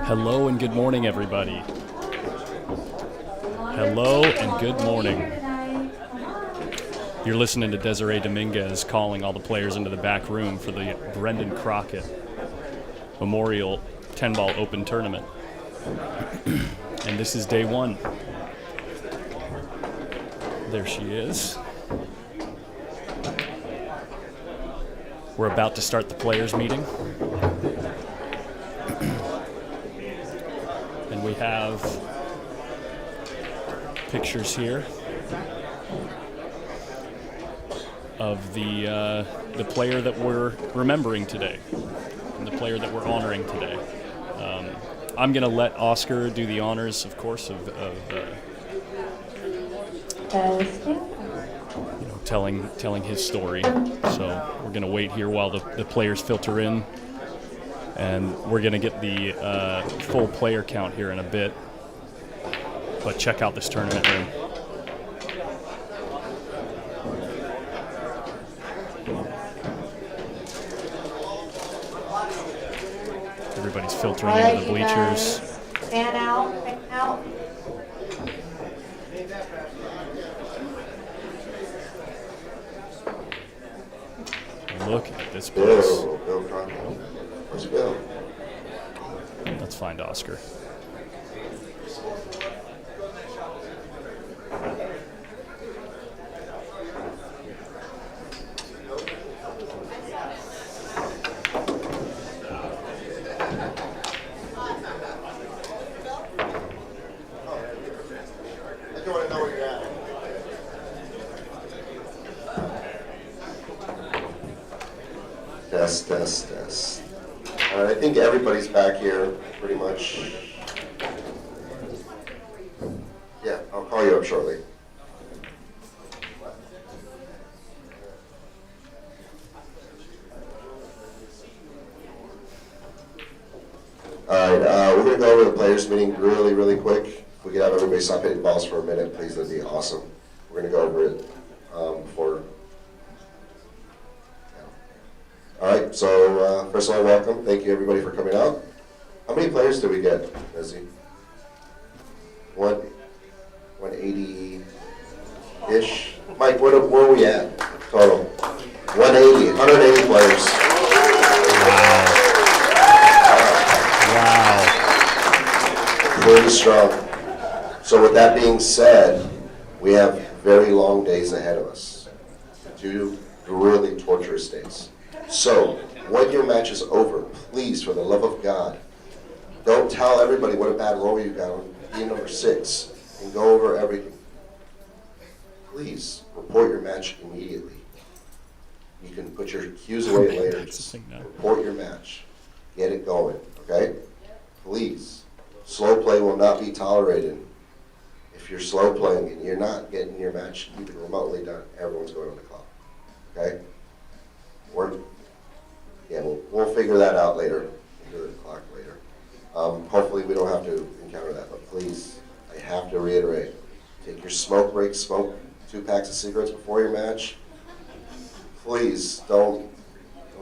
Hello and good morning, everybody. Hello and good morning. You're listening to Desiree Dominguez calling all the players into the back room for the Brendan Crockett Memorial 10-Ball Open Tournament. And this is day one. There she is. We're about to start the players' meeting. And we have pictures here of the player that we're remembering today and the player that we're honoring today. I'm going to let Oscar do the honors, of course, of telling his story. So we're going to wait here while the players filter in, and we're going to get the full player count here in a bit. But check out this tournament room. Everybody's filtering into the bleachers. Fan out, fan out. Look at this place. Bill Crockett. Where's Bill? Let's find Oscar. Test. All right, I think everybody's back here, pretty much. Yeah, I'll call you up shortly. All right, we're going to go over the players' meeting really quick. If we could have everybody stop hitting balls for a minute, please, that'd be awesome. We're going to go over it before. All right, so first of all, welcome. Thank you, everybody, for coming out. How many players did we get, Izzy? 180-ish? Mike, where are we at total? 180 players. Wow. Pretty strong. So with that being said, we have very long days ahead of us. 2 really torturous days. So, when your match is over, please, for the love of God, don't tell everybody what a bad roll you got on game number 6 and go over everything. Please, report your match immediately. You can put your cues away later. Just report your match. Get it going, okay? Please. Slow play will not be tolerated. If you're slow playing and you're not getting your match even remotely done, everyone's going on the clock, okay? We'll figure that out later. We'll do the clock later. Hopefully we don't have to encounter that, but please, I have to reiterate, take your smoke break, smoke 2 packs of cigarettes before your match. Please don't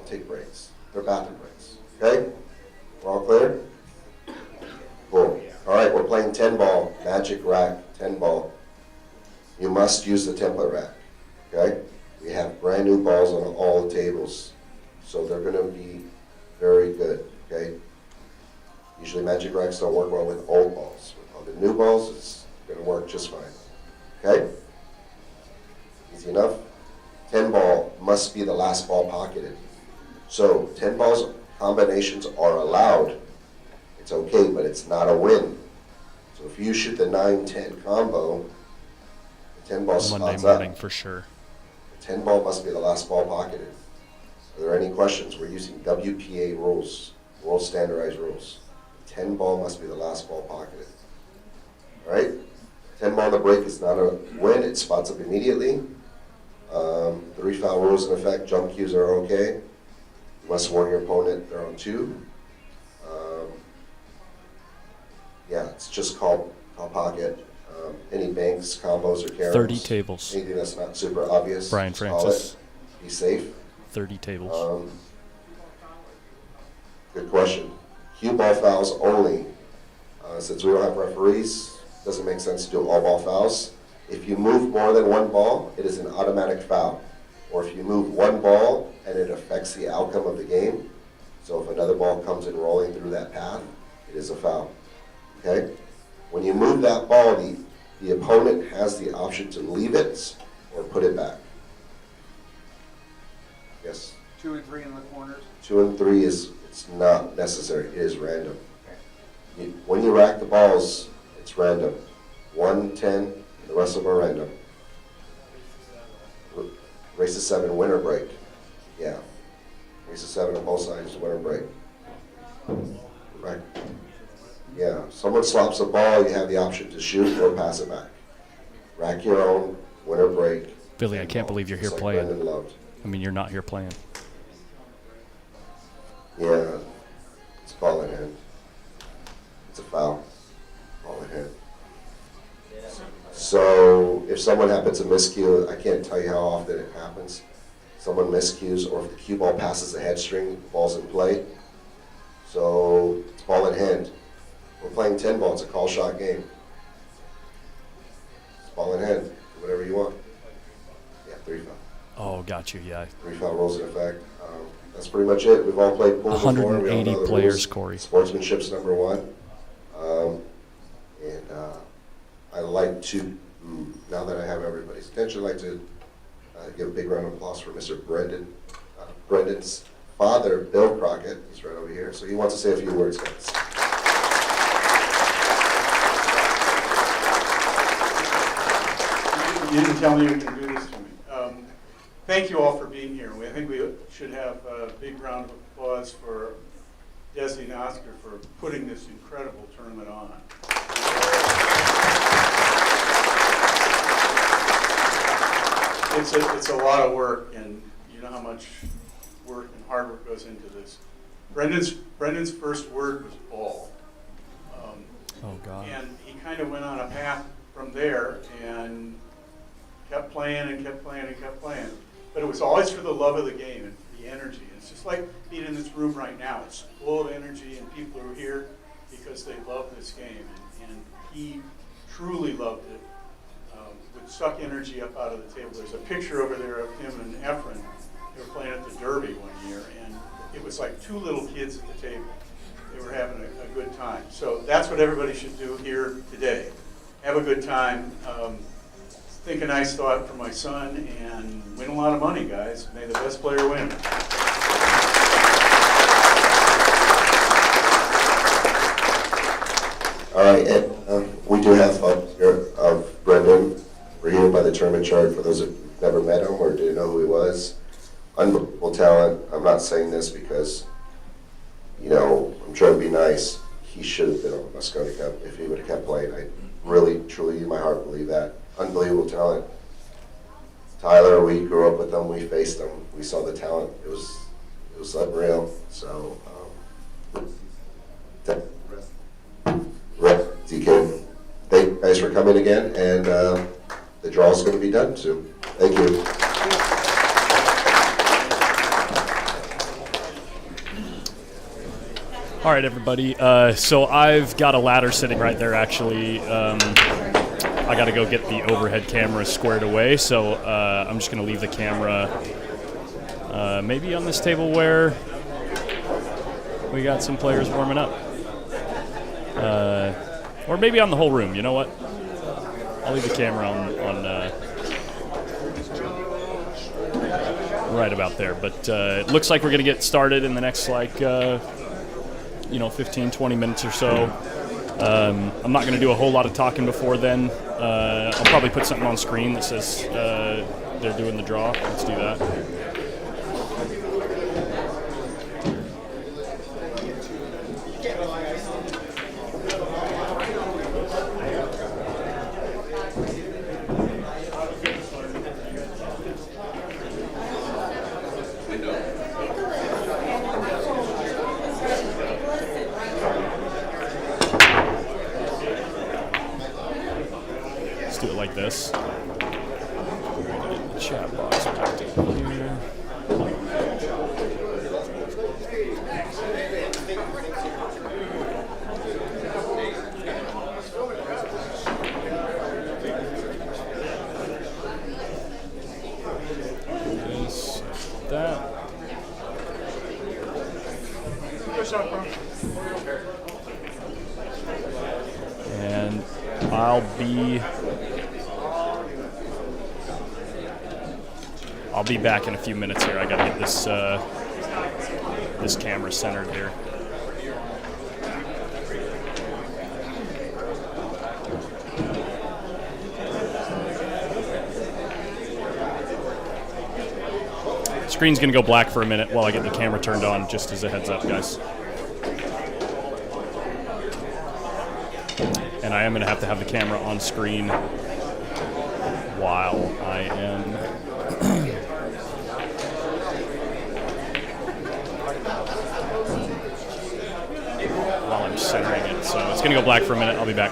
take breaks. They're bathroom breaks, okay? We're all clear? Cool. All right, we're playing 10-ball, magic rack, 10-ball. You must use the template rack, okay? We have brand new balls on all the tables. So they're going to be very good, okay? Usually magic racks don't work well with old balls. With all the new balls, it's going to work just fine, okay? Easy enough? 10-ball must be the last ball pocketed. So 10 balls combinations are allowed. It's okay, but it's not a win. So if you shoot the 9-10 combo, the 10 ball spots Monday morning for sure. The 10 ball must be the last ball pocketed. Are there any questions? We're using WPA rules, World Standardized Rules. 10 ball must be the last ball pocketed. All right? 10 ball on the break is not a win. It spots up immediately. 3 foul rules in effect. Jump cues are okay. You must warn your opponent they're on 2. Yeah, it's just called pocket. Any banks, combos, or caroms. 30 tables. Anything that's not super obvious. Brian Francis. Be safe. 30 tables. Good question. Cue ball fouls only Since we don't have referees, it doesn't make sense to do all ball fouls. If you move more than one ball, it is an automatic foul. Or if you move one ball and it affects the outcome of the game, so if another ball comes in rolling through that path, it is a foul. Okay? When you move that ball, the opponent has the option to leave it or put it back. Yes? 2 and 3 in the corners. 2 and 3 it's not necessary. It is random. When you rack the balls, it's random. 1, 10, and the rest of them are random. Race to 7, winner break. Yeah. Race to 7 on both sides, winner break. Right. Yeah. Someone slops a ball, you have the option to shoot or pass it back. Rack your own, winner break. Billy, I can't believe you're here Just like playing. Brendan loved. I mean, you're not here playing. Yeah. It's ball in hand. It's a foul. Ball in hand. So if someone happens to miscue, I can't tell you how often it happens. Someone miscues, or if the cue ball passes the head string, the ball's in play. So it's ball in hand. We're playing 10 ball, it's a call shot game. It's ball in hand, do whatever you want. Yeah, 3 foul. Oh, got you, yeah. 3 foul rules in effect. That's pretty much it. We've all played pool before. We all 180 know the players, rules. Corey. Sportsmanship's number 1. I like to, now that I have everybody's attention, I'd like to give a big round of applause for Mr. Brendan. Brendan's father, Bill Crockett, he's right over here, so he wants to say a few words, guys. You didn't tell me you can do this to me. Thank you all for being here. I think we should have a big round of applause for Desi and Oscar for putting this incredible tournament on. It's a lot of work, and you know how much work and hard work goes into this. Brendan's first word was ball. Oh, God. And he kind of went on a path from there and kept playing and kept playing and kept playing. But it was always for the love of the game and the energy. It's just like being in this room right now. It's full of energy, and people are here because they love this game. And he truly loved it. Would suck energy up out of the table. There's a picture over there of him and Efren. They were playing at the Derby one year, and it was like 2 little kids at the table. They were having a good time. So that's what everybody should do here today. Have a good time. Think a nice thought for my son, and win a lot of money, guys. May the best player win. All right, and we do have here of Brendan. We're here by the tournament chart for those who've never met him or didn't know who he was. Unbelievable talent. I'm not saying this because, you know, I'm trying to be nice. He should have been on the Moscone Cup if he would have kept playing. I really, truly, in my heart, believe that. Unbelievable talent. Tyler, we grew up with him. We faced him. We saw the talent. It was unreal. So, DK, thank you guys for coming again, and the draw is going to be done soon. Thank you. All right, everybody. So I've got a ladder sitting right there, actually. I got to go get the overhead camera squared away, so I'm just going to leave the camera maybe on this table where we got some players warming up. Or maybe on the whole room, you know what? I'll leave the camera on right about there. But it looks like we're going to get started in the next, 15, 20 minutes or so. I'm not going to do a whole lot of talking before then. I'll probably put something on screen that says they're doing the draw. Let's do that. This. Chat box back down here. I'll be back in a few minutes here. I gotta get this this camera centered here. Screen's gonna go black for a minute while I get the camera turned on, just as a heads up, guys. And I am gonna have to have the camera on screen while I am while I'm centering it. So it's gonna go black for a minute. I'll be back.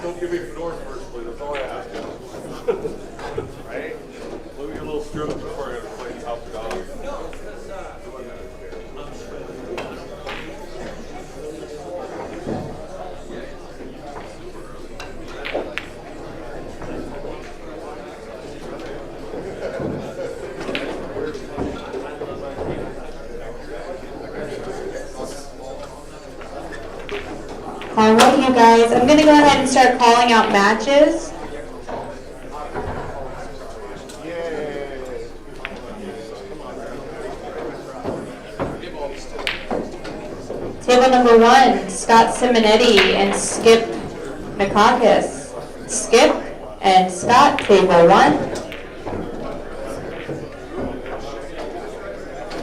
Don't give me fedora first, please. That's all I ask. Right? Look at your little strip before I gotta play top dog. All right, you guys, I'm going to go ahead and start calling out matches. Table number 1, Scott Simonetti and Skip Nikakis. Skip and Scott, table 1.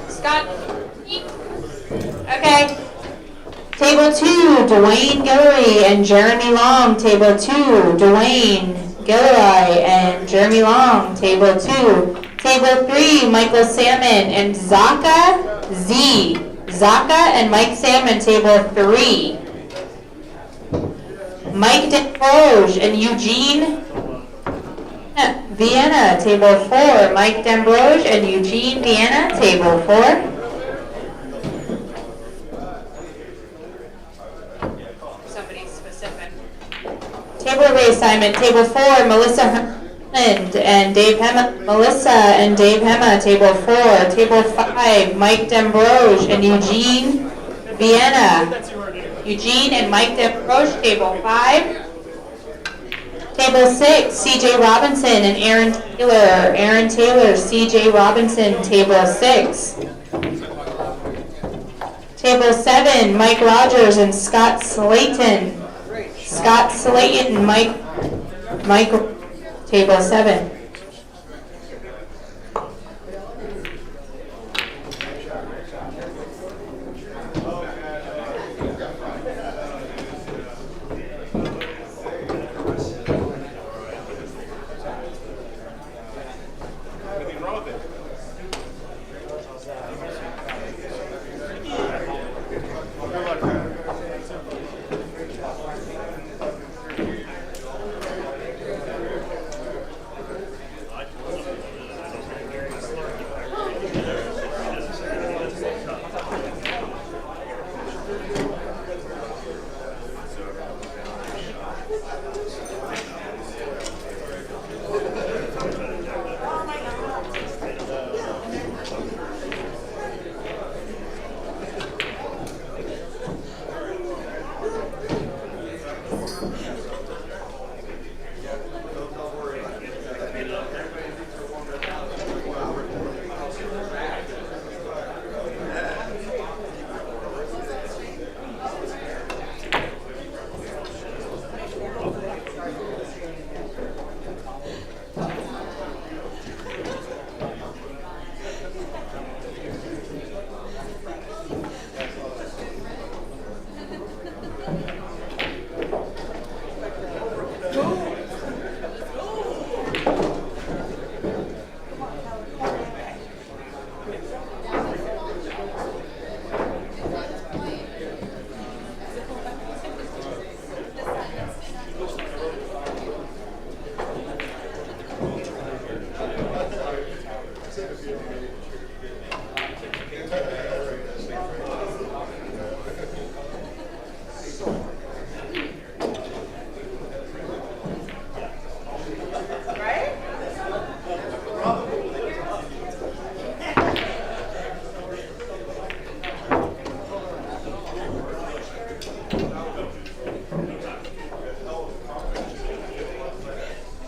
Scott. Okay. Table 2, Dwayne Guillory and Jeremy Long. Table 2, Dwayne Guillory and Jeremy Long. Table 2. Table 3, Michael Salmon and Zaka Z. Zaka and Mike Salmon. Table 3. Mike D'Ambrose and Eugene Vienna. Table 4. Mike D'Ambrose and Eugene Vienna. Table 4. Table reassignment, table 4, Melissa Hammond and Dave Hema. Melissa and Dave Hema, table 4. Table 5, Mike D'Ambrose and Eugene Vienna. Eugene and Mike D'Ambrose, table 5. Table 6, CJ Robinson and Aaron Taylor. Aaron Taylor, CJ Robinson, table 6. Table 7, Mike Rogers and Scott Slayton. Scott Slayton and Mike, table 7.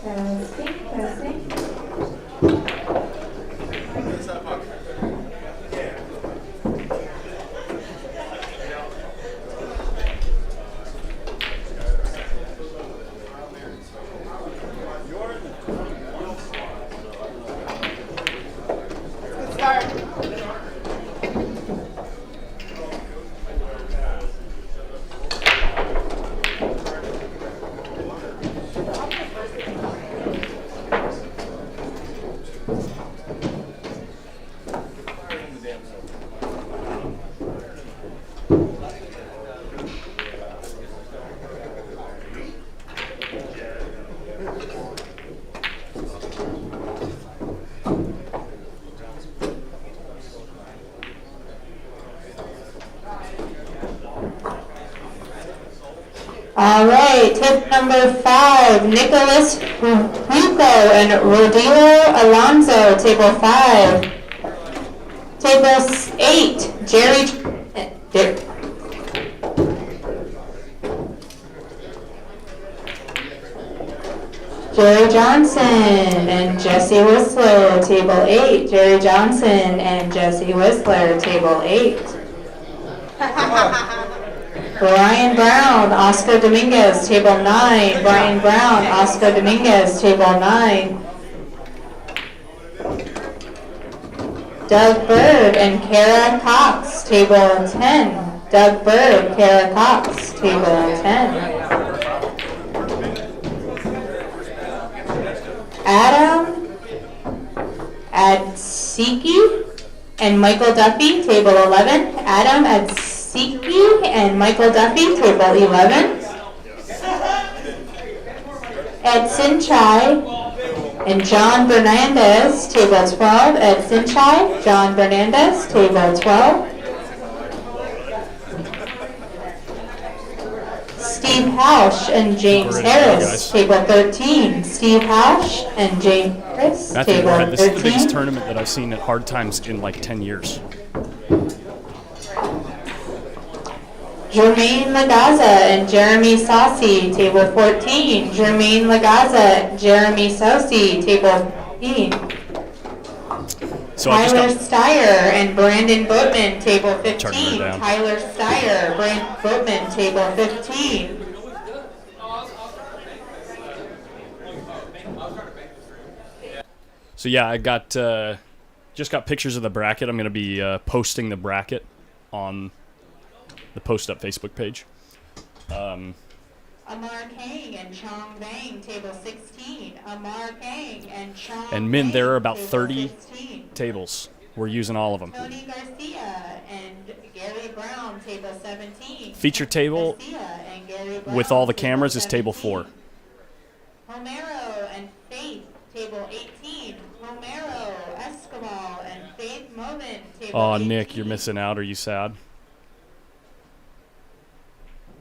Testing, testing. Good start. All right, tip number 5, Nicholas Ruco and Rodrigo Alonso, table 5. Table 8, Jerry Johnson and Jesse Whistler, table 8. Jerry Johnson and Jesse Whistler, table 8. Brian Brown, Oscar Dominguez, table 9. Brian Brown, Oscar Dominguez, table 9. Doug Bird and Kara Cox, table 10. Doug Bird, Kara Cox, table 10. Adam Adsiki and Michael Duffy, table 11. Adam Adsiki and Michael Duffy, table 11. Ed Sinchai and John Bernandez, table 12. Ed Sinchai, John Bernandez, table 12. Steve Hausch and James Harris, table 13. Steve Hausch and James Harris, Matthew table Moorhead, this is the 13. biggest tournament that I've seen at Hard Times in like 10 years. Jermaine Lagaza and Jeremy Saucy, table 14. Jermaine Lagaza and Jeremy Saucy, table 14. So I Tyler just Steyer and Brandon Boatman, table 15. Turning her down. Tyler Steyer, Brandon Boatman, table 15. So yeah, I got just got pictures of the bracket. I'm going to be posting the bracket on the Post Up Facebook page. Amar Kang and Chong Bang, table 16. Amar Kang and Chong And Min, there are about Bang, 30 table 16. tables. We're using all of them. Tony Garcia and Gary Brown, table 17. Feature table Garcia and Gary Brown, with all the cameras is table 4. 17. Homero and Faith, table 18. Homero, Escobar, and Faith Moment, table Oh, 18. Nick, you're missing out. Are you sad?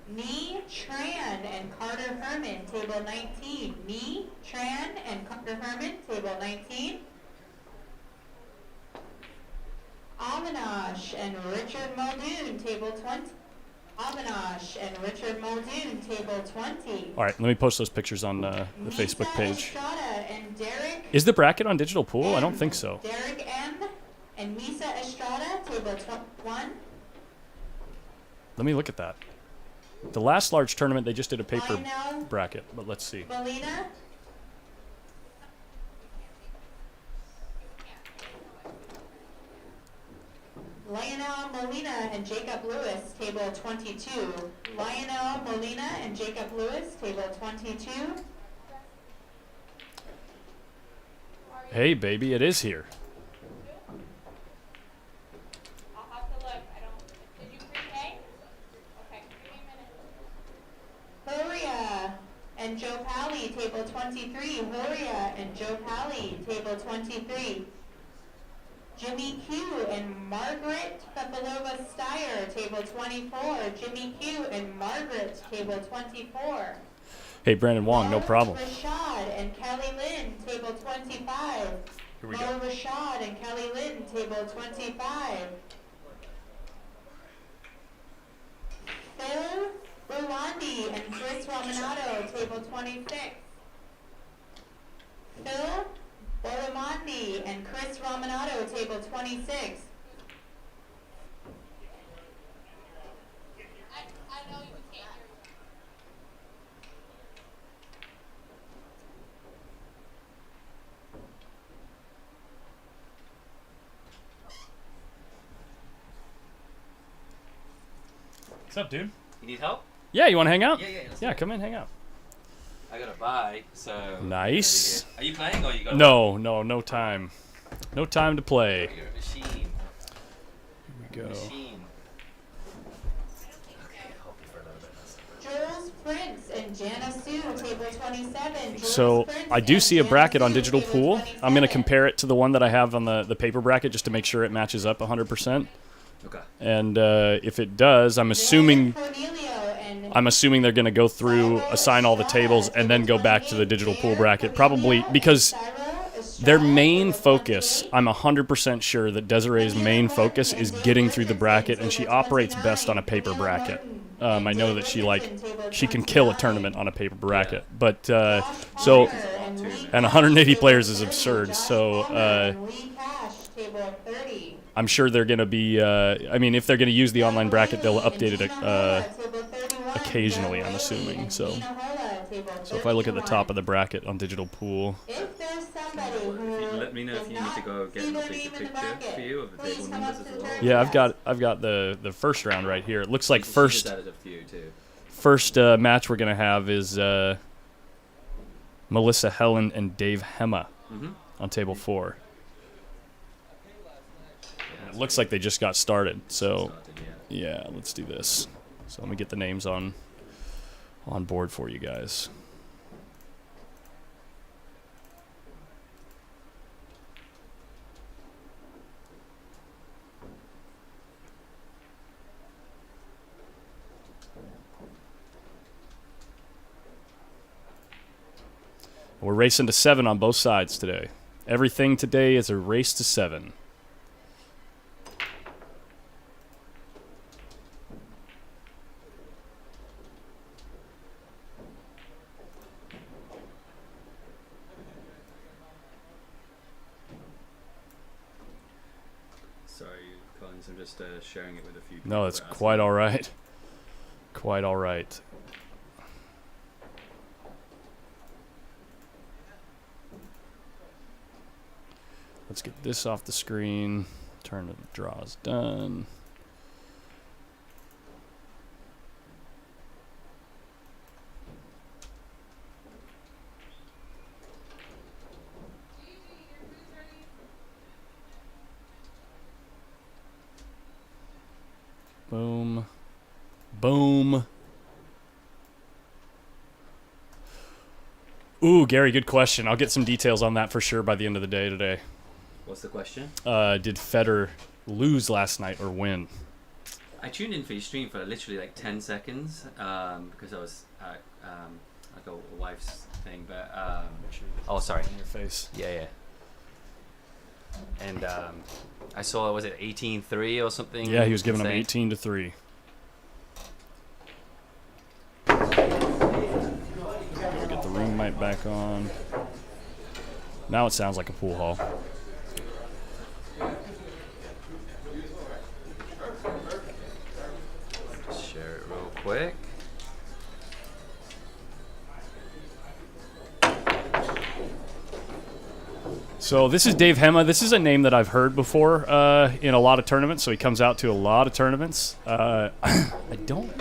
Nee Tran and Carter Herman, table 19. Nee Tran and Carter Herman, table 19. Avinash and Richard Muldoon, table 20. Avinash and Richard Muldoon, table 20. All right, let me post those pictures on the Misa Facebook page. Estrada and Derek Is the bracket on Digital Pool? I don't think so. Derek M. and Misa Estrada, table 21. Let me look at that. The last large tournament, they just did a paper Lionel bracket, but let's see. Molina. Lionel Molina and Jacob Lewis, table 22. Lionel Molina and Jacob Lewis, table 22. Hey, baby, it is here. I'll have to look. I don't. Did you pre-K? Okay, give me a minute. Horia and Joe Pally, table 23. Horia and Joe Pally, table 23. Jimmy Q and Margaret Pepelova Steyer, table 24. Jimmy Q and Margaret, table 24. Hey, Brandon Wong, no Mo problem. Rashad and Kelly Lynn, table 25. Here we Mo go. Rashad and Kelly Lynn, table 25. Phil Rolandi and Chris Rominato, table 26. Phil Bolamondi and Chris Romanato, table 26. I know you can't hear you. What's up, dude? You need help? Yeah, you want to hang out? Yeah, let's Yeah, do it. come in, hang out. I gotta buy, so. Nice. Are you playing or you got? No time. No time to play. Your machine. Here we go. Machine. Okay, hold me for a little bit. Jules Prince and Jana Sue, table 27. Jules So Prince I do and see a Jana bracket on Sue, Digital table Pool. I'm going to 27. compare it to the one that I have on the paper bracket just to make sure it matches up 100%. Okay. And if it does, I'm assuming they're going to go through, assign all the tables, and then go back to the Digital Pool bracket. Probably because their main focus, I'm 100% sure that Desiree's main focus is getting through the bracket, and she operates best on a paper bracket. I know that she can kill a tournament on a paper bracket, but so and 180 players is absurd. So I'm sure they're going to be. I mean, if they're going to use the online bracket, they'll update it occasionally. I'm assuming so. So if I look at the top of the bracket on Digital Pool, If there's somebody who Let me know if you need to go get an updated picture for you of the table numbers as well. yeah, I've got the first round right here. It looks like She first just added a few too. match we're gonna have is Melissa Helen and Dave Hema on table 4. And it looks like they just got started. So yeah, let's do this. So let me get the names on board for you guys. We're racing to 7 on both sides today. Everything today is a race to 7. Sorry, Collins. I'm just sharing it with a few people. No, it's that are quite asking. all right. Quite all right. Let's get this off the screen. Turn to the draws done. Boom. Boom. Ooh, Gary, good question. I'll get some details on that for sure by the end of the day today. What's the question? Did Federer lose last night or win? I tuned in for your stream for literally like 10 seconds because I was at like a wife's thing, but oh, sorry. In your face. Yeah. And I saw, was it 18-3 or something? Yeah, he was giving them insane? 18-3. We'll get the ring light back on. Now it sounds like a pool hall. Share it real quick. So this is Dave Hema. This is a name that I've heard before in a lot of tournaments. So he comes out to a lot of tournaments. I don't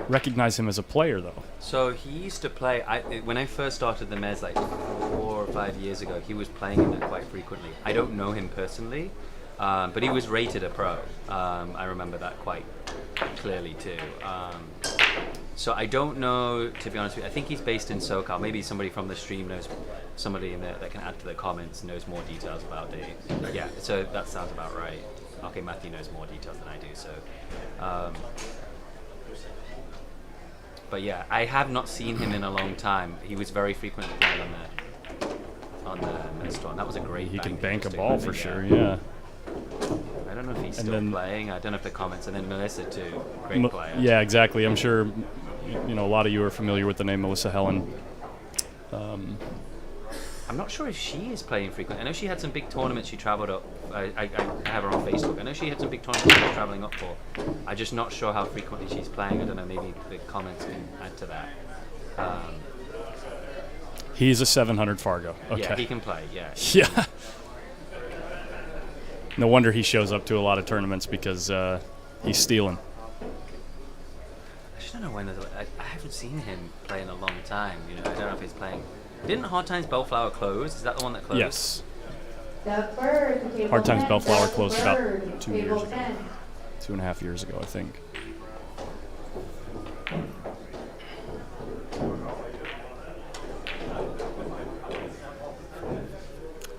recognize him as a player though. So he used to play. When I first started the Mez like 4 or 5 years ago, he was playing in that quite frequently. I don't know him personally, but he was rated a pro. I remember that quite clearly too. So I don't know, to be honest with you. I think he's based in SoCal. Maybe somebody from the stream knows, somebody in there that can add to the comments knows more details about Dave. Yeah, so that sounds about right. Okay, Matthew knows more details than I do. So, but yeah, I have not seen him in a long time. He was very frequently playing on the Storm. That was a great. He can bang bank a stick, ball but for yeah. sure. Yeah. I don't know if he's And still then- playing. I don't know if the comments. And then Melissa too, great player. Yeah, exactly. I'm sure a lot of you are familiar with the name Melissa Helen. I'm not sure if she is playing frequently. I know she had some big tournaments she traveled up. I have her on Facebook. I know she had some big tournaments she was traveling up for. I'm just not sure how frequently she's playing. I don't know. Maybe the comments can add to that. He's a 700 Fargo. Okay. Yeah, he can play. Yeah. Yeah. No wonder he shows up to a lot of tournaments because he's stealing. I just don't know when. I haven't seen him play in a long time. You know, I don't know if he's playing. Didn't Hard Times Bellflower close? Is that the one that closed? Yes. Doug Bird, table Hard Times 10, Bellflower Doug closed Bird, about 2 table years ago. 10. 2.5 years ago, I think.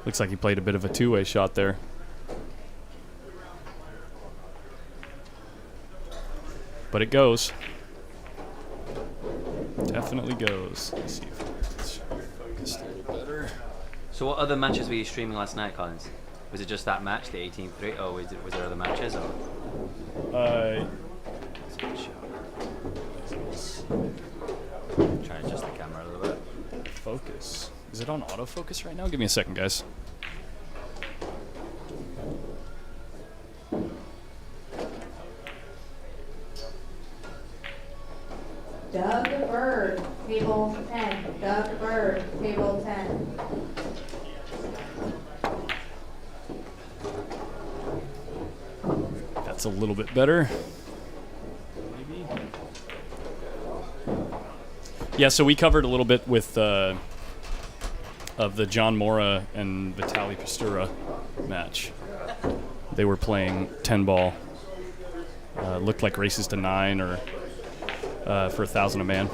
Looks like he played a bit of a two-way shot there. But it goes. Definitely goes. Let's see if it's focused a little better. So what other matches were you streaming last night, Collins? Was it just that match, the 18-3? Or was there other matches? Or? Try and adjust the camera a little bit. Focus. Is it on autofocus right now? Give me a second, guys. Doug Bird, table 10. Doug Bird, table 10. That's a little bit better. Maybe. Yeah, so we covered a little bit with of the John Mora and Vitaly Pastura match. They were playing 10-ball. Looked like races to 9 or for 1,000 a man.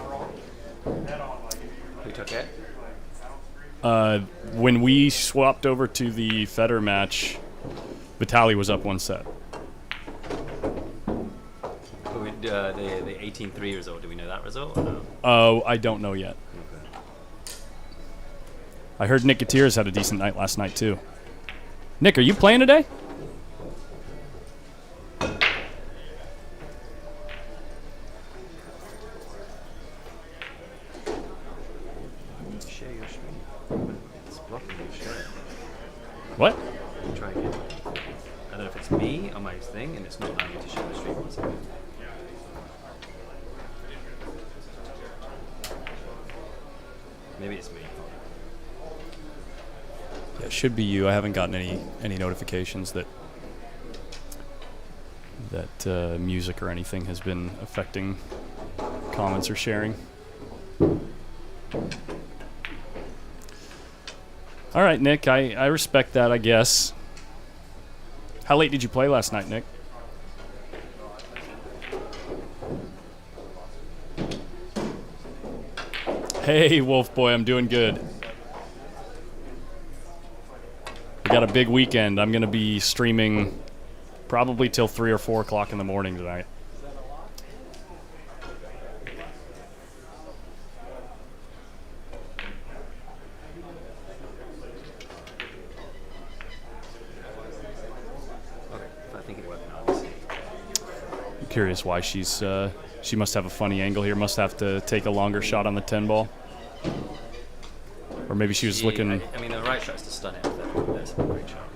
Who took it? When we swapped over to the Federer match, Vitaly was up 1 set. The 18-3 result, do we know that result or no? Oh, I don't know yet. I heard Nick Gutierrez had a decent night last night, too. Nick, are you playing today? Share your screen. It's blocking your share. What? Try again. I don't know if it's me on my thing and it's not allowing me to share the stream. 1 second. Maybe it's me. Yeah, it should be you. I haven't gotten any notifications that music or anything has been affecting comments or sharing. All right, Nick. I respect that, I guess. How late did you play last night, Nick? Hey, Wolf Boy, I'm doing good. We got a big weekend. I'm going to be streaming probably till 3 or 4 o'clock in the morning tonight. Okay, I think it worked now. I'm curious why she's... she must have a funny angle here. Must have to take a longer shot on the 10 ball. Or maybe she was looking... I mean, the right shot is to stun it. That's a great shot.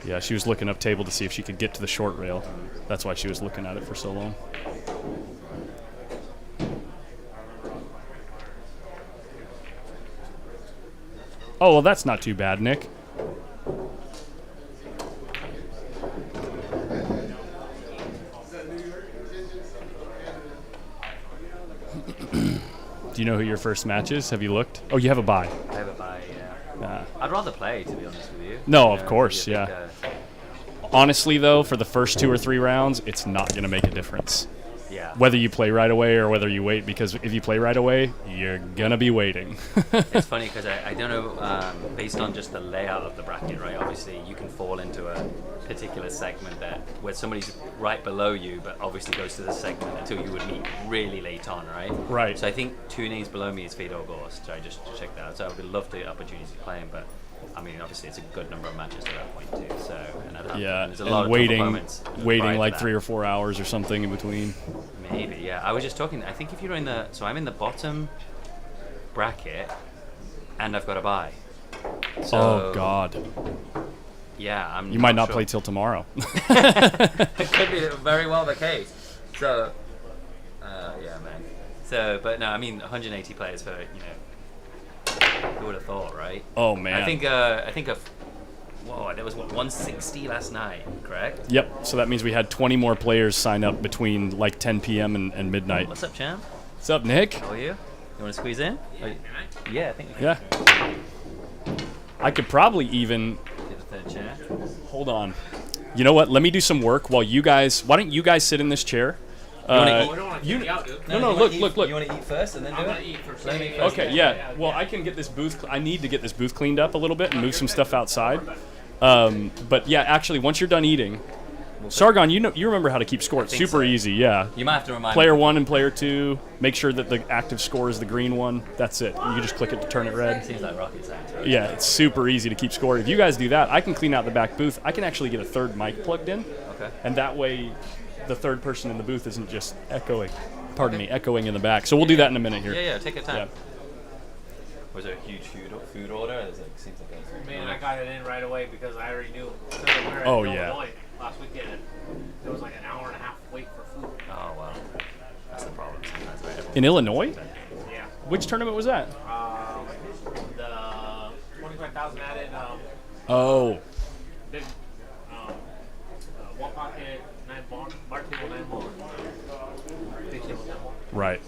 Yeah, she was looking up table to see if she could get to the short rail. That's why she was looking at it for so long. Oh, well, that's not too bad, Nick. Do you know who your first match is? Have you looked? Oh, you have a bye. I have a bye, yeah. I'd rather play, to be honest with you. No, You of course, maybe I yeah. think, Honestly, though, for the first 2 or 3 rounds, it's not going to make a difference. yeah. Whether you play right away or whether you wait, because if you play right away, you're going to be waiting. It's funny because I don't know, based on just the layout of the bracket, right? Obviously, you can fall into a particular segment that where somebody's right below you, but obviously goes to the segment until you would meet really late on, right? Right. So I think 2 names below me is Fedor Gorst. So I just checked that out. So I would love the opportunity to play him, but I mean, obviously, it's a good number of matches to that point too. So and I'd have Yeah, there's a and lot of waiting opponents prior waiting to like that. 3 or 4 hours or something in between. Maybe, yeah. I was just talking. I think if you're in the, so I'm in the bottom bracket, and I've got a bye. So, Oh God. Yeah, I'm. You might not sure. play till tomorrow. It could be very well the case. So, yeah, man. So, but no, I mean, 180 players for who would have thought, right? Oh man. I think whoa, there was what 160 last night, correct? Yep. So that means we had 20 more players sign up between like 10 p.m. and midnight. What's up, champ? What's up, Nick? How are you? You want to squeeze in? Yeah, I think we can. Yeah. I could probably even Get the third chair. hold on. You know what? Let me do some work while you guys. Why don't you guys sit in this chair? wanna eat? We don't want to kick you out, dude. No, look. You want to eat first and then I'm do going it? to eat first. Let me eat first. Okay, yeah. Well, I can get this booth. I need to get this booth cleaned up a little bit and move some stuff outside. But yeah, actually, once you're done eating, Sargon, you remember how to keep score. It's think super so. easy. Yeah. You might have to remind Player me. 1 and player 2. Make sure that the active score is the green one. That's it. You just click it to turn it red. Seems like rocket science, right? Yeah, it's super easy to keep score. If you guys do that, I can clean out the back booth. I can actually get a third mic plugged in, Okay. and that way, the third person in the booth isn't just echoing. Pardon me, echoing in the back. So we'll do that in a minute here. Yeah, take your time. Yeah. Was there a huge food order? It seems like a Man, I got it in right away because I already knew. Since we were in Oh, yeah. Illinois last weekend, there was like an hour and a half wait for food. Oh wow, that's the problem sometimes, right? In Illinois? Yeah. Which tournament was that? The 25,000 added Oh, big one pocket, 9 bar table, 9 ball, big table, 10 ball. right.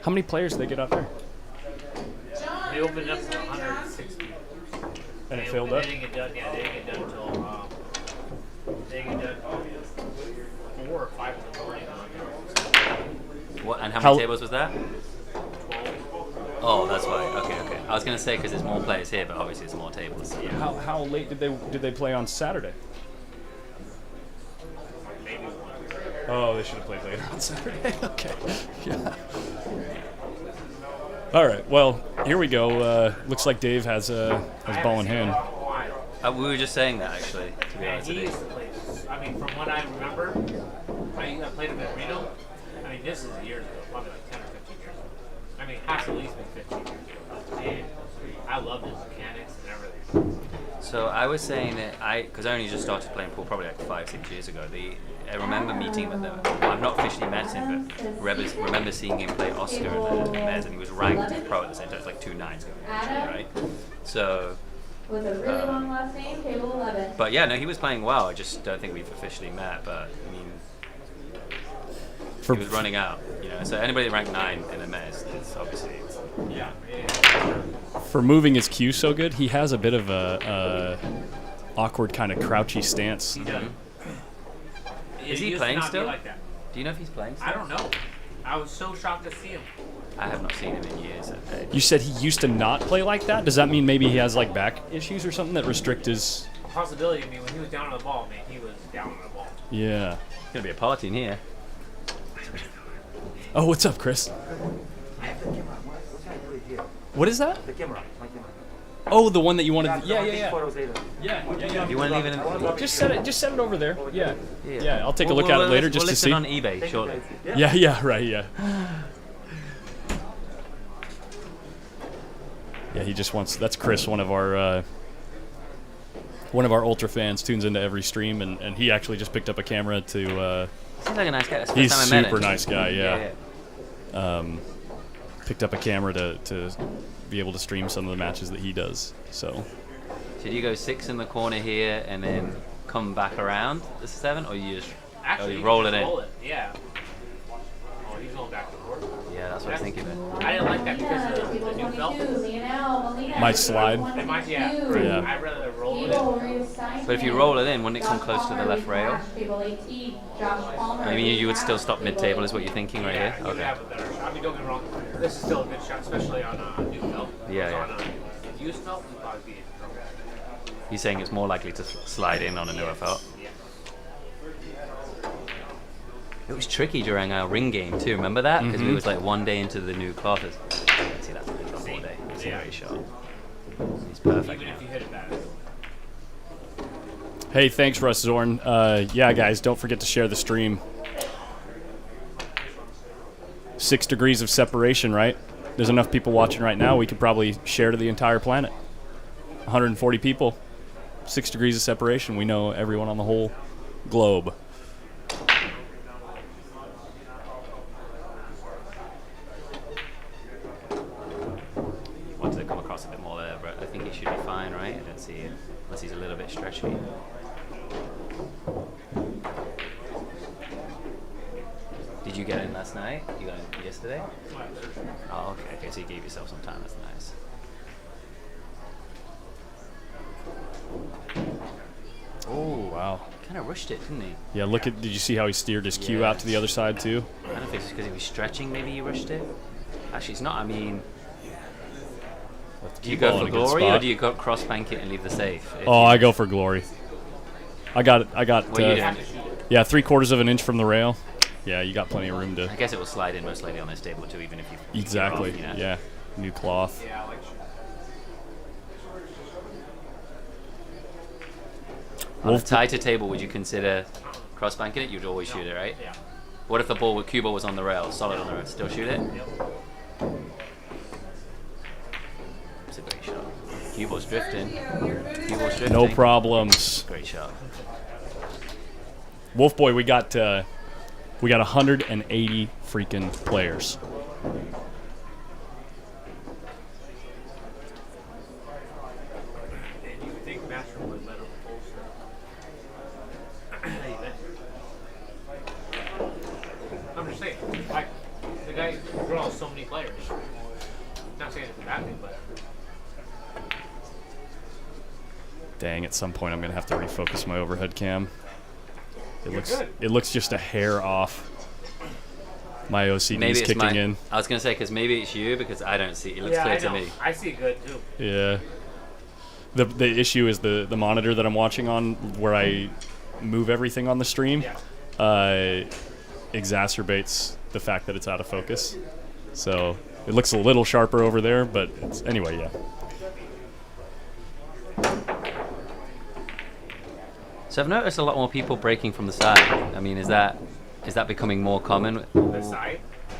How many players did they get out there? They opened up to 160. And it filled up? They didn't get done. Yeah, they didn't get done until they didn't get done 4 or 5 in the morning. What? And how How- many tables was that? 12. Oh, that's why. Okay. I was gonna say because there's more players here, but obviously it's more tables. So yeah. How late did they play on Saturday? Maybe 1. Oh, they should have played later on Saturday. Okay. Yeah. All right. Well, here we go. Looks like Dave has ball in hand. We were just saying that actually. To be Man, honest he with used you. to play. I mean, from what I remember, I played him at Reno. I mean, this is years ago, probably like 10 or 15 years ago. I mean, it has to at least been 15 years ago. And I loved his mechanics and everything. So I was saying that because I only just started playing pool probably like 5-6 years ago. I remember meeting him at the. I've not officially met him, but remember seeing him play Oscar in the Mez, and he was ranked as pro at the same time. It's like 2 nines going, right? So. With a really long last name, table 11. But yeah, no, he was playing well. I just don't think we've officially met. But I mean, he was running out. So anybody ranked 9 in the Mez, it's obviously. Yeah. For moving his cue so good, he has a bit of a awkward kind of crouchy stance. Is he used to playing not be still? like that. Do you know if he's playing still? I don't know. I was so shocked to see him. I have not seen him in years. You said he used to not play like that? Does that mean maybe he has like back issues or something that restrict his... A possibility. I mean, when he was down on the ball, man, he was down on the ball. Yeah. It's gonna be a party in here. Oh, what's up, Chris? What is that? The camera, my camera. Oh, the one that you wanted... Yeah. Yeah. Photos later. Yeah. You want to leave it in? Just set it over there. Yeah. Yeah, I'll take a look at it later just we'll to list see. it on eBay shortly. Yeah, right, yeah. Yeah, he just wants... That's Chris, one of our ultra fans, tunes into every stream, and he actually just picked up a camera to... Seems like a nice guy. That's the he's first time I met super him. nice guy, yeah. Picked up a camera to be able to stream some of the matches that he does, so... Did you go 6 in the corner here and then come back around the 7, or you just Actually, you roll it just in? Roll it. Yeah. Oh, he's going back to work. Yeah, that's what I was thinking. Man. I didn't like that because of the new belt. Might slide. They might, yeah. Yeah. I'd rather roll it in. But if you roll it in, wouldn't it come close to the left rail? Maybe you would still stop mid-table, is what you're thinking right Yeah, here? you would Okay. have a better shot. I mean, don't get me wrong. This is still a good shot, especially on a new belt. Yeah, yeah. On a used belt, you'd probably be in trouble. He's saying it's more likely to slide in on a newer felt. Yeah. It was tricky during our ring game too. Remember that? Because we was like one day into the new cloth. See, that's been drop all day. It's a great shot. He's perfect. Even if you hit it bad. Hey, thanks, Russ Zorn. Yeah, guys, don't forget to share the stream. 6 degrees of separation, right? there's enough people watching right now, we could probably share to the entire planet. 140 people, 6 degrees of separation. We know everyone on the whole globe. Wanted to come across a bit more there, but I think he should be fine, right? I don't see it, unless he's a little bit stretchy. Did you get in last night? You got in yesterday? Oh, okay. Okay, so you gave yourself some time. That's nice. Oh, wow. Kind of rushed it, didn't he? Yeah, did you see how he steered his cue out to the other side too? I don't think it's because he was stretching. Maybe he rushed it. Actually, it's not. I mean, do you go for glory or do you go cross bank it and leave the safe? Oh, I go for glory. I got. What are you doing? Yeah, 3/4 of an inch from the rail. Yeah, you got plenty of room to. I guess it will slide in most likely on this table too, even if you. Exactly. Off, you know? Yeah. New cloth. On a tighter table, would you consider cross banking it? You'd always shoot it, right? Yeah. What if the cue ball was on the rail, solid on the rail? Still shoot it? Yep. It's a great shot. Cue ball's drifting. Cue ball's drifting. No problems. Great shot. Wolf Boy, we got 180 freaking players. And you would think Master would let him full I'm just saying, like, the guy draws so many players. Not saying it's a bad thing, but Dang, at some point I'm going to have to refocus my overhead cam. Good. It looks just a hair off. My OCD Maybe is it's kicking in. I was going to say, because maybe it's you, because I don't see it. It looks yeah, clear I to know. me. I see it good too. Yeah. The issue is the monitor that I'm watching on, where I move everything on the stream, exacerbates the fact that it's out of focus. So it looks a little sharper over there, but anyway, yeah. So I've noticed a lot more people breaking from the side. I mean, is that becoming more common? The side.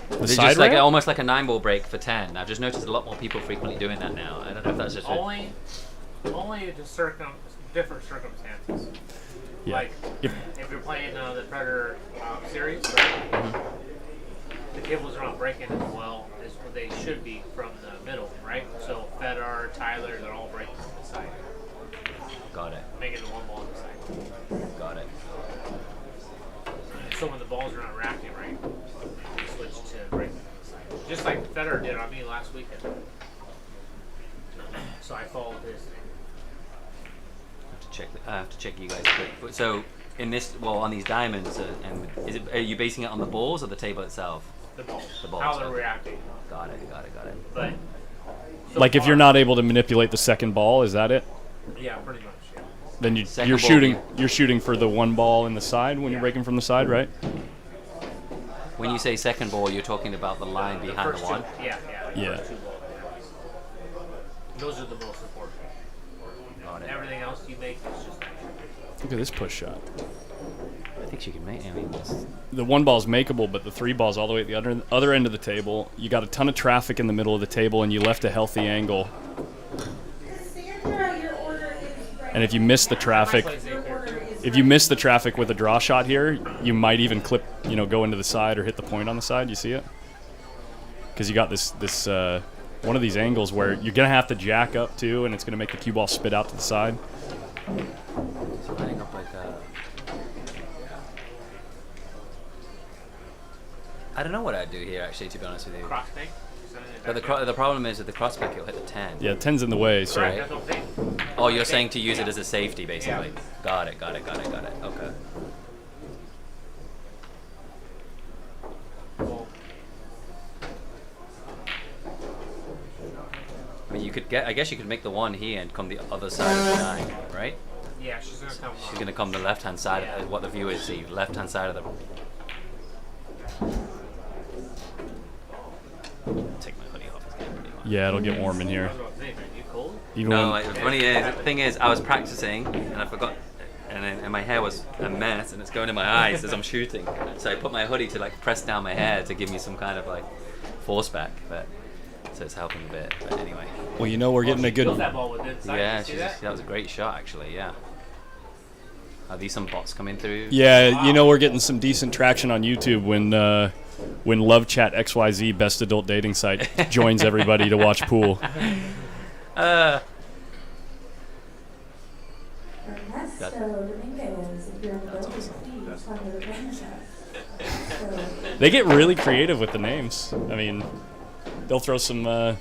The It's side just like rail? almost like a 9-ball break for 10. I've just noticed a lot more people frequently doing that now. I don't know if that's just Only to different circumstances. Yeah. Like If- if you're playing the Predator series, right? The cables are not breaking as well as they should be from the middle, right? So Fedor, Tyler, they're all breaking from the side, Got it. making the one ball on the side. Got it. So when the balls are not racking right, you switch to breaking from the side. Just like Fedor did on me last weekend. So I followed his thing. I have to check you guys quick. So in this, on these diamonds, and are you basing it on the balls or the table itself? The balls. The balls, How they're okay. reacting. Got it. But so Like if far- you're not able to manipulate the second ball, is that it? Yeah, pretty much. Yeah. Then Second you're ball, shooting. yeah. You're shooting for the one ball in the side when you're Yeah. breaking from the side, right? When you say second ball, you're talking about the line behind the first one? two. Yeah. The Yeah. first two balls. Those are the most important. Got it. Everything else you make is just. Look at this push shot. I think she can make it. I mean, The one ball's makeable, but the three ball's all the way at the other end of the table. You got a ton of traffic in the middle of the table, and you left a healthy angle. And if you miss the traffic, with a draw shot here, you might even clip, go into the side or hit the point on the side. You see it? Because you got this one of these angles where you're gonna have to jack up too, and it's gonna make the cue ball spit out to the side. it's lining up like a... I don't know what I'd do here, actually, to be honest with you. Cross thing. But the problem is with the cross back, it'll hit the 10. Yeah, 10's in the way, so Right, that's what I'm saying. Oh, you're saying to use it as a safety, basically. Yeah. Got it. Okay. Well, I mean, I guess you could make the one here and come the other side of the 9, right? yeah, she's gonna come. She's gonna come the left-hand side Yeah. of what the viewers see, left-hand side of the... Take my hoodie off, it's getting pretty hot. yeah, it'll get warm in here. That's what I'm saying, man. You cold? Even No, when, the funny is, the thing is, I was practicing and I forgot, and my hair was a mess and it's going in my eyes as I'm shooting. So I put my hoodie to like press down my hair to give me some kind of like force back. But so it's helping a bit. But anyway. Well, you know we're getting a She killed good. that ball with inside. Yeah, You see that? that was a great shot, actually. Yeah. Are these some bots coming through? Yeah, you know we're getting some decent traction on YouTube when Love Chat XYZ Best Adult Dating Site joins everybody to watch pool. They get really creative with the names. I mean, they'll throw some,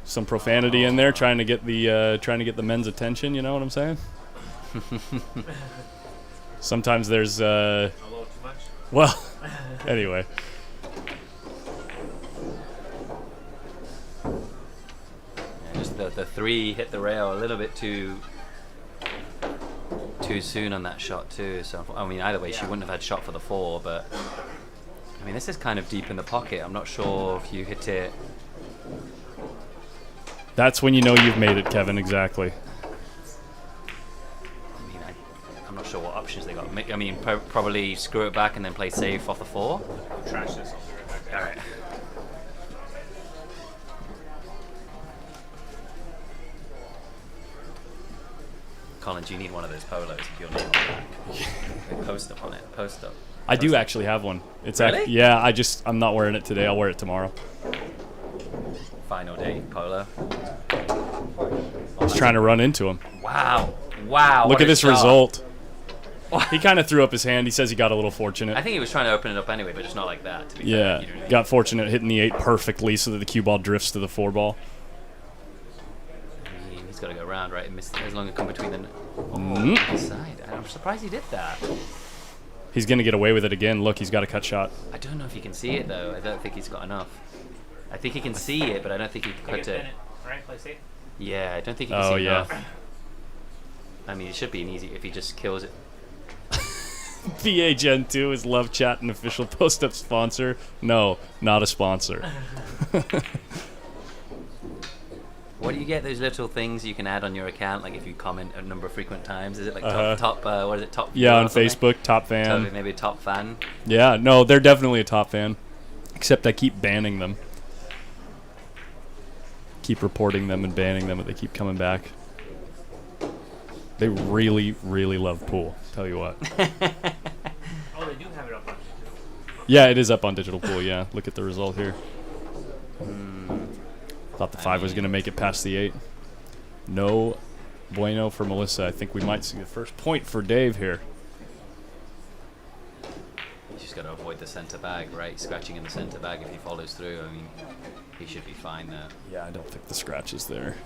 some profanity in there, trying to get the men's attention. You know what I'm saying? Sometimes there's A little too much. well, anyway. Yeah, just the three hit the rail a little bit too soon on that shot too. So I mean, either way, she wouldn't have had shot for the 4. But I mean, this is kind of deep in the pocket. I'm not sure if you hit it. That's when you know you've made it, Kevin. Exactly. I mean, I'm not sure what options they got. I mean, probably screw it back and then play safe off the 4. Trash this. I'll be right back. All right. Colin, do you need one of those polos with your name on the back? They post up on it. Post up. I do actually have one. It's Really? yeah. I'm not wearing it today. I'll wear it tomorrow. Final day polo. Just trying to run into him. Wow. Wow. Look what at a this shot. result. He kind of threw up his hand. He says he got a little fortunate. I think he was trying to open it up anyway, but just not like that. To be Yeah, fair. You know what I mean? got fortunate hitting the 8 perfectly so that the cue ball drifts to the 4 ball. I mean, he's got to go around, right? And miss as long as it come between the Mm. side. I'm surprised he did that. He's going to get away with it again. Look, he's got a cut shot. I don't know if he can see it though. I don't think he's got enough. I think he can see it, but I don't think he can cut it. Right, play safe. Yeah, I don't think he can Oh, see yeah. enough. I mean, it should be an easy if he just kills it. VA Gen 2 is Love Chat an official post-up sponsor? No, not a sponsor. What do you get? Those little things you can add on your account, like if you comment a number of frequent times. Is it like top? What is it? Top. Yeah, viewer on or something? Facebook, top fan. Maybe a top fan. Yeah, no, they're definitely a top fan. Except I keep banning them. Keep reporting them and banning them, but they keep coming back. They really, really love pool. Tell you what. Oh, they do have it up on. Yeah, it is up on Digital Pool, yeah. Look at the result here. Thought the 5 was going to make it past the 8. No bueno for Melissa. I think we might see the first point for Dave here. You just got to avoid the center bag, right? Scratching in the center bag if he follows through. I mean, he should be fine there. Yeah, I don't think the scratch is there.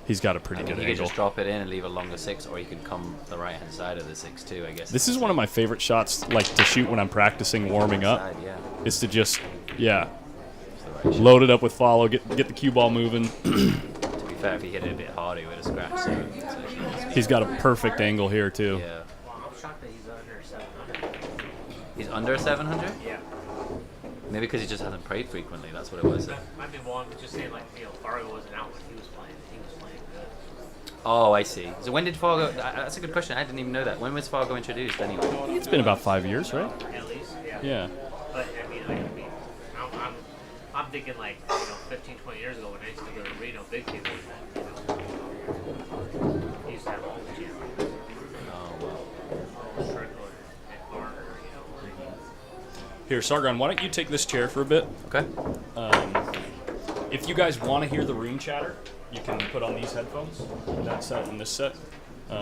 He's got a pretty I mean, good he could angle. just drop it in and leave a longer 6, or he can come the right-hand side of the 6 too, I guess. This is one of my favorite shots, like to shoot when I'm practicing warming up. Side, yeah. Is to just, yeah, It's the right shot. load it up with follow, get the cue ball moving. To be fair, if he hit it a bit harder, he would have scratched. So He's got a perfect angle here too. yeah. Wow, I'm shocked that he's under 700. He's under 700? Yeah. Maybe because he just hasn't prayed frequently. That's what it was. That might be one, but just saying, like, Fargo wasn't out when he was playing. He was playing good. Oh, I see. So when did Fargo? That's a good question. I didn't even know that. When was Fargo introduced anyway? It's been about 5 years, right? At least, yeah. Yeah. But I mean, I'm thinking like 15, 20 years ago when I used to go to Reno, big table event. He used to have all the channels. Oh wow. Strickler and Garner, Here, Sargon, why don't you take this chair for a bit? Okay. If you guys want to hear the room chatter, you can put on these headphones. That set and this set.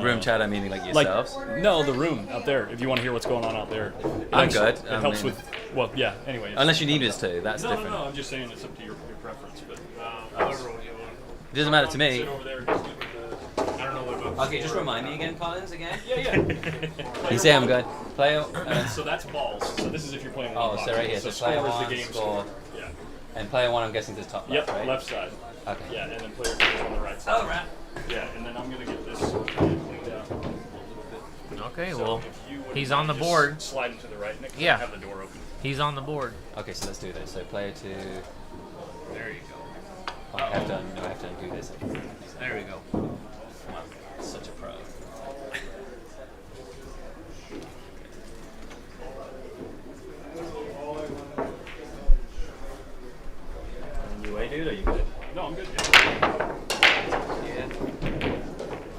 Room chatter meaning like yourselves? No, the room out there. If you want to hear what's going on out there, I'm good. It I helps mean- with. Well, yeah. Anyway. Unless you need us to. That's different. No. I'm just saying it's up to your preference. But whatever one you want. It doesn't matter to me. Sit over there. Just do the, I don't know what about. Okay, just remind me again, Collins, again. yeah. You say I'm good. Player. So that's balls. So this is if you're playing. Oh, one so box. right here. So score player is one the game score. score. Yeah. And player one, I'm guessing, to the top Yep. left, right? Left side. Okay. Yeah, and then player 2 is on the right side. Oh, right. Yeah, and then I'm gonna get this cleaned out. Okay, So well, if you wouldn't he's on mind the just board. Sliding to the right, Nick. Yeah. Have the door open. He's on the board. Okay, so let's do this. So player 2. There you go. Oh, I have to undo this. There you go. Wow, such a pro. away, dude? Or are you good? No, I'm good. Yeah.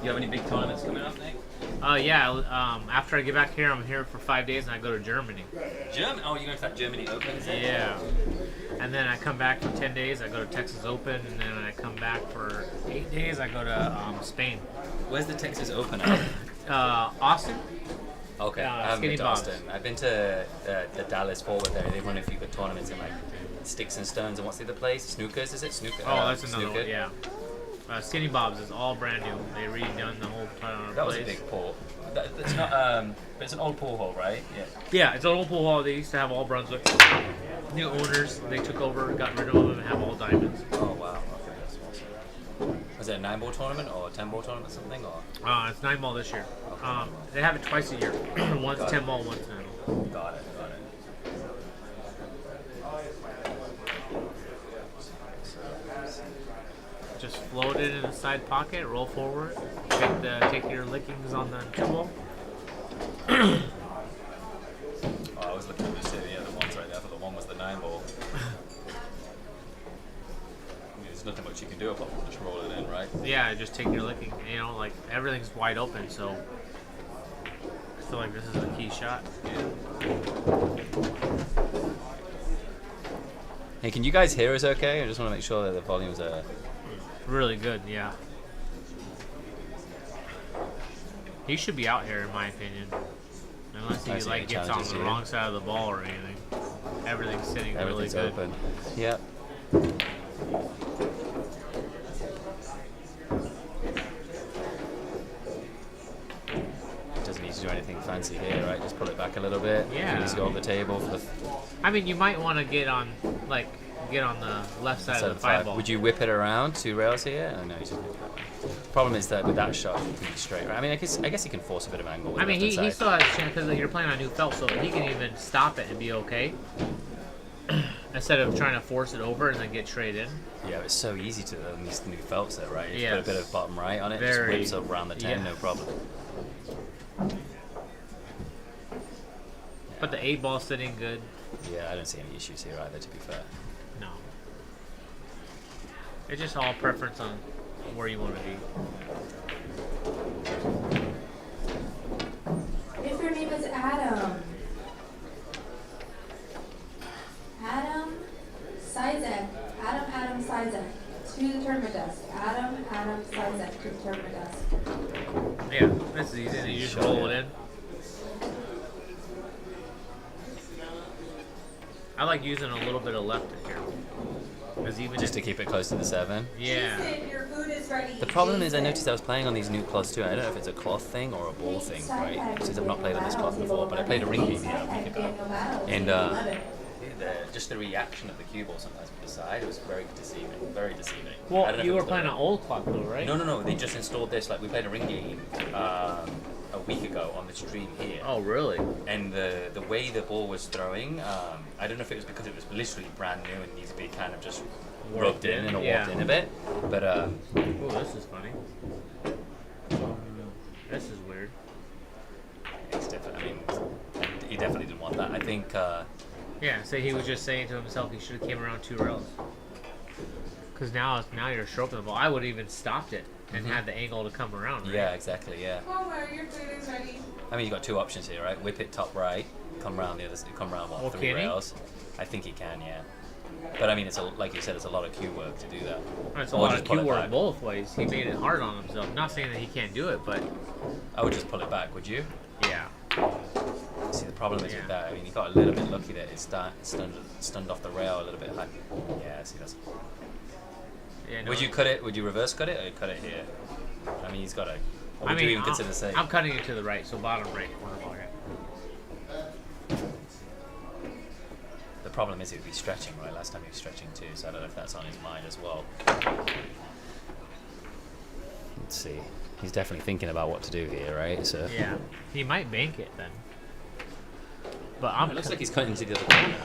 You have any big tournaments coming up, Nick? Yeah. After I get back here, I'm here for 5 days, and I go to Germany. Germany? Oh, you're going to that Germany Open, is it? Yeah. And then I come back for 10 days. I go to Texas Open, and then I come back for 8 days. I go to Spain. Where's the Texas Open at? Austin. Okay, I haven't Skinny been to Bob's. Austin. I've been to the Dallas Fort Worth area. They run a few good tournaments in like Sticks and Stones. And what's the other place? Snookers, is it? Snooker. Oh, that's another Snooker. one. Yeah. Skinny Bob's is all brand new. They redone the whole place. That was a big pool. It's not. But it's an old pool hall, right? Yeah. Yeah, it's an old pool hall. They used to have all Brunswick. New owners, they took over, got rid of them, and have all diamonds. Oh wow. Okay, that's awesome. Was it a 9-ball tournament or a 10-ball tournament, or something? Or It's 9-ball this year. They have it twice a year. One's 10-ball, one's 9-ball. got it. Just float it in the side pocket, roll forward, take your lickings on the 2-ball. Oh, I was looking at the ones right there. I thought the one was the 9-ball. There's nothing much you can do apart from just roll it in, right? Yeah, just take your licking. You know, like everything's wide open, so I feel like this is a key shot. Hey, can you guys hear us okay? I just want to make sure that the volumes are... Really good, yeah. He should be out here, in my opinion. Unless he like gets on the wrong side of the ball or anything. Everything's sitting really good. Open. Yep. Doesn't need to do anything fancy here, right? Just pull it back a little bit. Yeah. Just go on the table for the I mean, you might want to get on the left side of the 5-ball. Would you whip it around 2 rails here? Oh, no, you just whip it that way. Problem is that with that shot, you can be straight, right? I mean, I guess he can force a bit of angle. With I mean, the he left-hand still side. has a chance because you're playing on new felt, so he can even stop it and be okay. Instead of trying to force it over and then get straight in. Yeah, it's so easy to on these new felts there, right? You Yes. put a bit of bottom right on it, Very- just whips up around the 10, yeah. no problem. But the 8-ball's sitting good. Yeah, I don't see any issues here either, to be fair. No. It's just all preference on where you want to be. If your name is Adam. Adam Sizek. Adam Sizek. To the tournament desk. Adam Sizek to the tournament desk. Yeah, that's easy. You just roll it in. I like using a little bit of left in here. Because even Just to keep it close to the 7. yeah. Jason, your food is ready. The problem is I Jason. noticed I was playing on these new cloths too. I don't know if it's a cloth thing or a ball thing, right? Since I've not played on this cloth before, but I played a ring game here a week ago. And just the reaction of the cue ball sometimes with the side, it was very deceiving. Very deceiving. I don't know Well, if you it were was playing the- an old clock though, right? No. They just installed this. Like we played a ring game a week ago on the stream here. Oh, really? And the way the ball was throwing, I don't know if it was because it was literally brand new and needs to be kind of just rubbed in and yeah. warped in a bit. But Oh, this is funny. This is weird. it's different. I mean, he definitely didn't want that. I think. Yeah, so he was just saying to himself he should have came around 2 rails. Because now you're stroking the ball. I would have even stopped it and had the angle to come around, right? Yeah, exactly. Yeah. Homer, your food is ready. I mean, you got 2 options here, right? Whip it top right, come round the other, come round Well, 3 can he? rails. I think he can, yeah. But I mean, it's like you said, it's a lot of cue work to do that. It's a Or lot just of pull cue it work back. both ways. He made it hard on himself. Not saying that he can't do it, but I would just pull it back, would you? yeah. See, the problem is Yeah. with that. I mean, he got a little bit lucky that it stunned off the rail a little bit high. Yeah, see, that's. Yeah, no, Would you cut it? Would you reverse cut it, or cut it here? I mean, he's got a. Or would you even consider saying? I'm cutting it to the right, so bottom right corner ball. The problem is he would be stretching, right? Last time he was stretching too, so I don't know if that's on his mind as well. Let's see. He's definitely thinking about what to do here, right? So. Yeah, he might bank it then. But It looks like he's cutting to the other corner.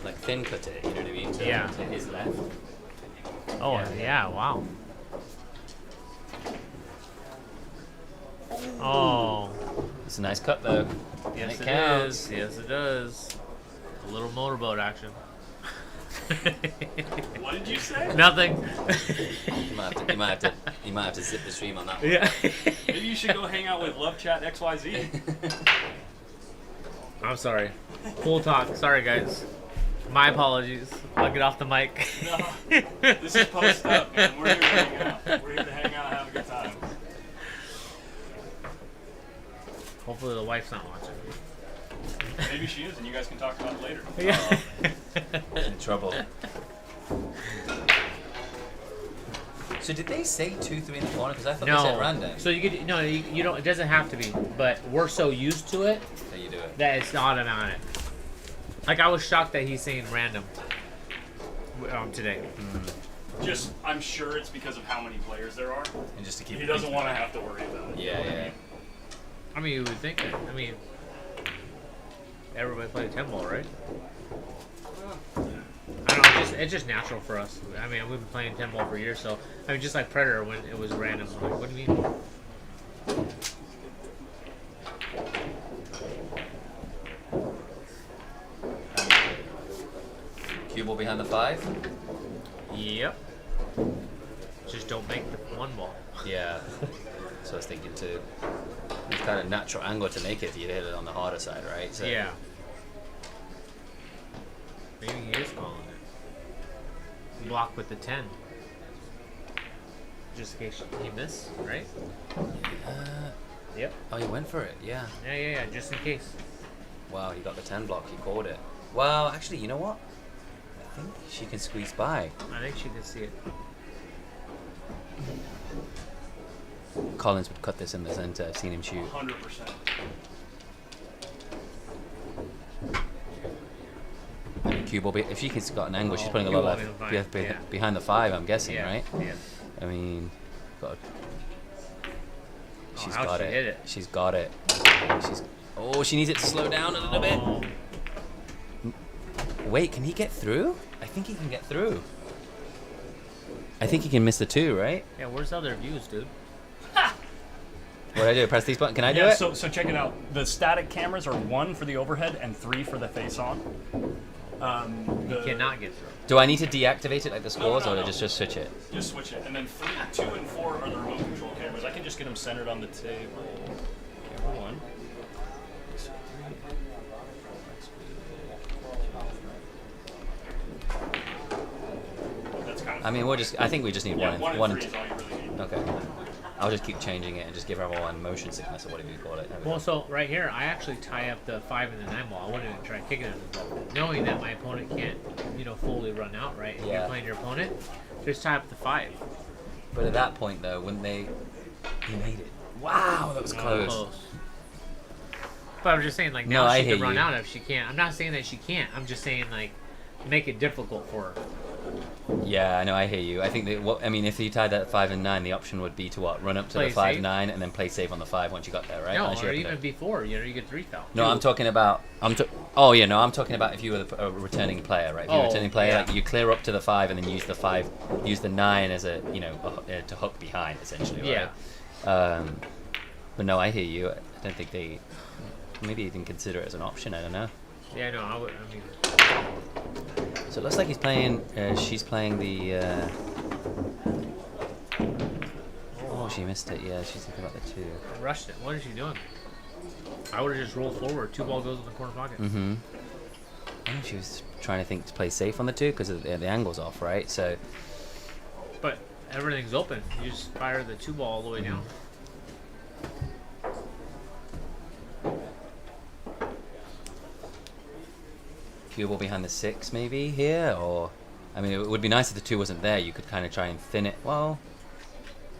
Like thin cut it, you know what I mean? Yeah. To his left. Oh yeah, wow. Oh, It's a nice cut though. yes it it counts. is. Yes it does. A little motorboat action. say? Nothing. You might have to zip the stream on that one. Yeah. Maybe you should go hang out with Love Chat XYZ. I'm sorry. Pool talk. Sorry, guys. My apologies. I'll get off the mic. No, this is post up, man. We're here to hang out. We're here to hang out and have a good time. Hopefully the wife's not watching. Maybe she is, and you guys can talk about it later. Yeah. In trouble. So did they say 2, 3 in the corner? Because I thought they said random. So you could you don't. It doesn't have to be, but we're so used to it So you do it. that it's automatic. Like I was shocked that he's saying random today. Just, I'm sure it's because of how many players there are. And just to keep He it doesn't peaceful. want to have to worry about it. Yeah. I mean, you would think that. I mean, everybody played 10 ball, right? I don't know. It's just natural for us. I mean, we've been playing 10 ball for years, so I mean, just like Predator when it was random. I'm like, what do you mean? Cue ball behind the 5. Yep. Just don't make the 1 ball. Yeah. So I was thinking to, it's kind of natural angle to make it. You'd hit it on the harder side, right? So Yeah. Maybe he is calling it. Block with the 10. Just in case he missed, right? Yep. Oh, he went for it. Yeah. Yeah. Just in case. Wow, he got the 10 block. He called it. Well, actually, you know what? I think she can squeeze by. I think she could see it. Collins would cut this in the center. I've seen him shoot. 100%. Cue ball. If she has got an angle, she's putting a cue lot ball of behind the 5, yeah. behind the 5. I'm guessing, Yeah. right? Yeah. I mean, got. She's how'd got she it. hit it? She's got it. She needs it to slow down a little Oh. bit. Wait, can he get through? I think he can get through. I think he can miss the 2, right? Yeah, where's the other views, dude? What do I do? Press these buttons. Can I do Yeah, it? so check it out. The static cameras are 1 for the overhead and 3 for the face-on. You cannot get through. Do I need to deactivate it like the scores, no, or no. just switch it? Just switch it. And then 2 and 4 are the remote control cameras. I can just get them centered on the table. Camera 1. That's kind of. I mean, I think we just need yeah, one 1 and and 3 is all you really need. Okay. I'll just keep changing it and just give everyone motion sickness or whatever you call it. There we Well, go. so right here, I actually tie up the 5 and the 9 ball. I wouldn't even try kicking it, knowing that my opponent can't, fully run out. Right? If Yeah. you're playing your opponent, just tie up the 5. But at that point, though, wouldn't they? He made it. Wow, that was close. But I'm just saying, like, No, now I she hear can run you. out if she can't. I'm not saying that she can't. I'm just saying, like, make it difficult for her. Yeah, I know. I hear you. I think that. If you tied that at 5 and 9, the option would be to what? Run up to Play the 5 safe. 9 and then play safe on the 5 once you got there, right? No, Unless you or opened even it. before, you get 3 foul. No, I'm talking about. I'm talking about if you were a returning player, right? If you're a Oh, returning player, yeah. like you clear up to the 5 and then use the 9 as a to hook behind essentially, right? Yeah. But no, I hear you. I don't think they maybe even consider it as an option. I don't know. Yeah, no, I mean, So it looks like he's playing. She's playing the. Oh, she missed it. Yeah, she's thinking about the 2. I rushed it. What is she doing? I would have just rolled forward. 2 ball goes in the corner pocket. Mm-hmm. I think she was trying to play safe on the 2 because the angle's off, right? So. But everything's open. You just fire the 2 ball all the way down. Cue ball behind the 6 maybe here, or it would be nice if the 2 wasn't there. You could kind of try and thin it. Well,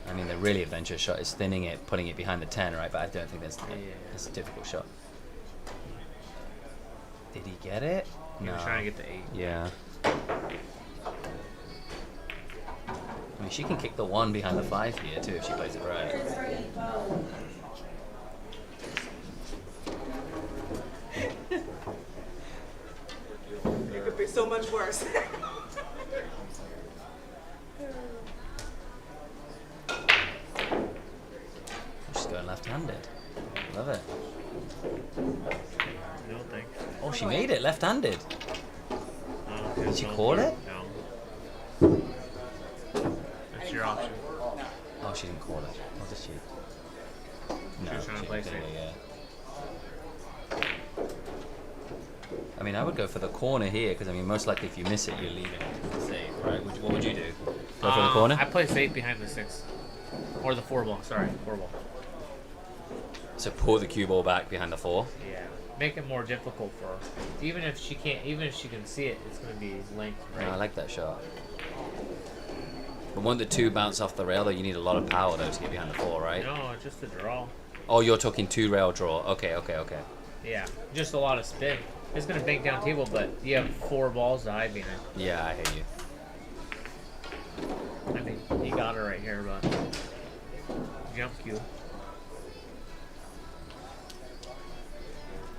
the really adventurous shot is thinning it, putting it behind the 10, right? But I don't think that's a difficult shot. Did he get it? He was trying to get the 8. Yeah. She can kick the 1 behind the 5 here too if she plays it right. It could be so much worse. She's going left-handed. Love it. No thanks. Oh, she made it left-handed. Oh, okay, Did she don't call worry. it? No. your option. Oh, she didn't call it. What did she? No, She was trying to play safe. yeah. I mean, I would go for the corner here because I mean, most likely if you miss it, you're leaving it safe, right? What would you do? Go for the corner? I play safe behind the 6 or the 4 ball. Sorry, 4 ball. So pull the cue ball back behind the 4. Yeah, make it more difficult for her. Even if she can't, even if she can see it, it's gonna be linked, right? No, I like that shot. But when the 2 bounce off the rail, though, you need a lot of power though to get behind the 4, right? No, it's just a draw. Oh, you're talking 2 rail draw. Okay. Yeah, just a lot of spin. It's gonna bank down table, but you have 4 balls to hide behind. Yeah, I hear you. I mean, you got her right here, but jump cue.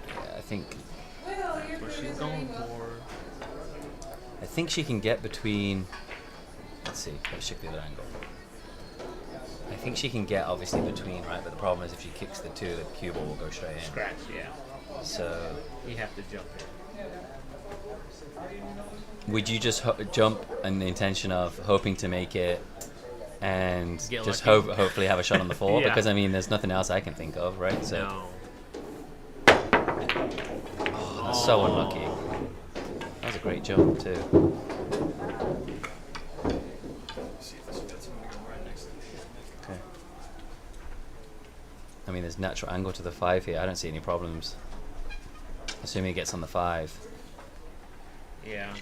Yeah, I think That's what she's going for. I think she can get between. Let's see. Let's check the other angle. I think she can get obviously between, right? But the problem is if she kicks the 2, the cue ball will go straight in. Scratch, yeah. So You have to jump here. would you just jump in the intention of hoping to make it and Get just lucky. hopefully have a shot on the 4? Yeah. Because I mean, there's nothing else I can think of, right? So No. oh, that's so unlucky. That was a great jump too. Okay. I mean, there's natural angle to the 5 here. I don't see any problems. Assuming it gets on the 5. Yeah.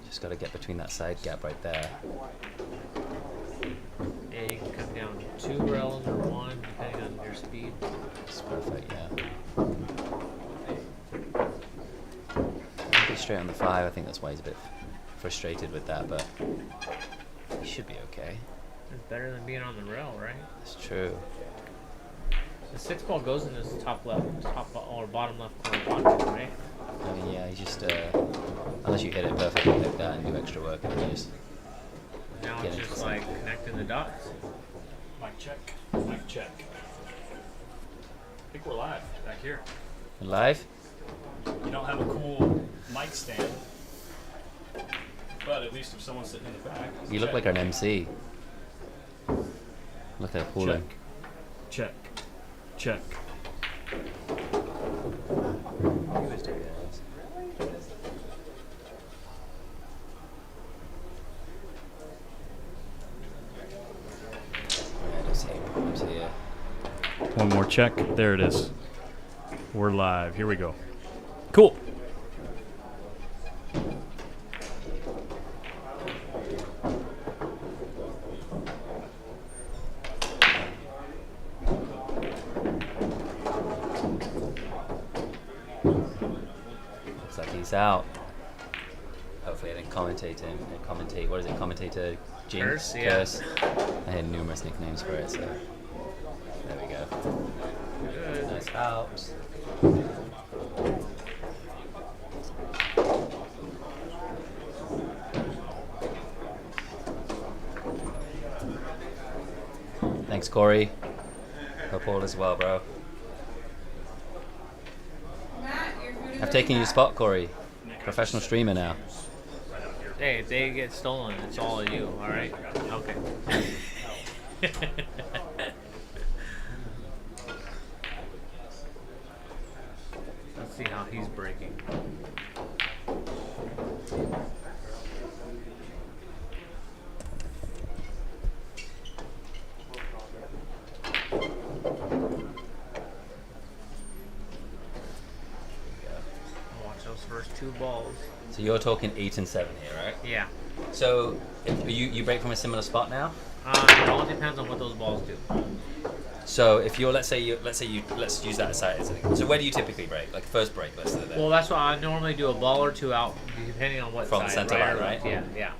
Just got to get between that side gap right there. Yeah, you can come down 2 rails or 1, depending on your speed. It's perfect, yeah. Maybe straight on the 5. I think that's why he's a bit frustrated with that, but he should be okay. It's better than being on the rail, right? It's true. The 6 ball goes in this top or bottom left corner pocket, right? I mean, yeah, he's just unless you hit it perfectly like that and do extra work, and then just Now get it's into just something. like connecting the dots. Mic check. Mic check. I think we're live back here. Live. You don't have a cool mic stand, but at least if someone's sitting in the back. You look like an MC. Look at pulling. Check. Check. I don't see any problems here. One more check. There it is. We're live. Here we go. Cool. Looks like he's out. Hopefully I didn't commentate him. What is it? Commentator Jinx? Curse, yeah. Curse. I had numerous nicknames for it, so there we go. Good. Nice out. Thanks, Corey. Hope all is well, bro. I've taken your spot, Corey. Professional streamer now. Hey, if they get stolen, it's all of you, alright? Okay. Let's see how he's breaking. Watch those first 2 balls. So you're talking 8 and 7 here, right? Yeah. So if you break from a similar spot now. It all depends on what those balls do. So if you're let's use that aside. So where do you typically break? Like first break, let's say that. Well, that's why I normally do a ball or 2 out, depending on what From the side. center line, or right? Yeah, yeah.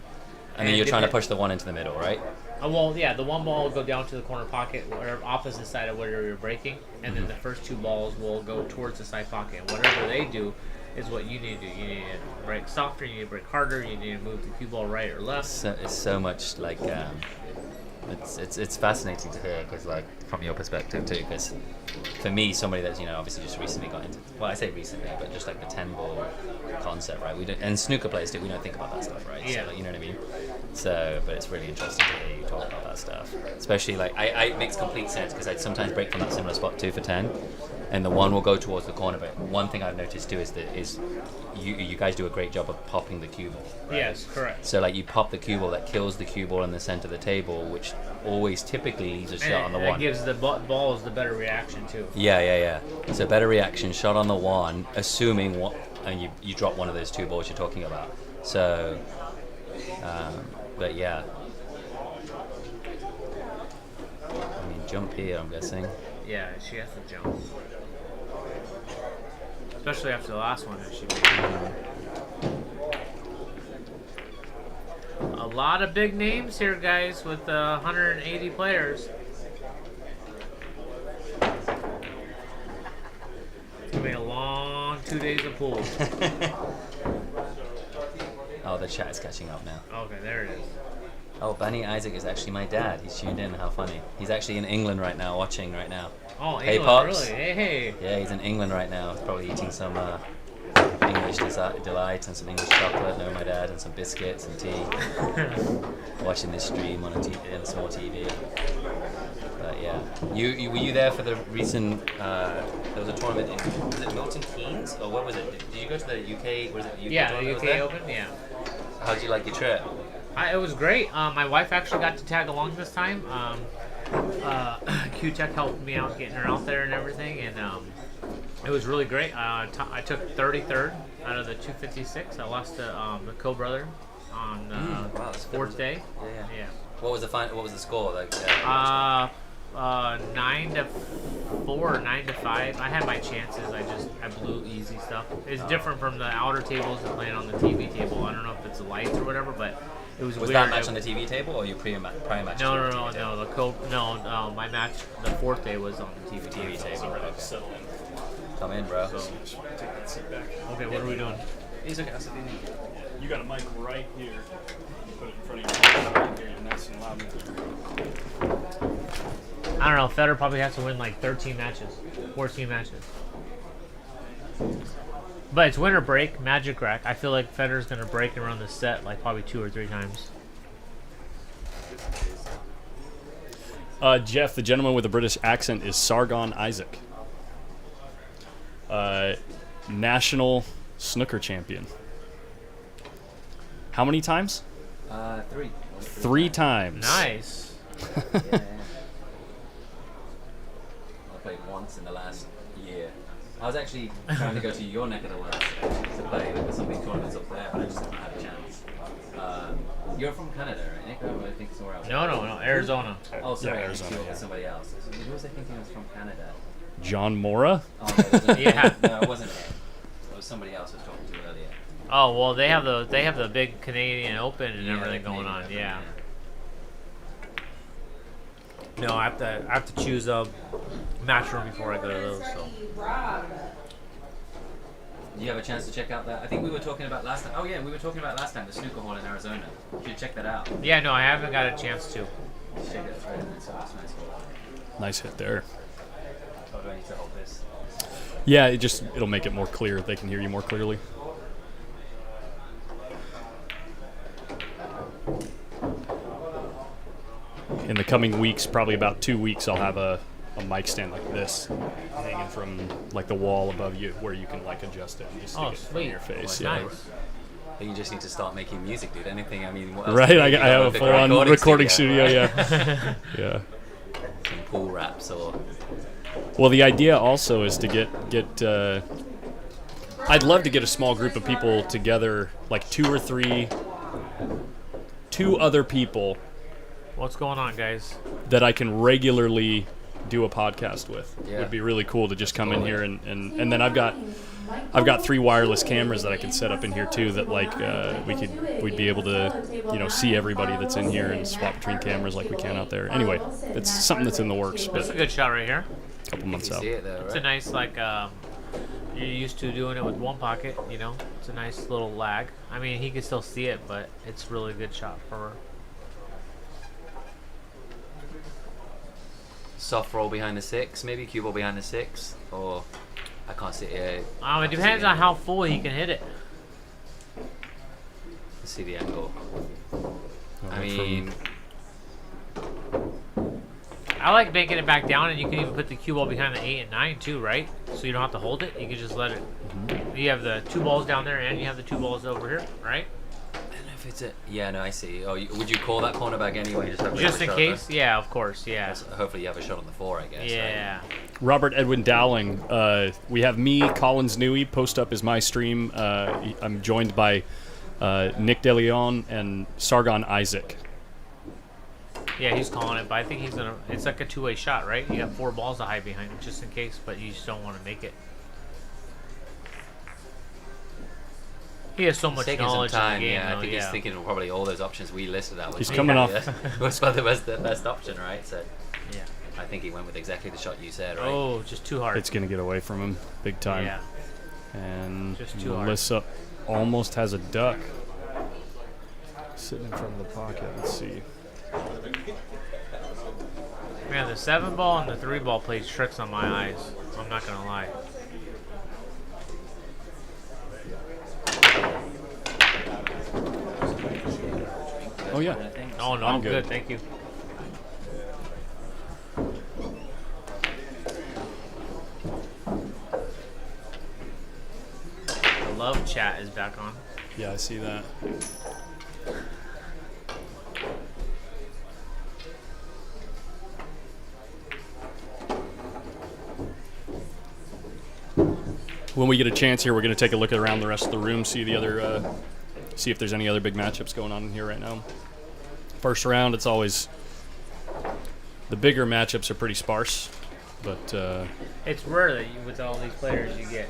and then you're trying to push the 1 into the middle, right? Well, yeah, the 1 ball will go down to the corner pocket, or opposite side of where you're breaking, and then the first 2 balls will go towards the side pocket. And whatever they do is what you need to do. You need to break softer, you need to break harder, you need to move the cue ball right or left. So it's so much like it's fascinating to hear because like from your perspective too. Because for me, somebody that's obviously just recently got into I say recently, but just like the 10 ball concept, right? We don't, and snooker players do. We don't think about that stuff, right? Yeah. So, like, you know what I mean? So, but it's really interesting to hear you talk about that stuff. Especially like, it makes complete sense because I'd sometimes break from that similar spot 2 for 10, and the one will go towards the corner. But one thing I've noticed too is you guys do a great job of popping the cue ball. Right? Yes, correct. So like you pop the cue ball that kills the cue ball in the center of the table, which always typically leaves a shot on the and one. It gives the balls the better reaction too. Yeah. So better reaction, shot on the one, assuming and you drop one of those 2 balls you're talking about. So, but yeah. I mean, jump here, I'm guessing. Yeah, she has to jump. Especially after the last one that she made. A lot of big names here, guys, with 180 players. It's gonna be a long 2 days of pool. Oh, the chat is catching up now. Okay, there it is. Oh, Bunny Isaac is actually my dad. He's tuned in. How funny. He's actually in England right now, watching right now. Oh, Hey, England, Pops. really? Hey. Yeah, he's in England right now. He's probably eating some English delights and some English chocolate. No, my dad, and some biscuits and tea. Watching this stream on a small TV. But yeah, you were you there for the recent? There was a tournament in, was it Milton Keynes or what was it? Did you go to the UK? Was it the UK? Yeah, the tournament UK was there? Open. Yeah. How did you like your trip? It was great. My wife actually got to tag along this time. Q-Tech helped me out getting her out there and everything, and it was really great. I took 33rd out of the 256. I lost to the co-brother on Wow, that's good. 4th day. Yeah. What was the What was the score? Like 9-4 or 9-5. I had my chances. I blew easy stuff. It's different from the outer tables and playing on the TV table. I don't know if it's the lights or whatever, but it was weird. that match on the TV table or your prior match? No. My match, the 4th day was on the TV table. Okay. Come in, bro. Okay, what are we doing? You got a mic right here. Put it in front of you. Hear you nice and loud. I don't know. Federer probably has to win like 13 matches, 14 matches. But it's winter break, magic rack. I feel like Federer's gonna break and run the set like probably 2 or 3 times. Jeff, the gentleman with the British accent, is Sargon Isaac. National snooker champion. How many times? 3. 3 times. Nice. Yeah. I played once in the last year. I was actually trying to go to your neck of the woods to play with some of these tournaments up there, but I just haven't had a chance. You're from Canada, right, Nick? Or I think somewhere else. No, Arizona. Oh, sorry, Yeah, I Arizona, think yeah. somebody else. Who was I thinking was from Canada? John Mora? Oh, no, it wasn't Yeah. No, it wasn't him. It was somebody else I was talking to earlier. Oh well, they have the big Canadian Open and everything the going on. Canadian Yeah. Open, No, I have to choose a match room before I go to those. So. Do you have a chance to check out that? I think we were talking about last time. Oh yeah, we were talking about last time the snooker hall in Arizona. You should check that out. Yeah, no, I haven't got a chance to. Check it out. It's a nice hall. Nice hit there. Oh, do I need to hold this? Yeah, it'll make it more clear. They can hear you more clearly. In the coming weeks, probably about 2 weeks, I'll have a mic stand like this hanging from like the wall above you where you can like adjust it and just stick it in front of your face. Nice. I think you just need to start making music, dude. Anything, I mean, what else Right, do you I need? have a Like full-on recording studio, yeah. Yeah. Some pool raps or... Well, the idea also is to get I'd love to get a small group of people together, like 2 or 3, 2 other people What's going on, guys? that I can regularly do a podcast with. Yeah. Would be really cool to just come in here and then I've got 3 wireless cameras that I can set up in here too that like we'd be able to see everybody that's in here and swap between cameras like we can out there. Anyway, it's something that's in the works, That's a but good shot right here. a couple months You out. see it there, It's a right? nice you're used to doing it with one pocket. It's a nice little lag. I mean, he can still see it, but it's really good shot for her. Soft roll behind the 6, maybe cue ball behind the 6, or I can't see it. It depends on how full he can hit it. See the angle. Oh, mean, I like making it back down, and you can even put the cue ball behind the 8 and 9 too, right? So you don't have to hold it. You can just let it. You have the 2 balls down there, and you have the 2 balls over here, right? I don't know if it's a. Yeah, no, I see. Oh, would you call that cornerback anyway? Just in case? Yeah, of course. Yeah. Hopefully, you have a shot on the 4, I guess. Yeah. Right? Robert Edwin Dowling. We have me, Collins Newey. Post Up is my stream. I'm joined by Nick DeLeon and Sargon Isaac. Yeah, he's calling it, but I think he's gonna. It's like a 2-way shot, right? You got 4 balls to hide behind, just in case, but you just don't want to make it. He has so much Taking knowledge some time, in the game. yeah. I though, think he's thinking of probably all those options we listed out. He's coming off. What's the best option, right? So Yeah. I think he went with exactly the shot you said, right? Oh, just too hard. It's going to get away from him big time. Yeah. And Just too hard. Melissa almost has a duck sitting in front of the pocket. Let's see. Man, the 7 ball and the 3 ball plays tricks on my eyes. I'm not gonna lie. Oh, yeah. Oh no, I'm I'm good. good. Thank you. The love chat is back on. Yeah, I see that. When we get a chance here, we're going to take a look around the rest of the room, see if there's any other big matchups going on in here right now. First round, it's always the bigger matchups are pretty sparse, but It's rare that with all these players you get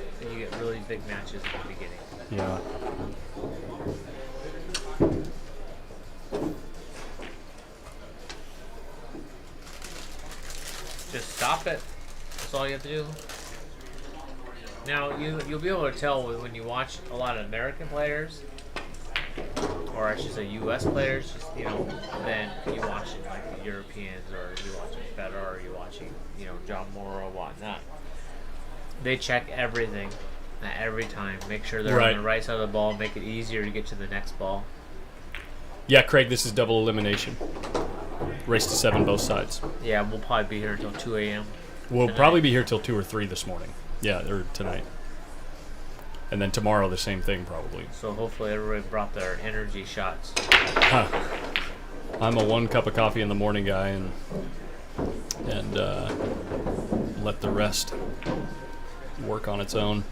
really big matches at the beginning. yeah. Just stop it. That's all you have to do. Now you'll be able to tell when you watch a lot of American players, or I should say U.S. players. Just then you watching like the Europeans, or you watching Federer, or you watching John Moore or whatnot. They check everything at every time. Make sure they're Right. on the right side of the ball. Make it easier to get to the next ball. Yeah, Craig, this is double elimination. Race to 7 both sides. Yeah, we'll probably be here until 2 a.m. We'll tonight. probably be here till 2 or 3 this morning. Yeah, or tonight. And then tomorrow the same thing probably. So hopefully everybody brought their energy shots. Huh. I'm a 1 cup of coffee in the morning guy, and let the rest work on its own.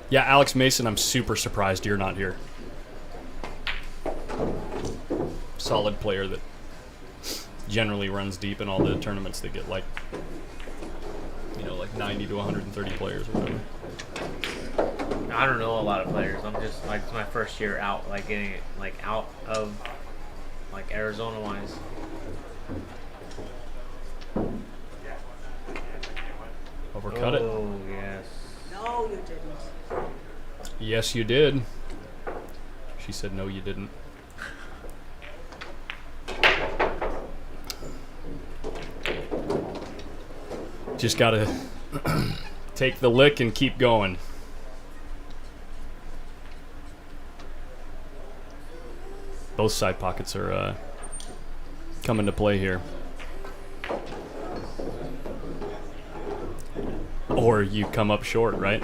Yeah, Alex Mason, I'm super surprised you're not here. Solid player that generally runs deep in all the tournaments that get like 90 to 130 players or whatever. I don't know a lot of players. I'm just like, it's my first year out, like getting it like out of like Arizona wise. Overcut it. Oh yes. No, you didn't. Yes, you did. She said, no, you didn't. Just got to take the lick and keep going. Both side pockets are coming to play here. Or you come up short, right?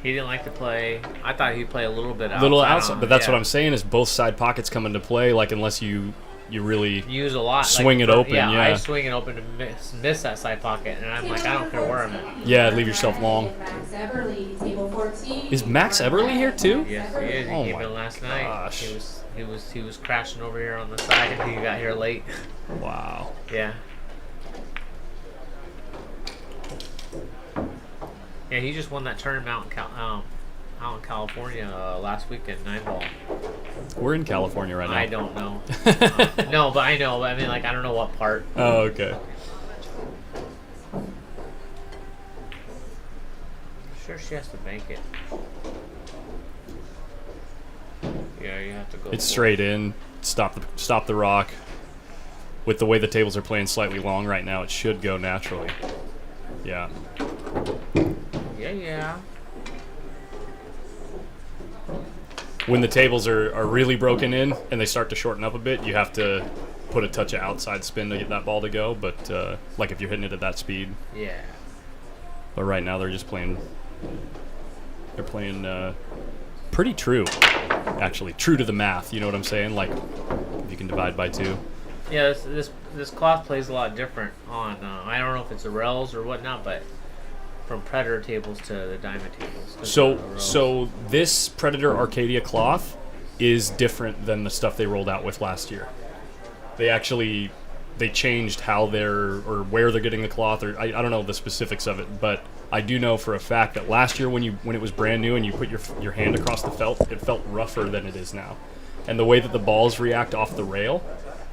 He didn't like to play. I thought he'd play a little bit outside. Little outside, but that's yeah. what I'm saying is both side pockets come into play. Like unless you really Use a lot. swing it open. Yeah, Yeah, I swing it open to miss that side pocket, and I'm like, I don't care where I'm at. Yeah, leave yourself long. Max Everly, table 14. Is Max Everly here too? Yes, he is. He Oh came my in last night. gosh. He was crashing over here on the side, and he got here late. Wow. Yeah. Yeah, he just won that tournament out in California last weekend, 9-ball. We're in California right now. I don't know. No, but I know. But I mean, like, I don't know what part. Oh, okay. Sure, she has to bank it. Yeah, you have to go. It's for straight in. Stop the rock. With the way the tables are playing slightly long right now, it should go naturally. Yeah. Yeah, yeah. when the tables are really broken in and they start to shorten up a bit, you have to put a touch of outside spin to get that ball to go. But like if you're hitting it at that speed. Yeah. But right now they're just playing. They're playing pretty true, actually, true to the math. You know what I'm saying? Like if you can divide by 2. Yeah, this cloth plays a lot different on. I don't know if it's the rails or whatnot, but from Predator tables to the Diamond tables. So this Predator Arcadia cloth is different than the stuff they rolled out with last year. They changed how they're or where they're getting the cloth, or I don't know the specifics of it, but I do know for a fact that last year when it was brand new and you put your hand across the felt, it felt rougher than it is now, and the way that the balls react off the rail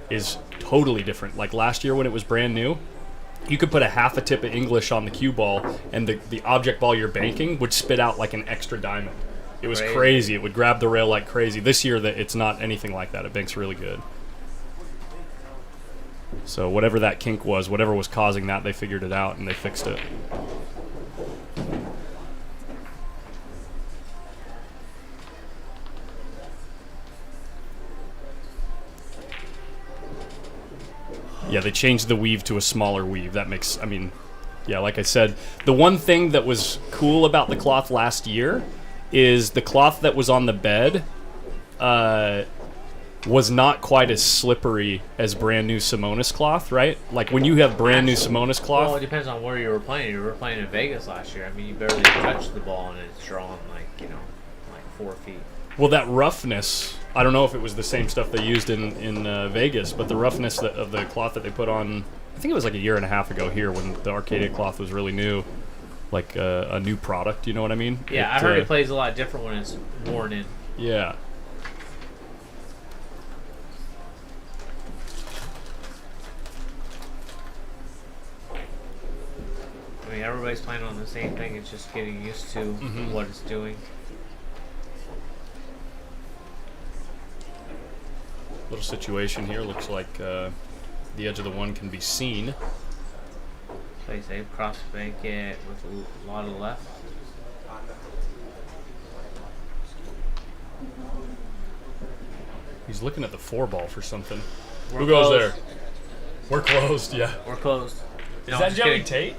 is totally different. Like last year when it was brand new, you could put a half a tip of English on the cue ball, and the object ball you're banking would spit out like an extra diamond. It was crazy. It would grab the rail like crazy. This year, it's not anything like that. It banks really good. So whatever that kink was, whatever was causing that, they figured it out and they fixed it. Yeah, they changed the weave to a smaller weave. That makes, I mean, yeah, like I said, the one thing that was cool about the cloth last year is the cloth that was on the bed was not quite as slippery as brand new Simonis cloth, right? Like when you have brand new Simonis cloth. Well, it depends on where you were playing. You were playing in Vegas last year. I mean, you barely touched the ball and it's drawn like 4 feet. Well, that roughness, I don't know if it was the same stuff they used in Vegas, but the roughness of the cloth that they put on, I think it was like a year and a half ago here when the Arcadia cloth was really new, like a new product, you know what I mean? Yeah, I heard it plays a lot different when it's worn in. Yeah. I mean, everybody's playing on the same thing. It's just getting used to what it's doing. Little situation here. Looks like the edge of the one can be seen. Play safe, cross bank it with a lot of left. He's looking at the 4-ball for something. We're Who goes closed. there? We're closed, yeah. We're closed. Is that Joey Tate?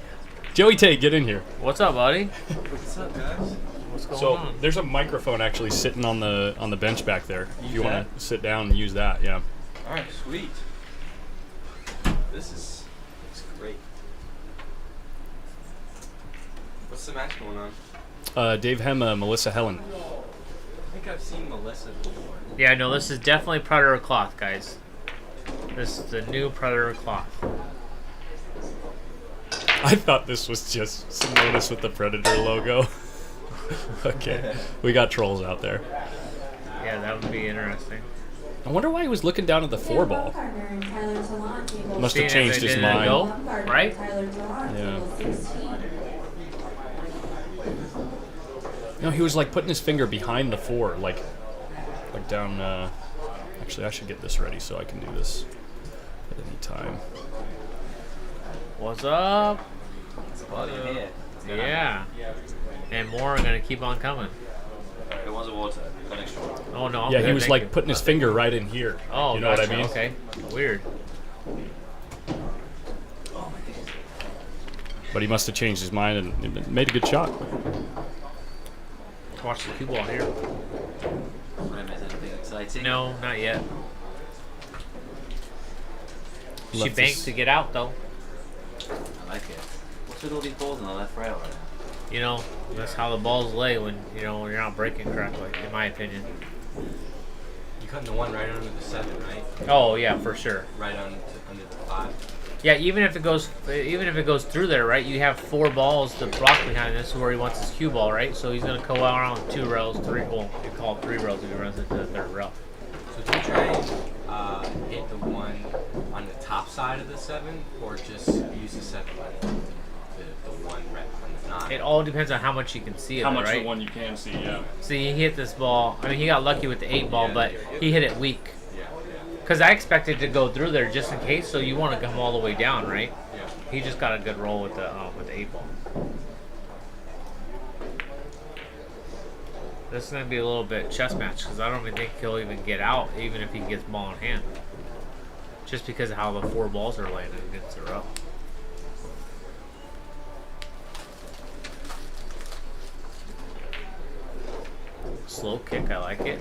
Joey Tate, get in here. What's up, buddy? What's up, guys? What's going So on? there's a microphone actually sitting on the bench back there. If you want to sit down and use that, yeah. All right, sweet. This looks great. What's the match going on? Dave Hema, Melissa Helen. I think I've seen Melissa before. Yeah, no, this is definitely Predator cloth, guys. This is the new Predator cloth. I thought this was just Simonis with the Predator logo. Okay, we got trolls out there. Yeah, that would be interesting. I wonder why he was looking down at the 4-ball. Must have changed his mind. Go, right? Yeah. No, he was like putting his finger behind the 4, like down. Actually, I should get this ready so I can do this at any time. What's up? Buddy, Yeah. And more are gonna keep on coming. It was a water. Got extra. Oh no. I'm Yeah, good, he was thank like you. putting his finger right in here. Oh, you know what I gotcha, mean? Okay. Weird. But he must have changed his mind and made a good shot. Watch the cue ball here. Did I miss anything exciting? No, not yet. She Left banked this- to get out though. I like it. What's with all these balls on the left rail right now? You know, that's how the balls lay when you're not breaking correctly, in my opinion. You cutting the 1 right under the 7, right? Oh yeah, for sure. Right under the 5. Yeah, even if it goes through there, right? You have 4 balls to block behind this, where he wants his cue ball, right? So he's gonna go out around 2 rails, 3. Well, you call it 3 rails if he runs into the 3rd rail. So do you try and hit the 1 on the top side of the 7, or just use the 7 the 1 rep on the 9? It all depends on how much you can see of How it, much right? the one you can see, yeah. See, he hit this ball. I mean, he got lucky with the 8 ball, but he hit it weak. Yeah. Because I expected to go through there just in case, so you want to come all the way down, right? Yeah. He just got a good roll with the 8 ball. This is going to be a little bit chess match because I don't even think he'll even get out, even if he gets ball in hand. Just because of how the 4 balls are landed against the row. Slow kick, I like it.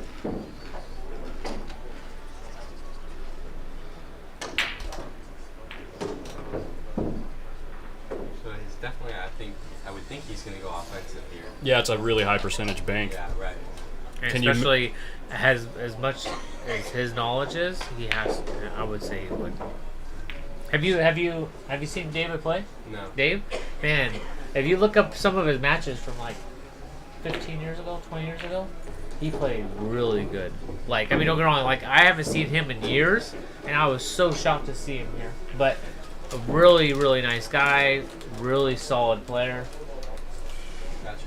So he's definitely, I would think he's going to go offensive here. Yeah, it's a really high percentage bank. Yeah, right. And Can you especially has as much as his knowledge is, he has. I would say he would. Have you seen David play? No. Dave, man, if you look up some of his matches from like 15 years ago, 20 years ago, he played really good. Like, I mean, don't get me wrong. Like, I haven't seen him in years, and I was so shocked to see him here. But a really, really nice guy, really solid player. Gotcha.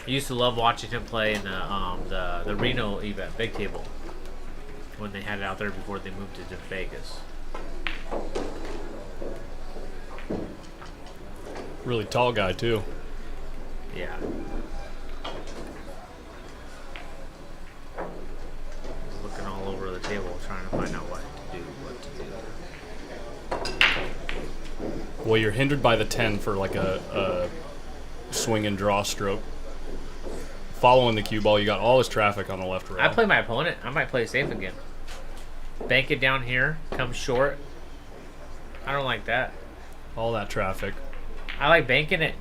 I used to love watching him play in the Reno event, Big Table, when they had it out there before they moved it to Vegas. Really tall guy too. Yeah. He's looking all over the table trying to find out what to do. Well, you're hindered by the 10 for like a swing and draw stroke. Following the cue ball, you got all this traffic on the left row. I play my opponent. I might play safe again. Bank it down here, come short. I don't like that. All that traffic. I like banking it,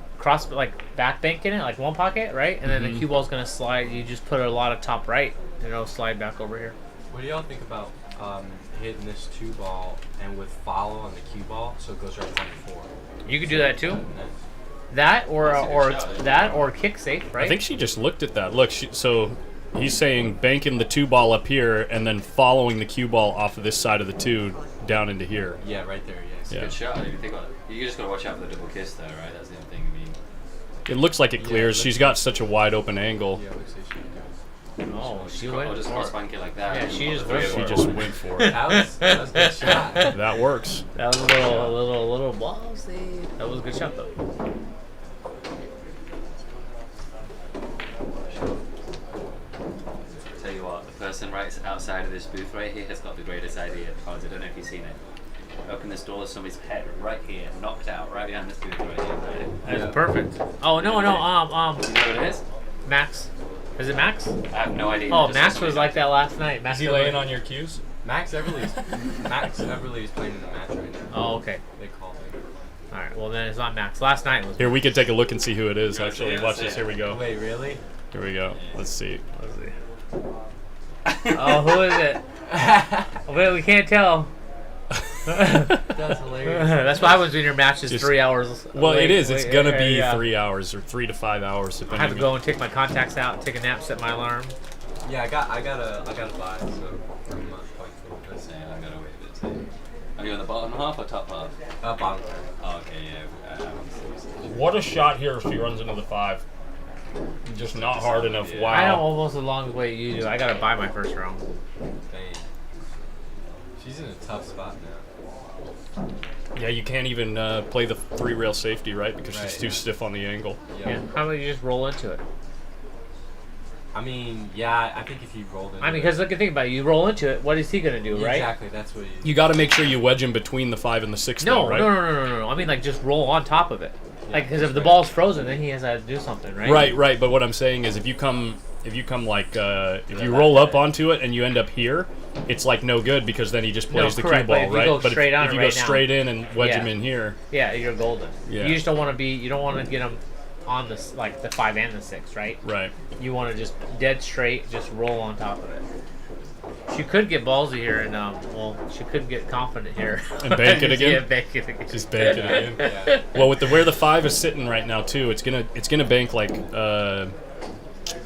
back banking it, like one pocket, right? And then the cue ball's going to slide. You just put a lot of top right, and it'll slide back over here. What do y'all think about hitting this 2 ball and with follow on the cue ball so it goes right on the 4? You could do that too. And That or kick safe, right? I think she just looked at that. Look, so he's saying banking the 2 ball up here and then following the cue ball off of this side of the 2 down into here. yeah, right there, yes. Yeah. Good shot. If you think about it, you just got to watch out for the double kiss there, right? That's the only thing. I mean, It looks like it Yeah, clears. it She's looks got such a wide open angle. Yeah, it looks like she goes. Oh, she or went just for cross it. bank it like that. Yeah, and she all just the three went of She for them. just went for it. That was a good shot. That works. That was a little ballsy. That was a good shot though. Tell you what, the person right outside of this booth right here has got the greatest idea. Because I don't know if you've seen it. Open this door, somebody's head right here, knocked out, right behind this booth right here. Right? That's Yeah. perfect. Oh no, You know what it is? Max. Is it Max? I have no idea. Oh, Just Max somebody was like that last night. Max Is he laying on your cues? Max Everly's playing in the match right now. Oh, okay. They called him. All right. Well, then it's not Max. Last night was. Here, we could take a look and see who it is, Yeah, actually. yeah, Watch that's this. it. Here we go. Wait, really? Here we go. Let's see. Let's see. Oh, who is it? Wait, we can't tell. That's hilarious. That's why I was doing your matches Just- 3 hours. Well, it is. It's going to yeah, be yeah. 3 hours or 3 to 5 hours, I depending have to go and take my contacts out, take a nap, set my alarm. Yeah, I got a buy, so I'm not quite full. Let's see, I gotta wait a bit. See. Are you on the bottom half or top half? Bottom third. Oh, okay, yeah. What a shot here if she runs into the 5. Just not hard enough. Yeah. Wow. I know almost as long as way you do. I gotta buy my first round. Dang. She's in a tough spot now. Yeah, you can't even play the 3-rail safety, right? Because she's Right, too yeah. stiff on the angle. Yeah. How about you just roll into it? I mean, yeah, I think if you rolled into I mean, because look at think about it. You roll into it. What is he gonna do, right? Exactly, that's what You got to make sure you wedge him between the 5 and the 6, No, though, right? no. I mean, like just roll on top of it. Like, because if the ball's frozen, then he has to do something, right? Right. But what I'm saying is, if you come like, if you roll up onto it and you end up here, it's like no good because then he just plays the cue correct, but ball, if you right? go But straight on if it you right go now- straight in and wedge Yeah. him in here, Yeah, you're golden. Yeah. You just don't want to be. You don't want to get him on the like the 5 and the 6, right? right? You want to just dead straight, just roll on top of it. She could get ballsy here, and she could get confident here And bank it again? Yeah, bank it again. Just bank it in. Yeah. Well, with where the 5 is sitting right now too, it's gonna bank like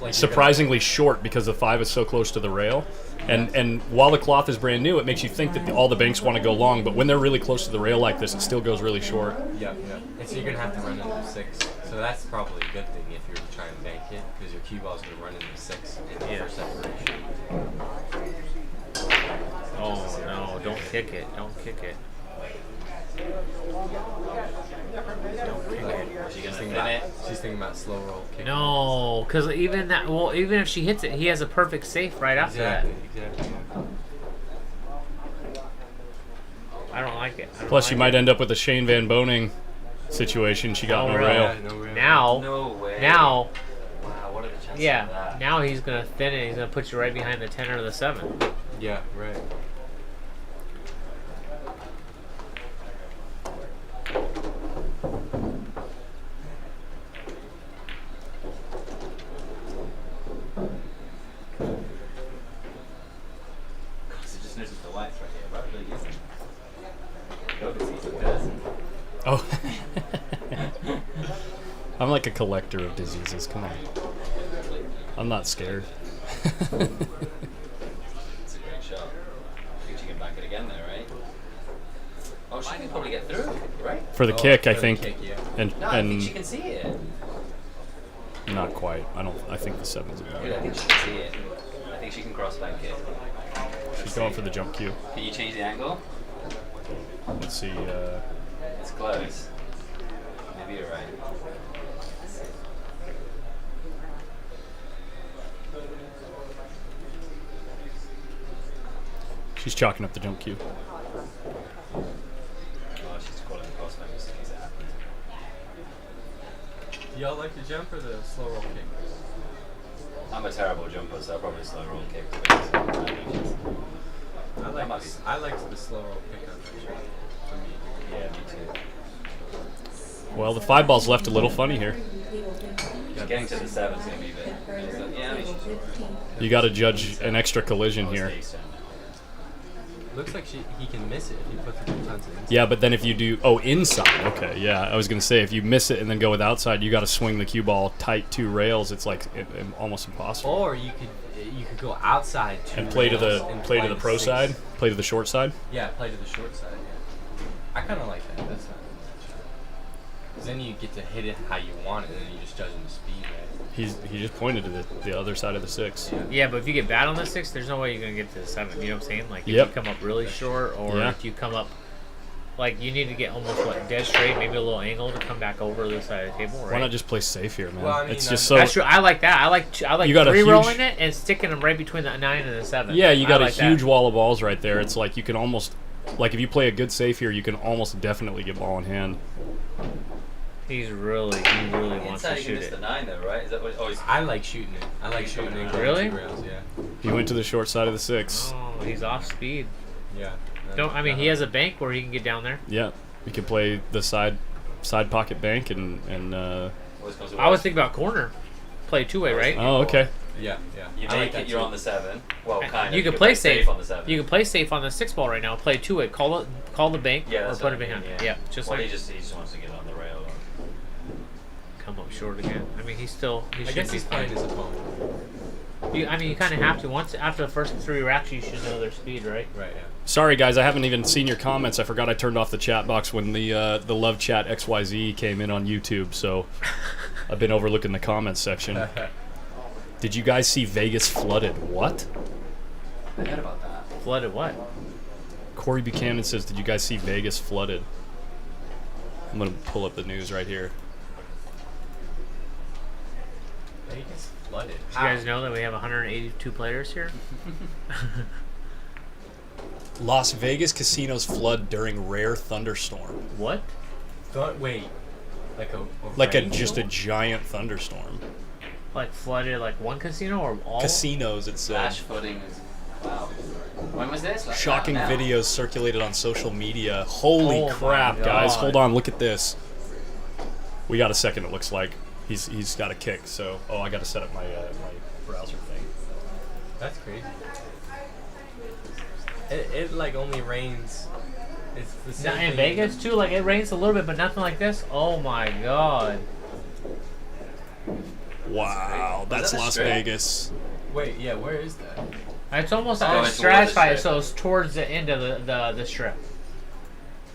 Like surprisingly short because the 5 is so close to the rail. And while the cloth is brand new, it makes you think that all the banks want to go long, but when they're really close to the rail like this, it still goes really short. Yep. And so you're gonna have to run into 6. So that's probably a good thing if you're trying to bank it, because your cue ball's gonna run into 6 for separation. Oh no! Don't kick it! Don't kick it! She's thinking about slow roll kick. No, because even that. Well, even if she hits it, he has a perfect safe right after Exactly. that. I don't like it. Plus, you might end up with a Shane Van Boning situation. She got Oh, no really? rail. Yeah, no real. Now, No way. now, Wow, what are the chances of yeah. that? Now he's gonna thin it. He's gonna put you right behind the 10 or the 7. Yeah, right. So just notice the whites right here. Right, really isn't. Obviously, it's a person. Oh. I'm like a collector of diseases. Come on. I'm not scared. It's a great shot. I think she can back it again there, right? Oh, she can probably get through, right? For the kick, I for the think. kick, yeah. And No, I think she can see it. not quite. I think the 7's about Dude, I it. think she can see it. I think she can cross bank it. She's going for the jump cue. Can you change the angle? Let's see. It's close. Maybe you're right. She's chalking up the jump cue. Oh, she's calling the cross bank as soon as it happens. Do y'all like the jump or the slow roll kick? I'm a terrible jumper, so I'll probably slow roll kick. I like the slow roll kick on that shot. For me. Yeah, me too. Well, the 5 ball's left a little funny here. Getting to the 7's going to be a bit. Yeah, I mean, she's alright. You got to judge an extra collision Oh, here. it's Looks like he can miss it if he puts it in tons of inside. Yeah, but then if you do, inside. Okay, yeah. I was gonna say if you miss it and then go with outside, you got to swing the cue ball tight 2 rails. It's like almost impossible. Or you could go outside And play to the pro six. side, play to the short side. Yeah, play to the short side. Yeah. I kind of like that. That's not a bad shot. 'Cause then you get to hit it how you want it, and then you just judging the speed, right? He just pointed to the other side of the 6. Yeah, but if you get bad on the 6, there's no way you're gonna get to the 7. You know what I'm saying? Like if Yep. you come up really short, or Yeah. if you come up, like you need to get almost dead straight, maybe a little angle to come back over the side of the table. Right? Why not just play safe here, man? Well, I mean, it's just so. That's true. I like that. I like You got a 3 rolling huge- it and sticking them right between the 9 and the 7. Yeah, you got I a like huge that. wall of balls right there. It's like you can almost, like if you play a good safe here, you can almost definitely get ball in hand. He really wants Inside to you can shoot miss it. the 9 though, right? Is that what? Oh, he's I like shooting it. I like shooting it. going Really? 2 rails, yeah. He went to the short side of the 6. Oh, he's off speed. Yeah. Don't I mean he has a bank where he can get down there. Yeah, you can play the side pocket bank and always comes to I was work. thinking about corner, play 2-way, right? oh, okay. Yeah, yeah. You I like make that it, you're too. on the 7. Well, kind of. You can play safe on the 7. You can play safe on the 6 ball right now. Play 2-way. Call the bank Yeah, or that's put what it I mean, behind. yeah. Just Well, like he just wants to get on the rail. come up short again. I mean, he I should guess be he's playing fine. his opponent. You kind of have to. Once after the first 3 racks, you should know their speed, right? Right, yeah. Sorry guys, I haven't even seen your comments. I forgot I turned off the chat box when the love chat XYZ came in on YouTube, so I've been overlooking the comments section. Did you guys see Vegas flooded? What? I heard about that. Flooded what? Corey Buchanan says, "Did you guys see Vegas flooded?" I'm gonna pull up the news right here. Vegas flooded. Do you guys know that we have 182 players here? Las Vegas casinos flood during rare thunderstorm. What? Wait. Like a Like a rainstorm? just a giant thunderstorm. Like flooded like one casino or all? Casinos, it said. Flash footing is. Wow. When was this? Like, Shocking now. videos circulated on social media. Holy Oh my crap, guys. God. Hold on, look at this. We got a second, it looks like. He's got a kick, so... Oh, I got to set up my my browser thing. That's crazy. It like only rains. It's the same In thing Vegas too, like it rains a little bit, but nothing like this. Oh my god! Wow, that's that the Las strip? Vegas. Wait, yeah, where is that? It's almost Oh, like it's towards the stratified, strip. so it's towards the end of the strip.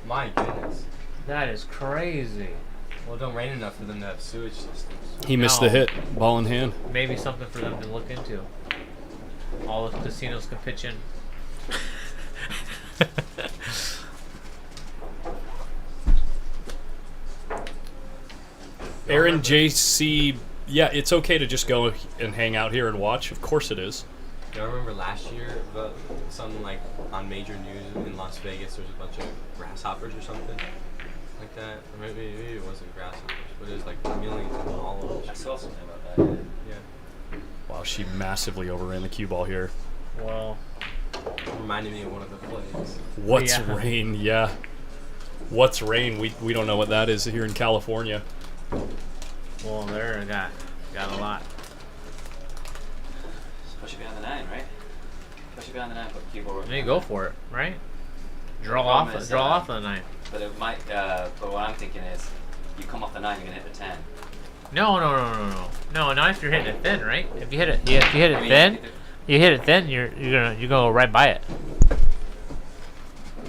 My goodness. That is crazy. Well, it don't rain enough for them to have sewage systems. He missed No. the hit. Ball in hand. Maybe something for them to look into. All the casinos can pitch in. Aaron JC, yeah, it's okay to just go and hang out here and watch. Of course it is. I remember last year, something like on major news in Las Vegas, there's a bunch of grasshoppers or something like that. Or maybe it wasn't grasshoppers, but it was like millions of them all over the I street. saw something about that. Yeah. Wow, she massively overran the cue ball here. Well, Reminded me of one of the plays. What's Yeah. rain? Yeah. What's rain? We don't know what that is here in California. well, there got a lot. Push it behind the 9, right? Push it behind the 9, put cue ball. Then you go for it, right? Draw problem off, is, draw off the 9. But it might. But what I'm thinking is, you come off the 9, you're gonna hit the 10. No, not if you're hitting it thin, right? If you hit it, if you hit I it mean, thin, you hit it thin, you're gonna go right by it.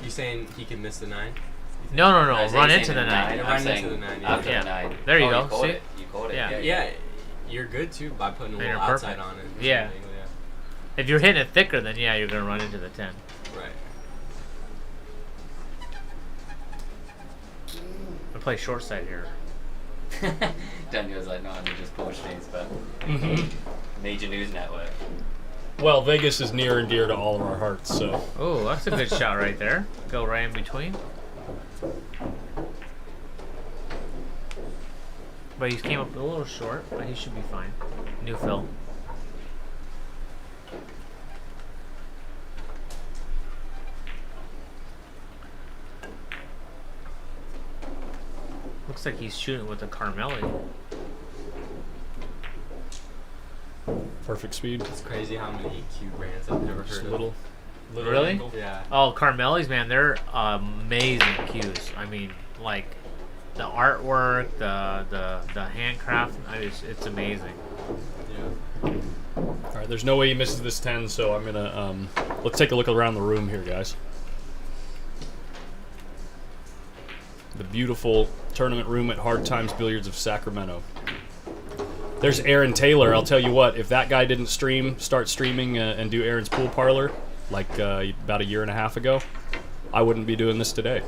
You saying he could miss the 9? No, I was run saying into the the 9. I'm Run saying into the 9, yeah. after Yeah. the 9. There you Oh, go, You caught see? it. You caught it. Yeah. Yeah, you're good too by putting a Then little you're outside perfect. on it. Yeah. If you're hitting it thicker, then yeah, you're gonna run into the 10. Right. I play short side here. Daniel's like, no, I'm just Portuguese, but Mm-hmm. major news network. Well, Vegas is near and dear to all of our hearts, so. Oh, that's a good shot right there. Go right in between. But he came up a little short, but he should be fine. New fill. Looks like he's shooting with a Carmelli. Perfect speed. It's crazy how many EQ brands I've never Just heard a of. little Really? angle. Yeah. Oh, Carmelli's, man, they're amazing cues. I mean, like the artwork, the handcraft, it's amazing. Yeah. All right, there's no way he misses this 10, so I'm gonna let's take a look around the room here, guys. The beautiful tournament room at Hard Times Billiards of Sacramento. There's Aaron Taylor. I'll tell you what, if that guy didn't start streaming and do Aaron's pool parlor like about a year and a half ago, I wouldn't be doing this today.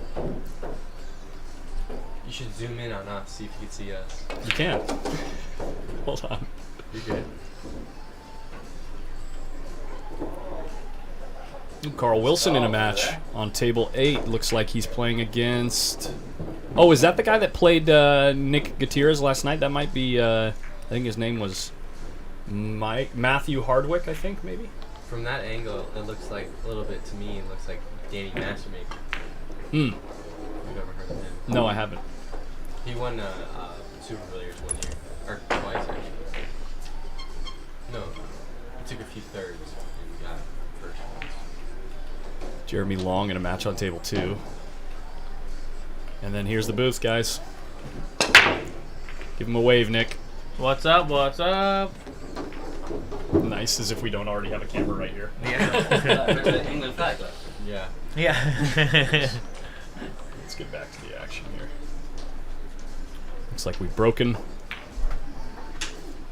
You should zoom in on us, see if you can see us. You can. Hold on. You're good. Carl Wilson in a match on table 8. Looks like he's playing against... Oh, is that the guy that played Nick Gutierrez last night? That might be... I think his name was Matthew Hardwick, I think, maybe? From that angle, it looks like, a little bit to me, it looks like Danny Mastermaker. Hmm. You've ever heard of him? No, I haven't. He won Super Billiards 1 year. Or twice, actually. No. He took a few thirds and got first once. Jeremy Long in a match on table 2. And then here's the booth, guys. Give him a wave, Nick. What's up? What's up? Nice, as if we don't already have a camera right here. The England flag, though. Yeah. Yeah. Let's get back to the action here. Looks like we've broken.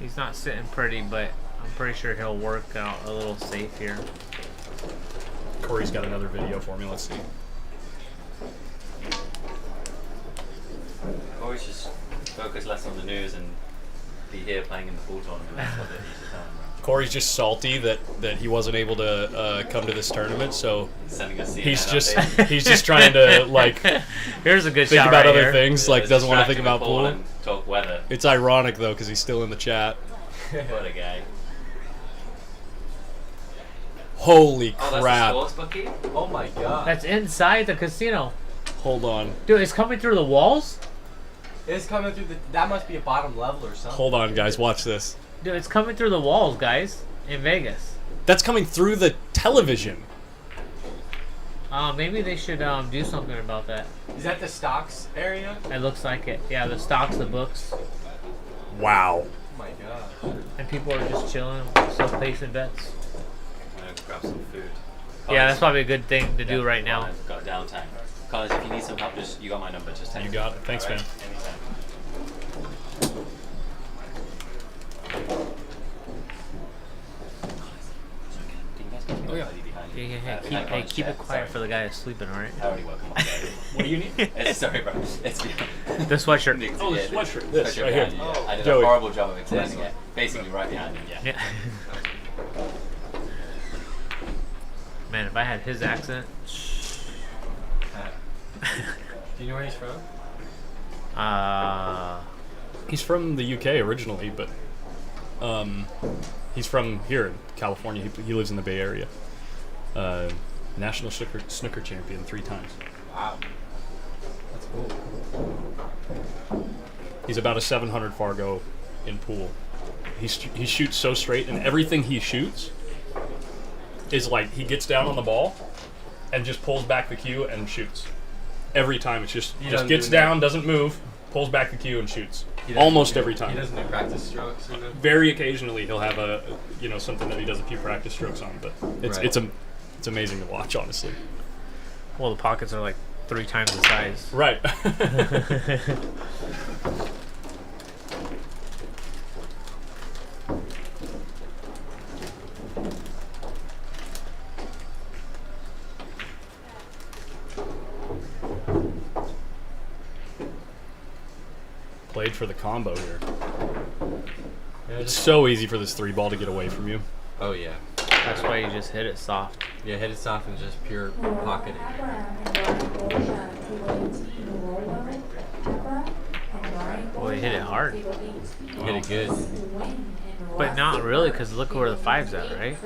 He's not sitting pretty, but I'm pretty sure he'll work out a little safe here. Corey's got another video for me. Let's see. Or it's just focus less on the news and be here playing in the pool tournament. That's what it is to tell him. Corey's just salty that he wasn't able to come to this tournament, so Sending us he's just trying to like Here's a good think shot about right other here. things, like doesn't want to think about pool. and talk weather. It's ironic though because he's still in the chat. What a guy. Holy Oh, that's crap! a sports bookie? Oh my god. That's inside the casino. Hold on, Dude, it's coming through the walls? It's coming through that must be a bottom level or something. hold on, guys. Watch this. Dude, it's coming through the walls, guys, in Vegas. That's coming through the television. Maybe they should do something about that. Is that the stocks area? It looks like it. Yeah, the stocks, the books, Wow. Oh my god. and people are just chilling, still placing bets. I'm gonna grab some food. Yeah, that's probably a good thing to do right now. I've got downtime. Collins, if you need some help, you got my number. Just text You me. got it. Thanks, All right? man. Anytime. Do you guys get Oh, yeah. behind Keep it quiet for the guy who's sleeping, all right? I already woke him up. What do you need? Sorry, bro. It's The sweatshirt. Oh, the sweatshirt. This right here. I did Joey. a horrible job of explaining it. Basically, right behind him. Yeah. Yeah. Man, if I had his accent. Do you know where he's from? He's from the UK originally, but he's from here in California. He lives in the Bay Area. National snooker champion 3 times. Wow. That's cool. He's about a 700 Fargo in pool. He shoots so straight, and everything he shoots is like he gets down on the ball and just pulls back the cue and shoots. Every time it's just gets down, doesn't move, pulls back the cue and shoots. Almost every time. He doesn't do practice strokes. You know? Very occasionally he'll have a something that he does a few practice strokes on, but it's amazing to watch, honestly. Well, the pockets are like 3 times the size. Right. Played for the combo here. Yeah, It's so easy for this 3 ball to get away from you. Oh yeah. That's why you just hit it soft. Yeah, hit it soft and just pure pocket. Well, you hit it hard. You hit it good. But not really, because look where the 5's at, right?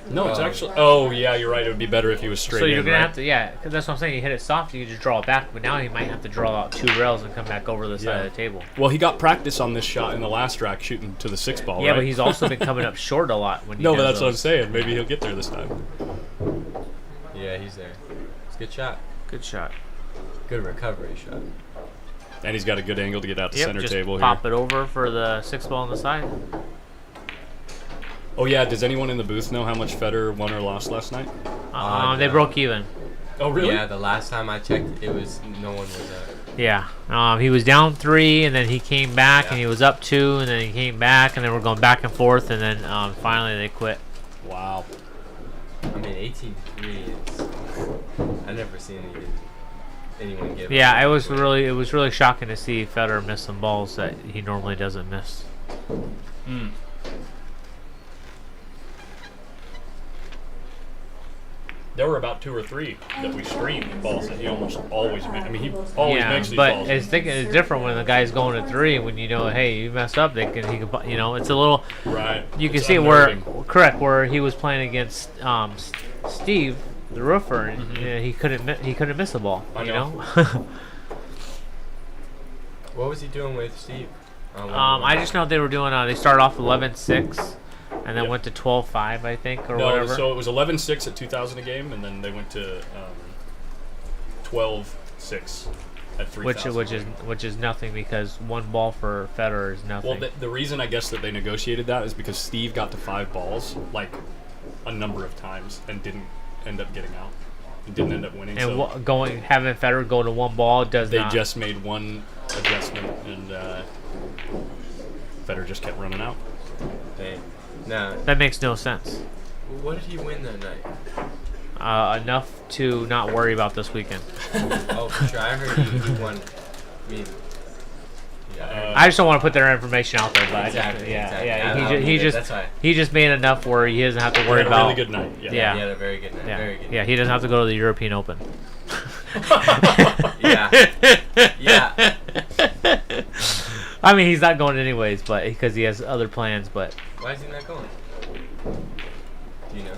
No, it's actually. Oh yeah, you're right. It would be better if he was straight. So you're in, gonna right? have to, yeah, because that's what I'm saying. You hit it soft, you can just draw it back. But now he might have to draw out 2 rails and come back over the side of the table. Well, he got practice on this shot in the last rack, shooting to the 6 ball. Yeah, right? but he's also been coming up short a lot when he No, but does that's what I'm those. saying. Maybe he'll get there this time. Yeah, he's there. It's a good shot. Good shot. Good recovery shot. And he's got a good angle to get out the Yep, center just table pop here. it over for the 6 ball on the side. Oh yeah, does anyone in the booth know how much Federer won or lost last night? They broke even. Oh really? Yeah, the last time I checked, it was no one was Yeah. He was down 3, and then he came back, and he was up 2, and then he came back, and then we're going back and forth, and then finally they quit. Wow. I mean, 18-3 is. I've never seen anyone give. Yeah, it was really shocking to see Federer miss some balls that he normally doesn't miss. Mm. There were about 2 or 3 that we streamed balls that he almost always makes. I mean, he always makes these balls. But it's different when the guy's going to 3. When you know, hey, you messed up. He can, it's a little. Right. You can It's see unnerving. where he was playing against Steve, the roofer, and he couldn't miss a ball. I You know. know. What was he doing with Steve? I just know they were doing. They started off 11-6. And then Yep. went to 12-5, I think, or No, whatever. so it was 11-6 at 2,000 a game, and then they went to 12-6 at 3,000. which is nothing, because 1 ball for Federer is nothing. Well, the reason I guess that they negotiated that is because Steve got to 5 balls like a number of times and didn't end up getting out. He didn't end up winning. and So having Federer go to 1 ball does they not. just made 1 adjustment, and Federer just kept running out. Hey, now, That makes no sense. what did he win that night? Enough to not worry about this weekend. Oh, for sure. I heard he won. I mean, yeah. I just don't want to put their information out there, but Exactly, yeah, exactly. yeah. I don't He either, just that's why. he just made enough where he doesn't have to He worry had a about. really good night. Yeah. He had a very good night. Yeah. Very good. Yeah, he doesn't have to go to the European Open. Yeah. Yeah. I mean, he's not going anyways, but because he has other plans. But Why is he not going? Do you know?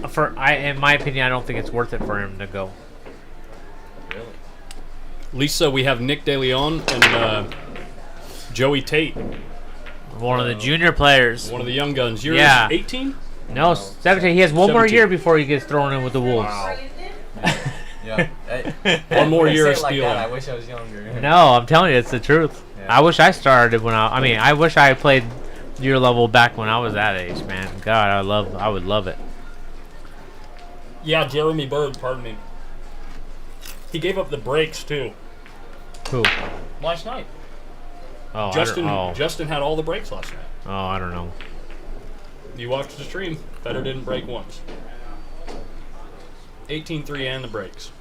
in my opinion, I don't think it's worth it for him to go. Really? Lisa, we have Nick De Leon and Joey Tate, One of the junior players. one of the young guns. You're Yeah. 18? No, 17. He has one more 17. year before he gets thrown in with the Wolves. Wow. Yeah. Hey, One more when I year say of it like stealing. that, I wish I was younger. No, I'm telling you, it's the truth. Yeah. I wish I started when I mean, I wish I played your level back when I was that age, man. God, I would love it. Yeah, Jeremy Bird, pardon me. He gave up the breaks, too, Who? last night. Oh, Justin I don't, Justin had all the breaks last night. I don't know. You watched the stream. Federer didn't break once. 18-3 and the breaks.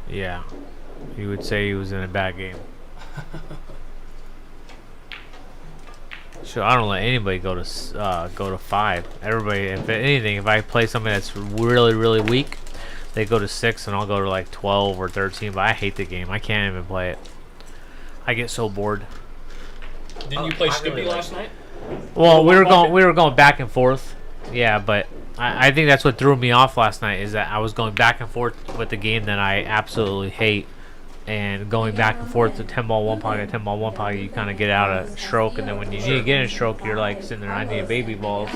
Yeah. You would say he was in a bad game. Sure, I don't let anybody go to 5. Everybody, if anything, if I play something that's really, really weak, they go to 6, and I'll go to like 12 or 13. But I hate the game. I can't even play it. I get so bored. Didn't you play Skippy last night? Well, we were going back and forth. Yeah, but I think that's what threw me off last night is that I was going back and forth with the game that I absolutely hate. And going back and forth to 10 ball, 1 pocket, 10 ball, 1 pocket, you kind of get out of stroke. And then when you need to get in stroke, you're like sitting there, I need baby balls.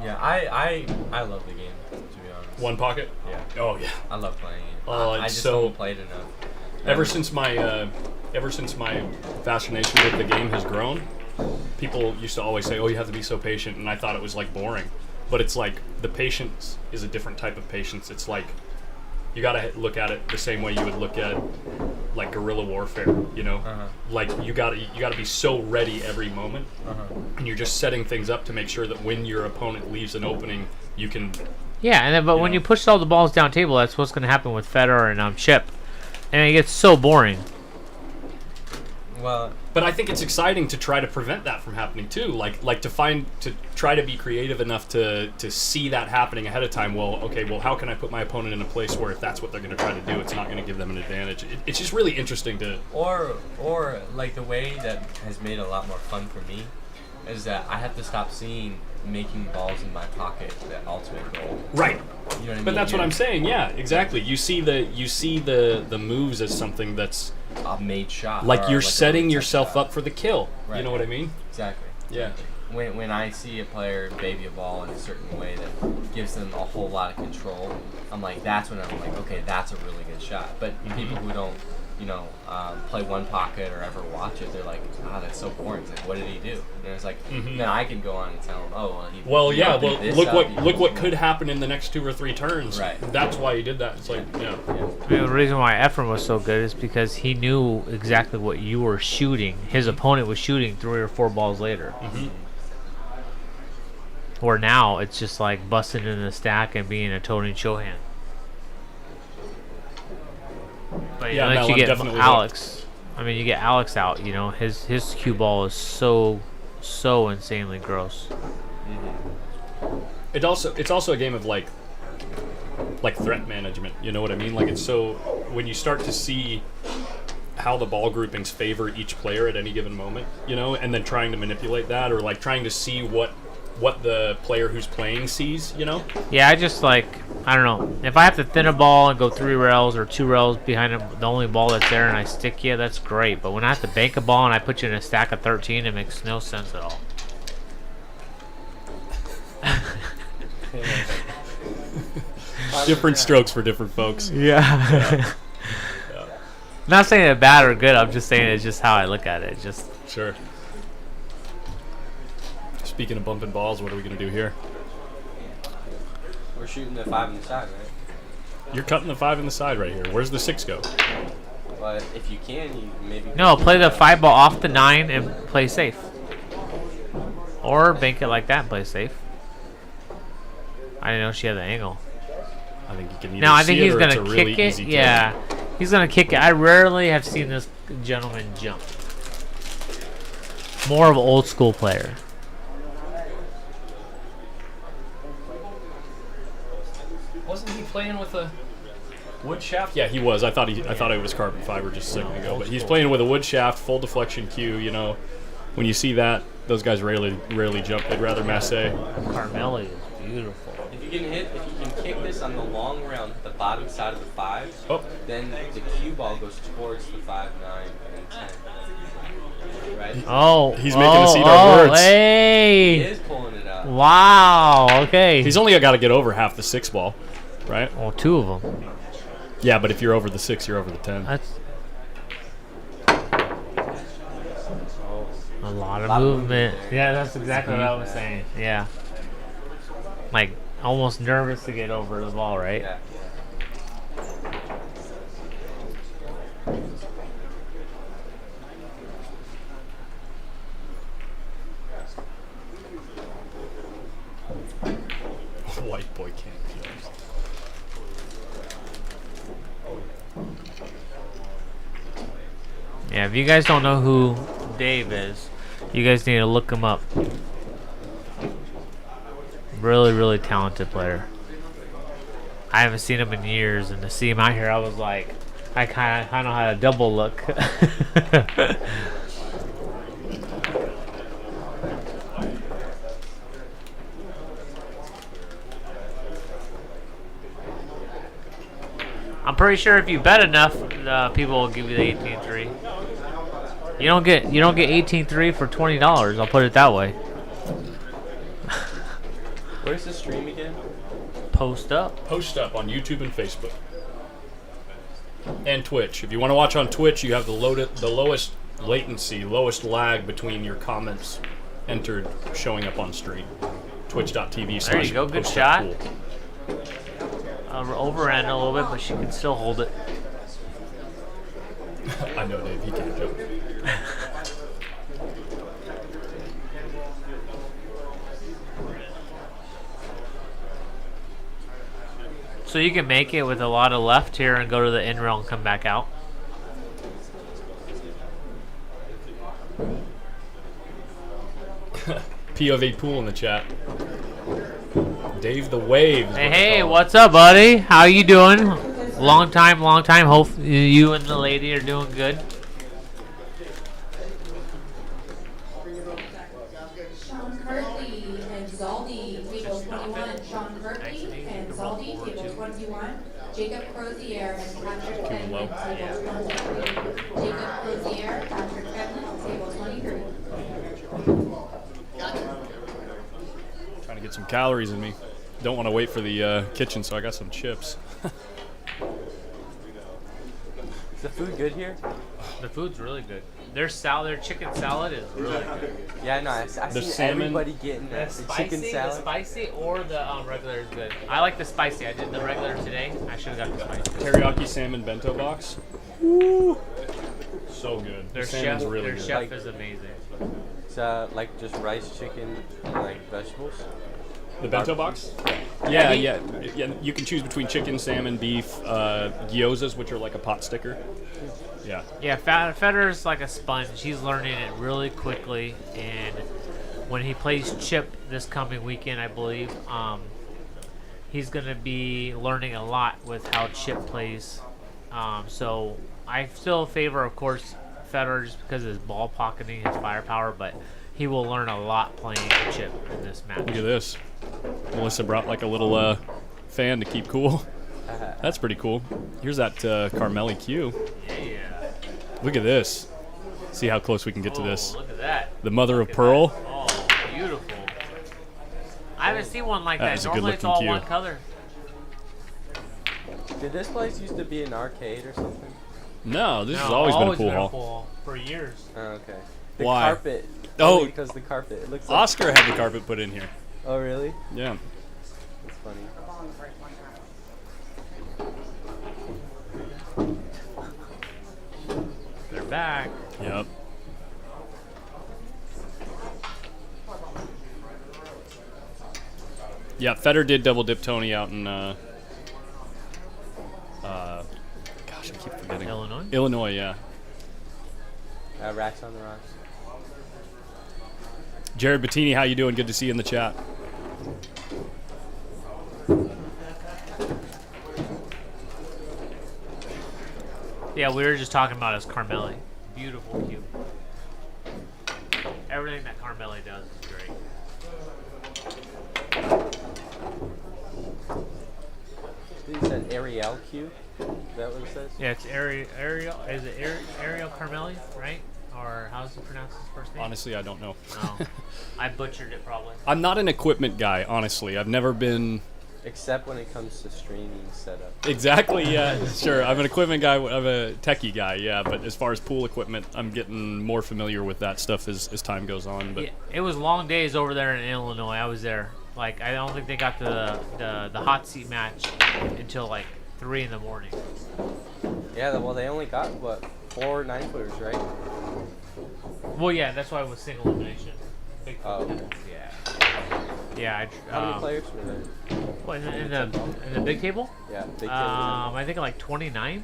Yeah, I love the game, to be honest. 1 pocket? Yeah. Oh, yeah. I love playing it. Oh, I it's just so... haven't played enough. Ever since my fascination with the game has grown, people used to always say, oh, you have to be so patient, and I thought it was like boring. But it's like the patience is a different type of patience. It's like you gotta look at it the same way you would look at like guerrilla warfare, you know? Like you gotta be so ready every moment, and you're just setting things up to make sure that when your opponent leaves an opening, you can. Yeah, and then but when you push all the balls down table, that's what's gonna happen with Federer and Chip, and it gets so boring. Well, but I think it's exciting to try to prevent that from happening too. Like to try to be creative enough to see that happening ahead of time. Well, okay, how can I put my opponent in a place where if that's what they're going to try to do, it's not going to give them an advantage. It's just really interesting to. Or like the way that has made it a lot more fun for me is that I have to stop seeing making balls in my pocket the ultimate goal. Right. You know what I mean? But that's what I'm saying. Yeah, exactly. You see the moves as something that's a made shot. Like you're like setting yourself up for the kill. Right. You know what I mean? Exactly. Yeah. When I see a player baby a ball in a certain way that gives them a whole lot of control, I'm like, that's when I'm like, okay, that's a really good shot. But people who don't, play 1 pocket or ever watch it, they're like, that's so boring. It's like, what did he do? And it's like, then I can go on and tell them, look what could happen in the next 2 or 3 turns. Right. That's why he did that. It's like, I mean, the reason why Efren was so good is because he knew exactly what you were shooting. His opponent was shooting 3 or 4 balls later. Where now it's just like busting in the stack and being a Tony Chohan. But yeah, you get Alex. I mean, you get Alex out. His cue ball is so insanely gross. It's also a game of like threat management. You know what I mean? Like it's so when you start to see how the ball groupings favor each player at any given moment, and then trying to manipulate that or like trying to see what the player who's playing sees, Yeah, I just I don't know. If I have to thin a ball and go 3 rails or 2 rails behind the only ball that's there and I stick you, that's great. But when I have to bank a ball and I put you in a stack of 13, it makes no sense at all. Different strokes for different folks. Yeah. Not saying it's bad or good. I'm just saying it's just how I look at it. Just sure. Speaking of bumping balls, what are we going to do here? We're shooting the 5 in the side, right? You're cutting the 5 in the side right here. Where's the 6 go? But if you can, you maybe... No, play the 5 ball off the 9 and play safe. Or bank it like that and play safe. I didn't know she had the angle. I think you can either No, I think see he's it or going it's to a kick really it. easy Yeah, he's going to kick it. I rarely have seen this gentleman jump. More of an old school player. Wasn't he playing with a wood shaft? Yeah, he was. I thought it was carbon fiber just a second ago. But he's playing with a wood shaft, full deflection cue. When you see that, those guys rarely jump. They'd rather masse. Carmelli is beautiful. If you can kick this on the long round at the bottom side of the 5, then the cue ball goes towards the 5, 9, and 10. Right? Oh, he's making us eat our words. Hey! He is pulling it out. Wow. Okay. He's only got to get over half the 6 ball, right? Well, 2 of them. Yeah, but if you're over the 6, you're over the 10. That's a lot of movement. Yeah, that's exactly what I was saying. Yeah. Like, almost nervous to get over the ball, right? Yeah. White boy can't kill. Yeah, if you guys don't know who Dave is, you guys need to look him up. Really, really talented player. I haven't seen him in years, and to see him out here, I was like, I kind of had a double look. I'm pretty sure if you bet enough, people will give you the 18-3. You don't get 18-3 for $20. I'll put it that way. Where's the stream again? Post up. Post up on YouTube and Facebook. And Twitch. If you want to watch on Twitch, you have the lowest latency, lowest lag between your comments entered showing up on stream. Twitch.tv/. There you go. Good shot. Overend a little bit, but she can still hold it. I know, Dave. He can't jump. So you can make it with a lot of left here and go to the in rail and come back out. POV Pool in the chat. Dave the Wave. Hey, what's up, buddy? How you doing? Long time. Hope you and the lady are doing good. Sean Kirtley and Zaldi, table 21. Sean Kirtley and Zaldi, table 21. Jacob Crozier and Patrick Fenlon, table 23. Jacob Crozier, Patrick Fenlon, table 23. Trying to get some calories in me. Don't want to wait for the kitchen, so I got some chips. Is the food good here? The food's really good. Their chicken salad is really good. Yeah, no, I see salmon, everybody getting the chicken salad. The spicy or the regular is good. I like the spicy. I did the regular today. I should have got the spicy. Teriyaki salmon bento box. Woo! So good. Their salmon's chef, really their good. chef is amazing. It's like just rice, chicken, and like vegetables. The bento box? Yeah. You can choose between chicken, salmon, beef, gyozas, which are like a pot sticker. Yeah. Yeah, Federer's like a sponge. He's learning it really quickly, and when he plays Chip this coming weekend, I believe, he's going to be learning a lot with how Chip plays. So I still favor, of course, Federer just because of his ball pocketing, his firepower, but he will learn a lot playing Chip in this match. Look at this. Melissa brought like a little fan to keep cool. That's pretty cool. Here's that Carmeli Q. Yeah. Look at this. See how close we can get to this. Look at that. The mother of pearl. That. Oh, beautiful. I haven't seen one like That that. is a Normally it's good-looking all cue. one color. Did this place used to be an arcade or something? No, this has always been a pool hall. Hall for years. Oh, okay. The Why? carpet. Oh. Only because the carpet. It looks like Oscar had the carpet put in here. Oh, really? Yeah. That's funny. They're back. Yep. Yeah, Federer did double dip Tony out in gosh, I keep forgetting. Illinois? Illinois, yeah. Racks on the rocks. Jared Bettini, how you doing? Good to see you in the chat. Yeah, we were just talking about his Carmeli. Beautiful cube. Everything that Carmeli does is great. He said Ariel Q. Is that what it says? Yeah, it's Ariel. Is it Ariel Carmeli, right? Or how's he pronounce his first name? Honestly, I don't know. No, I butchered it probably. I'm not an equipment guy, honestly. I've never been. Except when it comes to streaming setup. Exactly, yeah, sure. I'm an equipment guy. I'm a techie guy, yeah. But as far as pool equipment, I'm getting more familiar with that stuff as time goes on. But Yeah, it was long days over there in Illinois. I was there. Like, I don't think they got the hot seat match until like 3 in the morning. Yeah, well, they only got, what, 4 9-footers, right? Well, yeah, that's why it was single elimination. Big Oh, okay. yeah. Yeah. How many players were there? What, in the big table? Yeah, big table. I think like 29.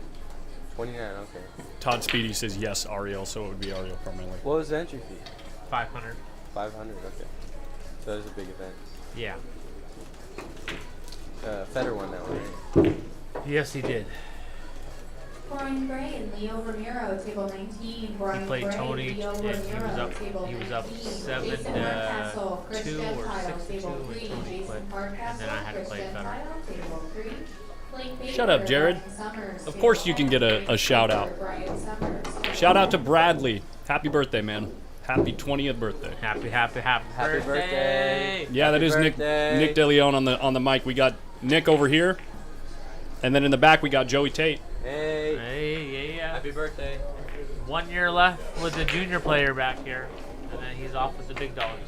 29. Okay. Todd Speedy says yes, Ariel, so it would be Ariel primarily. What was the entry fee? 500. 500. Okay. So that was a big event. Yeah. Federer won that one, right? Yes, he did. Brian Gray and Leo Ramiro, table 19. Brian He played Gray, Tony, Leo and Ramiro, table he was up 19. 7 Jason Hardcastle, Chris 2 or Gentile, 6 to 2, table and 3. Tony Jason quit, Hardcastle, and then I had to Chris play better. Gentile, table 3. Blake Baker, Shut up, Jared. Brian Summers, Of table course you can get 10. a shout out. Brian Summers, Shout out to Bradley. Happy birthday, man. Happy 20th birthday. Happy birthday. Yeah, that Happy is birthday. Nick DeLeon on the mic. We got Nick over here, and then in the back we got Joey Tate. Hey. Hey, yeah. Happy birthday. 1 year left with the junior player back here, and then he's off with the big dogs.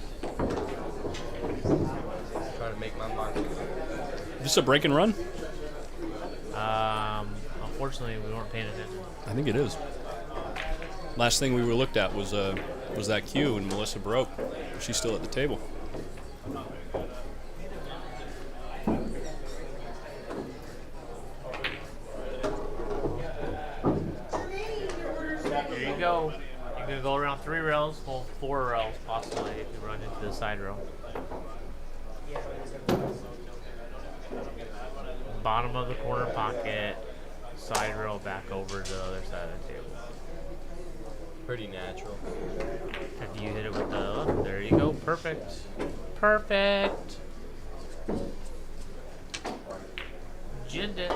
Trying to make my mark. Is this a break and run? Unfortunately, we weren't paying attention. I think it is. Last thing we were looked at was that cue, and Melissa broke. She's still at the table. There you go. You're gonna go around 3 rails, well 4 rails possibly if you run into the side rail. Bottom of the corner pocket, side rail back over to the other side of the table. Pretty natural. After you hit it with the, there you go, perfect. Perfect. Ginned it.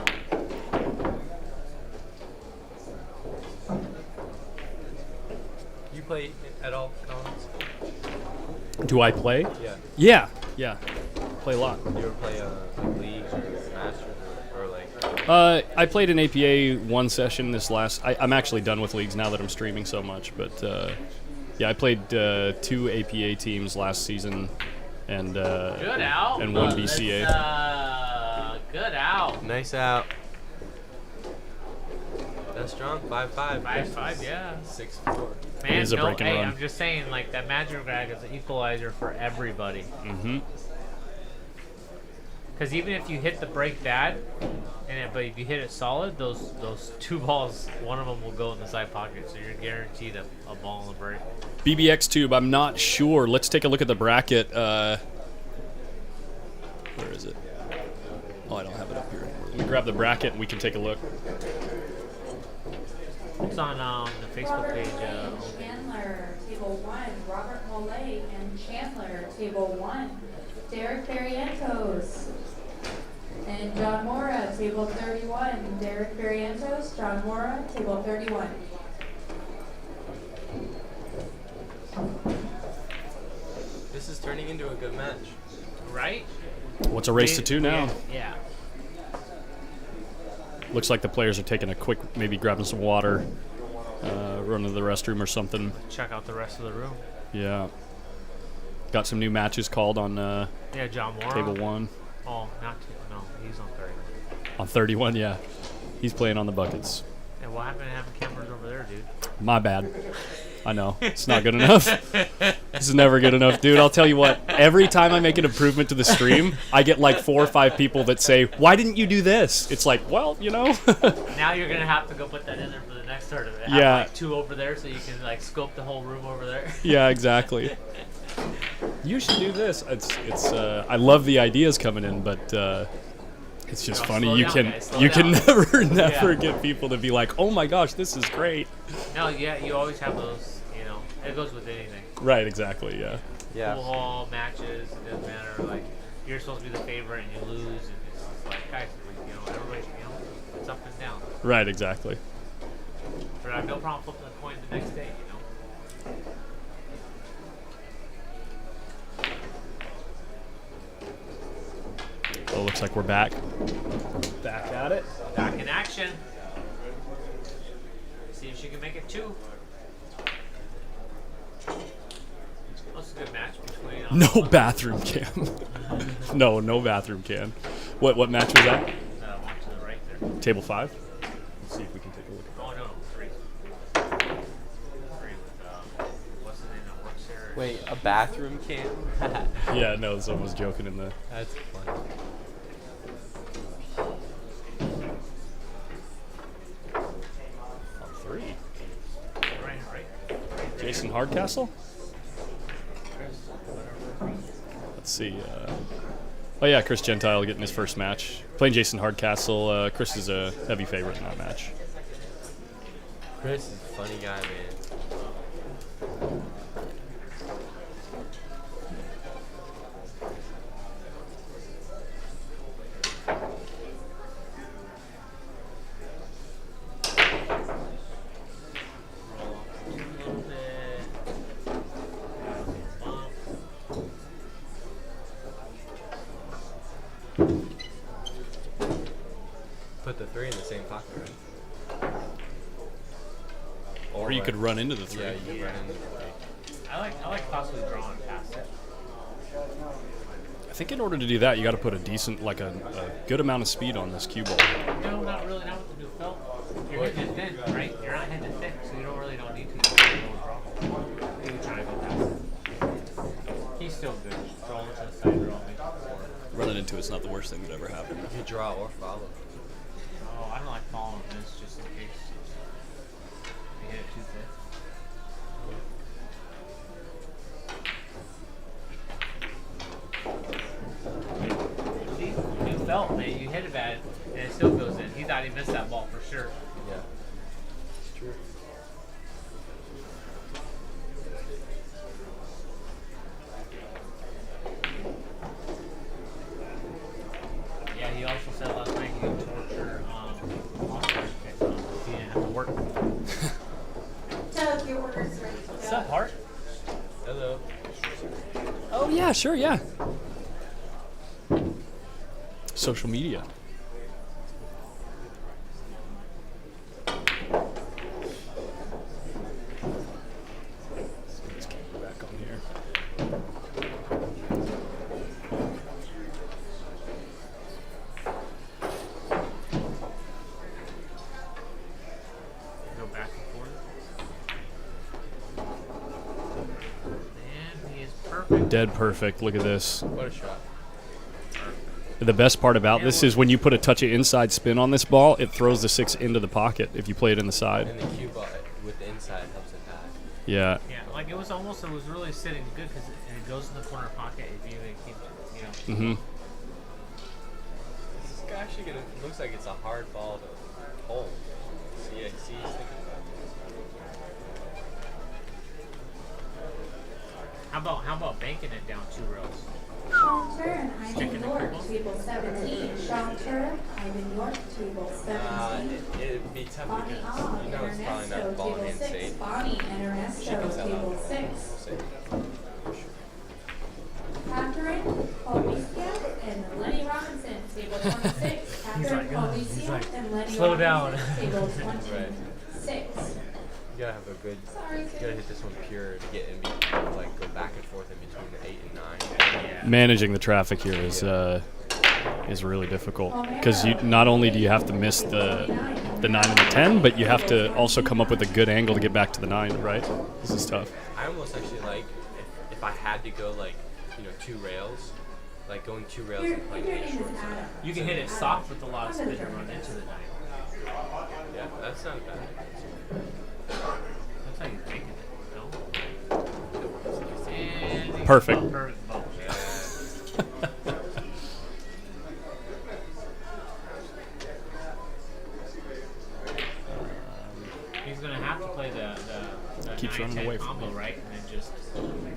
You play at all, Collins? Do I play? Yeah. Yeah. Play a lot. You ever play like leagues or masters or like? I played an APA 1 session this last. I'm actually done with leagues now that I'm streaming so much. But yeah, I played 2 APA teams last season, and Good out. and 1 BCA. Good out. Nice out. That's strong. 5-5. 5-5, yeah. 6-4. Man, It is a break and hey, run. I'm just saying, like, that magic rag is an equalizer for everybody. Mm-hmm. Because even if you hit the break bad, but if you hit it solid, those 2 balls, one of them will go in the side pocket, so you're guaranteed a ball in the break. BBX Tube, I'm not sure. Let's take a look at the bracket. Where is it? Oh, I don't have it up here anymore. Let me grab the bracket and we can take a look. It's on the Facebook Robert page. Millay and Chandler, table 1. Robert Millay and Chandler, table 1. Derek Barrientos and John Mora, table 31. Derek Barrientos, John Mora, table 31. This is turning into a good match. Right? What's a race to 2 now? Yeah. Looks like the players are taking a quick, maybe grabbing some water, running to the restroom or something. Check out the rest of the room. Yeah. Got some new matches called on Yeah, John Mora. table 1. Oh, not 2. No, he's on 30. On 31, yeah. He's playing on the buckets. And what happened to having cameras over there, dude? My bad. I know. It's not good enough. This is never good enough, dude. I'll tell you what. Every time I make an improvement to the stream, I get like 4 or 5 people that say, "Why didn't you do this?" It's like, well, you know. Now you're gonna have to go put that in there for the next tournament. Have Yeah. like 2 over there so you can like scope the whole room over there. Yeah, exactly. You should do this. It's. I love the ideas coming in, but it's just funny. slow You down, can guys, slow you can down. never Yeah. get people to be like, "Oh my gosh, this is great." No, yeah, you always have those. You know, it goes with anything. Right. Exactly. Yeah. Yeah. Pool hall matches. It doesn't matter. Like you're supposed to be the favorite and you lose, and it's just like guys, you know, everybody, you know, it's up and down. Right. Exactly. But I have no problem flipping the coin the next day. You know. Oh, looks like we're back. Back at it. Back in action. See if she can make it 2. That's a good match between. No bathroom cam. No bathroom can. What match was that? One to the right there. Table 5. Let's see if we can take a look. Oh no, 3. 3 with what's the name that works here? Wait, a bathroom cam? Yeah, no, someone was joking in the. That's funny. On 3. Right. Jason Hardcastle? Let's see. Oh, yeah, Chris Gentile getting his first match. Playing Jason Hardcastle. Chris is a heavy favorite in that match. Chris is a funny guy, man. Put the 3 in the same pocket, right? Or you could run into the 3. Yeah, you could run into the 3. I like possibly drawing past it. I think in order to do that, you got to put a decent, like a good amount of speed on this cue ball. No, not really. Not with the new felt. You're head to thin, right? You're not head to thick, so you don't need to. You're trying to go past it. He's still good. Rolling to the side, rolling. Running into it's not the worst thing that ever happened. You could draw or follow. Oh, I don't like following this just in case. You hit it too thick. See, new felt, man. You hit it bad, and it still goes in. He thought he missed that ball for sure. Yeah. It's true. Yeah, he also said last night he would torture Oscar if he didn't have to work. Doug, your order's ready. What's up, Hart? Hello. Oh, yeah, sure, yeah. Social media. Let's get you back on here. Go back and forth. And he is perfect. Dead perfect. Look at this. What a shot. The best part about this is when you put a touch of inside spin on this ball, it throws the 6 into the pocket if you play it in the side. And the cue ball with the inside helps it back. Yeah. Yeah, like it was really sitting good because it goes in the corner pocket if you even keep it, Mm-hmm. This guy actually gonna, looks like it's a hard ball to hold. See, he's thinking about it. How about banking it down 2 rails? Sean Turn, Stick in Ivan the York, curveball. table 17. Sean Turn, Ivan York, table 17. It'd be tough Bonnie because Ah, you know it's probably Ernesto, not ball table hand 6. safe. Bonnie and Ernesto, table 6. Safe. Catherine, Policia, and Lenny Robinson, table 26. Catherine, Policia, and Lenny slow down. Robinson, table Right. 26. You gotta have a good. Sorry, You gotta hit this one pure to get in, like go back and forth in between the 8 and 9. Yeah. Managing the traffic here is really difficult because you not only do you have to miss the 9 and the 10, but you have to also come up with a good angle to get back to the 9. Right? This is tough. I almost actually like if I had to go like 2 rails, like going 2 rails and playing 8 short side. You can hit it soft with a lot of spin and run into the 9. Yeah, that's not bad. That's how you're banking it, no? And he Perfect. got perfect ball. He's gonna have to play the Keeps 9, running 10 away from combo, me. right? And then just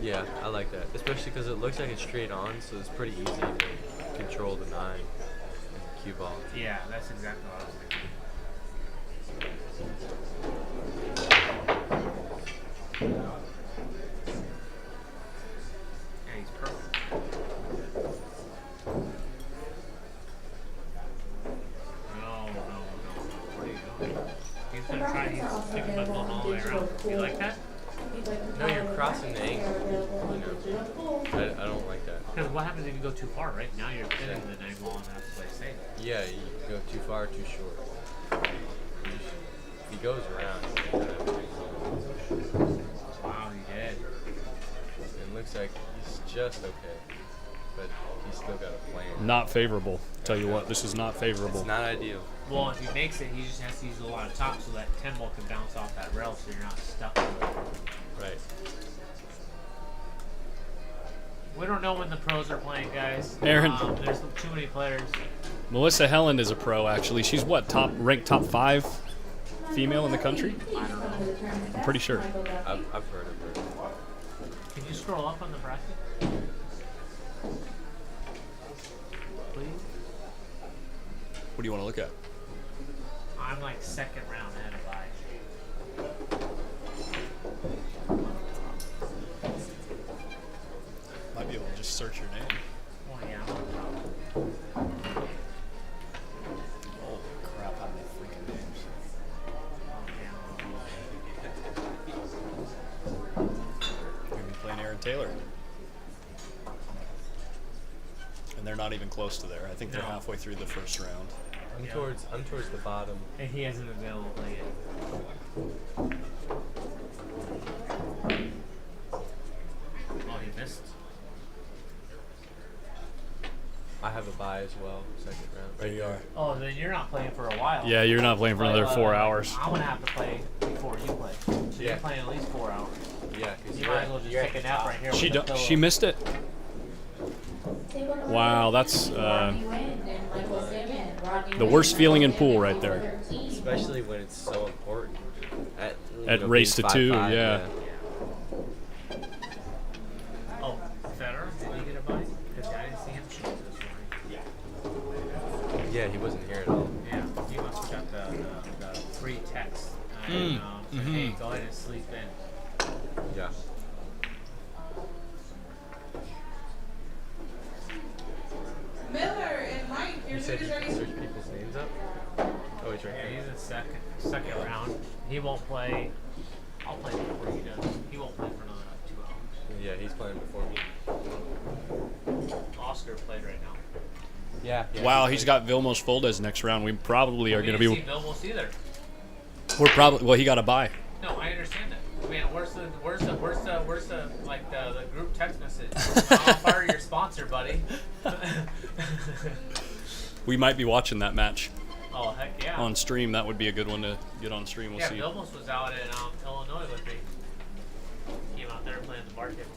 Yeah, I like that, especially because it looks like it's straight on, so it's pretty easy to control the 9 and the cue ball. yeah, that's exactly what I was thinking. Yeah, he's perfect. No. Where are you going? He's gonna try. He's thinking about going all the way around. You like that? No, you're crossing the angle. I don't like that. Because what happens if you go too far, right? Now you're hitting the 9 ball and have to play safe. Yeah, you go too far, too short. If he goes around, Wow, he did. looks like he's just okay, but he's still got a plan. Not favorable. Tell you what, this is not favorable. It's not ideal. Well, if he makes it, he just has to use a lot of top so that 10 ball can bounce off that rail so you're not stuck with it. Right. We don't know when the pros are playing, guys. Aaron. There's too many players. Melissa Helland is a pro, actually. She's what, ranked top 5 female in the country? I don't know. I'm pretty sure. I've heard of her. Can you scroll up on the bracket? Please? What do you want to look at? I'm like second round ahead of bye. Might be able to just search your name. Well, yeah, I'm on top. Oh, crap, how many freaking names. Oh, We're going to be playing Aaron Taylor. And they're not even close to there. I think they're No. halfway through the first round. I'm Yeah. towards the bottom. And he hasn't available yet. Oh, he missed. I have a bye as well, second round. There you are. Oh, then you're not playing for a while. Yeah, you're not playing for another 4 hours. I'm gonna have to play before you play. So Yeah. you're playing at least 4 hours. Yeah, because You might as well just take a nap right here. She with the pillow. she missed it. Wow, that's the worst feeling in pool right there. Especially when it's so important. At race to 2, yeah. Oh, Federer, did he get a bite? Because I didn't see him shoot this morning. Yeah, he wasn't here at all. Yeah, he must have got the free text. And, said, hey, go ahead and sleep in. Yeah. Miller and Mike, your You said food you is can ready. search people's names up? Oh, he's right Yeah, here. he's in second round. He won't play. I'll play before he does. He won't play for another 2 hours. Yeah, he's playing before me. Oscar played right now. Yeah. Wow, he's got Vilmos Foldez next round. We probably are We going to didn't be. see Vilmos either. We're probably. Well, he got a bye. No, I understand that. Man, where's the like the group text message? I'll fire your sponsor, buddy. We might be watching that match Oh heck yeah. on stream. That would be a good one to get on stream. We'll Yeah, see. Vilmos was out in Illinois with me. Came out there playing the bar table.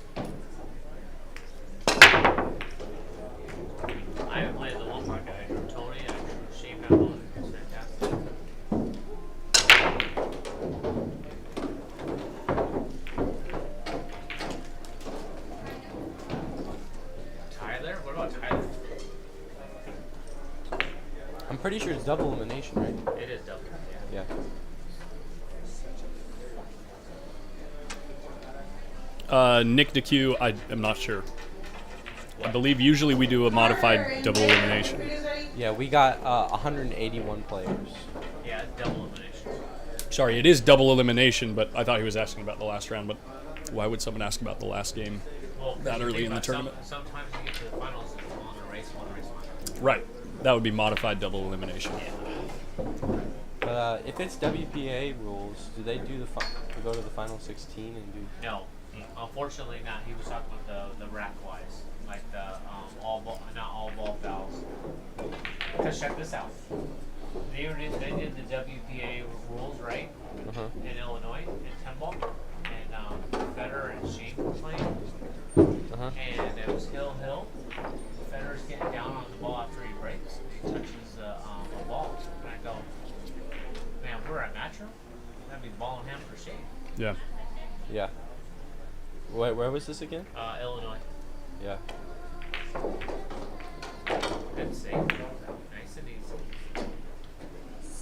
I haven't played the one park guy. I drew Tony, I drew Shane Pavlov. It's fantastic. Tyler? What about Tyler? I'm pretty sure it's double elimination, right? It is double. Yeah. Nick DeQ, I am not sure. I believe usually we do a modified double elimination. Yeah, we got 181 players. Yeah, it's double elimination. Sorry, it is double elimination, but I thought he was asking about the last round. But why would someone ask about the last game Well, that you early think in the about tournament? Sometimes you get to the finals and it's one race, one. Right. That would be modified double elimination. But if it's WPA rules, do they do go to the final 16 and do? No, unfortunately not. He was talking about the rack wise, like the not all ball fouls. Because check this out. They did the WPA rules right in Illinois in 10 ball, and Federer and Shane were playing, and it was hill. Federer's getting down on the ball after he breaks. He touches a ball, and I go, man, we're at Metro. That'd be ball in hand for Shane. Yeah. Yeah. Where was this again? Illinois. Yeah. Good save. Nice and easy.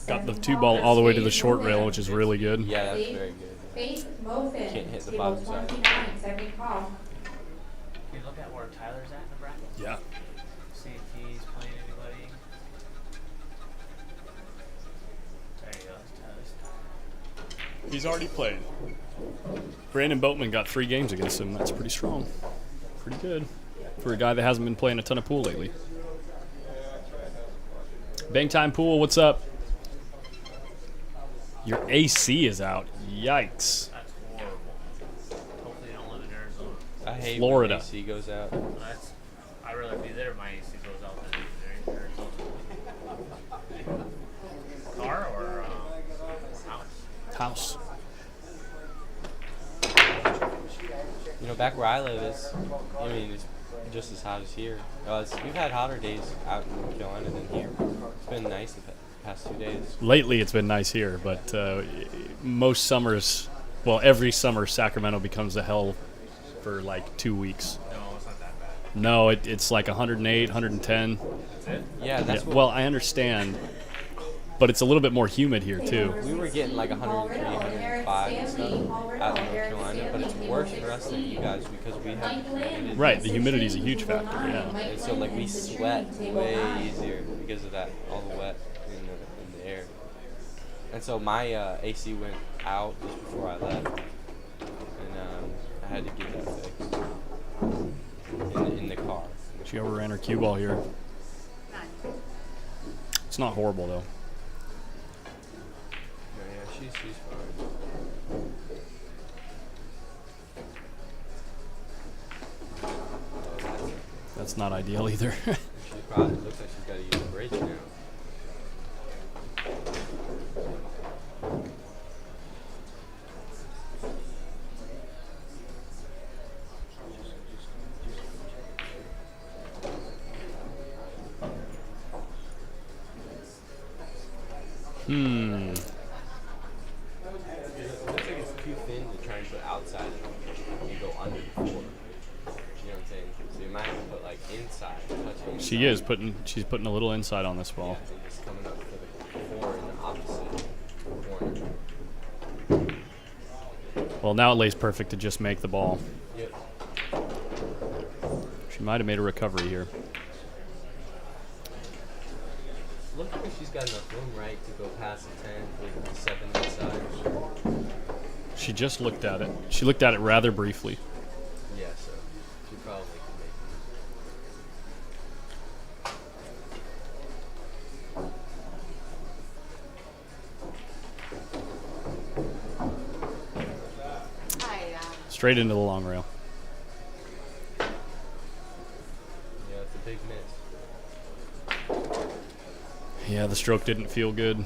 Got the 2 ball all the way to the short rail, which is really good. Yeah, that's very good. Faith Mofin, Can't hit the table bottom side. 29, second call. Can you look at where Tyler's at in the bracket? Yeah. See if he's playing anybody. There you go. Tyler's. He's already played. Brandon Boatman got 3 games against him. That's pretty strong. Pretty good for a guy that hasn't been playing a ton of pool lately. Bang Time Pool, what's up? Your AC is out. Yikes. That's horrible. Hopefully they don't live in Arizona. I hate Florida. when AC goes out. I'd rather be there if my AC goes out than Arizona. Car or house? House. You know, back where I live is, I mean, it's just as hot as here. We've had hotter days out in North Carolina than here. It's been nice the past 2 days. Lately, it's been nice here, but most summers, well, every summer, Sacramento becomes a hell for like 2 weeks. No, it's not that bad. No, it's like 108, 110. That's it? Yeah, that's what Well, I understand, but it's a little bit more humid here too. we were getting like 103, 105 and stuff out in North Carolina, but it's worse for us than you guys because we have humidity. Right, the humidity is a huge factor. Yeah. And so like we sweat way easier because of that, all the wet in the air. And so my AC went out just before I left, and I had to get that fixed in the car. She overran her cue ball here. It's not horrible though. Yeah, she's fine. That's not ideal either. She probably looks like she's got to use a bridge now. It looks like it's too thin to try and put outside and go under the floor. You know what I'm saying? So you might have to put like inside, touching. She is she's putting a little inside on this ball. And just coming up for the floor in the opposite corner. Well, now it lays perfect to just make the ball. Yep. She might have made a recovery here. Looks like she's got enough room, right, to go past the 10 with the 7 inside. She just looked at it. She looked at it rather briefly. Yeah, so she probably Straight into the long rail. can make it. Yeah, it's a big miss. Yeah, the stroke didn't feel good.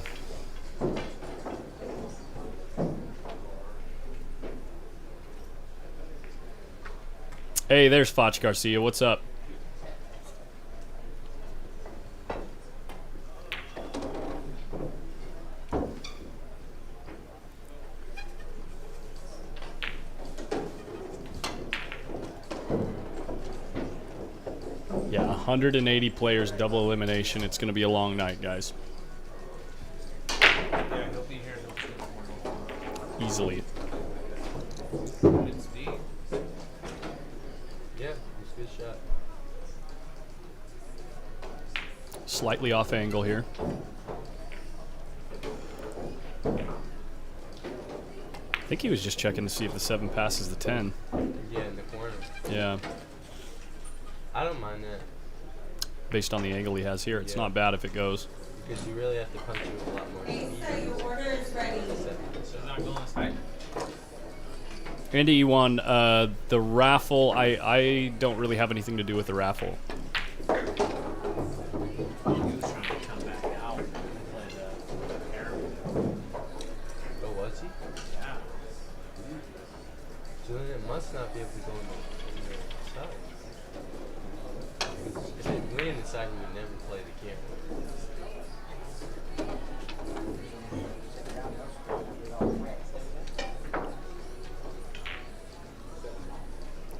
Hey, there's Foch Garcia. What's up? Yeah, 180 players, double elimination. It's going to be a long night, guys. Yeah, he'll be here until 2 in the morning. Easily. It's deep. Yeah, it's a good shot. Slightly off angle here. I think he was just checking to see if the 7 passes the 10. Yeah, in the corner. Yeah, I don't mind that based on the angle he has here. It's Yeah. not bad if it goes. because you really have to punch it with a lot more speed. Your order is ready. So it's not going this high. Andy, you won the raffle. I don't really have anything to do with the raffle. He was trying to come back out and play the air. Oh, was he? Yeah. So then it must not be able to go in the side. If it went in the side, we would never play the camera.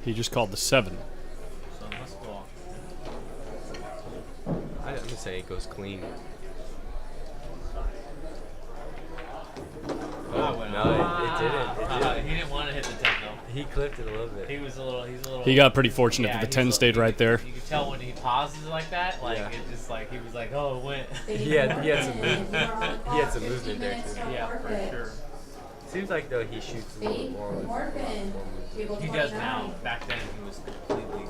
He just called the 7. So let's go. I'm gonna say it goes clean. Oh, well, No, it didn't. It didn't. He didn't want to hit the 10 though. He clipped it a little bit. He's a little. He got pretty fortunate Yeah, that the he's 10 a- stayed right there. You could tell when he pauses like that, like Yeah. it just like he was like, oh, it went. He had some movement. He had some movement there too. Yeah, for sure. Seems like though he shoots a little Fake more with Morphin, table He 29. does now. Back then, he was completely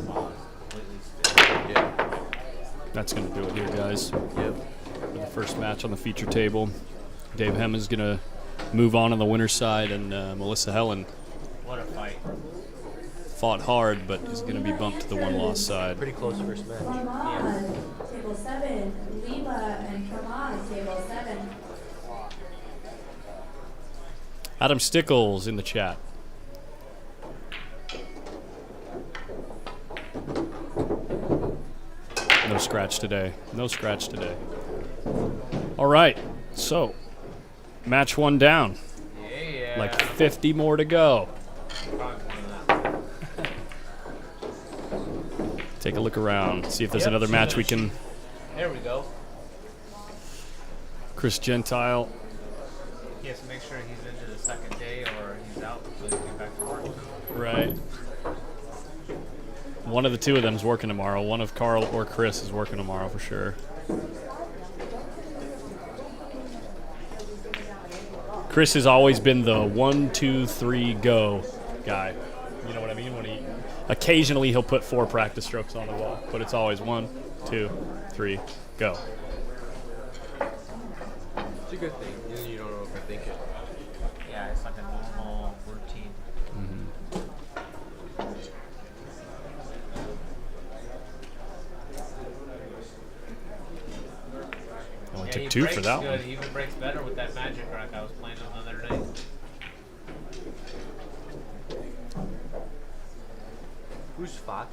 paused, completely still. Yeah. That's going to do it here, guys. Yep. For the first match on the feature table. Dave Hem is going to move on the winner's side, and Melissa Helen. What a fight! fought hard, but is going to be bumped to the one-loss side. Pretty close first match. Kamaz, table 7. Lima and Kamaz, table 7. Adam Stickles in the chat. No scratch today. No scratch today. All right. So, match 1 down. Yeah. Like 50 more to go. Take a look around. See if there's Yep, another match we can. There we go. Chris Gentile. He has to make sure he's into the second day or he's out so he can get back to work. Right. One of the two of them is working tomorrow. One of Carl or Chris is working tomorrow for sure. Chris has always been the 1, 2, 3, go guy. You know what I mean? When he occasionally he'll put 4 practice strokes on the wall, but it's always 1, 2, 3, go. It's a good thing. You don't overthink it. Yeah, it's like a normal routine. Only Yeah, took he 2 for breaks that good. one. He even breaks better with that magic rack I was playing the other night. Who's Foch?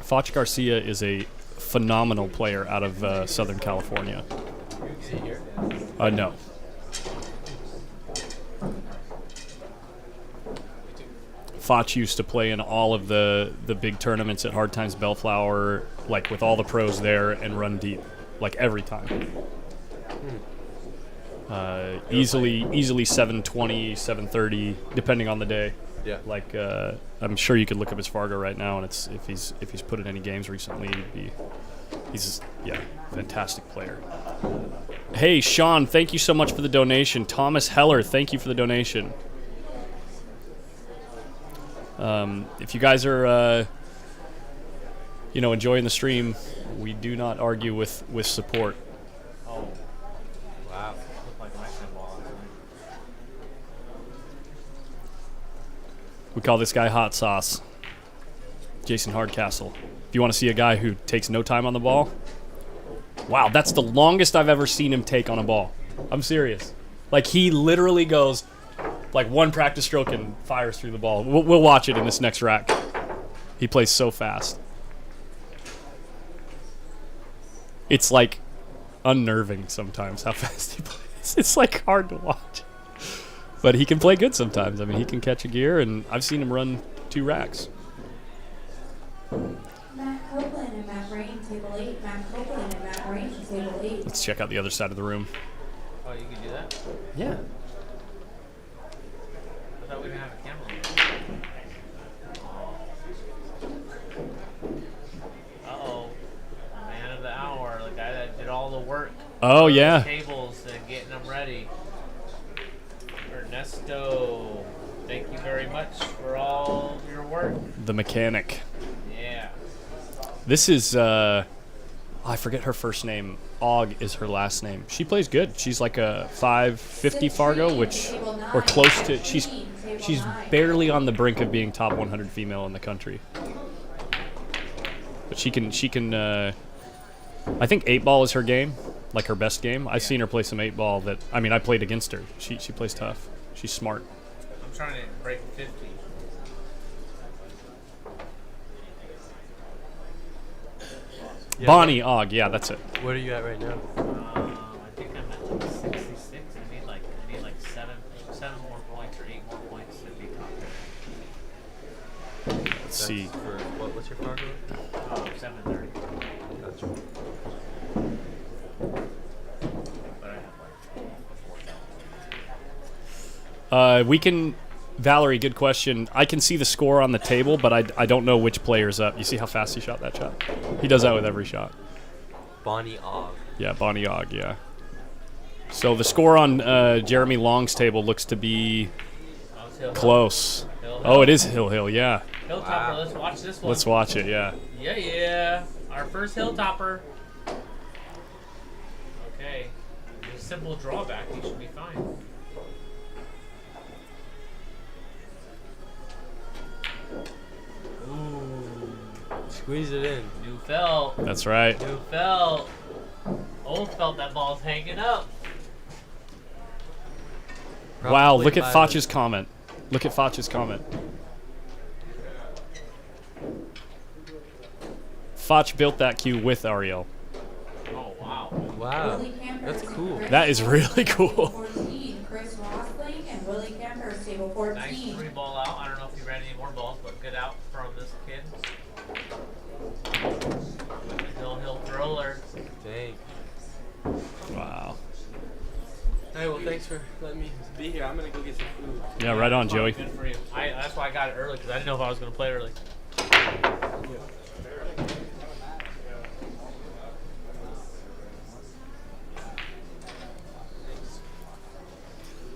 Foch Garcia is a phenomenal player out of Southern California. Is he here? No. Foch used to play in all of the big tournaments at Hard Times Bellflower, like with all the pros there, and run deep, like every time. Easily 720, 730, depending on the day. Yeah. Like I'm sure you could look up his Fargo right now, and it's if he's put in any games recently, he's fantastic player. Hey Sean, thank you so much for the donation. Thomas Heller, thank you for the donation. If you guys are enjoying the stream, we do not argue with support. Oh, Wow. looked like a Mexican ball last night. We call this guy Hot Sauce. Jason Hardcastle. If you want to see a guy who takes no time on the ball, wow, that's the longest I've ever seen him take on a ball. I'm serious. Like, he literally goes like 1 practice stroke and fires through the ball. We'll watch it in this next rack. He plays so fast. It's like unnerving sometimes how fast he plays. It's like hard to watch. But he can play good sometimes. I mean, he can catch a gear, and I've seen him run 2 racks. Matt Copeland and Matt Rain, table 8. Matt Copeland and Matt Rain, table 8. Let's check out the other side of the room. Oh, you can do that? Yeah. I thought we didn't have a camera. Uh-oh. Man of the hour, the guy that did all the work. Oh, on the yeah. Tables and getting them ready. Ernesto, thank you very much for all your work. The mechanic. Yeah. This is, I forget her first name. Og is her last name. She plays good. She's like a 550 Fargo, which we're close to. She's barely on the brink of being top 100 female in the country. But she can. I think 8-ball is her game, like her best game. I've seen her play some 8-ball that. I mean, I played against her. She plays tough. She's smart. I'm trying to break 50. Yeah, Bonnie Og, yeah, that's it. What are you at right now? I think I'm at like 66. I need like 7 more points or 8 more points to be top. Let's see. For what's your Fargo? 730. Gotcha. But I have like 4,000. We can. Valerie, good question. I can see the score on the table, but I don't know which player's up. You see how fast he shot that shot? He does that with every shot. Bonnie Og. Yeah, Bonnie Og, yeah. So the score on Jeremy Long's table looks to be Oh, it's Hill. close. Hill. Oh, it is Hill Hill, yeah. Hilltopper, let's watch this one. Let's watch it, yeah. Yeah. Our first Hilltopper. Okay. Just a simple drawback, he should be fine. Squeeze it in. New felt. That's right. New felt. Old felt that ball's hanging up. Wow, Probably look at by Foch's comment. Look at Foch's comment. Foch built that cue with Ariel. Oh, wow. Wow, Willie Camper, that's cool. That is really table cool. 14, Chris Rosling and Willie Camper, table Nice 14. 3-ball out. I don't know if he ran any more balls, but good out from this kid. Hill thriller. Dang. Wow. Hey, well, thanks for letting me be here. I'm gonna go get some food. Yeah, right on, Joey. Good for you. That's why I got it early, because I didn't know if I was going to play early.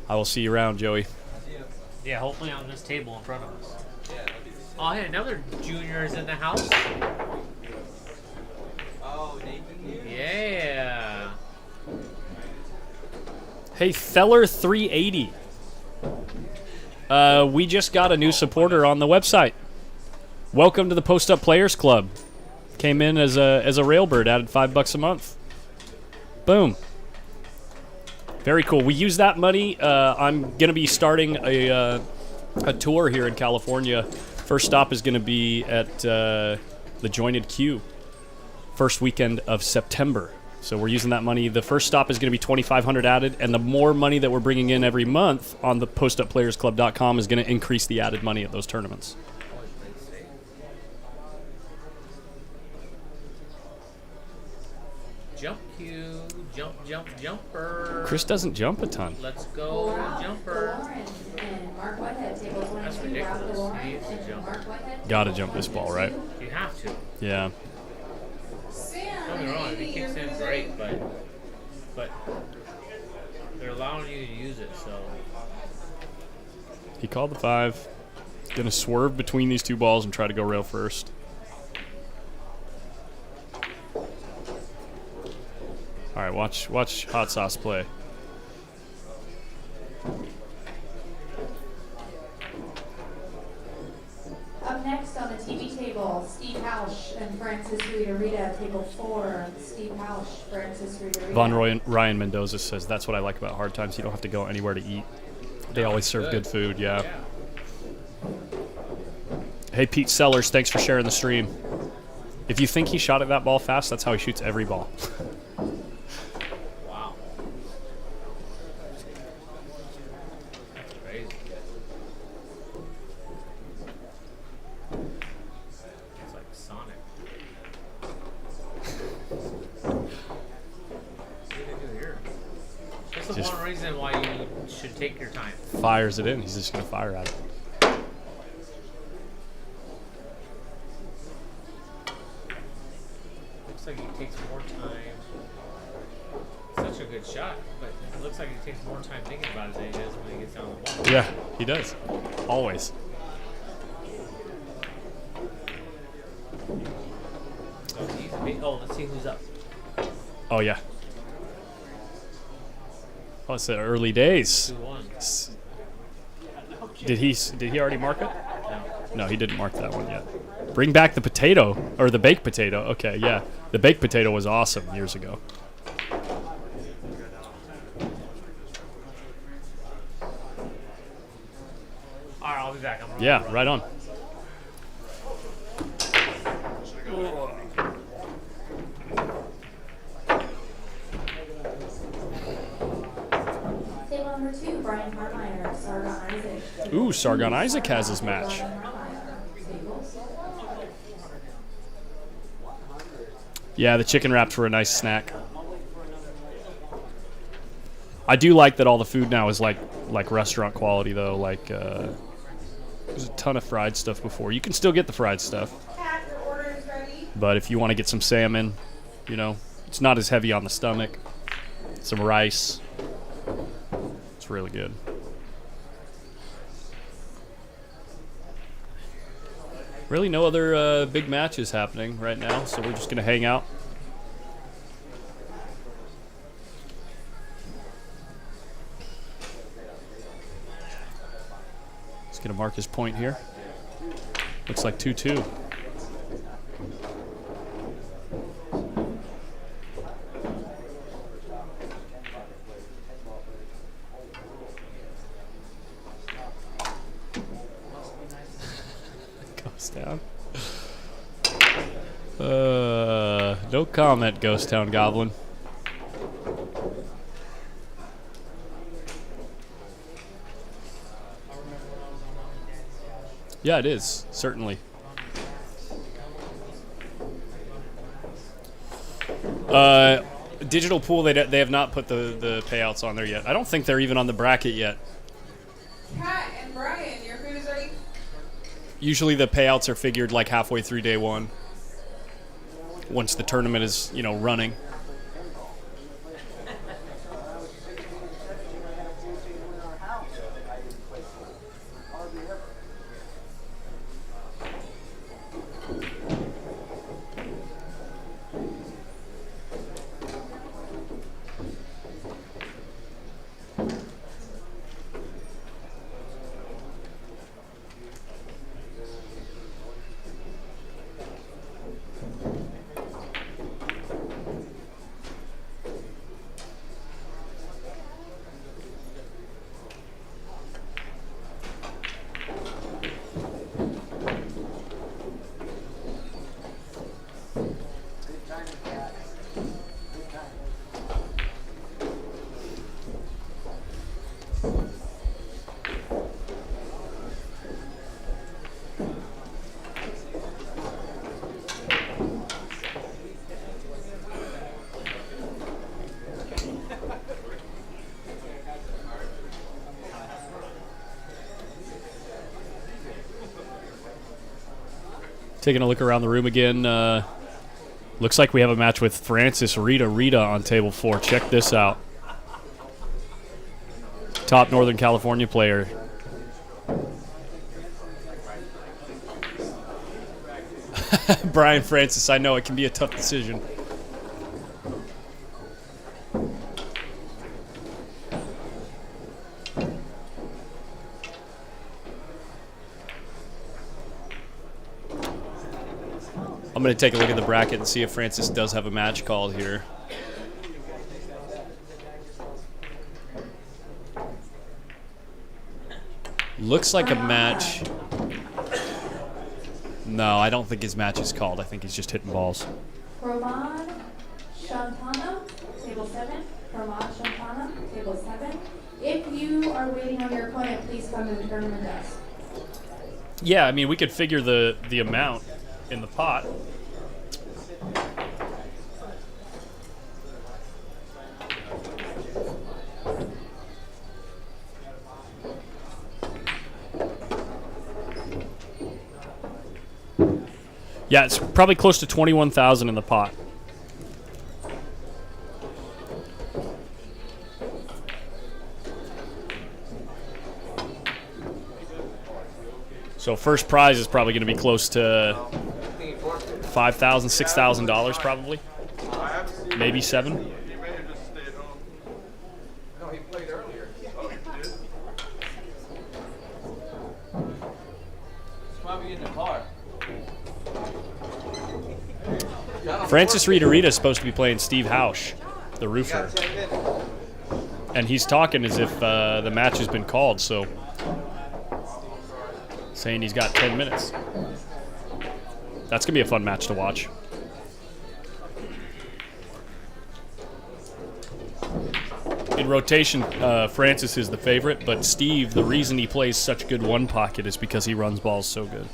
I will see you around, Joey. Yeah, hopefully on this table in front of us. Oh, hey, another junior is in the house. Oh, Nathan here? Yeah. Hey, Feller380. We just got a new supporter on the website. Welcome to the Post Up Players Club. Came in as a railbird, added $5 a month. Boom. Very cool. We use that money. I'm gonna be starting a tour here in California. First stop is gonna be at the Jointed Queue. First weekend of September. So we're using that money. The first stop is going to be $2,500 added, and the more money that we're bringing in every month on the PostUpPlayersClub.com is going to increase the added money at those tournaments. Jump cue. Jumper. Chris doesn't jump a ton. Let's go, Wow, jumper. Lauren and Mark Whitehead, table 22. That's Ralph ridiculous. Lauren He needs to and jump. Mark Whitehead, Gotta table jump this ball, right? 22. You have to. Yeah. Don't get me wrong, he kicks in great, but they're allowing you to use it, so. He called the 5. He's going to swerve between these two balls and try to go rail first. All right, watch Hot Sauce play. Up next on the TV table, Steve Hausch and Francis Rita, table 4. Steve Hausch, Francis Rita. Ryan Mendoza says, that's what I like about Hard Times. You don't have to go anywhere to eat. They always serve good food, yeah. Hey, Pete Sellers, thanks for sharing the stream. If you think he shot at that ball fast, that's how he shoots every ball. Wow. That's crazy. It's like Sonic. What do they do here? That's the Just- one reason why you should take your time. Fires it in. He's just going to fire at it. Looks like he takes more time. Such a good shot, but it looks like he takes more time thinking about it than he does when he gets down the ball. Yeah, he does. Always. Oh, let's see who's up. Oh, yeah. Oh, it's the early days. 2-1. Did he already mark it? No. No, he didn't mark that one yet. Bring back the potato, or the baked potato. Okay, yeah. The baked potato was awesome years ago. All right, I'll be back. I'm Yeah, right on. Table number 2, Brian Harmeyer, Sargon Isaac. Ooh, Sargon Isaac has his match. Brian Harmeyer, tables. Yeah, the chicken wraps were a nice snack. I do like that all the food now is like restaurant quality though. Like there's a ton of fried stuff before. You can still get the fried stuff, Pat, your order is ready. but if you want to get some salmon, you know, it's not as heavy on the stomach. Some rice. It's really good. Really no other big matches happening right now, so we're just going to hang out. He's going to mark his point here. Looks like 2-2. Town. No comment, Ghost Town Goblin. Yeah, it is, certainly. Digital pool, they have not put the payouts on there yet. I don't think they're even on the bracket yet. Pat and Brian, your food is ready? Usually the payouts are figured like halfway through day one. Once the tournament is, running. Taking a look around the room again. Looks like we have a match with Francis Rita on table 4. Check this out. Top Northern California player. Brian Francis, I know it can be a tough decision. I'm going to take a look at the bracket and see if Francis does have a match called here. Looks like a match. No, I don't think his match is called. I think he's just hitting balls. Roman Shantana, table 7. Roman Shantana, table 7. If you are waiting on your opponent, please come to the tournament desk. Yeah, I mean, we could figure the amount in the pot. Yeah, it's probably close to 21,000 in the pot. So first prize is probably going to be close to $5,000, $6,000 probably. Maybe 7. No, he played earlier. Oh, he did? He's probably in the car. Francis Rita is supposed to be playing Steve Hausch, the roofer. And he's talking as if the match has been called, so saying he's got 10 minutes. That's going to be a fun match to watch. In rotation, Francis is the favorite, but Steve, the reason he plays such good one pocket is because he runs balls so good.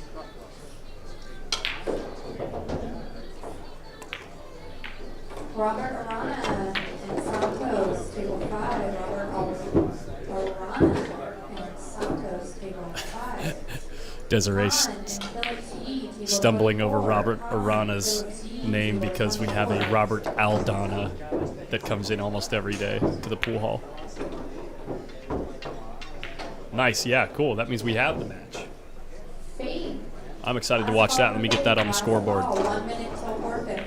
Robert Arana and Santos, table 5. Robert Arana and Santos, table 5. Desiree stumbling over Robert Arana's name because we have a Robert Aldana that comes in almost every day to the pool hall. Nice, yeah, cool. That means we have the match. I'm excited to watch that. Let me get that on the scoreboard. 1 minute till forfeit.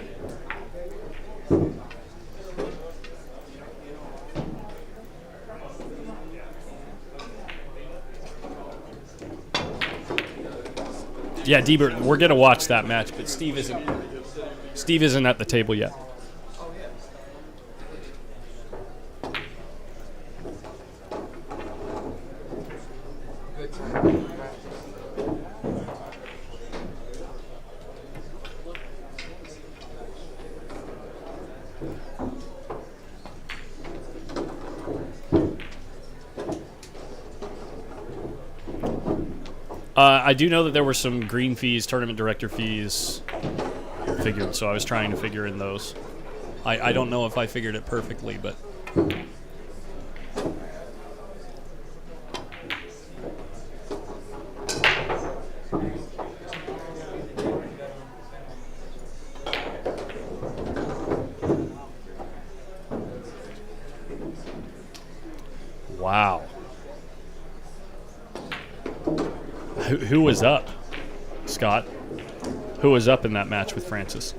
Yeah, Deber, we're gonna watch that match, but Steve isn't at the table yet. I do know that there were some green fees, tournament director fees figured, so I was trying to figure in those. I don't know if I figured it perfectly, but... Wow. Who was up, Scott? Who was up in that match with Francis?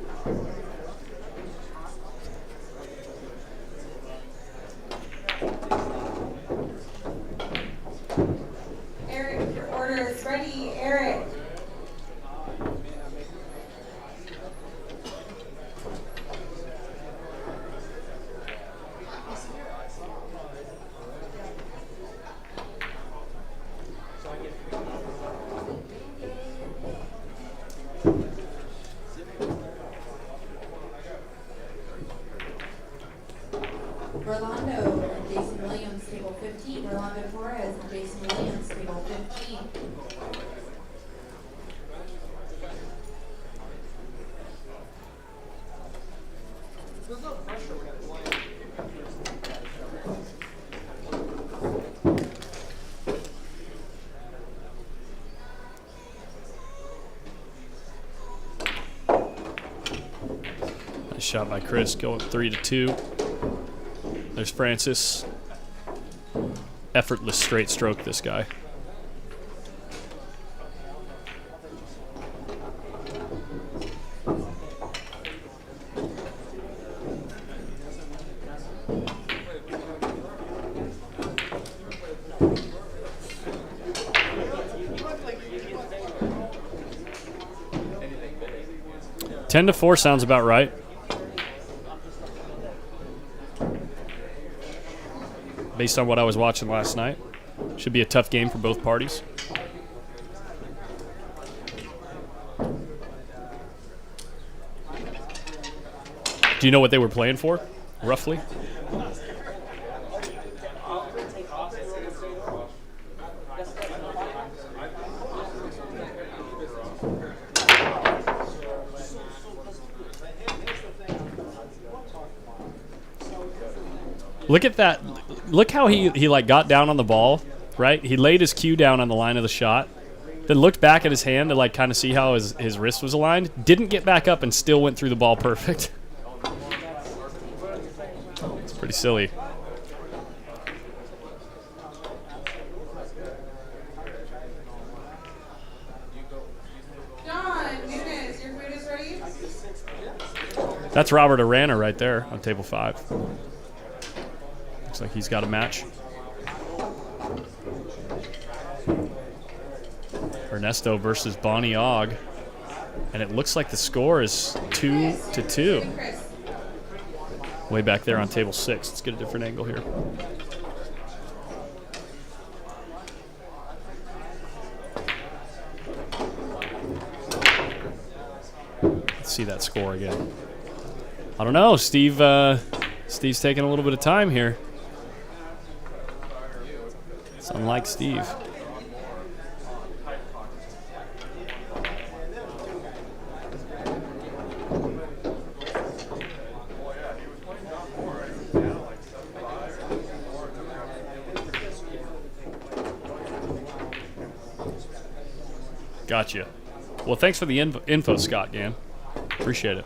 Eric, your order is ready. Eric. Rolando and Jason Williams, table 15. Rolando Torres and Jason Williams, table 15. There's no pressure when it's playing. Nice shot by Chris, going 3-2. There's Francis. Effortless straight stroke, this guy. Anything. 10-4 sounds about right. Based on what I was watching last night. Should be a tough game for both parties. Do you know what they were playing for, roughly? Look at that. Look how he like got down on the ball, right? He laid his cue down on the line of the shot, then looked back at his hand to like kind of see how his wrist was aligned, didn't get back up and still went through the ball perfect. It's pretty silly. John Nunes, your food is ready. That's Robert Arana right there on table 5. Looks like he's got a match. Ernesto versus Bonnie Ogg. And it looks like the score is 2-2. Way back there on table 6. Let's get a different angle here. Let's see that score again. I don't know. Steve's taking a little bit of time here. It's unlike Steve. Gotcha. Well, thanks for the info, Scott, Gan. Appreciate it.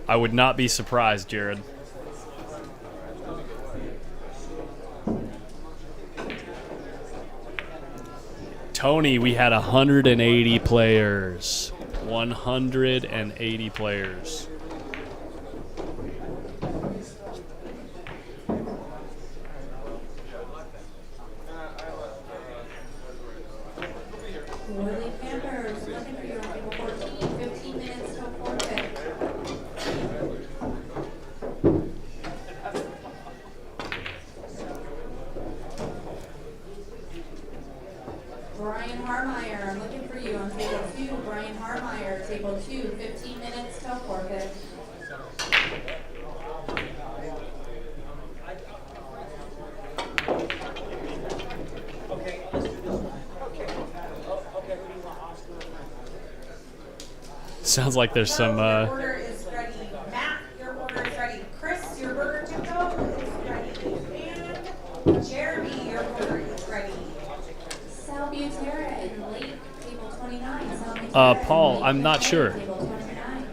I would not be surprised, Jared. Tony, we had 180 players. 180 players. Woodley Campers, looking for you on table 14, 15 minutes till forfeit. Brian Harmeyer, I'm looking for you on table 2. Brian Harmeyer, table 2, 15 minutes till forfeit. Sounds like there's some. Your order is ready. Matt, your order is ready. Chris, your burger to go is ready. And Jeremy, your order is ready. Sal Butera and Lake, table 29. Sal Butera Paul, and Lake I'm not Butera, sure. Table 29.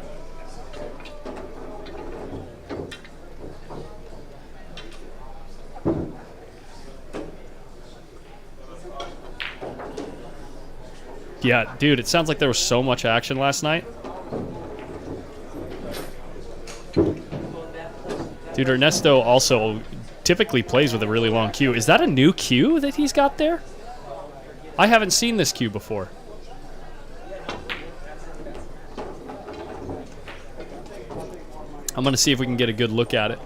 Yeah, dude, it sounds like there was so much action last night. Dude, Ernesto also typically plays with a really long queue. Is that a new queue that he's got there? I haven't seen this queue before. I'm going to see if we can get a good look at it.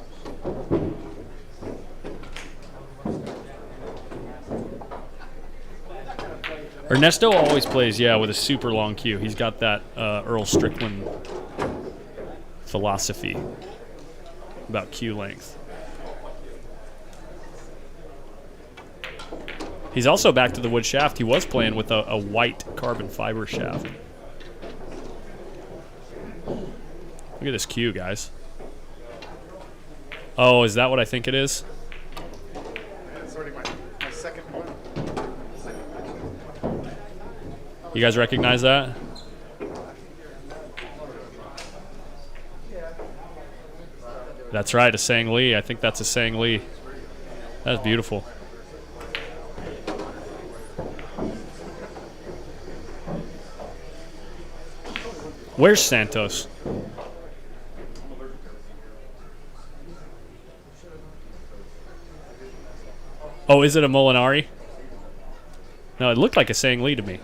Ernesto always plays, yeah, with a super long queue. He's got that Earl Strickland philosophy about queue length. He's also back to the wood shaft. He was playing with a white carbon fiber shaft. Look at this queue, guys. Oh, is that what I think it is? It's already my second one. You guys recognize that? That's right, a Sang Lee. I think that's a Sang Lee. That's beautiful. Where's Santos? Oh, is it a Molinari? No, it looked like a Sang Lee to me.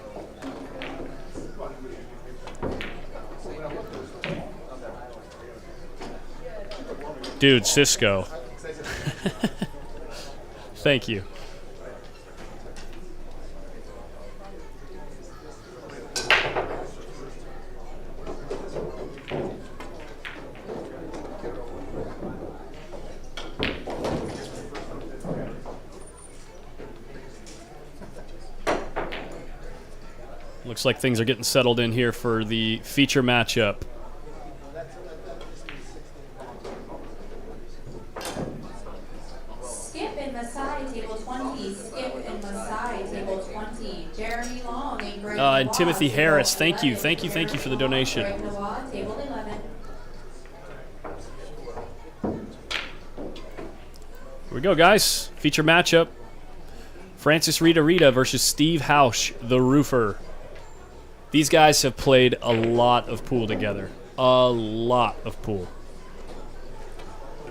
Dude, Cisco. Thank you. Looks like things are getting settled in here for the feature matchup. Skip and Masai, table 20. Skip and Masai, table 20. Jeremy Long and Greg And Noah, Timothy table Harris, thank you 11. thank you for the donation. Greg Noah, table 11. Here we go, guys. Feature matchup. Francis Rita versus Steve Hausch, the roofer. These guys have played a lot of pool together. A lot of pool.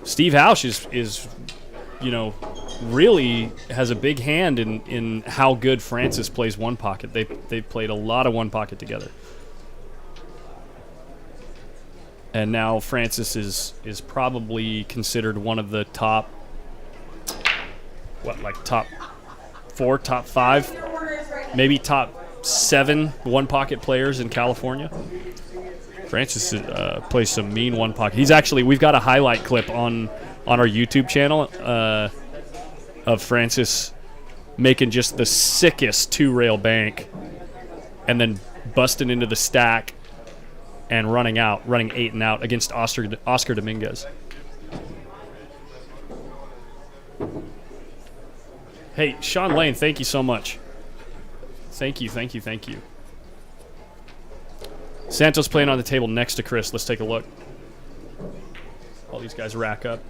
Steve Hausch is you know, really has a big hand in how good Francis plays one pocket. They've played a lot of one pocket together. And now Francis is probably considered one of the top, top 4, top 5, maybe top 7 one pocket players in California. Francis plays some mean one pocket. We've got a highlight clip on our YouTube channel of Francis making just the sickest 2-rail bank and then busting into the stack and running 8 and out against Oscar Dominguez. Hey, Sean Lane, thank you so much. Thank you. Santos playing on the table next to Chris. Let's take a look. All these guys rack up.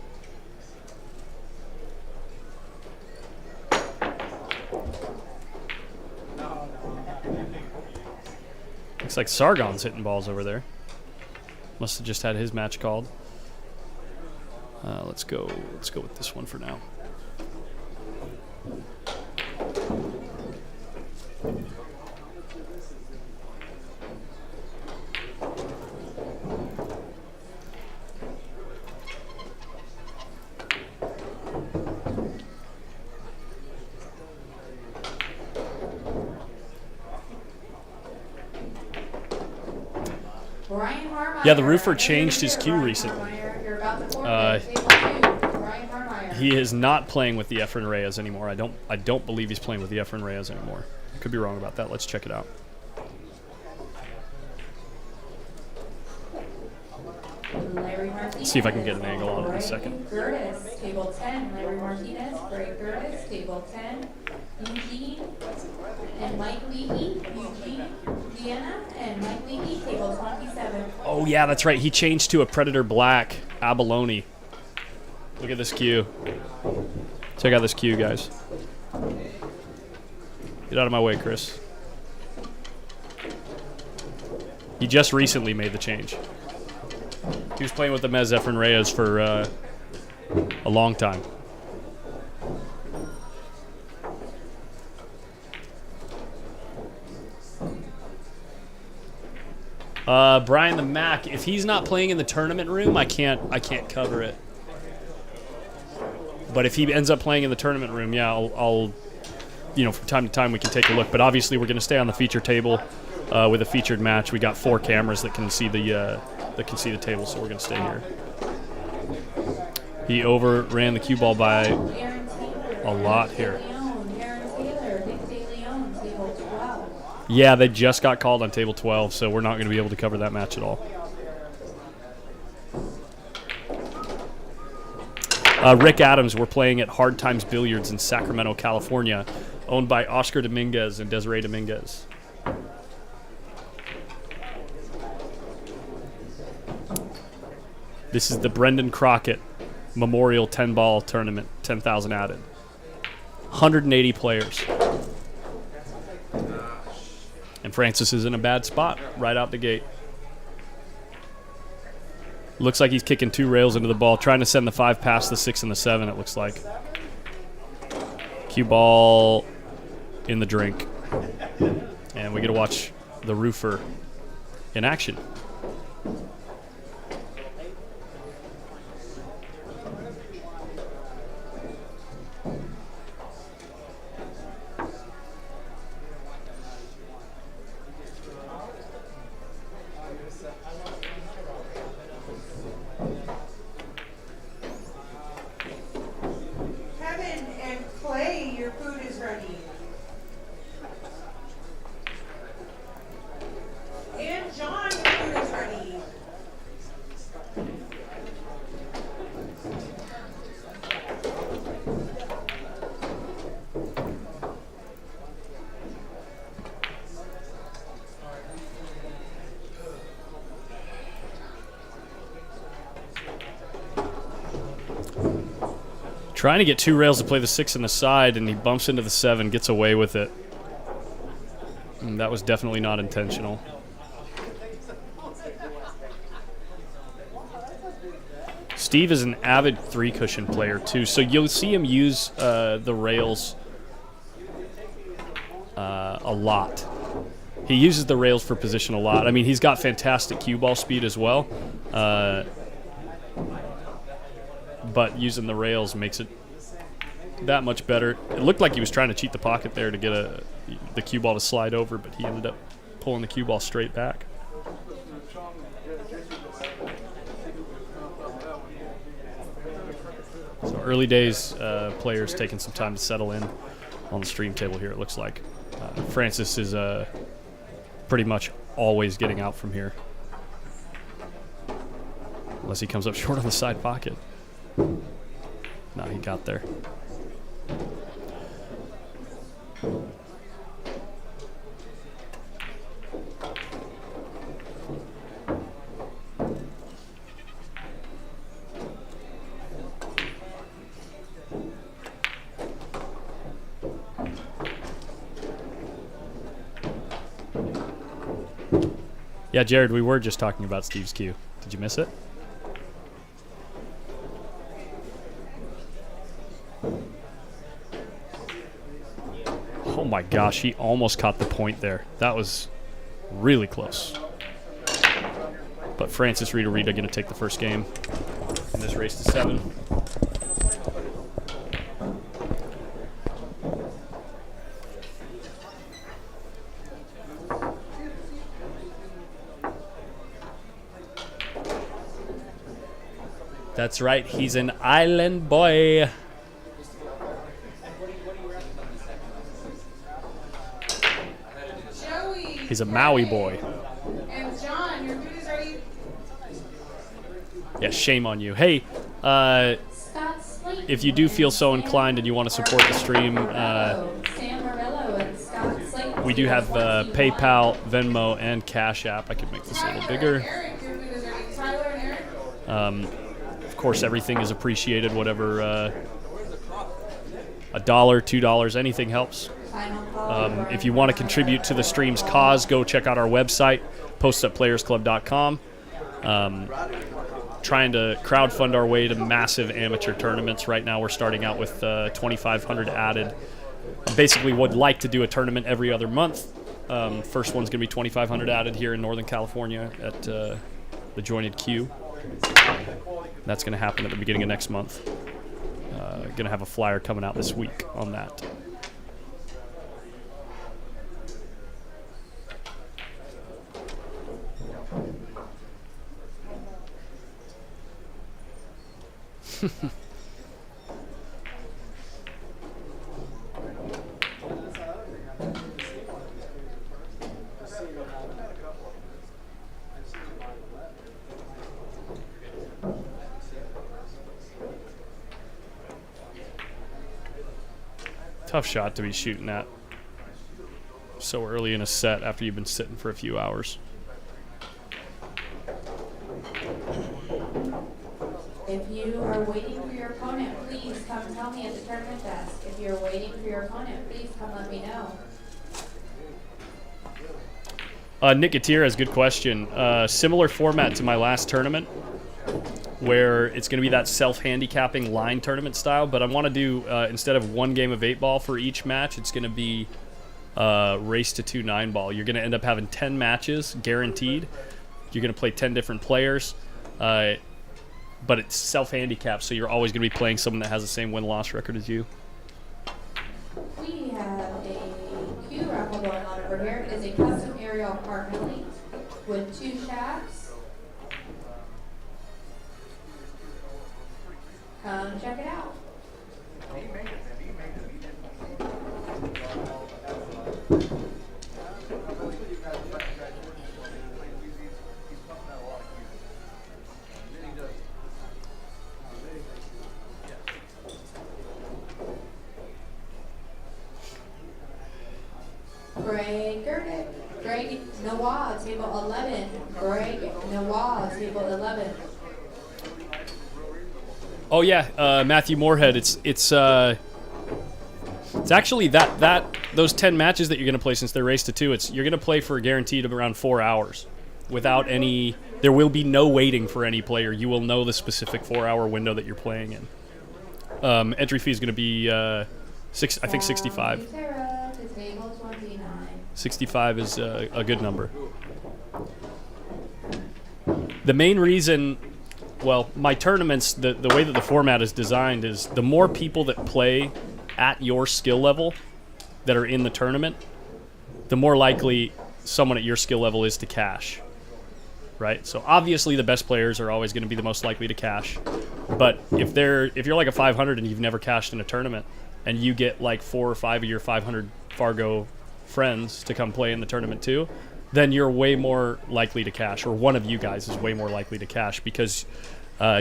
Looks like Sargon's hitting balls over there. Must have just had his match called. Let's go with this one for now. Brian Harmeyer. Yeah, the roofer changed his cue recently. You're about to forfeit. Table 2, Brian Harmeyer. He is not playing with the Efren Reyes anymore. I don't believe he's playing with the Efren Reyes anymore. Could be wrong about that. Let's check it out. Larry Martinez. See if I can get an angle on it in a second. Curtis, table 10. Larry Martinez, Greg Curtis, table 10. Eugene and Mike Leahy. Eugene, Vienna, and Mike Leahy, table 27. Oh, yeah, that's right. He changed to a Predator Black Abalone. Look at this cue. Check out this cue, guys. Get out of my way, Chris. He just recently made the change. He was playing with the Mez Efren Reyes for a long time. Brian the Mac, if he's not playing in the tournament room, I can't cover it. But if he ends up playing in the tournament room, yeah, I'll from time to time we can take a look. But obviously we're going to stay on the feature table with a featured match. We got 4 cameras that can see the table, so we're going to stay here. He overran the cue ball by a lot here. Yeah, they just got called on table 12, so we're not going to be able to cover that match at all. Rick Adams, we're playing at Hard Times Billiards in Sacramento, California, owned by Oscar Dominguez and Desiree Dominguez. This is the Brendan Crockett Memorial 10-ball tournament, 10,000 added. 180 players. And Francis is in a bad spot right out the gate. Looks like he's kicking 2 rails into the ball, trying to send the 5 past the 6 and the 7, it looks like. Cue ball in the drink. And we get to watch the roofer in action. Kevin and Clay, your food is ready. And John, your food is ready. Trying to get 2 rails to play the 6 in the side, and he bumps into the 7, gets away with it. And that was definitely not intentional. Steve is an avid 3-cushion player, too, so you'll see him use the rails a lot. He uses the rails for position a lot. I mean, he's got fantastic cue ball speed as well. But using the rails makes it that much better. It looked like he was trying to cheat the pocket there to get the cue ball to slide over, but he ended up pulling the cue ball straight back. So early days, players taking some time to settle in on the stream table here, it looks like. Francis is pretty much always getting out from here. Unless he comes up short on the side pocket. No, he got there. Yeah, Jared, we were just talking about Steve's cue. Did you miss it? Oh my gosh, he almost caught the point there. That was really close. But Francis Rita going to take the first game in this race to 7. That's right. He's an island boy. Joey. He's a Maui boy. And John, your food is ready. Yeah, shame on you. Hey, Scott Slayton if you do feel so and inclined and you want to support the stream, Sam Morello and Scott Slayton. we do have PayPal, Venmo, and Cash App. I could make this a little bigger. Eric, your food is ready. Tyler and Eric. Of course, everything is appreciated. Whatever, $1, $2, anything helps. If you want to contribute to the stream's cause, go check out our website, PostUpPlayersClub.com. Trying to crowdfund our way to massive amateur tournaments. Right now, we're starting out with 2,500 added. Basically, would like to do a tournament every other month. First one's going to be 2,500 added here in Northern California at the Jointed Q. That's going to happen at the beginning of next month. Going to have a flyer coming out this week on that. Tough shot to be shooting at so early in a set after you've been sitting for a few hours. If you are waiting for your opponent, please come tell me at the tournament desk. If you're waiting for your opponent, please come let me know. Nick Gatir has a good question. Similar format to my last tournament, where it's going to be that self-handicapping line tournament style, but I want to do, instead of one game of 8-ball for each match, it's going to be race to 2 9-ball. You're going to end up having 10 matches, guaranteed. You're going to play 10 different players, but it's self-handicapped, so you're always going to be playing someone that has the same win-loss record as you. We have a Q raffle going on over here. It is a custom aerial car milling with 2 shafts. Come check it out. Greg Gerdick. Greg Noah, table 11. Greg Noah, table 11. Oh yeah, Matthew Moorhead. It's actually those 10 matches that you're going to play, since they're race to 2. You're going to play for a guaranteed of around 4 hours, without any. There will be no waiting for any player. You will know the specific 4-hour window that you're playing in. Entry fee is going to be I think 65. 65 is a good number. The main reason, well, my tournaments, the way that the format is designed is the more people that play at your skill level that are in the tournament, the more likely someone at your skill level is to cash, right? So obviously the best players are always going to be the most likely to cash. But if you're like a 500 and you've never cashed in a tournament, and you get like 4 or 5 of your 500 Fargo friends to come play in the tournament too, then you're way more likely to cash, or one of you guys is way more likely to cash, because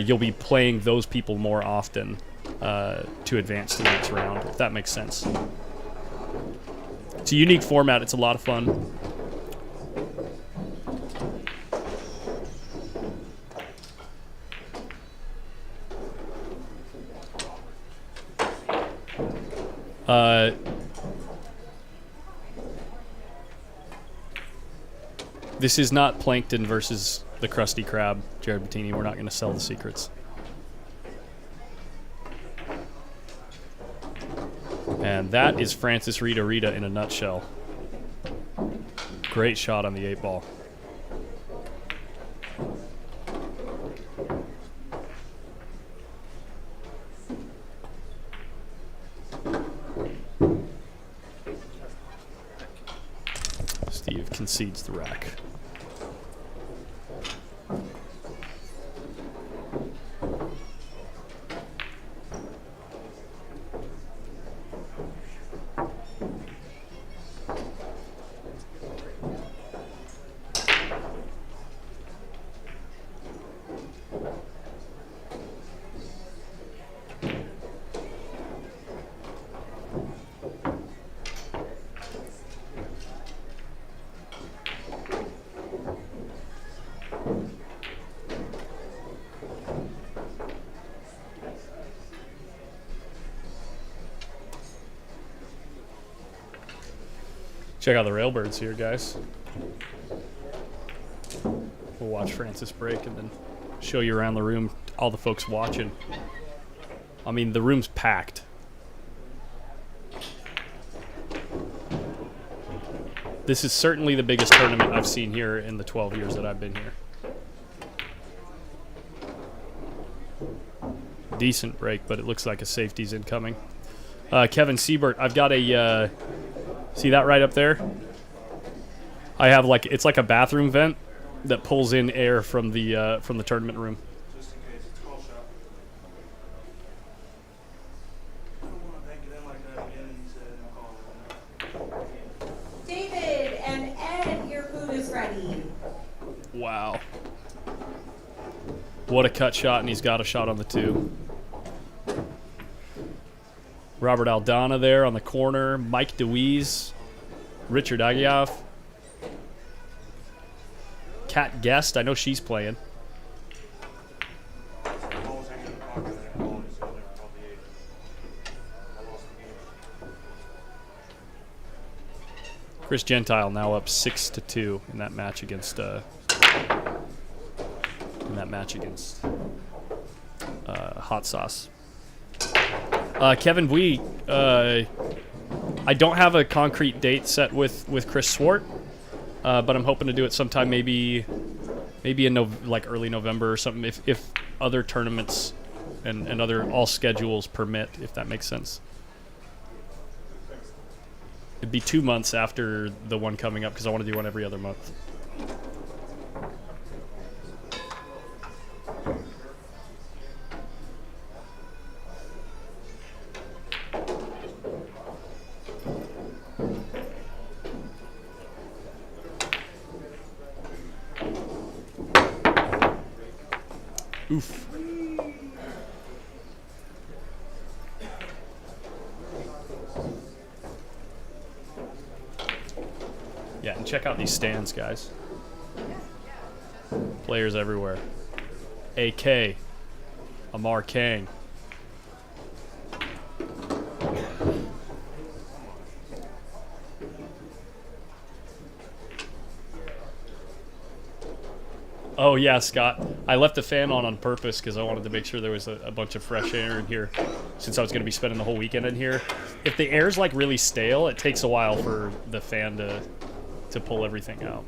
you'll be playing those people more often to advance to the next round, if that makes sense. It's a unique format. It's a lot of fun. This is not Plankton versus the Krusty Krab, Jared Bettini. We're not going to sell the secrets. And that is Francis Rita Rita in a nutshell. Great shot on the 8-ball. Steve concedes the rack. Check out the Railbirds here, guys. We'll watch Francis break and then show you around the room, all the folks watching. I mean, the room's packed. This is certainly the biggest tournament I've seen here in the 12 years that I've been here. Decent break, but it looks like a safety's incoming. Kevin Siebert, I've got a... see that right up there? I have like, it's like a bathroom vent that pulls in air from the tournament room. Just in case, it's call shop. I don't want to bank it in like that again, he said, I'll call it. David and Ed, your food is ready. Wow. What a cut shot, and he's got a shot on the 2. Robert Aldana there on the corner. Mike DeWeese. Richard Agioff. Kat Guest, I know she's playing. Ball's hanging in the pocket, that ball is in there, probably 8. I lost the game. Chris Gentile now up 6-2 in that match against Hot Sauce. Kevin Bui, I don't have a concrete date set with Chris Swart, but I'm hoping to do it sometime maybe in like early November or something, if other tournaments and other all schedules permit, if that makes sense. It'd be 2 months after the one coming up because I want to do one every other month. Oof. Yeah, and check out these stands, guys. Players everywhere. AK. Amar Kang. Oh yeah, Scott. I left the fan on purpose because I wanted to make sure there was a bunch of fresh air in here, since I was going to be spending the whole weekend in here. If the air's like really stale, it takes a while for the fan to pull everything out.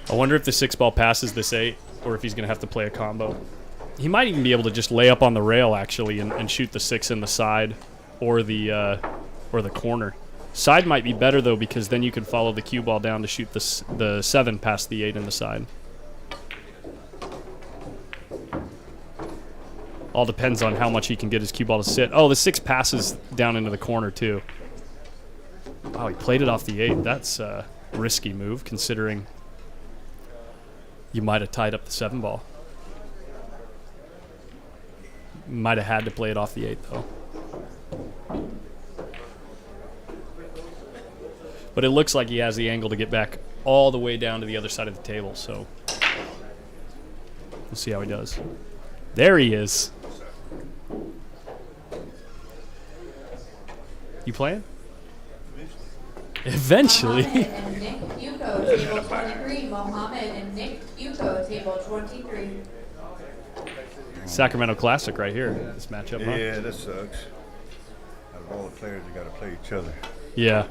I wonder if the 6-ball passes this 8, or if he's going to have to play a combo. He might even be able to just lay up on the rail, actually, and shoot the 6 in the side or the corner. Side might be better, though, because then you could follow the cue ball down to shoot the 7 past the 8 in the side. All depends on how much he can get his cue ball to sit. Oh, the 6 passes down into the corner, too. Wow, he played it off the 8. That's a risky move, considering you might have tied up the 7-ball. Might have had to play it off the 8, though. But it looks like he has the angle to get back all the way down to the other side of the table, so we'll see how he does. There he is. You playing? Eventually. Mohammed and Nick Bucco, table 23. Mohammed and Nick Bucco, table 23. Sacramento Classic right here, this matchup, huh? Yeah, that sucks. Out of all the players, they got to play each other. Yeah.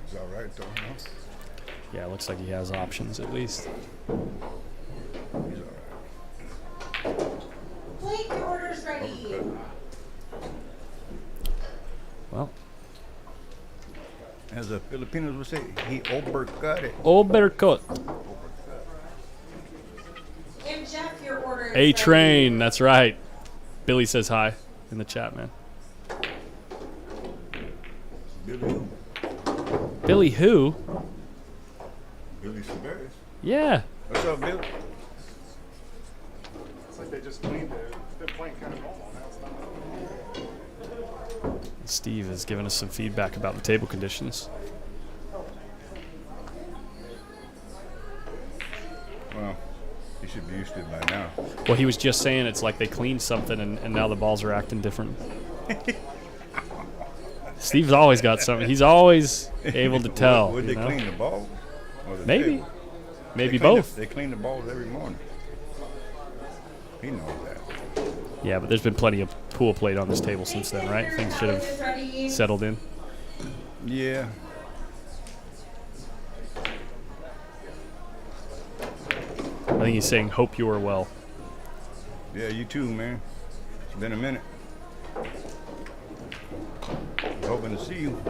It's all right, though, huh? Yeah, it looks like he has options at least. He's all right. Blake, your order's ready. Well, That's As the Filipinos would say, he overcut it. Oberkot. And Jeff, your order is A-Train, that's right. Billy says hi in the chat, man. Billy who? Billy who? Billy Severus. Yeah. What's up, Bill? It's like they just cleaned it. It's been playing kind of normal now. It's not. Steve has given us some feedback about the table conditions. Well, you should be used to it by now. Well, he was just saying it's like they cleaned something and now the balls are acting different. Steve's always got something. He's always able to tell. Would they you know? clean the ball? Or the Maybe. table? Maybe They clean both. they clean the balls every morning. He knows that. Yeah, but there's been plenty of pool played on this table since then, right? Things should have settled in. Yeah. I think he's saying, hope you are well. Yeah, you too, man. It's been a minute. Hoping to see you.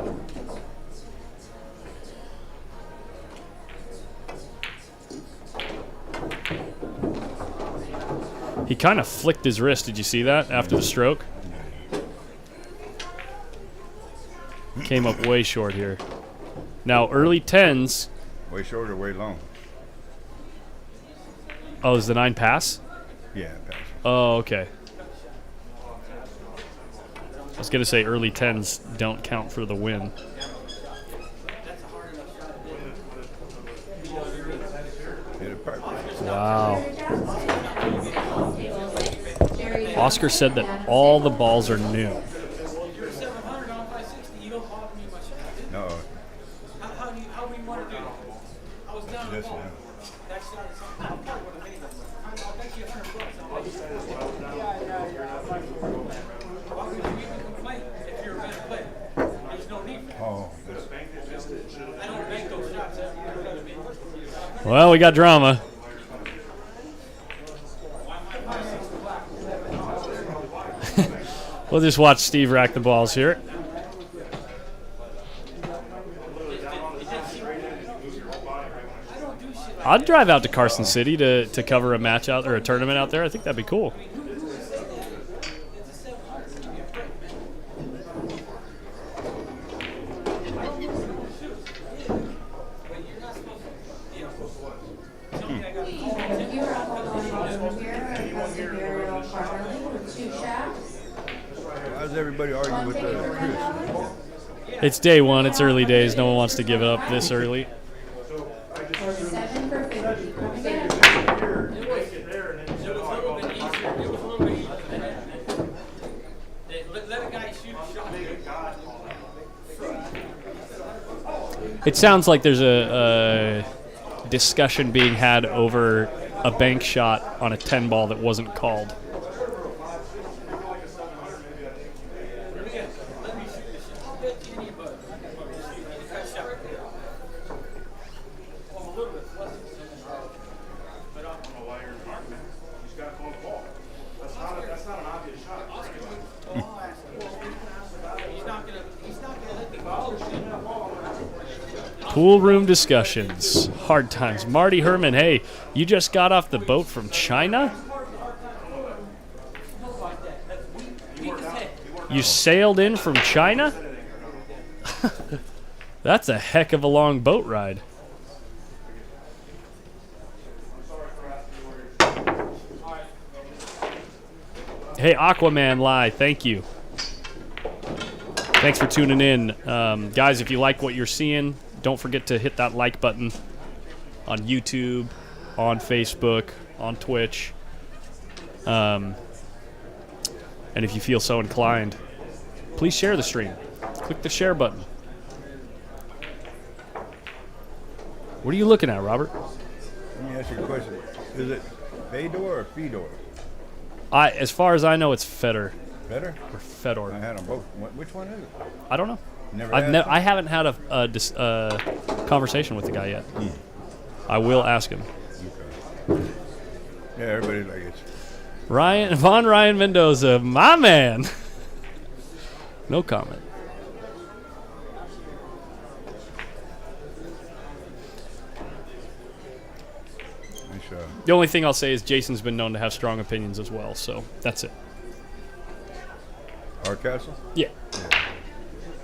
He kind of flicked his wrist. Did you see that after the stroke? Came up way short here. Now, early 10s. Way short or way long? Oh, is the 9 pass? Yeah, pass. Oh, okay. I was going to say early 10s don't count for the win. Wow. Oscar said that all the balls are new. No. How do you want to do it? I was down Yes, the ball. yeah. That's I'm part of the minimum. I'll bet you $100. Why would you even complain if you're a better player? There's no need for it. I don't bank those shots. Well, we got drama. We'll just watch Steve rack the balls here. I'd drive out to Carson City to cover a match out or a tournament out there. I think that'd be cool. Why does everybody argue with Chris? It's day one. It's early days. No one wants to give it up this early. It sounds like there's a discussion being had over a bank shot on a 10 ball that wasn't called. Pool room discussions. Hard times. Marty Herman, hey, you just got off the boat from China? You sailed in from China? That's a heck of a long boat ride. Hey, Aquaman Lie, thank you. Thanks for tuning in. Guys, if you like what you're seeing, don't forget to hit that like button on YouTube, on Facebook, on Twitch. And if you feel so inclined, please share the stream. Click the share button. What are you looking at, Robert? Let me ask you a question. Is it Fedor or Fedor? As far as I know, it's Fedor. Fedor? Or Fedor. I had them both. Which one is it? I don't know. Never I haven't had a conversation with the guy yet. I will ask him. Okay. Yeah, everybody like it. Ryan Mendoza, my man. No comment. The only thing I'll say is Jason's been known to have strong opinions as well, so that's it. Hardcastle? Yeah.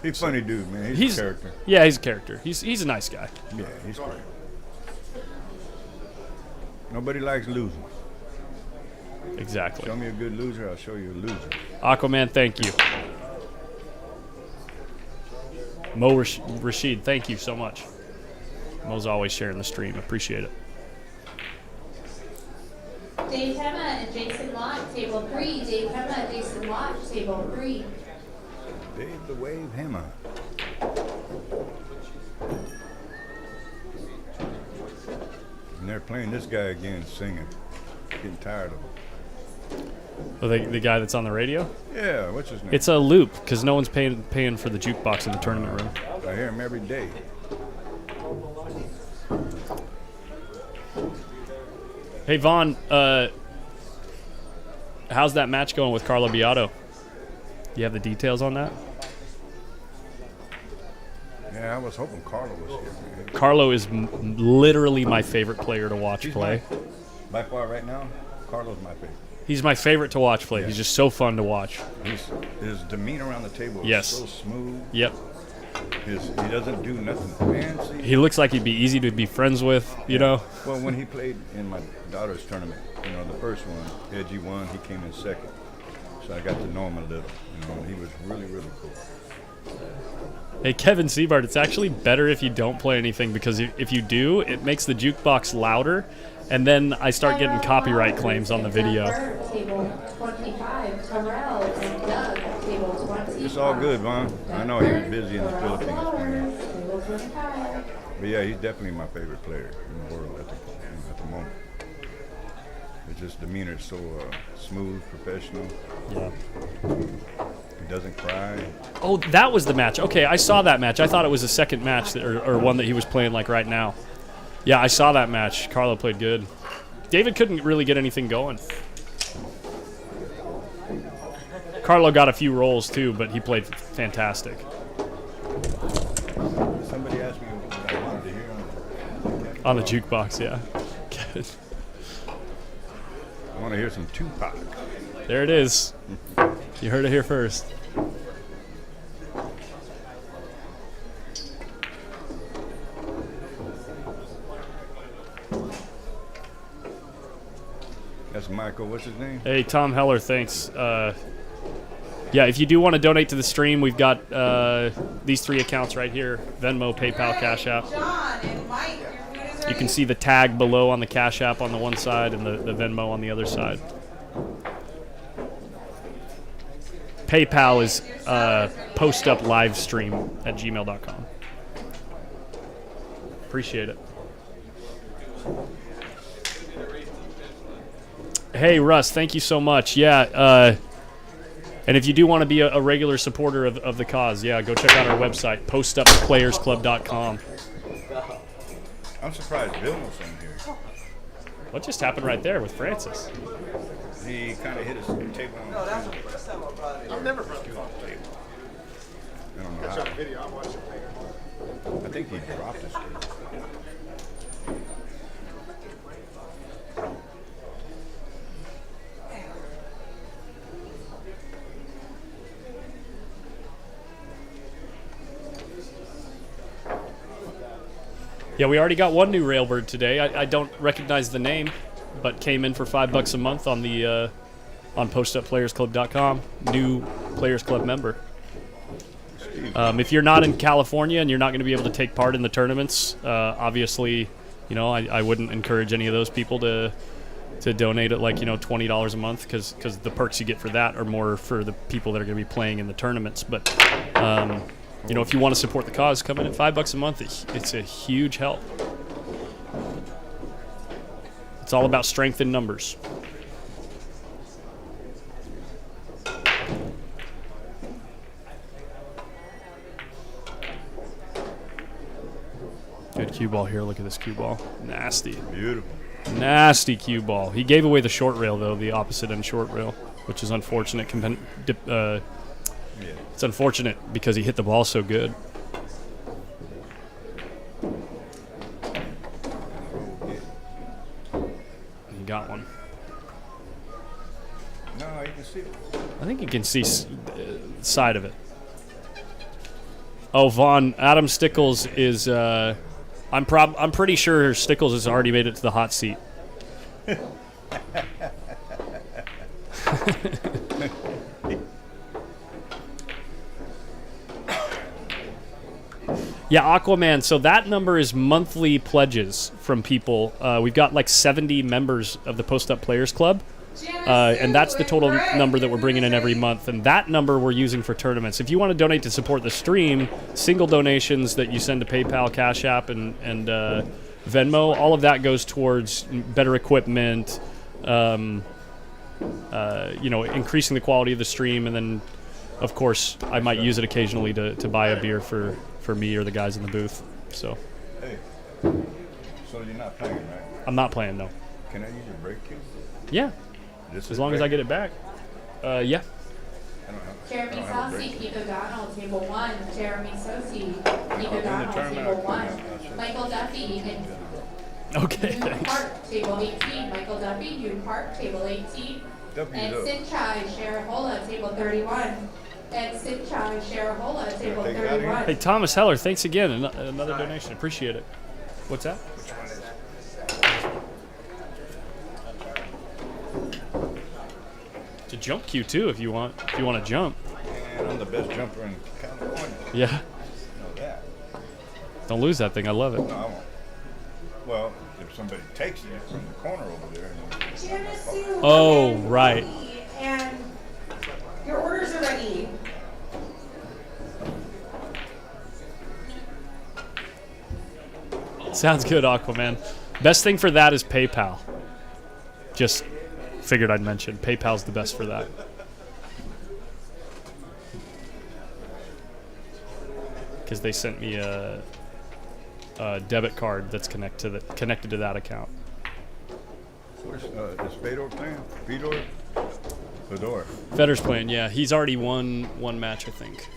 He's a funny dude, man. He's a character. Yeah, he's a character. He's a nice guy. Yeah, he's great. Nobody likes losing. Exactly. Show me a good loser, I'll show you a loser. Aquaman, thank you. Mo Rashid, thank you so much. Mo's always sharing the stream. Appreciate it. Dave Hema and Jason Lott, table 3. Dave Hema, Jason Lott, table 3. Dave the Wave Hema. And they're playing this guy again singing. Getting tired of him. Oh, the guy that's on the radio? Yeah, what's his name? It's a loop because no one's paying for the jukebox in the tournament room. I hear him every day. Hey Vaughn, how's that match going with Carlo Beato? You have the details on that? Yeah, I was hoping Carlo was here, man. Carlo is literally my favorite player to watch play. By far right now, Carlo's my favorite. He's my favorite to watch play. Yeah. He's just so fun to watch. His demeanor around the table is so smooth. Yep. He doesn't do nothing fancy. He looks like he'd be easy to be friends with, you know? Well, when he played in my daughter's tournament, you know, the first one, Edgy won, he came in second. So I got to know him a little, you know, and he was really, really cool. Hey, Kevin Seabart, it's actually better if you don't play anything because if you do, it makes the jukebox louder, and then I start getting copyright claims on the video. Table 25, Terrell and Doug, table 20. It's all good, Vaughn. I know he was busy in the Philippines playing. But yeah, he's definitely my favorite player in the world at the moment. It's just demeanor is so smooth, professional. Yeah. He doesn't cry. Oh, that was the match. Okay, I saw that match. I thought it was a second match or one that he was playing like right now. Yeah, I saw that match. Carlo played good. David couldn't really get anything going. Carlo got a few rolls too, but he played fantastic. Somebody asked me what I wanted to hear on the jukebox, yeah. Good. I want to hear some Tupac. There it is. You heard it here first. That's Michael. What's his name? Hey, Tom Heller, thanks. Yeah, if you do want to donate to the stream, we've got these 3 accounts right here: Venmo, PayPal, Cash App. John and Mike, your food is ready. You can see the tag below on the Cash App on the one side and the Venmo on the other side. PayPal is PostUpLiveStream at gmail.com. Appreciate it. Hey, Russ, thank you so much. Yeah, and if you do want to be a regular supporter of the cause, yeah, go check out our website, PostUpPlayersClub.com. I'm surprised Bill was in here. What just happened right there with Francis? He kind of hit his table on the table. I've never broke you off the table. I don't know That's how. on video. I watched it later. I think he dropped his table. Yeah, we already got one new Railbird today. I don't recognize the name, but came in for $5 a month on the on PostUpPlayersClub.com. New Players Club member. If you're not in California and you're not going to be able to take part in the tournaments, obviously, you know, I wouldn't encourage any of those people to donate at like, you know, $20 a month because the perks you get for that are more for the people that are going to be playing in the tournaments. But you know, if you want to support the cause, come in at $5 a month. It's a huge help. It's all about strength in numbers. Good cue ball here. Look at this cue ball. Nasty. Beautiful. Nasty cue ball. He gave away the short rail, though, the opposite end short rail, which is unfortunate. It's unfortunate because he hit the ball so good. got one. No, you can see it. I think you can see side of it. Oh, Vaughn, Adam Stickles is. I'm pretty sure Stickles has already made it to the hot seat. Yeah, Aquaman. So that number is monthly pledges from people. We've got like 70 members of the Post Up Players Club. And that's the total number that we're bringing in every month. And that number we're using for tournaments. If you want to donate to support the stream, single donations that you send to PayPal, Cash App, and Venmo, all of that goes towards better equipment, increasing the quality of the stream. And then, of course, I might use it occasionally to buy a beer for me or the guys in the booth. So. Hey, so you're not playing, right? I'm not playing, no. Can I use your brake cue? Yeah. As long as I get it back. Yeah. Jeremy Saucy, Keith O'Donnell, table 1. Jeremy Saucy, Keith O'Donnell, table 1. Michael Duffy, okay, Hugh thanks. Park, table 18. Michael Duffy, Hugh Park, table 18. And Sinchai Sharahola, table 31. And Sinchai Sharahola, table 31. Hey, Thomas Heller, thanks again. Another donation. Appreciate it. What's that? It's a jump queue too, if you want to jump. Man, I'm the best jumper in California. Yeah. You know that. Don't lose that thing. I love it. No, I won't. Well, if somebody takes it from the corner over there. Oh, right. And your orders are ready. Sounds good, Aquaman. Best thing for that is PayPal. Just figured I'd mention. PayPal's the best for that. Because they sent me a debit card that's connected to that account. Is Fedor playing? Fedor. Fedor's playing, yeah. He's already won one match, I think.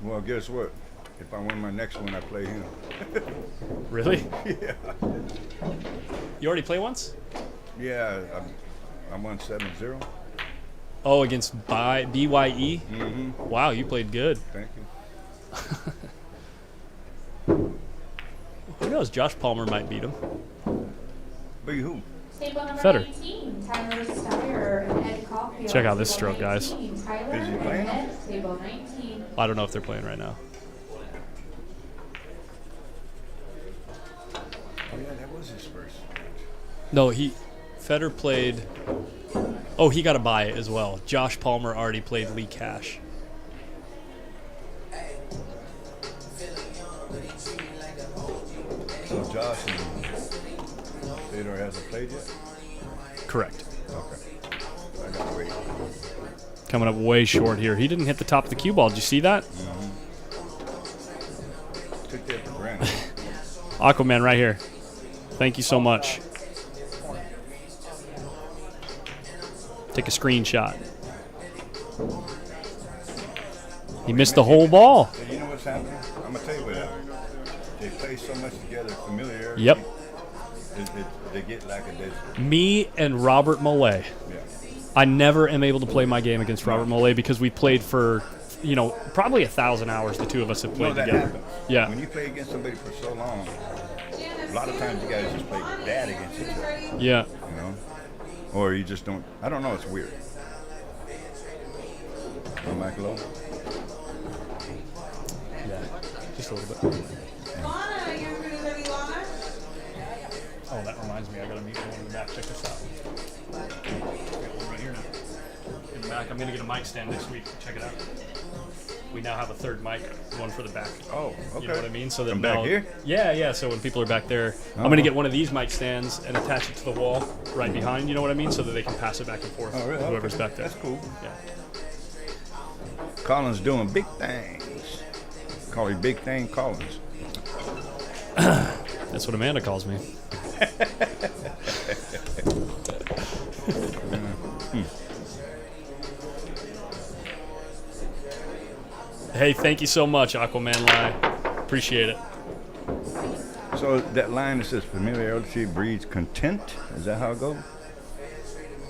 Well, guess what? If I win my next one, I play him. Really? Yeah. You already play once? Yeah, I won 7-0. Oh, against BYE? Mm-hmm. Wow, you played good. Thank you. Who knows? Josh Palmer might beat him. Beat who? Table number Feder. 19, Tyler Steyer and Ed Caulfield. Check out this Table stroke, guys. 19, Tyler Is he and playing? Ed, table 19. I don't know if they're playing right now. Oh, yeah, that was his first. No, Feder played. Oh, he got a bye as well. Josh Palmer already played Lee Cash. So Josh and Fedor hasn't played yet? Correct. Okay. I gotta wait. Coming up way short here. He didn't hit the top of the cue ball. Did you see that? Mm-hmm. Took that for granted. Aquaman right here. Thank you so much. Take a screenshot. He missed the whole ball. Hey, you know what's happening? I'm gonna tell you what happened. They play so much together, familiarity. Yep. They get lackadaisical. Me and Robert Mollet. Yeah. I never am able to play my game against Robert Mollet because we played for, probably 1,000 hours. The two of us have played that together. happens. Yeah. When you play against somebody for so long, a lot of times you guys just play bad against each other. Yeah. Or you just don't. I don't know. It's weird. Mic low? Yeah. Just a little bit. Lana, your food is ready, Lana? Oh, that reminds me. I got a mute one in the back. Check this out. Got one right here now. In the back. I'm going to get a mic stand next week. Check it out. We now have a third mic, one for the back. Oh, okay. You know what I mean? So that From now, back here? Yeah. So when people are back there, I'm going to get one of these mic stands and attach it to the wall right behind. You know what I mean? So that they can pass it back and forth. Oh, really? Whoever's Okay. back there. That's cool. Yeah. Collins doing big things. Call him Big Thing Collins. That's what Amanda calls me. Hey, thank you so much, Aquaman Lai. Appreciate it. So that line that says familiarity breeds contempt, is that how it goes?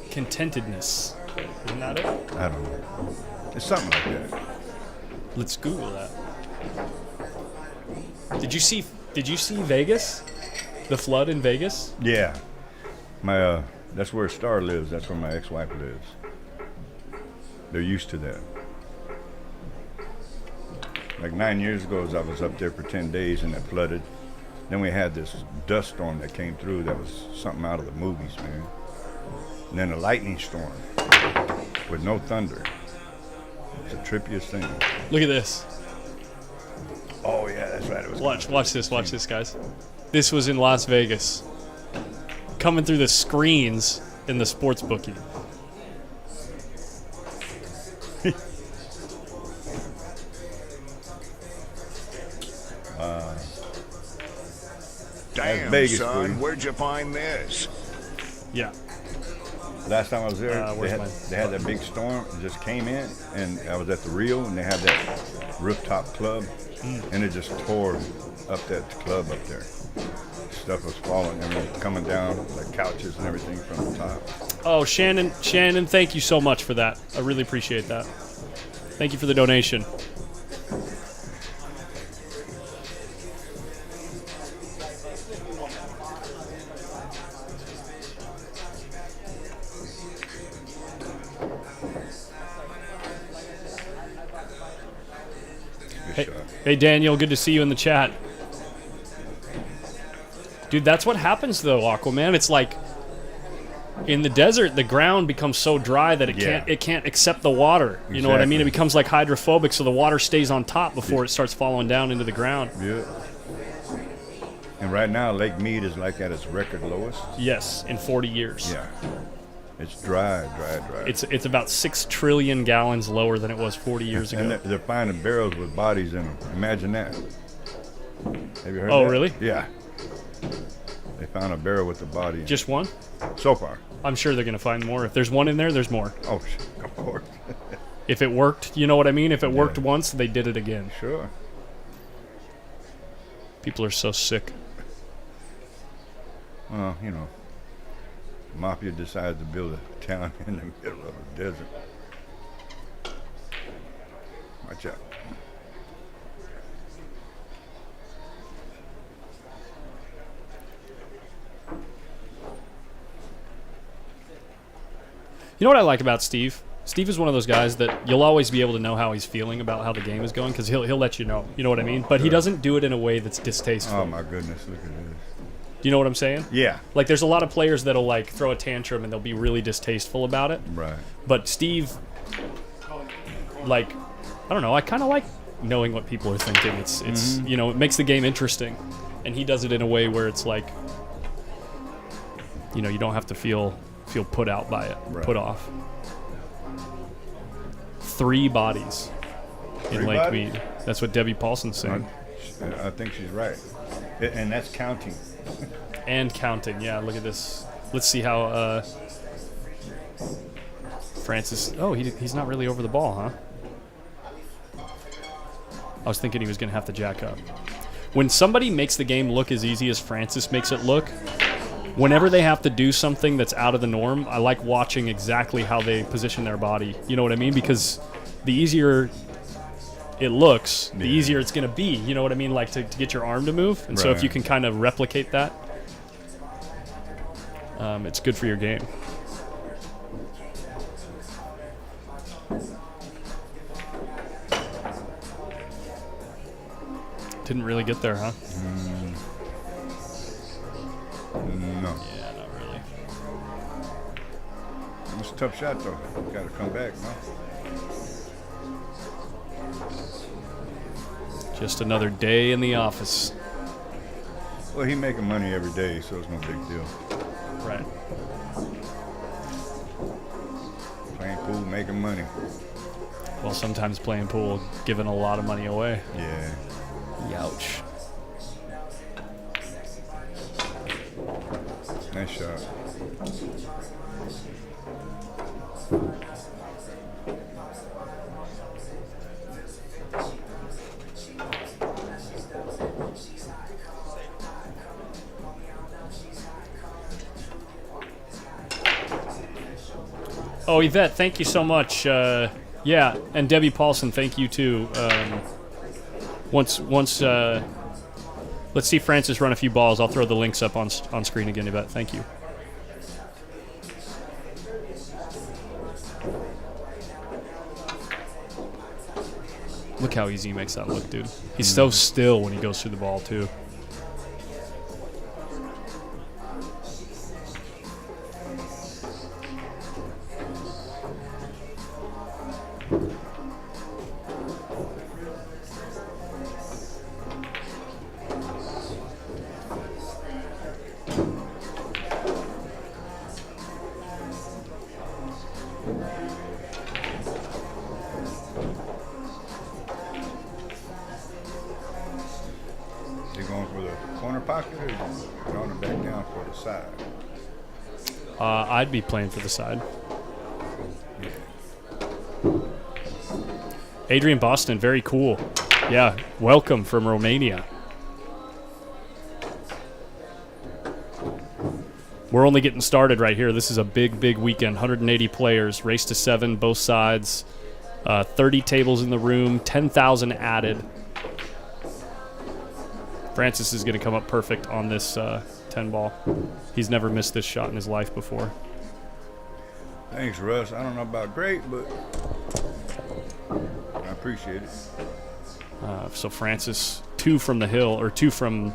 contentedness. Isn't that it? I don't know. It's something like that. Let's Google that. Did you see Vegas? The flood in Vegas? Yeah. My that's where Star lives. That's where my ex-wife lives. They're used to that. Like 9 years ago, I was up there for 10 days and it flooded. Then we had this dust storm that came through that was something out of the movies, man. And then a lightning storm with no thunder. It's the trippiest thing. Look at this. Oh yeah, that's right. It was Watch this, guys. This was in Las Vegas. Coming through the screens in the sports bookie. Damn, Vegas, son, boy. where'd you find this? Yeah. Last time I was there, where's they had that big storm. It just came in, and I was at the Rio, and they had that rooftop club, and it just tore up that club up there. Stuff was falling, coming down, like couches and everything from the top. Oh, Shannon, thank you so much for that. I really appreciate that. Thank you for the donation. Hey, Daniel, good to see you in the chat. Dude, that's what happens though, Aquaman. It's like in the desert, the ground becomes so dry that it can't accept the water. You know what I mean? It becomes like hydrophobic, so the water stays on top before it starts falling down into the ground. Yeah. And right now, Lake Mead is like at its record lowest. Yes, in 40 years. Yeah. It's dry. It's about 6 trillion gallons lower than it was 40 years ago. And they're finding barrels with bodies in them. Imagine that. Have you heard Oh, that? really? Yeah. They found a barrel with a body in it. Just one? So far. I'm sure they're going to find more. If there's one in there, there's more. Oh, of course. If it worked, you know what I mean? If it worked once, they did it again. Sure. People are so sick. Well, you know, Mafia decided to build a town in the middle of a desert. Watch out. You know what I like about Steve? Steve is one of those guys that you'll always be able to know how he's feeling about how the game is going because he'll let you know. You know what I mean? But he doesn't do it in a way that's distasteful. Oh my goodness, look at this. Do you know what I'm saying? Yeah. Like there's a lot of players that'll like throw a tantrum and they'll be really distasteful about it. Right. But Steve, like, I don't know, I kind of like knowing what people are thinking. It's you know, it makes the game interesting. And he does it in a way where it's like, you know, you don't have to feel put out by it, put off. 3 bodies in Lake Mead. That's what Debbie Paulson's saying. I think she's right. And that's counting. And counting, yeah. Look at this. Let's see how Francis... Oh, he's not really over the ball, huh? I was thinking he was going to have to jack up. When somebody makes the game look as easy as Francis makes it look, whenever they have to do something that's out of the norm, I like watching exactly how they position their body. You know what I mean? Because the easier it looks, the easier it's going to be. You know what I mean? Like to get your arm to move. And so if you can kind of replicate that, it's good for your game. Didn't really get there, huh? No. Yeah, not really. It's a tough shot, though. Got to come back, no? Just another day in the office. Well, he's making money every day, so it's no big deal. Right. Playing pool, making money. Well, sometimes playing pool, giving a lot of money away. Yeah. Youch. Nice shot. Oh, Yvette, thank you so much. Yeah, and Debbie Paulson, thank you too. Once, let's see Francis run a few balls. I'll throw the links up on screen again, Yvette. Thank you. Look how easy he makes that look, dude. He's so still when he goes through the ball, too. I'd be playing for the side. Adrian Boston, very cool. Yeah, welcome from Romania. We're only getting started right here. This is a big, big weekend. 180 players, race to 7, both sides. 30 tables in the room, 10,000 added. Francis is going to come up perfect on this 10 ball. He's never missed this shot in his life before. Thanks, Russ. I don't know about great, but I appreciate it. So Francis, 2 from the hill, or 2 from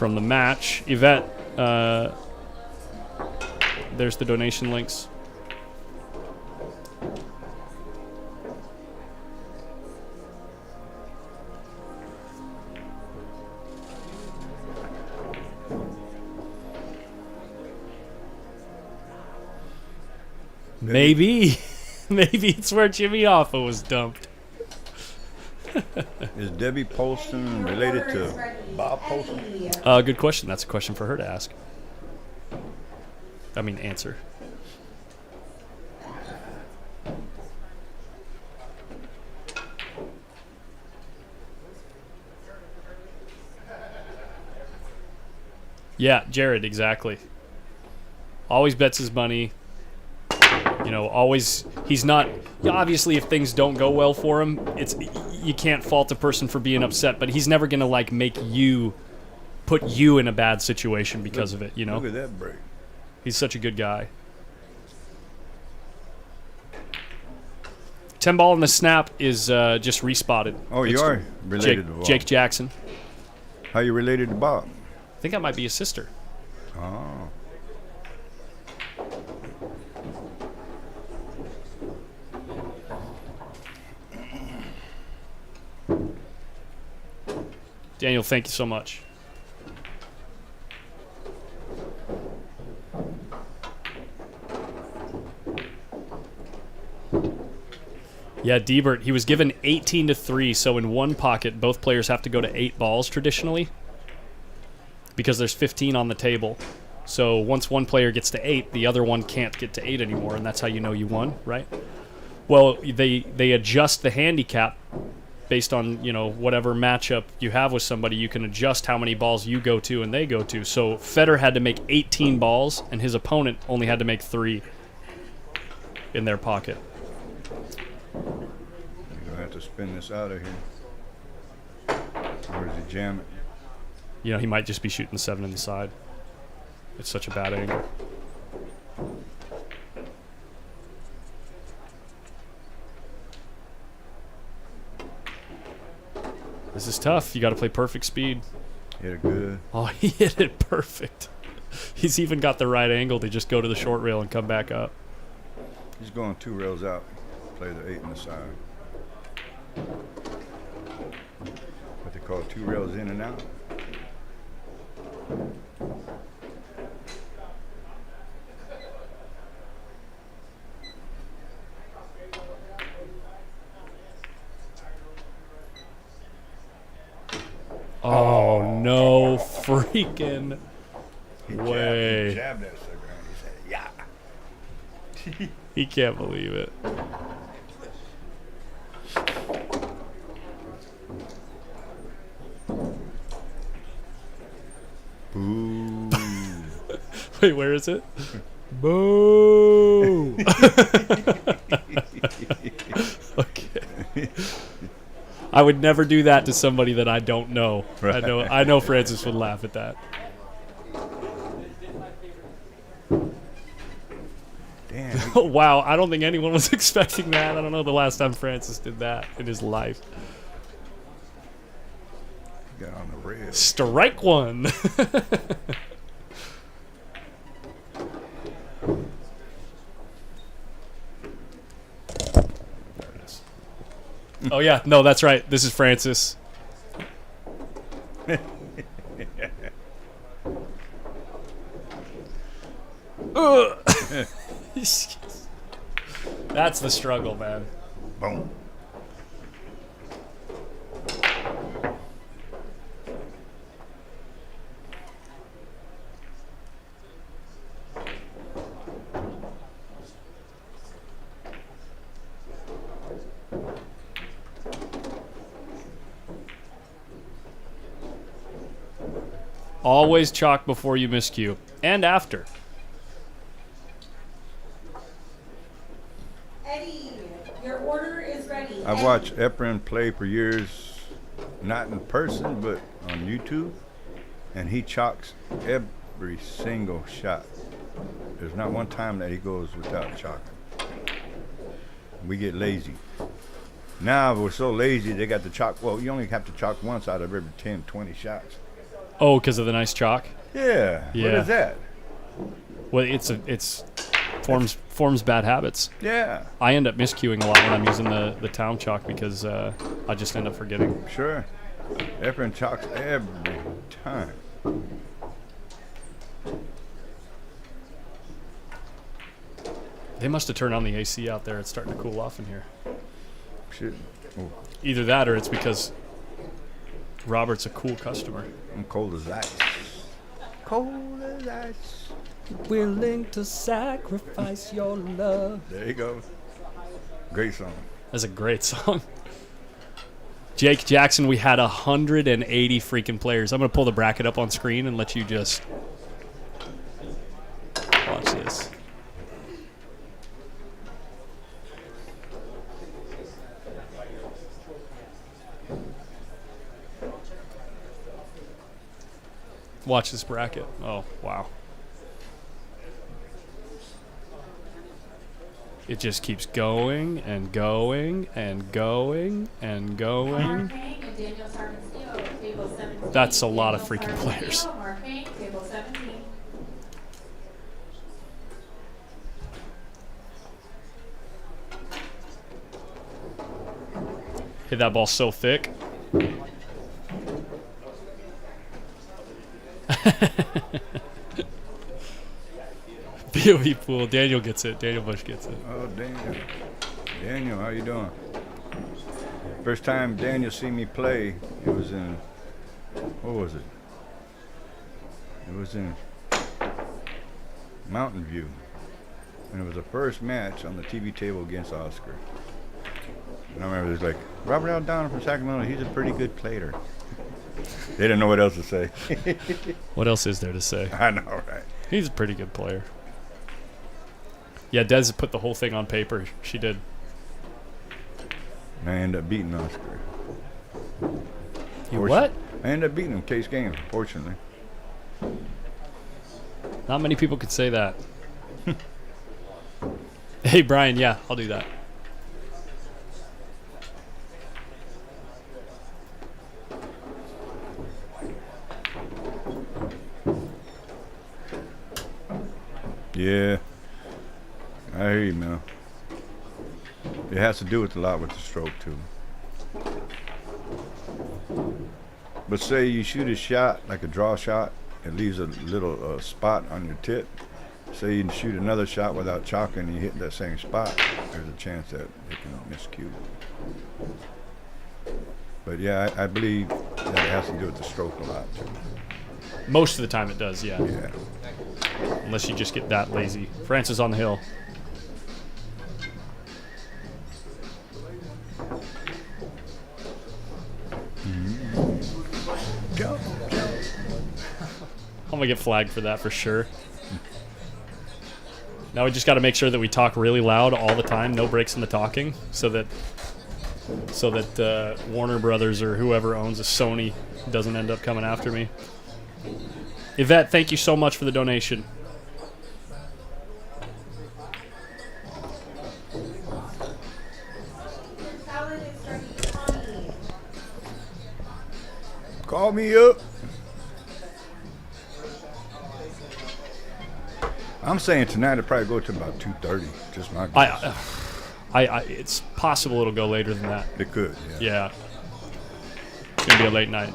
the match. Yvette, there's the donation links. Maybe it's where Jimmy Hoffa was dumped. Is Debbie Poston related to Bob Poston? Good question. That's a question for her to ask. I mean, answer. Yeah, Jared, exactly. Always bets his money. You know, always, he's not, obviously if things don't go well for him, you can't fault a person for being upset, but he's never going to like put you in a bad situation because of it, you know? Look at that break. He's such a good guy. 10 ball in the snap is just respotted. Oh, you are related to Bob. Jake Jackson. How you related to Bob? I think that might be his sister. Oh. Daniel, thank you so much. Yeah, Diebert, he was given 18-3, so in one pocket, both players have to go to 8 balls traditionally because there's 15 on the table. So once one player gets to 8, the other one can't get to 8 anymore, and that's how you know you won, right? Well, they adjust the handicap based on, you know, whatever matchup you have with somebody. You can adjust how many balls you go to and they go to. So Federer had to make 18 balls, and his opponent only had to make 3 in their pocket. You're going to have to spin this out of here. Or does he jam it? You know, he might just be shooting the 7 in the side. It's such a bad angle. This is tough. You got to play perfect speed. Hit it good. Oh, he hit it perfect. He's even got the right angle to just go to the short rail and come back up. He's going 2 rails out. Play the 8 in the side. What they call 2 rails in and out. Oh, no freaking way. He jabbed that sucker and he said, yeah. He can't believe it. Ooh. Wait, where is it? Boo! Okay. I would never do that to somebody that I don't know. Right. I know Francis would laugh at that. Damn. Wow, I don't think anyone was expecting that. I don't know the last time Francis did that in his life. Got on the rail. Strike one. Oh yeah, no, that's right. This is Francis. That's the struggle, man. Boom. Always chalk before you miscue and after. Eddie, your order is ready. I've watched Efren play for years, not in person, but on YouTube, and he chalks every single shot. There's not one time that he goes without chalking. We get lazy. Now we're so lazy, they got to chalk. Well, you only have to chalk once out of every 10, 20 shots. Oh, because of the nice chalk? Yeah. What is that? Well, it's forms bad habits. Yeah. I end up miscuing a lot when I'm using the town chalk because I just end up forgetting. Sure. Efren chalks every time. They must have turned on the AC out there. It's starting to cool off in here. Shit. Oh. Either that or it's because Robert's a cool customer. I'm cold as ice. Cold as ice. Willing to sacrifice your love. There you go. Great song. That's a great song. Jake Jackson, we had 180 freaking players. I'm going to pull the bracket up on screen and let you just watch this. Watch this bracket. Oh, wow. It just keeps going and going and going and going. That's a lot of freaking players. Hit that ball so thick. POV pool. Daniel gets it. Daniel Bush gets it. Oh, Daniel. Daniel, how you doing? First time Daniel seen me play, it was in, what was it? It was in Mountain View. And it was the first match on the TV table against Oscar. And I remember it was like, Robert L. Donner from Sacramento, he's a pretty good player. They didn't know what else to say. What else is there to say? I know, right? He's a pretty good player. Yeah, Des put the whole thing on paper. She did. And I ended up beating Oscar. You what? I ended up beating him case game, fortunately. Not many people could say that. Hey, Brian, yeah, I'll do that. Yeah, I hear you, man. It has to do with a lot with the stroke too. But say you shoot a shot, like a draw shot, it leaves a little spot on your tip. Say you shoot another shot without chalking and you hit that same spot, there's a chance that it can miscue. But yeah, I believe that it has to do with the stroke a lot too. Most of the time it does, yeah. Yeah. Unless you just get that lazy. Francis on the hill. Jump, jump. I'm gonna get flagged for that for sure. Now we just got to make sure that we talk really loud all the time, no breaks in the talking, so that Warner Brothers or whoever owns a Sony doesn't end up coming after me. Yvette, thank you so much for the donation. Salad is ready. Tommy. Call me up. I'm saying tonight it'll probably go to about 2:30. Just my guess. It's possible it'll go later than that. It could. Yeah. It's gonna be a late night.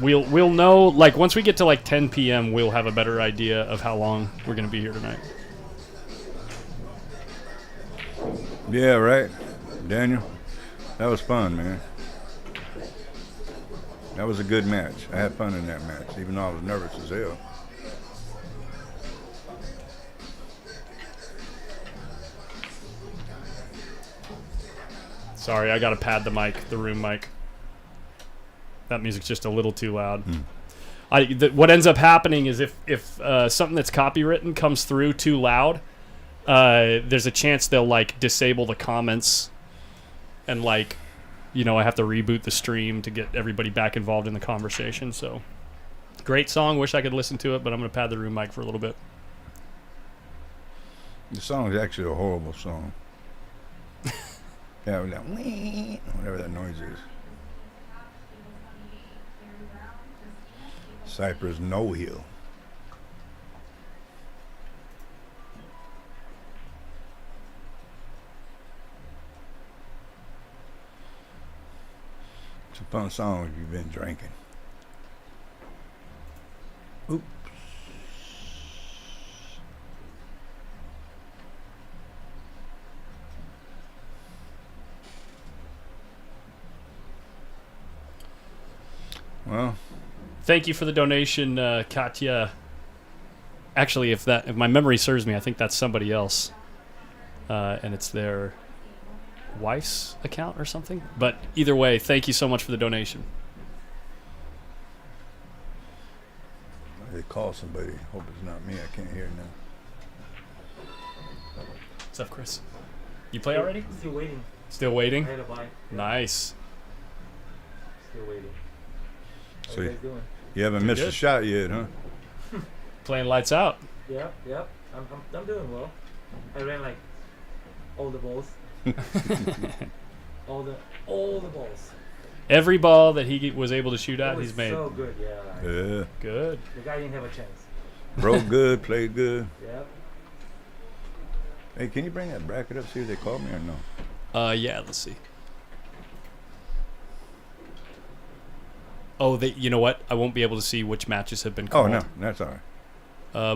We'll know, like, once we get to like 10 p.m. we'll have a better idea of how long we're gonna be here tonight. Yeah, right. Daniel, that was fun, man. That was a good match. I had fun in that match, even though I was nervous as hell. Sorry, I gotta pad the mic, the room mic. That music's just a little too loud. What ends up happening is if something that's copywritten comes through too loud, there's a chance they'll like disable the comments, and like, you know, I have to reboot the stream to get everybody back involved in the conversation. So, great song. Wish I could listen to it, but I'm gonna pad the room mic for a little bit. The song is actually a horrible song. Yeah, that whatever that noise is. Cypress No Hill. It's a fun song if you've been drinking. Oops. Well, thank you for the donation, Katya. Actually, if my memory serves me, I think that's somebody else, and it's their wife's account or something. But either way, thank you so much for the donation. They call somebody. Hope it's not me. I can't hear now. What's up, Chris? You play already? Still waiting. Still waiting? I had a bite. Yeah. Nice. Still waiting. So you guys doing? You haven't Doing missed good. a shot yet, huh? Playing lights out. Yep. I'm doing well. I ran like all the balls. all the balls. Every ball that he was able to shoot That at, was he's made. so good, yeah. Yeah. Good. The guy didn't have a chance. Broke good, played good. Yep. Hey, can you bring that bracket up, see if they called me or no? Yeah, let's see. Oh, you know what? I won't be able to see which matches have been called. Oh, no, that's all right.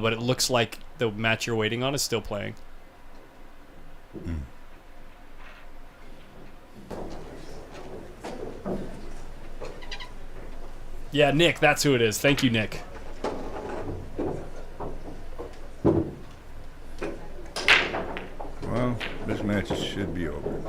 But it looks like the match you're waiting on is still playing. Mm. Yeah, Nick, that's who it is. Thank you, Nick. Well, this match should be over.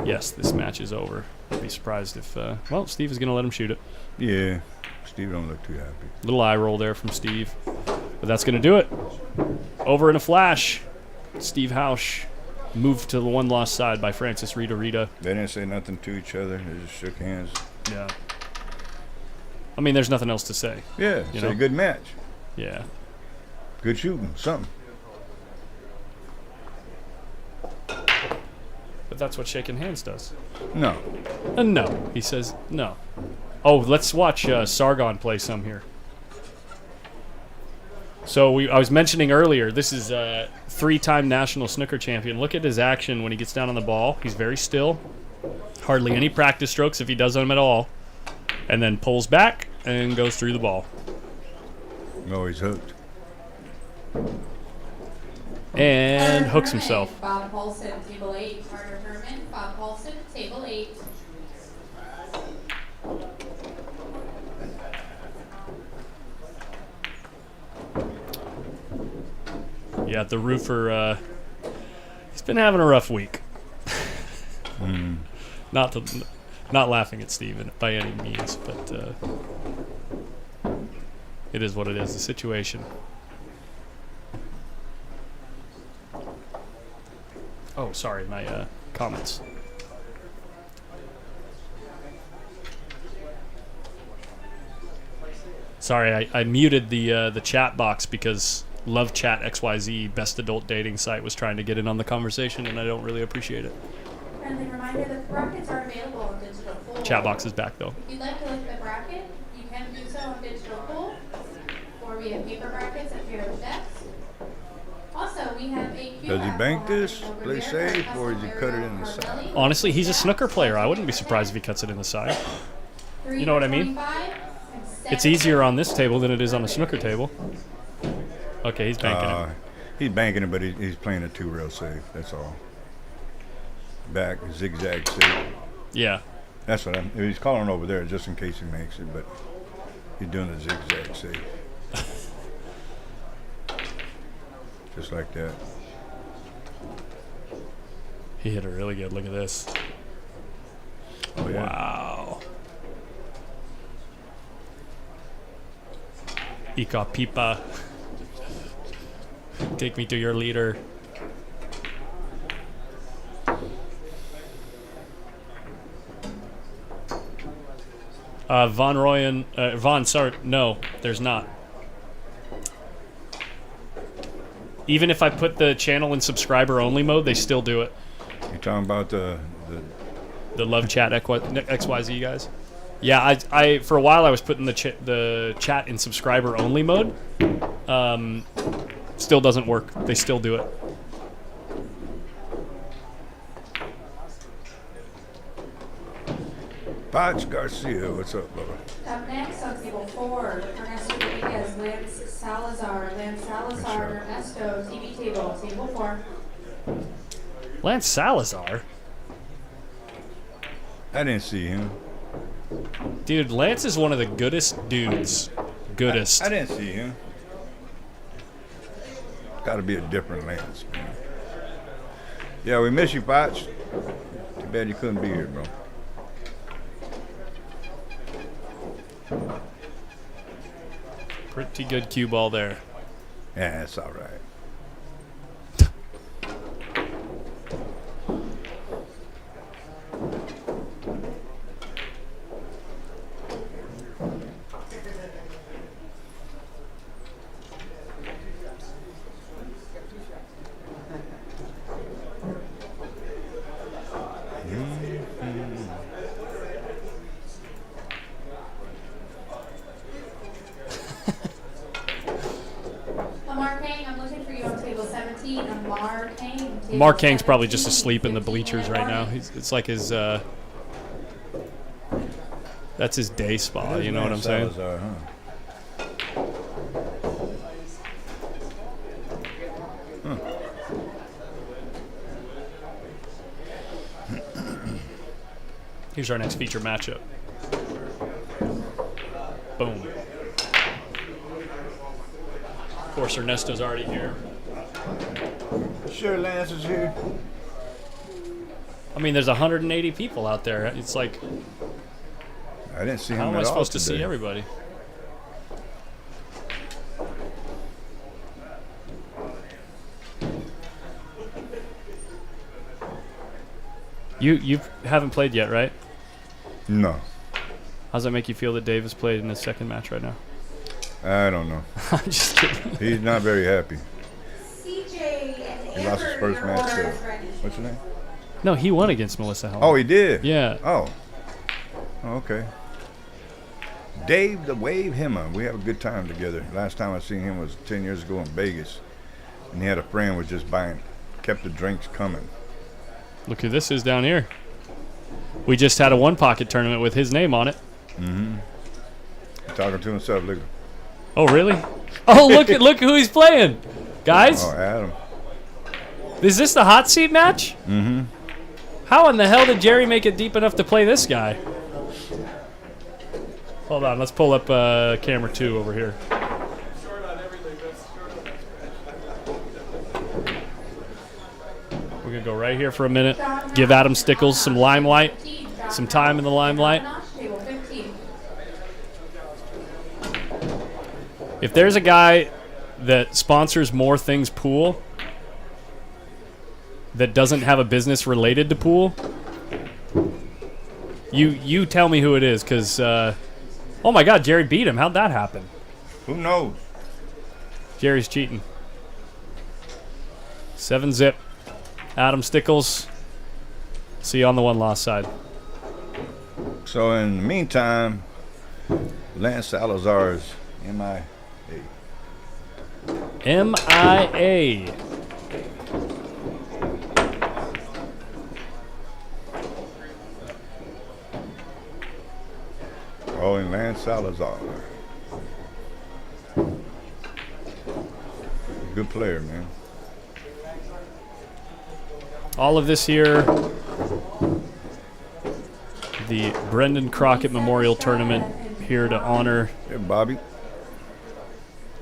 Yes, this match is over. I'd be surprised if, well, Steve is going to let him shoot it. Yeah, Steve don't look too happy. Little eye roll there from Steve. But that's going to do it. Over in a flash. Steve Hausch moved to the one-loss side by Francis Rita. They didn't say nothing to each other. They just shook hands. Yeah. I mean, there's nothing else to say. Yeah, it's a good match. Yeah. Good shooting, something. But that's what shaking hands does. No. No. He says no. Oh, let's watch Sargon play some here. So I was mentioning earlier, this is a three-time national snooker champion. Look at his action when he gets down on the ball. He's very still. Hardly any practice strokes if he does them at all. And then pulls back and goes through the ball. No, he's hooked. And Carter hooks Herman, himself. Bob Paulson, table 8. Carter Herman, Bob Paulson, table 8. Yeah, the roofer, he's been having a rough week. Not laughing at Steven by any means, but it is what it is. The situation. Oh, sorry, my comments. Sorry, I muted the chat box because Love Chat XYZ, best adult dating site, was trying to get in on the conversation, and I don't really appreciate it. Friendly reminder that the brackets are available in digital pool. Chat box is back though. If you'd like to look at the bracket, you can do so in digital pool, or we have paper brackets at your desk. Also, we have a QR Does he bank code this, over play there safe, for or does he custom cut it area in the for side? Billy. Honestly, he's a snooker player. I wouldn't be surprised if he cuts it in the side. You know what I mean? 325 and It's easier on this table than it is on a snooker table. Okay, he's banking it. He's banking it, but he's playing it too real safe. That's all. Back, zigzag safe. Yeah. That's what he's calling over there just in case he makes it, but he's doing a zigzag safe. Just like that. He hit it really good. Look at this. Oh, yeah. Wow. Ika Pipa. Take me to your leader. Von Royen, sorry, no, there's not. Even if I put the channel in subscriber only mode, they still do it. You talking about the Love Chat XYZ guys? Yeah, I for a while I was putting the chat in subscriber only mode. Still doesn't work. They still do it. Potts Garcia, what's up, brother? Up next on table 4, Ernesto Rodriguez, Lance Salazar, Ernesto, TV table 4. Lance Salazar? I didn't see him. Dude, Lance is one of the goodest dudes. Goodest. I didn't see him. Gotta be a different Lance, man. Yeah, we miss you, Potts. Too bad you couldn't be here, bro. Pretty good cue ball there. Yeah, that's all right. Mark Hang's probably just asleep in the bleachers right now. It's like his, that's his day spa, you know what I'm saying? Here's our next feature matchup. Boom. Of course, Ernesto's already here. Sure, Lance is here. I mean, there's 180 people out there. It's like, I didn't see him. How am I at all supposed to today. see everybody? You haven't played yet, right? No. How does that make you feel that Dave has played in his second match right now? I don't know. I'm just kidding. He's not very happy. CJ and He lost his Amber, first your match order to, is ready. what's your name? No, he won against Melissa Helen. Oh, he did? Yeah. Oh, okay. Dave the Wave Himmer. We have a good time together. Last time I seen him was 10 years ago in Vegas. And he had a friend was just buying, kept the drinks coming. Look who this is down here. We just had a one pocket tournament with his name on it. Mm-hmm. Talking to himself. Look. Oh, really? Oh, look who he's playing. Guys? Oh, Adam. Is this the hot seat match? Mm-hmm. How in the hell did Jerry make it deep enough to play this guy? Hold on, let's pull up camera 2 over here. We're going to go right here for a minute. Give Adam Stickles some limelight, some time in the limelight. Table 15. If there's a guy that sponsors More Things Pool that doesn't have a business related to pool, you tell me who it is, because, oh my God, Jerry beat him. How'd that happen? Who knows? Jerry's cheating. 7-zip. Adam Stickles. See you on the one-loss side. So in the meantime, Lance Salazar's MIA. MIA. Oh, and Lance Salazar. Good player, man. All of this here, the Brendan Crockett Memorial Tournament, here to honor Hey, Bobby.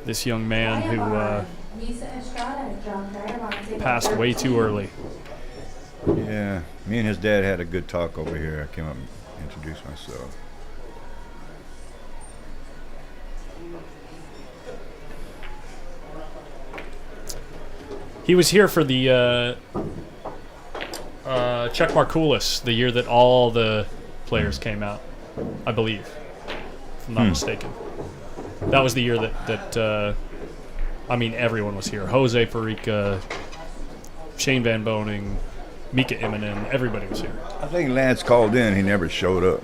this young man who passed way too early. Yeah, me and his dad had a good talk over here. I came up and introduced myself. He was here for the Czech Markulis, the year that all the players came out, I believe, if I'm not mistaken. That was the year that I mean, everyone was here. Jose Farica, Shane Van Boning, Mika Immonen, everybody was here. I think Lance called in. He never showed up.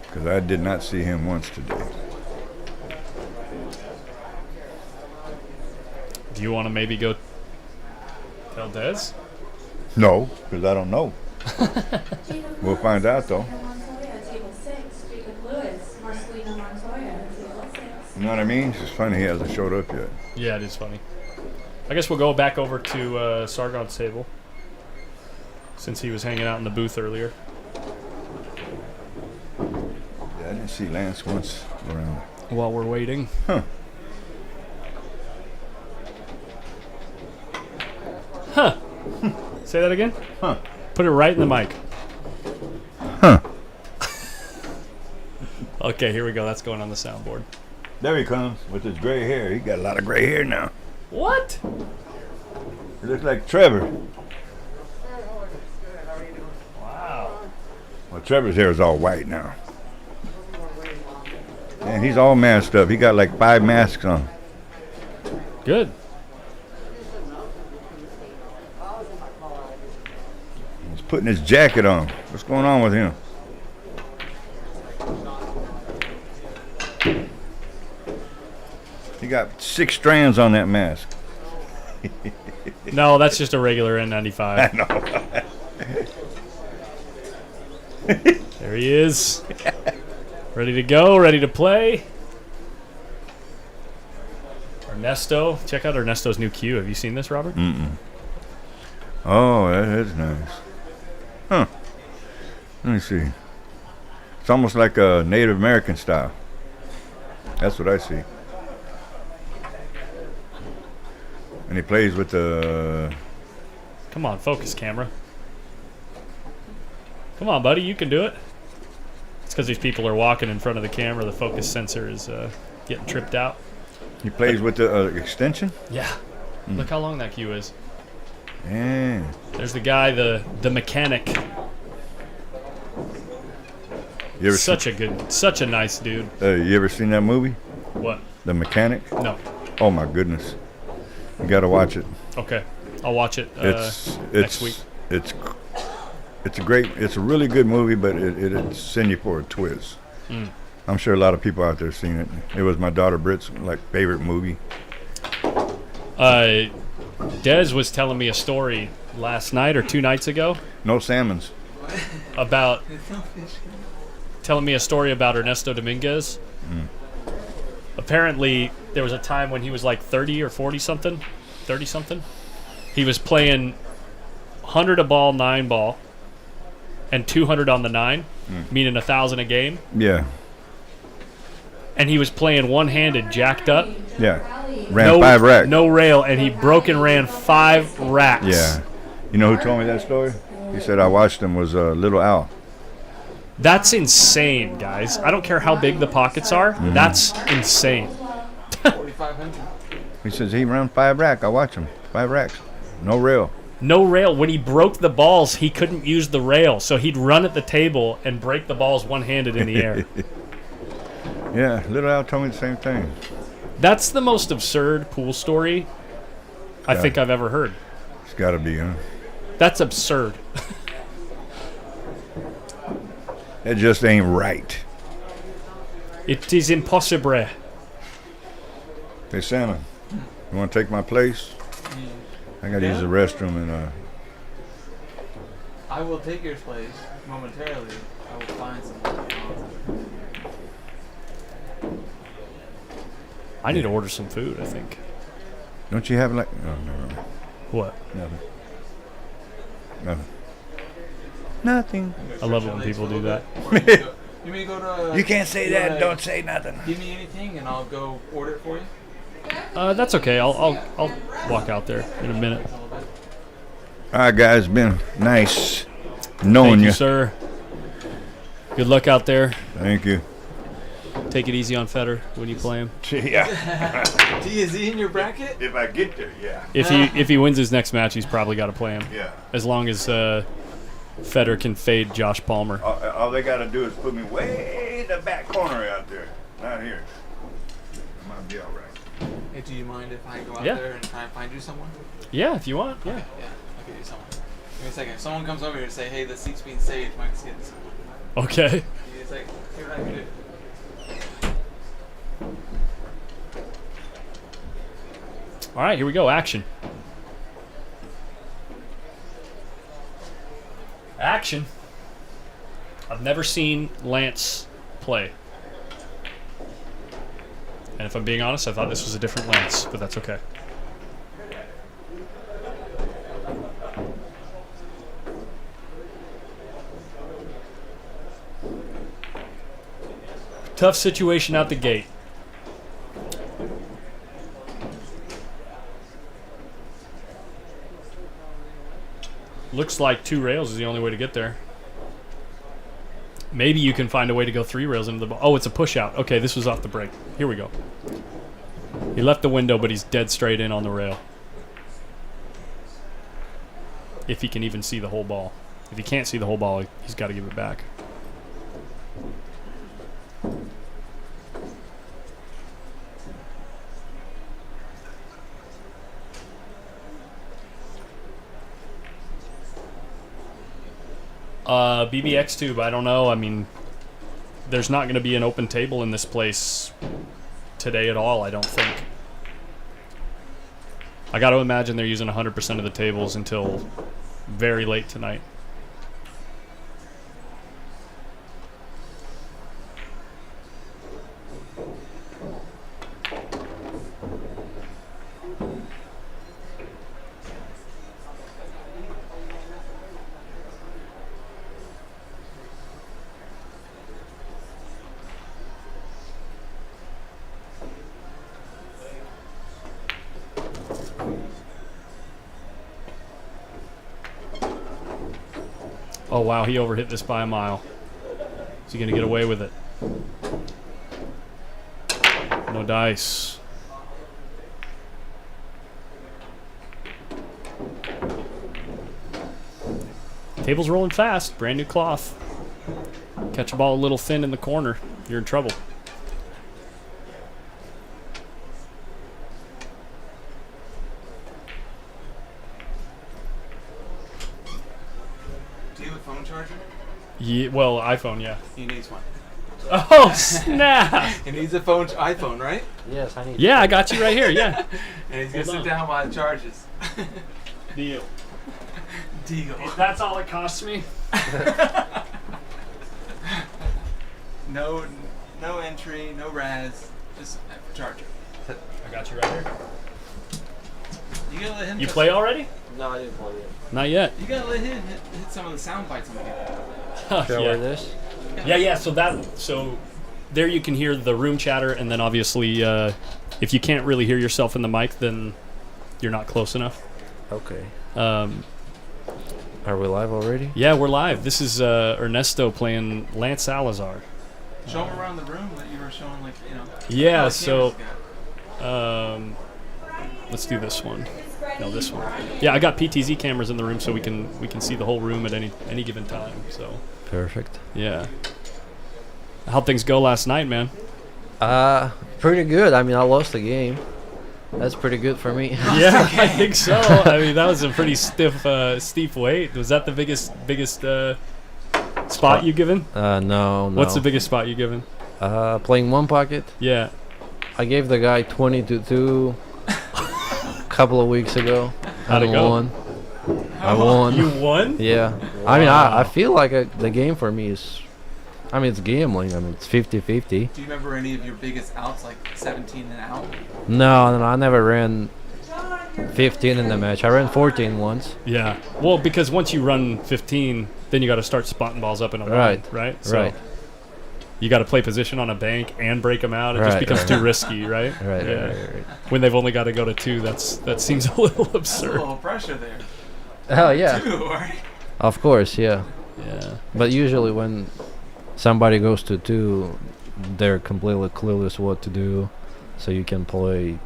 Because I did not see him once today. Do you want to maybe go tell Dez? No, because I don't know. We'll find out, though. Table 6, Jacob Lewis, Marcelino Montoya, table 6. You know what I mean? It's just funny he hasn't showed up yet. Yeah, it is funny. I guess we'll go back over to Sargon's table, since he was hanging out in the booth earlier. Yeah, I didn't see Lance once around. While we're waiting. Huh. Huh. Say that again? Huh. Put it right in the mic. Huh. Okay, here we go. That's going on the soundboard. There he comes with his gray hair. He got a lot of gray hair now. What? He looks like Trevor. Wow. Well, Trevor's hair is all white now. And he's all masked up. He got like 5 masks on. Good. He's putting his jacket on. What's going on with him? He got 6 strands on that mask. No, that's just a regular N95. I know. There he is. Ready to go, ready to play. Ernesto. Check out Ernesto's new cue. Have you seen this, Robert? Mm-mm. Oh, that is nice. Huh. Let me see. It's almost like a Native American style. That's what I see. And he plays with the... Come on, focus, camera. Come on, buddy, you can do it. It's because these people are walking in front of the camera. The focus sensor is getting tripped out. He plays with the extension? Yeah. Look how long that cue is. Yeah. There's the guy, the mechanic. You ever Such a nice dude. you ever seen that movie? What? The Mechanic? No. Oh my goodness. You gotta watch it. Okay, I'll watch it It's next week. It's a really good movie, but it'd send you for a twist. I'm sure a lot of people out there seen it. It was my daughter Britt's favorite movie. Dez was telling me a story last night or 2 nights ago. No salmons. About telling me a story about Ernesto Dominguez. Apparently, there was a time when he was like 30 or 40 something. He was playing 100 a ball, 9 ball, and 200 on the 9, meaning 1,000 a game. Yeah. and he was playing one-handed, jacked up. Yeah. Ran 5 racks. No rail, and he broke and ran 5 racks. Yeah. You know who told me that story? He said I watched him was Little Al. That's insane, guys. I don't care how big the pockets are. Mhm. That's insane. 4,500. He says he ran 5 racks. I watched him. 5 racks. No rail. No rail. When he broke the balls, he couldn't use the rail, so he'd run at the table and break the balls one-handed in the air. Yeah, Little Al told me the same thing. That's the most absurd pool story I think I've ever heard. It's got to be, huh? That's absurd. It just ain't right. It is impossible. Hey, Santa, you want to take my place? I got to use the restroom and I will take your place momentarily. I will find someone. I need to order some food, I think. Don't you have like? Oh, never mind. What? Nothing. Nothing. Nothing. I love it when people do that. You may go to. You can't say that. Don't say nothing. Give me anything, and I'll go order it for you. That's okay. I'll walk out there in a minute. All right, guys. Been nice knowing Thank you, sir. Good luck out there. Thank you. Take it easy on Federer when you play him. Yeah. Is he in your bracket? If I get there, yeah. If he wins his next match, he's probably got to play him. Yeah. As long as Federer can fade Josh Palmer. All they got to do is put me way in the back corner out there, not here. I might be all right. Hey, do you mind if I go out Yeah. there and try and find you someone? Yeah, if you want. Yeah. Okay, yeah, I'll get you someone. Give me a second. If someone comes over here and say, "Hey, the seat's being saved," Mike's getting someone. Okay. It's like, see what I can do. All right, here we go. Action. Action. I've never seen Lance play. And if I'm being honest, I thought this was a different Lance, but that's okay. Tough situation out the gate. Looks like 2 rails is the only way to get there. Maybe you can find a way to go 3 rails into the ball. Oh, it's a push out. Okay, this was off the break. Here we go. He left the window, but he's dead straight in on the rail. If he can even see the whole ball. If he can't see the whole ball, he's got to give it back. BBX tube, I don't know. I mean, there's not going to be an open table in this place today at all, I don't think. I got to imagine they're using 100% of the tables until very late tonight. Oh wow, he overhit this by a mile. Is he gonna get away with it? No dice. Table's rolling fast, brand new cloth. Catch a ball a little thin in the corner, you're in trouble. Do you have a phone charger? Yeah, well, iPhone, yeah. He needs one. Oh, snap! He needs a iPhone, right? Yes, I need. Yeah, I got you right here, yeah. And he's gonna Hold sit on. down while it charges. Deal. Deal. If that's all it costs me. No entry, no Raz, just a charger. I got you right here. You gotta let him. You touch play it. already? No, I didn't play yet. Not yet. You gotta let him hit some of the sound bites on the game. Oh, Should I yeah. wear this? Yeah. So there you can hear the room chatter, and then obviously, if you can't really hear yourself in the mic, then you're not close enough. Okay. Are we live already? Yeah, we're live. This is Ernesto playing Lance Salazar. Show them around the room that you were showing, like, you know. Yeah, so let's do this one. No, this one. Yeah, I got PTZ cameras in the room so we can see the whole room at any given time. So perfect. Yeah. How'd things go last night, man? Pretty good. I mean, I lost the game. That's pretty good for me. Yeah, I think so. I mean, that was a pretty steep weight. Was that the biggest spot you given? No. What's the biggest spot you given? Playing one pocket. Yeah. I gave the guy 20-2 a couple of weeks ago. How'd it go? Won. I won. You won? Yeah. Wow. I mean, I feel like the game for me is, I mean, it's gambling. I mean, it's 50-50. Do you remember any of your biggest outs, like 17 and out? No, I never ran 15 in the match. I ran 14 once. Yeah. Well, because once you run 15, then you got to start spotting balls up in a line, right? So right. You got to play position on a bank and break them out. It just becomes too risky, right? Right, yeah. right. When they've only got to go to 2, that seems a little absurd. That's a little pressure there. Oh, yeah. 2, right? Of course, yeah. Yeah. But usually when somebody goes to 2, they're completely clueless what to do, so you can play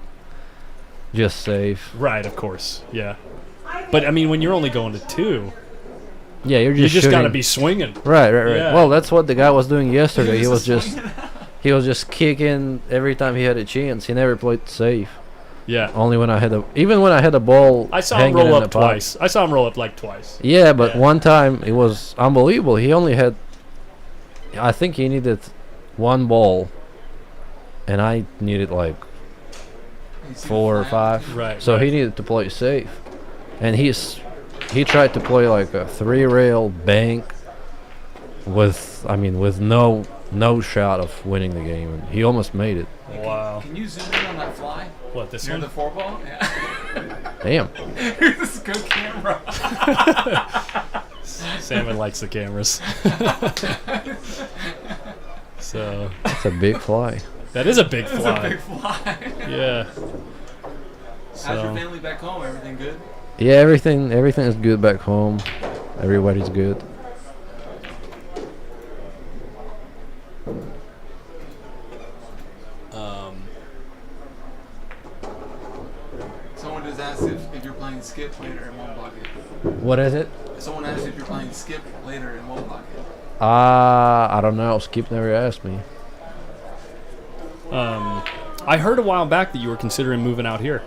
just safe. Right, of course, yeah. But I mean, when you're only going to 2, yeah, you just got to shooting. be swinging. Right. Yeah. Well, that's what the guy was doing yesterday. He was just kicking every time he had a chance. He never played safe. Yeah. Only when I had even when I had a ball. I saw him roll up twice. I saw him roll up like twice. Yeah, but one time it was unbelievable. He only had, I think he needed 1 ball, and I needed like 4 or 5. Right. So he needed to play safe, and he tried to play like a 3-rail bank with no shot of winning the game, and he almost made it. Wow. Can you zoom in on that fly? What, this Near one? the 4-ball? Yeah. Damn. This is a good camera. Salmon likes the cameras. So. That's a big fly. That is a big That's fly. a big fly. Yeah. How's your family back home? Everything good? Yeah, everything is good back home. Everybody's good. Someone just asked if you're playing skip later in one pocket. What is it? Someone asked if you're playing skip later in one pocket. I don't know. Skip never asked me. I heard a while back that you were considering moving out here.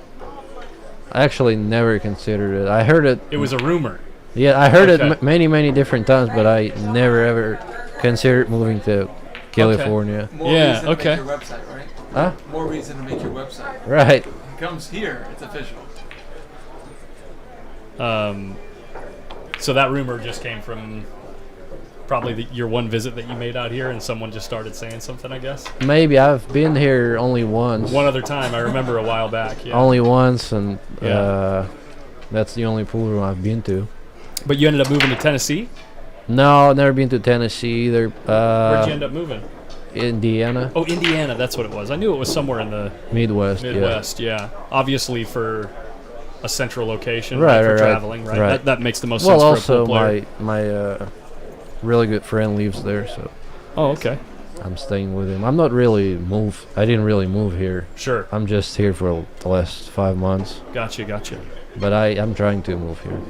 I actually never considered it. I heard it. It was a rumor. Yeah, I heard it many different times, but I never ever considered moving to California. More reason to make your website, right? Huh? More reason to make your website. Right. It comes here. It's official. So that rumor just came from probably your one visit that you made out here, and someone just started saying something, I guess. Maybe. I've been here only once. One other time, I remember a while back. Yeah. Only once, and that's the only pool room I've been to. But you ended up moving to Tennessee? No, I've never been to Tennessee either. Where'd you end up moving? Indiana. Oh, Indiana, that's what it was. I knew it was somewhere in the Midwest. Yeah. Obviously for a central location, right, for right, traveling, right? That makes the most sense well, for a pool player. also my really good friend lives there, so. Oh, okay. I'm staying with him. I didn't really move here. Sure. I'm just here for the last 5 months. Gotcha. But I'm trying to move here.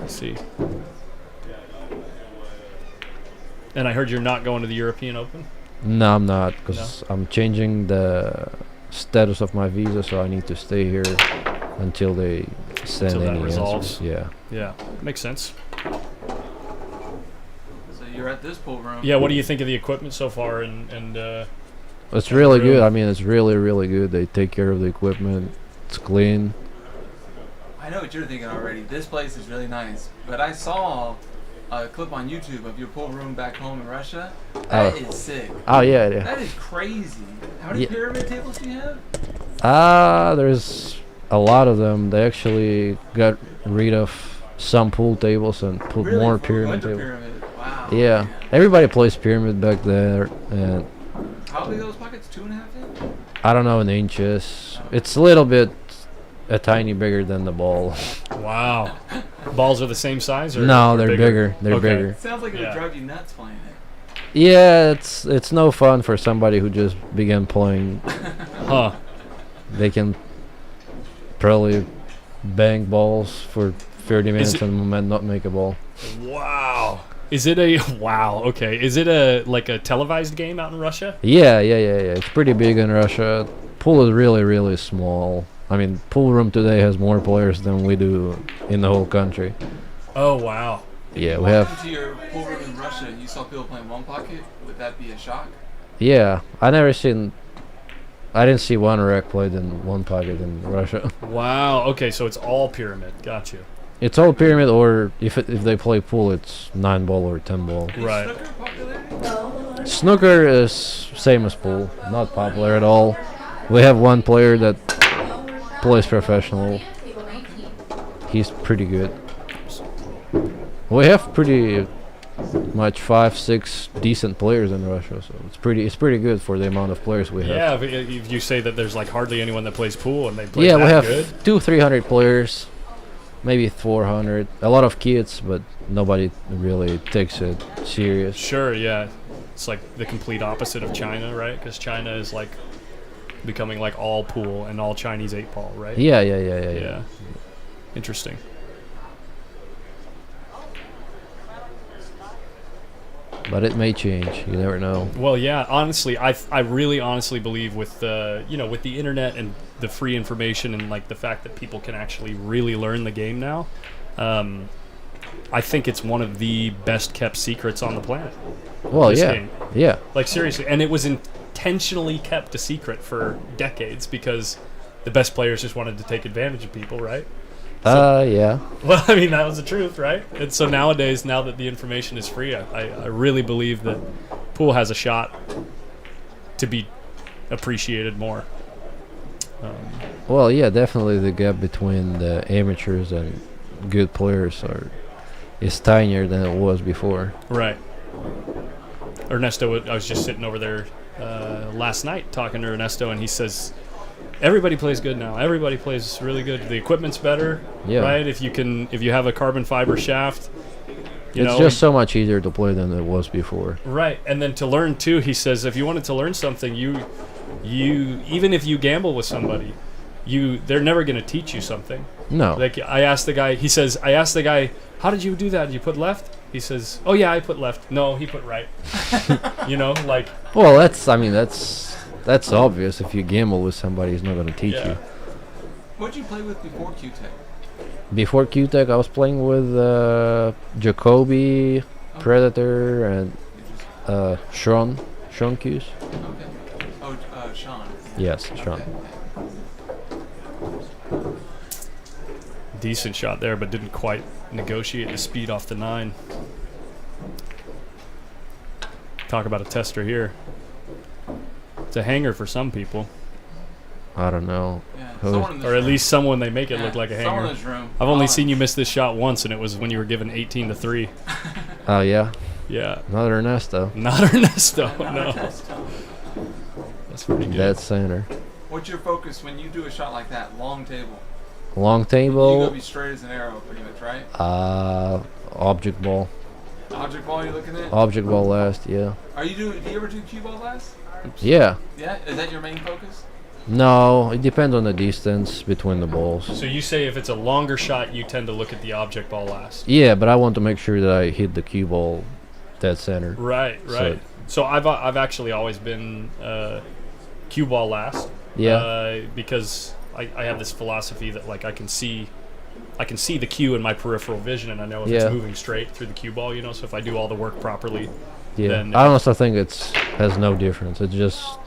I see. And I heard you're not going to the European Open? No, I'm not, because I'm changing the status of my visa, so I need to stay here until they send any answers. Yeah, makes sense. So you're at this pool room. Yeah, what do you think of the equipment so far? And it's really good. I mean, it's really, really good. They take care of the equipment. It's clean. I know what you're thinking already. This place is really nice. But I saw a clip on YouTube of your pool room back home in Russia. That is sick. Oh, yeah. That is crazy. How many pyramid tables do you have? There's a lot of them. They actually got rid of some pool tables and put more pyramid tables. Wow. Yeah. Everybody plays pyramid back there. And How big are those pockets? 2.5 inch? I don't know in inches. It's a little bit, a tiny bigger than the ball. Wow. Balls are the same size? Or No, or they're bigger. They're Okay. bigger. It sounds like it Yeah. would drive you nuts playing it. Yeah, it's no fun for somebody who just began playing. Huh. They can probably bang balls for 30 minutes it- and might not make a ball. Wow. Is it a wow? Okay. Is it a like a televised game out in Russia? Yeah. It's pretty big in Russia. Pool is really small. I mean, pool room today has more players than we do in the whole country. Oh wow. Yeah, we Walk have. into your pool room in Russia and you saw people playing one pocket. Would that be a shock? Yeah, I didn't see one rack played in one pocket in Russia. Wow. Okay, so it's all pyramid. Got you. It's all pyramid, or if they play pool, it's 9 ball or 10 ball. Right. Snooker is same as pool, not popular at all. We have one player that plays professional. He's pretty good. We have pretty much 5-6 decent players in Russia, so it's pretty good for the amount of players we have. Yeah, if you say that there's like hardly anyone that plays pool and they play Yeah, that we have good. 200-300 players, maybe 400. A lot of kids, but nobody really takes it serious. Sure, yeah. It's like the complete opposite of China, right? Because China is like becoming like all pool and all Chinese 8-ball, right? Yeah. Interesting. But it may change. You never know. Well, yeah. Honestly, I really honestly believe with with the internet and the free information and like the fact that people can actually really learn the game now, I think it's one of the best kept secrets on the planet. Well, this yeah, game. yeah. Like seriously, and it was intentionally kept a secret for decades because the best players just wanted to take advantage of people, right? Yeah. Well, I mean, that was the truth, right? And so nowadays, now that the information is free, I really believe that pool has a shot to be appreciated more. Well, yeah, definitely the gap between the amateurs and good players is tinier than it was before. Right. Ernesto, I was just sitting over there last night talking to Ernesto, and he says, everybody plays good now. Everybody plays really good. The equipment's better, Yeah. right? If you have a carbon fiber shaft, It's just so much easier to play than it was before. Right, and then to learn too, he says, if you wanted to learn something, you even if you gamble with somebody, they're never going to teach you something. No. Like I asked the guy, how did you do that? Did you put left? He says, oh yeah, I put left. No, he put right. Like. Well, that's obvious. If you gamble with somebody, he's not going to teach you. What'd you play with before Q-Tech? Before Q-Tech, I was playing with Jacoby, Predator, and Sean Q's. Okay. Oh, Sean. Yes, Sean. Decent shot there, but didn't quite negotiate the speed off the 9. Talk about a tester here. It's a hanger for some people. I don't know. Or at least someone they make it look like a hanger. I've only seen you miss this shot once, and it was when you were given 18-3. Oh, yeah? Yeah. Not Ernesto. Not Ernesto, no. That's pretty good. Dead center. What's your focus when you do a shot like that? Long table. Long You table. go be straight as an arrow, pretty much, right? Object ball. Object ball you're looking at? Object ball last, yeah. Do you ever do cue ball last? Yeah. Yeah? Is that your main focus? No, it depends on the distance between the balls. So you say if it's a longer shot, you tend to look at the object ball last. Yeah, but I want to make sure that I hit the cue ball dead center. Right. So I've actually always been cue ball last. Yeah. Because I have this philosophy that like I can see the cue in my peripheral vision, and I know if it's moving straight through the cue ball. So if I do all the work properly. Yeah. Then I honestly think has no difference. It's just.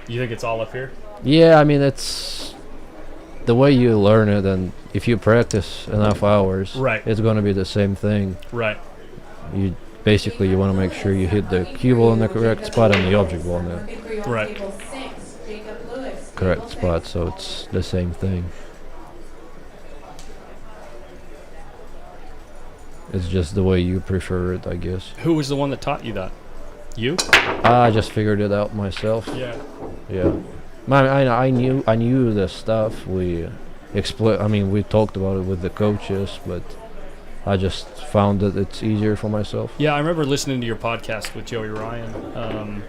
You think it's all up here? Yeah, I mean it's the way you learn it, and if you practice enough hours, right, it's going to be the same thing. Right. You want to make sure you hit the cue ball in the correct spot and the object ball in the right. correct spot, so it's the same thing. It's just the way you prefer it, I guess. Who was the one that taught you that? You? I just figured it out myself. Yeah. Yeah. I knew the stuff. We we talked about it with the coaches, but I just found that it's easier for myself. Yeah, I remember listening to your podcast with Joey Ryan.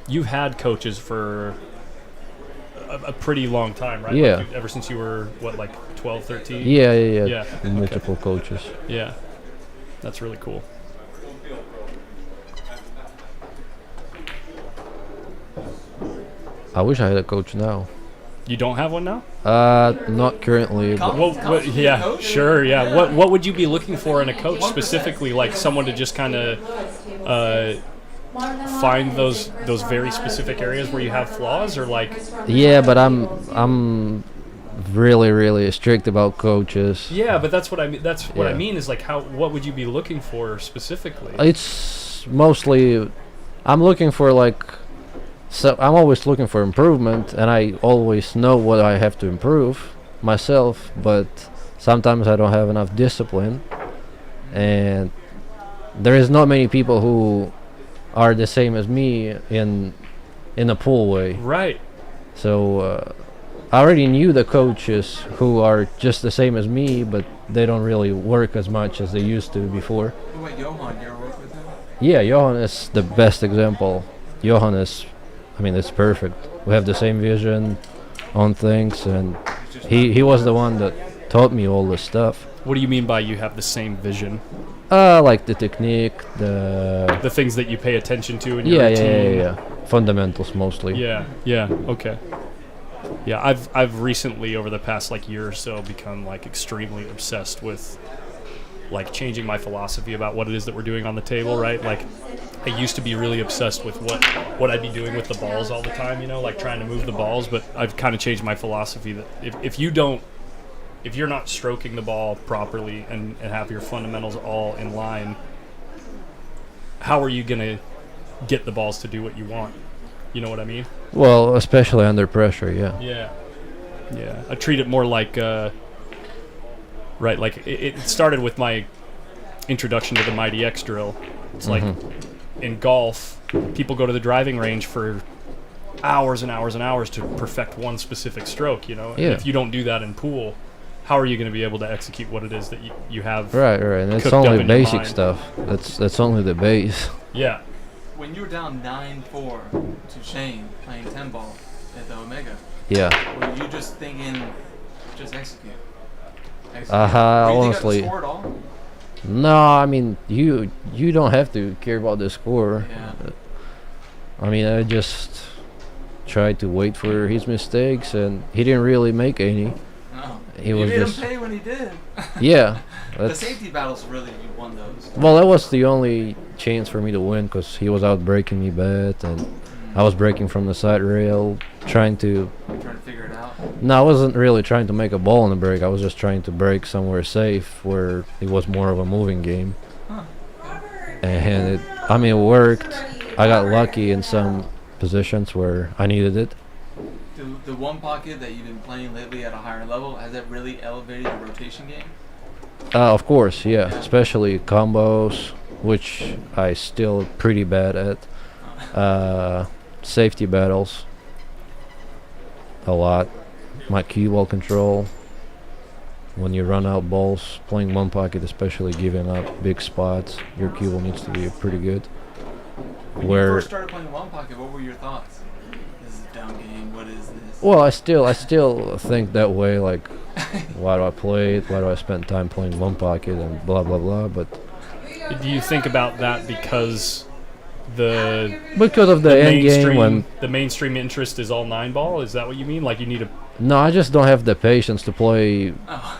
You've had coaches for a pretty long time, right? Yeah. Like ever since you were, 12, 13? Yeah. Yeah. Multiple coaches. Yeah. That's really cool. I wish I had a coach now. You don't have one now? Not currently. But Yeah, sure, yeah. What would you be looking for in a coach specifically? Like someone to just kind of find those very specific areas where you have flaws, or like? Yeah, but I'm really, really strict about coaches. Yeah, but that's what I mean. That's what I Yeah. mean is like what would you be looking for specifically? It's mostly, I'm looking for I'm always looking for improvement, and I always know what I have to improve myself, but sometimes I don't have enough discipline, and there is not many people who are the same as me in a pool way. Right. So I already knew the coaches who are just the same as me, but they don't really work as much as they used to before. Oh, wait, Johan, you ever work with him? Yeah, Johan is the best example. Johan is, it's perfect. We have the same vision on things, and he was the one that taught me all this stuff. What do you mean by you have the same vision? Like the technique, the things that you pay attention to in your routine. Yeah. Fundamentals mostly. Yeah. Okay. Yeah, I've recently over the past year or so become extremely obsessed with changing my philosophy about what it is that we're doing on the table, right? I used to be really obsessed with what I'd be doing with the balls all the time, trying to move the balls, but I've kind of changed my philosophy that if you're not stroking the ball properly and have your fundamentals all in line, how are you going to get the balls to do what you want? You know what I mean? Well, especially under pressure, yeah. Yeah. I treat it more it started with my introduction to the Mighty X drill. It's in golf, people go to the driving range for hours and hours and hours to perfect one specific stroke, And if you don't do that in pool, how are you going to be able to execute what it is that you have? Right, and it's cooked up only in your basic mind? stuff. That's only the base. Yeah. When you were down 9-4 to Shane playing 10 ball at the Omega, Yeah. were you just thinking, just execute? Were you Honestly. thinking about the score at all? No, you don't have to care about the score. Yeah. I just tried to wait for his mistakes, and he didn't really make any. No. He You was made just him pay when he did. Yeah. The safety battles really, you won those. Well, that was the only chance for me to win, because he was out breaking me bad, and I was breaking from the side rail, trying to figure it out. No, I wasn't really trying to make a ball in the break. I was just trying to break somewhere safe where it was more of a moving game. Huh. And it worked. I got lucky in some positions where I needed it. The one pocket that you've been playing lately at a higher level, has that really elevated your rotation game? Of course, yeah. Especially combos, which I still pretty bad at. Safety battles. A lot. My cue ball control. When you run out balls, playing one pocket, especially giving up big spots, your cue ball needs to be pretty good. When you first started playing one pocket, what were your thoughts? This is a dumb game. What is this? Well, I still think that way. Why do I play it? Why do I spend time playing one pocket and blah blah blah? But do you think about that because of the end game when the mainstream interest is all 9-ball? Is that what you mean? You need a No, I just don't have the patience to play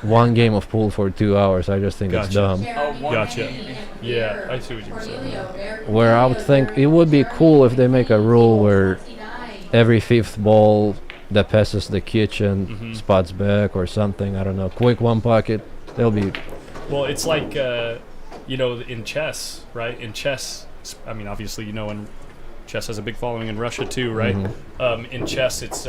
one game of pool for 2 hours. I just think it's dumb. Gotcha. Yeah, I see what you're saying. Where I would think it would be cool if they make a rule where every fifth ball that passes the kitchen spots back or something. I don't know. Quick one pocket. They'll be. Well, it's like in chess, right? In chess, obviously, and chess has a big following in Russia too, right? In chess, it's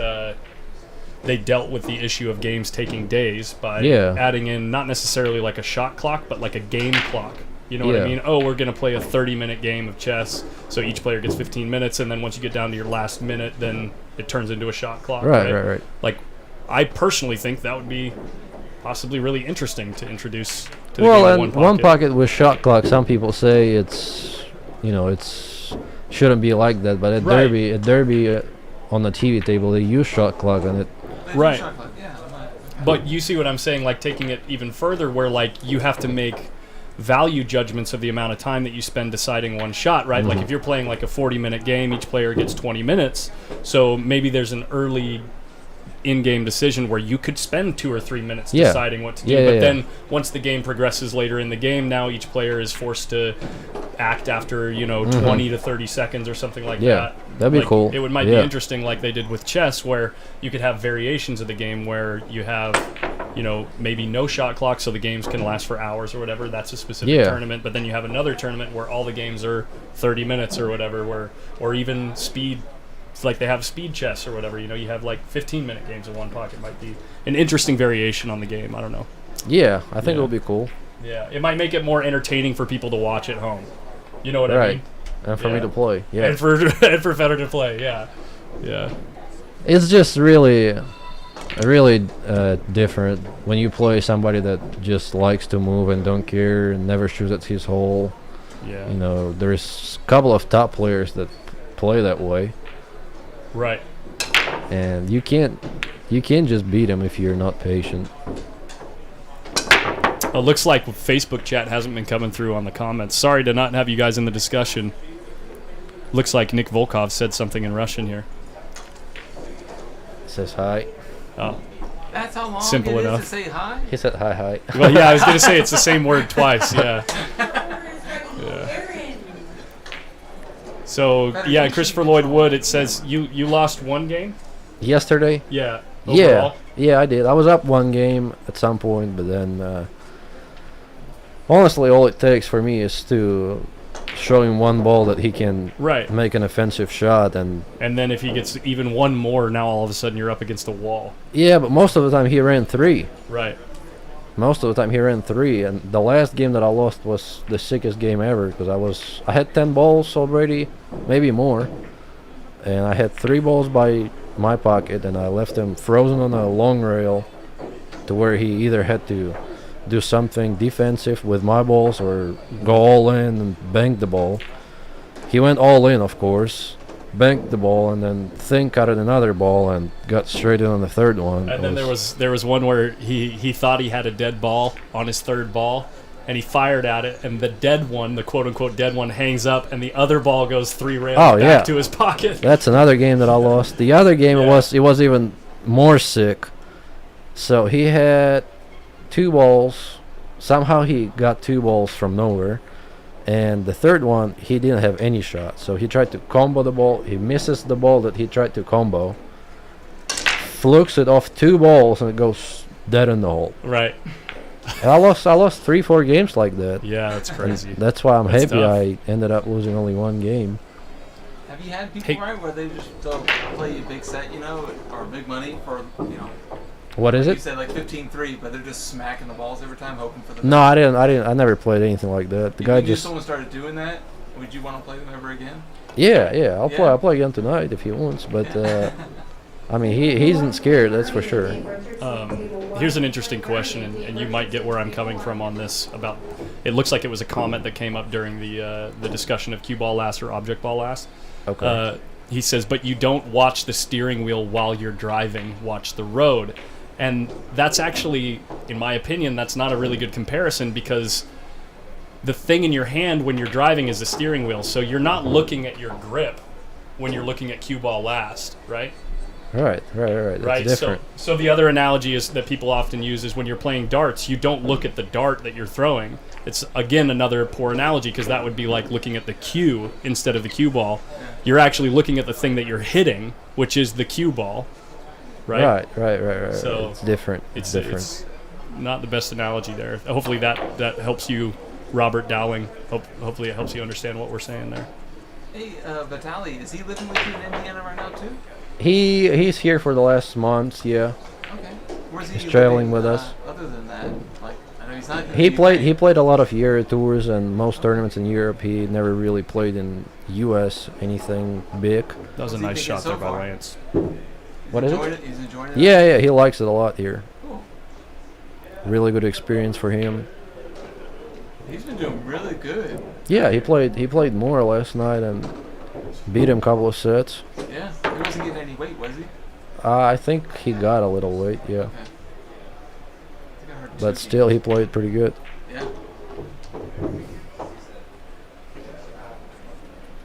they dealt with the issue of games taking days by adding in not necessarily a shot clock, but a game clock. You know what Yeah. I mean? Oh, we're going to play a 30-minute game of chess, so each player gets 15 minutes, and then once you get down to your last minute, then it turns into a shot clock. Right. Like, I personally think that would be possibly really interesting to introduce to the Well, game of and one pocket. with shot clock, some people say it's, shouldn't be like that. But at Right. Derby, on the TV table, they use shot clock on it. Right. But you see what I'm saying, like taking it even further where like you have to make value judgments of the amount of time that you spend deciding one shot, right? Like if you're playing like a 40-minute game, each player gets 20 minutes. So maybe there's an early in-game decision where you could spend 2 or 3 minutes deciding what to do. But then once the game progresses later in the game, now each player is forced to act after, 20 to 30 seconds or something like that. That'd be cool. It might be interesting like they did with chess where you could have variations of the game where you have, maybe no shot clock so the games can last for hours or whatever. That's a specific tournament. But then you have another tournament where all the games are 30 minutes or whatever, or even speed. It's like they have speed chess or whatever. You have like 15-minute games in one pocket. Might be an interesting variation on the game. I don't know. Yeah, I think it'll be cool. Yeah, it might make it more entertaining for people to watch at home. You know what I mean? And for me to play. Yeah. And for Feder to play. Yeah. Yeah. It's just really different when you play somebody that just likes to move and don't care and never shoots at his hole. Yeah. There's a couple of top players that play that way. Right. And you can't just beat them if you're not patient. It looks like Facebook chat hasn't been coming through on the comments. Sorry to not have you guys in the discussion. Looks like Nick Volkov said something in Russian here. Says hi. Oh. That's how long Simple it enough. is to say hi? He said hi. Well, yeah, I was going to say it's the same word twice, yeah. So, yeah, Christopher Lloyd Wood, it says you lost one game? Yesterday? Yeah. Overall? Yeah, I did. I was up one game at some point, but then honestly, all it takes for me is to show him one ball that he can make an offensive shot, and then if he gets even one more, now all of a sudden you're up against a wall. Yeah, but most of the time he ran 3. Right. Most of the time he ran 3, and the last game that I lost was the sickest game ever because I had 10 balls already, maybe more, and I had 3 balls by my pocket, and I left him frozen on a long rail to where he either had to do something defensive with my balls or go all in and bank the ball. He went all in, of course, banked the ball, and then got at another ball and got straight in on the third one. And then there was one where he thought he had a dead ball on his third ball, and he fired at it, and the dead one, the quote-unquote dead one, hangs up, and the other ball goes 3 rails back to his pocket. That's another game that I lost. The other game, it was even more sick. So he had 2 balls. Somehow he got 2 balls from nowhere. And the third one, he didn't have any shot. So he tried to combo the ball. He misses the ball that he tried to combo. Flukes it off 2 balls, and it goes dead in the hole. Right. And I lost 3-4 games like that. Yeah, that's crazy. And that's why I'm That's happy tough. I ended up losing only 1 game. Have you had people, right, where they just play a big set, or big money for, What is like it? You said like 15-3, but they're just smacking the balls every time, hoping for the No, I didn't. I never played anything like that. The guy If just. someone started doing that, would you want to play them ever again? Yeah. I'll play again tonight if he wants. But I mean, he isn't scared. That's for sure. Here's an interesting question, and you might get where I'm coming from on this. About it looks like it was a comment that came up during the discussion of cue ball last or object ball last. Okay. He says, but you don't watch the steering wheel while you're driving. Watch the road. And that's actually, in my opinion, that's not a really good comparison because the thing in your hand when you're driving is the steering wheel. So you're not looking at your grip when you're looking at cue ball last, right? Right. That's different. So the other analogy is that people often use is when you're playing darts, you don't look at the dart that you're throwing. It's, again, another poor analogy because that would be like looking at the cue instead of the cue ball. You're actually looking at the thing that you're hitting, which is the cue ball. Right. So it's different. It's not the best analogy there. Hopefully that helps you, Robert Dowling. Hopefully it helps you understand what we're saying there. Hey, Vitaly, is he living with you in Indiana right now too? He's here for the last months. Yeah. Okay. Where's he He's traveling living, with us. Other than that, like I know he's not. He played a lot of Euro tours and most tournaments in Europe. He never really played in U.S. anything big. That was a nice shot there by Lance. What is Enjoyed it? He's enjoying it. Yeah, he likes it a lot here. Cool. Really good experience for him. He's been doing really good. Yeah, he played more last night and beat him a couple of sets. Yeah, he wasn't getting any weight, was he? I think he got a little weight, yeah. Okay. I heard But 2 still, he games. played pretty good. Yeah.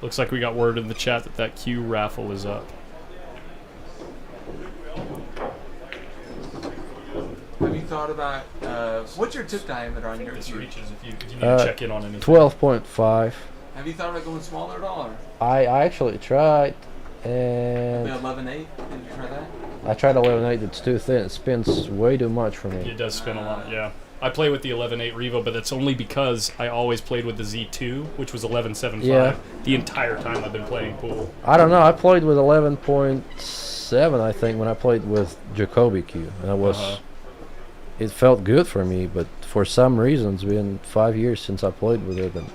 Looks like we got word in the chat that Q raffle is up. Have you thought about what's your tip diameter on your This cube? reaches if you need to check in on anything. 12.5. Have you thought about going smaller at all? Or I actually tried, and the 11.8? Did you try that? I tried 11.8. It's too thin. It spins way too much for me. It does spin a lot, yeah. I play with the 11.8 Revo, but that's only because I always played with the Z2, which was 11.75 Yeah. the entire time I've been playing pool. I don't know. I played with 11.7, I think, when I played with Jacoby Q, and I was. It felt good for me, but for some reason, it's been 5 years since I played with it, and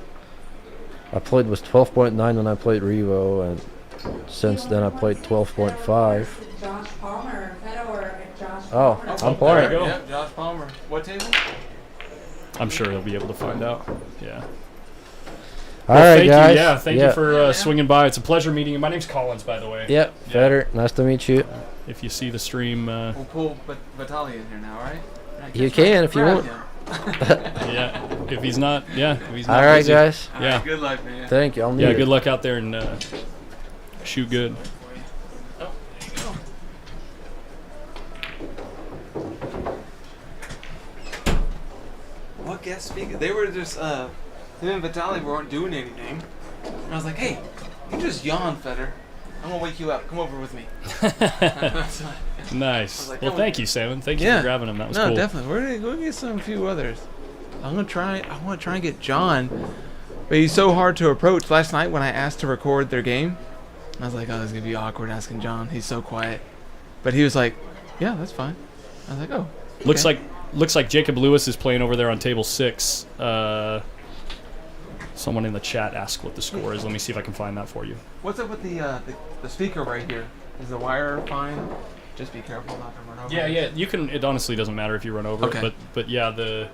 I played with 12.9 when I played Revo, and since then I played 12.5. Josh Palmer, Fedor, and Josh Oh, Palmer. I'm playing. There you go. Yep, Josh Palmer. What table? I'm sure he'll be able to find out. Yeah. All Well, right, thank guys. you. Yeah, thank you for swinging by. It's a pleasure meeting you. My name's Collins, by the way. Yep, Fedor. Nice to meet you. If you see the stream, We'll pull Vitaly in here now, right? You can if you Grab want. him. yeah. If he's not, if he's not All right, busy. guys. All Yeah. right, good luck, man. Thank you. I'll need Yeah. it. Good luck out there and shoot good. What guest speaker? They were just him and Vitaly weren't doing anything. And I was like, hey, you just yawn, Feder. I'm gonna wake you up. Come over with me. Nice. like, Well, come thank on. you, Salmon. Thank you for grabbing him. That was no, cool. definitely. We're gonna go get some few others. I want to try and get John, but he's so hard to approach. Last night when I asked to record their game, I was like, oh, it's gonna be awkward asking John. He's so quiet. But he was like, yeah, that's fine. I was like, oh. Okay. Looks like Jacob Lewis is playing over there on table 6. Someone in the chat asked what the score is. Let me see if I can find that for you. What's up with the speaker right here? Is the wire fine? Just be careful not to run over. Yeah. You can. It honestly doesn't matter if you run over Okay. it, but yeah, the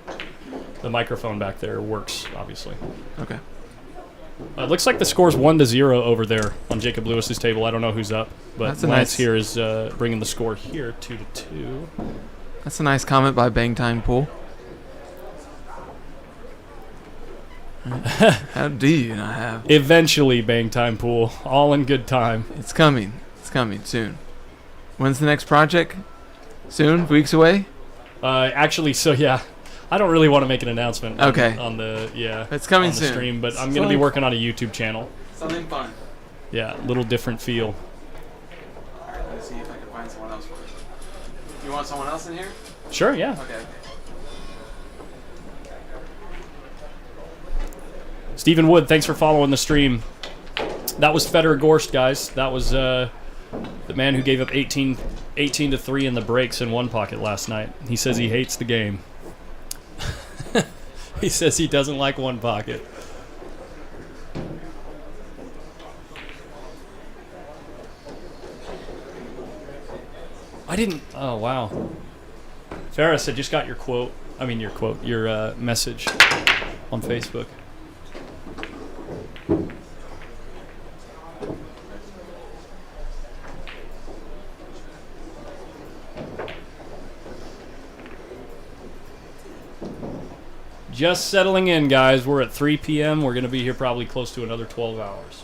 microphone back there works obviously. Okay. Looks like the score's 1-0 over there on Jacob Lewis's table. I don't know who's up, but That's a Lance nice- here is bringing the score here 2-2. That's a nice comment by Bang Time Pool. How do you not have? Eventually, Bang Time Pool, all in good time. It's coming. It's coming soon. When's the next project? Soon? Weeks away? Actually, so yeah, I don't really want to make an announcement. Okay. On the It's coming on the soon. stream, but I'm gonna be working on a YouTube channel. Something fun. Yeah, a little different feel. Alright, let's see if I can find someone else for you. You want someone else in here? Sure, yeah. Okay. Stephen Wood, thanks for following the stream. That was Fedor Gorst, guys. That was the man who gave up 18-3 in the breaks in one pocket last night. He says he hates the game. He says he doesn't like one pocket. I didn't. Oh, wow. Ferris, I just got your quote. I mean, your message on Facebook. Just settling in, guys. We're at 3 p.m. We're going to be here probably close to another 12 hours.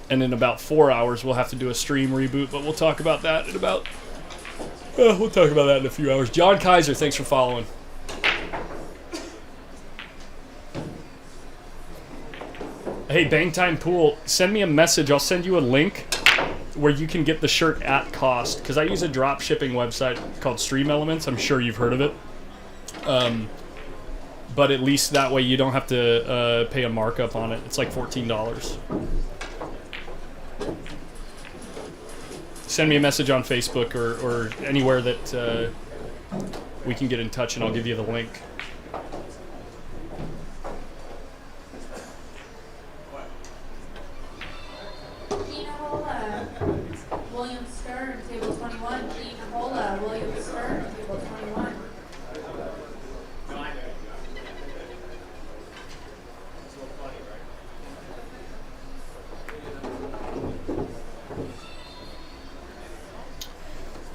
And in about 4 hours, we'll have to do a stream reboot, but we'll talk about that in about... we'll talk about that in a few hours. John Kaiser, thanks for following. Hey, Bang Time Pool, send me a message. I'll send you a link where you can get the shirt at cost, because I use a drop shipping website called Stream Elements. I'm sure you've heard of it. But at least that way you don't have to pay a markup on it. It's like $14. Send me a message on Facebook or anywhere that we can get in touch and I'll give you the link. Gina Hola, William Stern, table 21. Gina Hola, William Stern, table 21.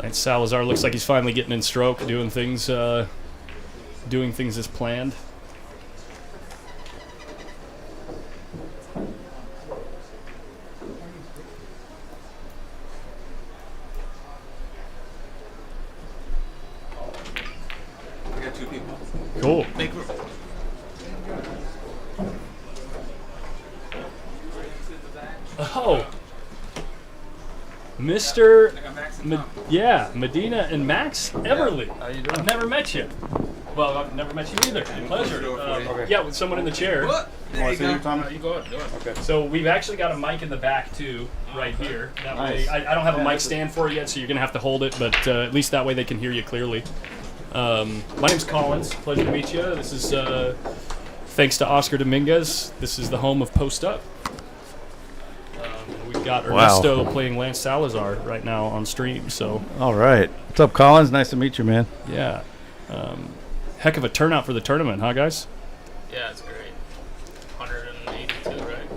Lance Salazar looks like he's finally getting in stroke, doing things as planned. I got 2 people. Cool. Make room. Oh, Mr. Medina and Max Everly. How you doing? I've never met you. Well, I've never met you either. Pleasure. Yeah, with someone in the chair. There you go. You go ahead. Okay. So we've actually got a mic in the back too, right here. That way, I don't have a mic stand for it yet, so you're gonna have to hold it. But at least that way they can hear you clearly. My name's Collins. Pleasure to meet you. This is thanks to Oscar Dominguez. This is the home of Post Up. We've got Ernesto playing Lance Salazar right now on stream. So. All right. What's up, Collins? Nice to meet you, man. Yeah. Heck of a turnout for the tournament, huh, guys? Yeah, it's great. 182, right?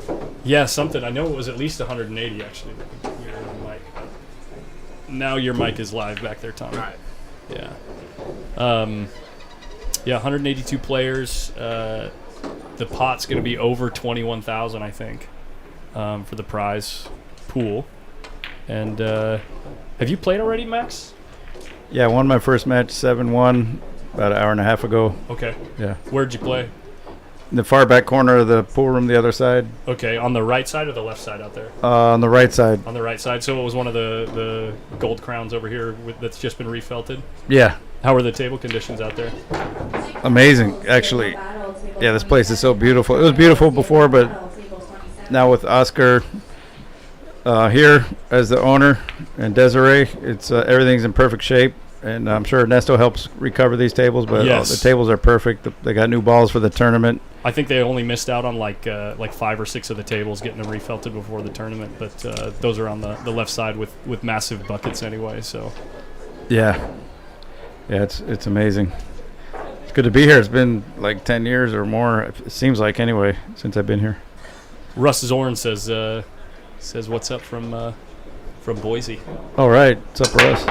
Yeah, something. I know it was at least 180, actually. Your mic. Now your mic is live back there, Tom. Right. Yeah. 182 players. The pot's going to be over 21,000, I think, for the prize pool. And have you played already, Max? Yeah, I won my first match 7-1 about an hour and a half ago. Okay. Yeah. Where'd you play? In the far back corner of the pool room, the other side. Okay, on the right side or the left side out there? On the right side. On the right side. So it was one of the gold crowns over here that's just been refelted? Yeah. How are the table conditions out there? Amazing, actually. Yeah, this place is so beautiful. It was beautiful before, but now with Oscar here as the owner and Desiree, it's everything's in perfect shape. And I'm sure Ernesto helps recover these tables, but yes. The tables are perfect. They got new balls for the tournament. I think they only missed out on like 5 or 6 of the tables getting them refelted before the tournament, but those are on the left side with massive buckets anyway. So, yeah, it's amazing. It's good to be here. It's been like 10 years or more. It seems like anyway since I've been here. Russ Zorn says what's up from Boise. All right, what's up, Russ?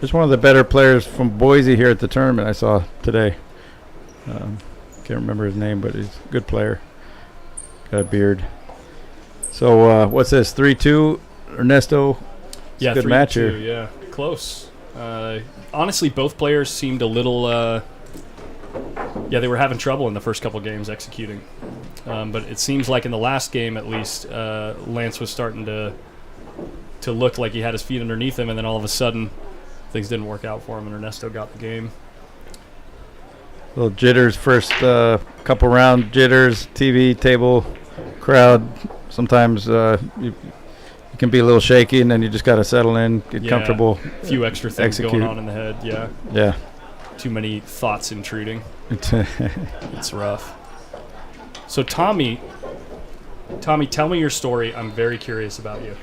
Just one of the better players from Boise here at the tournament I saw today. Can't remember his name, but he's a good player. Got a beard. So what's this? 3-2, Ernesto. It's Yeah, a good match here. Yeah, close. Honestly, both players seemed a little. They were having trouble in the first couple games executing, but it seems like in the last game at least, Lance was starting to look like he had his feet underneath him, and then all of a sudden, things didn't work out for him, and Ernesto got the game. Little jitters first couple round jitters, TV, table, crowd. Sometimes you can be a little shaky, and then you just got to settle in, get comfortable. A few extra things execute. going on in the head, yeah. Yeah. Too many thoughts intruding. It's rough. So Tommy, tell me your story. I'm very curious about you.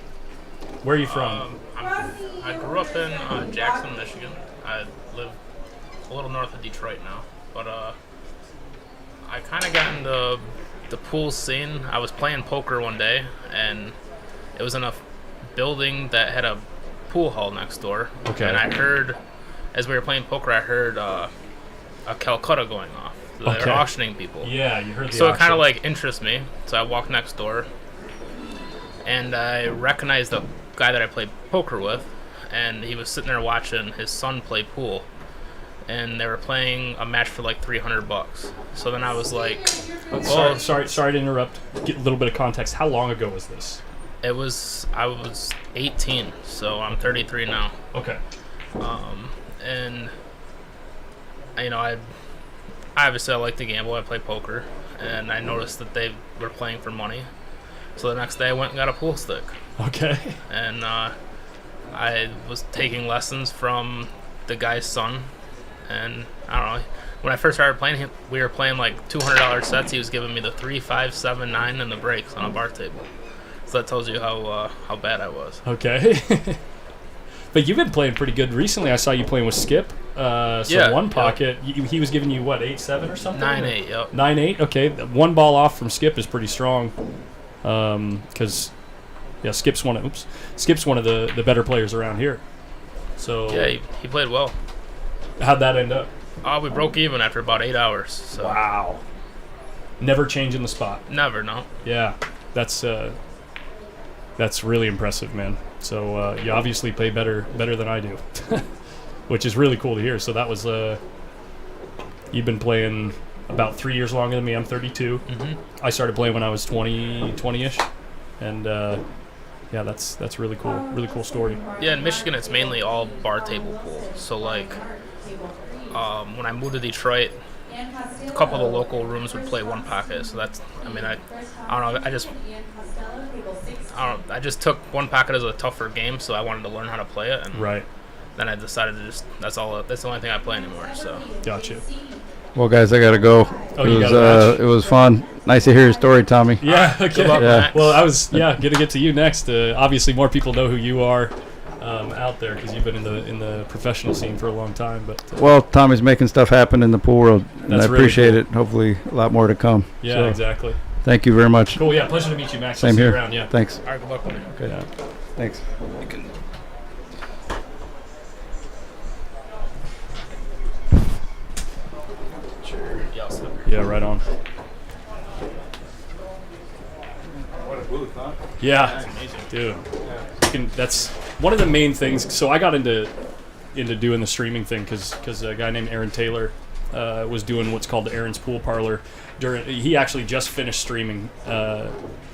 Where are you from? I grew up in Jackson, Michigan. I live a little north of Detroit now. But I kind of got into the pool scene. I was playing poker one day, and it was in a building that had a pool hall next door. Okay. And I heard, as we were playing poker, I heard a Calcutta going off. They're auctioning people. Yeah, you heard the So auction. it kind of like interests me. So I walked next door, and I recognized the guy that I played poker with, and he was sitting there watching his son play pool, and they were playing a match for like $300. So then I was like, sorry to interrupt. Get a little bit of context. How long ago was this? I was 18, so I'm 33 now. Okay. And I obviously I like to gamble. I play poker, and I noticed that they were playing for money. So the next day I went and got a pool stick. Okay. And I was taking lessons from the guy's son, and I don't know. When I first started playing, we were playing like $200 sets. He was giving me the 3, 5, 7, 9, and the breaks on a bar table. So that tells you how bad I was. Okay. But you've been playing pretty good recently. I saw you playing with Skip. Yeah, one pocket, he was giving you what, 8-7 or something? 9-8, yep. 9-8. Okay, one ball off from Skip is pretty strong. Because Skip's one of the better players around here. So yeah, he played well. How'd that end up? We broke even after about 8 hours. So. Wow. Never changing the spot. Never, no. Yeah, that's really impressive, man. So you obviously play better than I do, which is really cool to hear. So that was you've been playing about 3 years longer than me. I'm 32. Mm-hmm. I started playing when I was 20-ish, and yeah, that's really cool. Really cool story. Yeah, in Michigan, it's mainly all bar table pool. So like, when I moved to Detroit, a couple of the local rooms would play one pocket. So that's, I don't know. I just took one pocket as a tougher game, so I wanted to learn how to play it. And right. Then I decided to that's the only thing I play anymore. So. Gotcha. Well, guys, I gotta go. Oh, it was fun. Nice to hear your story, Tommy. Yeah. Okay. Good luck, Max. Well, I was gonna get to you next. Obviously, more people know who you are out there because you've been in the professional scene for a long time. But well, Tommy's making stuff happen in the pool world, and I That's really appreciate cool. it. Hopefully, a lot more to come. Yeah, So, exactly. Thank you very much. Cool. Yeah, pleasure to meet you, Max. I'll Same see you here. around, yeah. Thanks. All right, good luck with it. Okay. Yeah. Thanks. You can. Yeah, right on. What a booth, huh? Yeah, That's amazing. dude. That's one of the main things. So I got into doing the streaming thing because a guy named Aaron Taylor was doing what's called the Aaron's Pool Parlor. He actually just finished streaming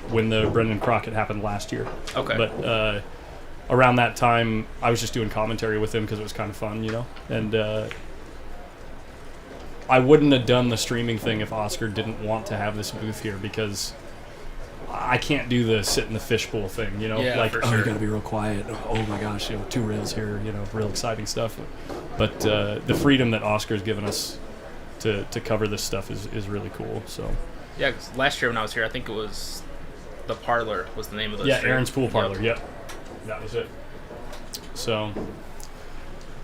when the Brendan Crockett happened last year. Okay. But around that time, I was just doing commentary with him because it was kind of fun, and. I wouldn't have done the streaming thing if Oscar didn't want to have this booth here because I can't do the sit in the fishbowl thing, Yeah, like, for oh, sure. you gotta be real quiet. Oh my gosh, 2 rails here, real exciting stuff. But the freedom that Oscar's given us to cover this stuff is really cool. So Yeah, 'cause last year when I was here, I think it was the Parlor was the name of the yeah, stream. Aaron's Pool Parlor. Yep, that was it. So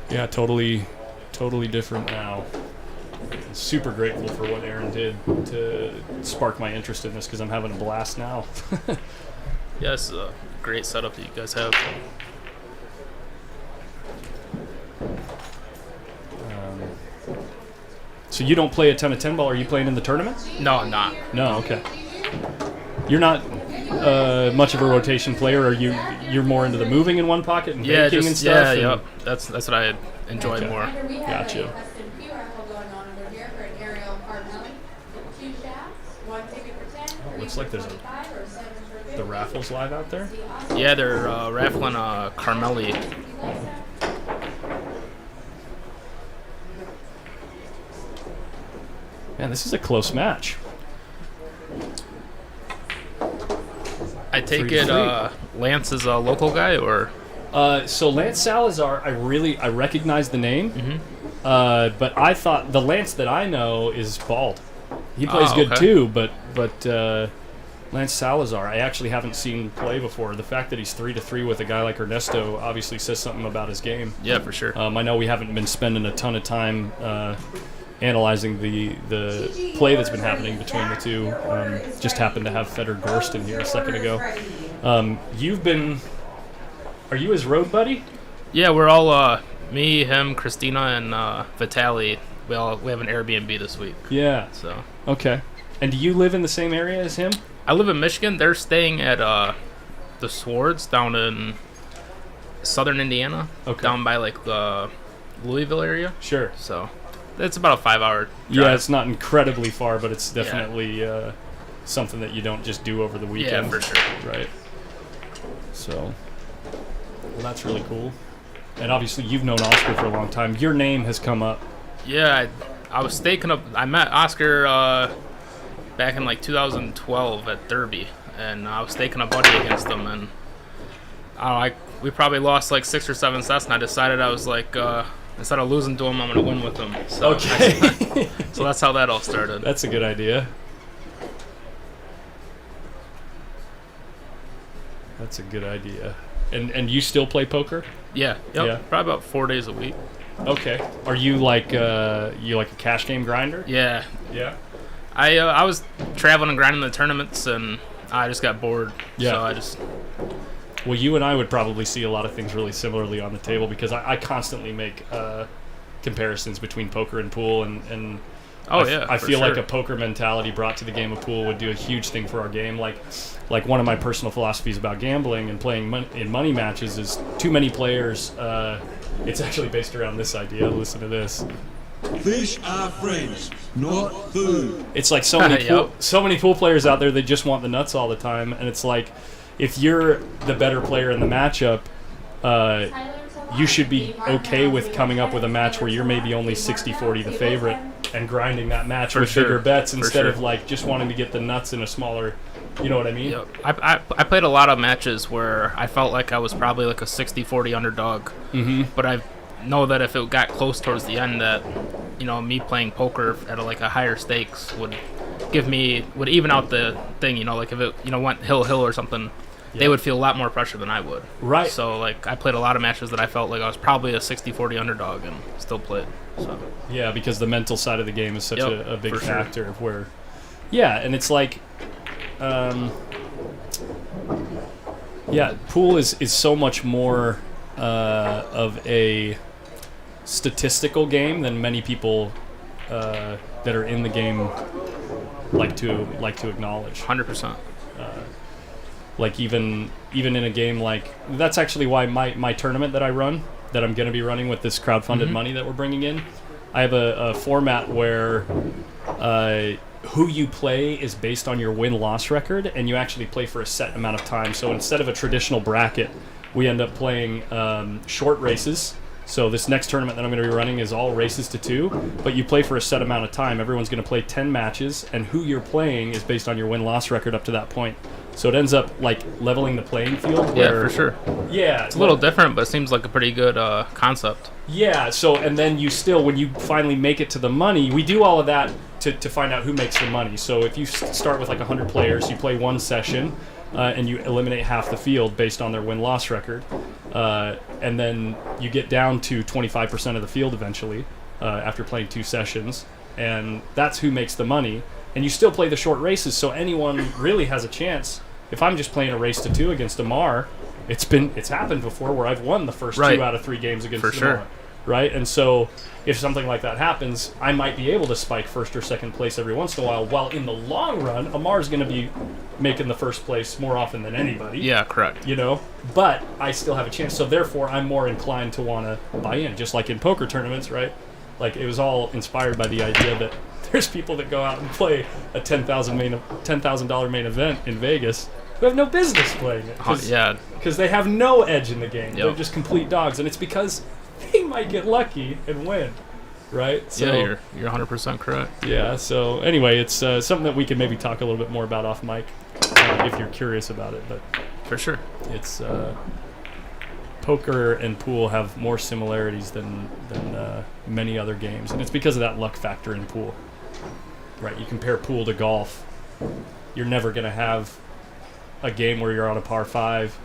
yeah, totally different now. Super grateful for what Aaron did to spark my interest in this because I'm having a blast now. Yeah, it's a great setup that you guys have. So you don't play a ton of 10 ball? Are you playing in the tournament? No, I'm not. No, okay. You're not much of a rotation player. Are you? You're more into the moving in one pocket and Yeah, baking and stuff. yeah, and- yep. That's what I enjoy Okay. more. Gotcha. Looks like there's the raffles live out there. Yeah, they're raffling Carmelli. Man, this is a close match. I take 3-3. it Lance is a local guy, or? So Lance Salazar, I recognize the name, but I thought the Lance that I know is bald. He plays good okay. too, but Lance Salazar, I actually haven't seen play before. The fact that he's 3-3 with a guy like Ernesto obviously says something about his game. Yeah, for sure. I know we haven't been spending a ton of time analyzing the play that's been happening between the two. Just happened to have Feder Gorst in here a second ago. Are you his road buddy? Yeah, we're all me, him, Christina, and Vitali. We have an Airbnb this week. Yeah. So. Okay. And do you live in the same area as him? I live in Michigan. They're staying at the Swords down in southern Indiana. Okay. Down by like the Louisville area. Sure. So it's about a 5-hour drive. Yeah, it's not incredibly far, but it's definitely something that you don't just do over the weekend. Yeah, for sure. Right. So, well, that's really cool. And obviously, you've known Oscar for a long time. Your name has come up. Yeah, I was staking up. I met Oscar back in like 2012 at Derby, and I was staking a buddy against him, and I we probably lost like 6 or 7 sets, and I decided I was like, instead of losing to him, I'm gonna win with him. So Okay. so that's how that all started. That's a good idea. That's a good idea. And you still play poker? Yeah. Yep. Yeah. Probably about 4 days a week. Okay. Are you like a cash game grinder? Yeah. Yeah. I was traveling and grinding the tournaments, and I just got bored. Yeah. So I just. Well, you and I would probably see a lot of things really similarly on the table because I constantly make comparisons between poker and pool, and Oh, yeah, I for feel like sure. a poker mentality brought to the game of pool would do a huge thing for our game. Like one of my personal philosophies about gambling and playing in money matches is too many players. It's actually based around this idea. Listen to this. Fish are friends, not food. It's like so many pool players out there that just want the nuts all the time, and it's like if you're the better player in the matchup, you should be okay with coming up with a match where you're maybe only 60-40 the favorite and grinding that match For with sure. bigger bets For instead sure. of like just wanting to get the nuts in a smaller, you know what I mean? Yep. I played a lot of matches where I felt like I was probably like a 60-40 underdog. Mhm. But I know that if it got close towards the end, that me playing poker at a higher stakes would even out the thing. Like if it went hill or something, Yeah. they would feel a lot more pressure than I would. Right. So like I played a lot of matches that I felt like I was probably a 60-40 underdog and still played. So. Yeah, because the mental side of the game is such Yep, a big for sure. factor of where, yeah, and it's like, pool is so much more of a statistical game than many people that are in the game like to acknowledge. 100%. Like even in a game like that's actually why my tournament that I run that I'm going to be running with this crowdfunded Mhm. money that we're bringing in, I have a format where who you play is based on your win-loss record, and you actually play for a set amount of time. So instead of a traditional bracket, we end up playing short races. So this next tournament that I'm going to be running is all races to 2, but you play for a set amount of time. Everyone's going to play 10 matches, and who you're playing is based on your win-loss record up to that point. So it ends up like leveling the playing field. Yeah, where, for sure. Yeah, It's a little different, but it seems like a pretty good concept. Yeah, so and then you still, when you finally make it to the money, we do all of that to find out who makes the money. So if you start with like 100 players, you play one session, and you eliminate half the field based on their win-loss record, and then you get down to 25% of the field eventually after playing 2 sessions, and that's who makes the money. And you still play the short races, so anyone really has a chance. If I'm just playing a race to 2 against Amar, it's happened before where I've won the first Right. 2 out of 3 games against For Amar. sure. Right? And so if something like that happens, I might be able to spike first or second place every once in a while in the long run, Amar's going to be making the first place more often than anybody. Yeah, correct. But I still have a chance. So therefore, I'm more inclined to want to buy in, just like in poker tournaments, right? Like it was all inspired by the idea that there's people that go out and play a $10,000 main event in Vegas who have no business playing it. Because they have no edge in the game. Yep. They're just complete dogs. And it's because they might get lucky and win, right? So, Yeah, you're 100% correct. Yeah, so anyway, it's something that we can maybe talk a little bit more about off mic if you're curious about it. But for sure. It's poker and pool have more similarities than many other games. And it's because of that luck factor in pool. Right, you compare pool to golf, you're never going to have a game where you're on a par 5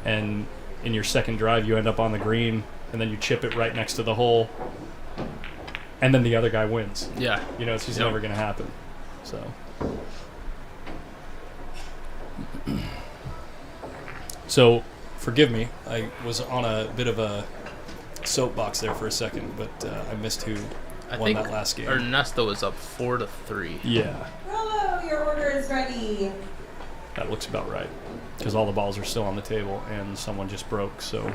and in your second drive you end up on the green and then you chip it right next to the hole and then the other guy wins. Yeah. It's just never going to happen. So forgive me, I was on a bit of a soapbox there for a second, but I missed who won that last game. Ernesto was up 4-3. Yeah. Hello, your order is ready. That looks about right, because all the balls are still on the table and someone just broke. So,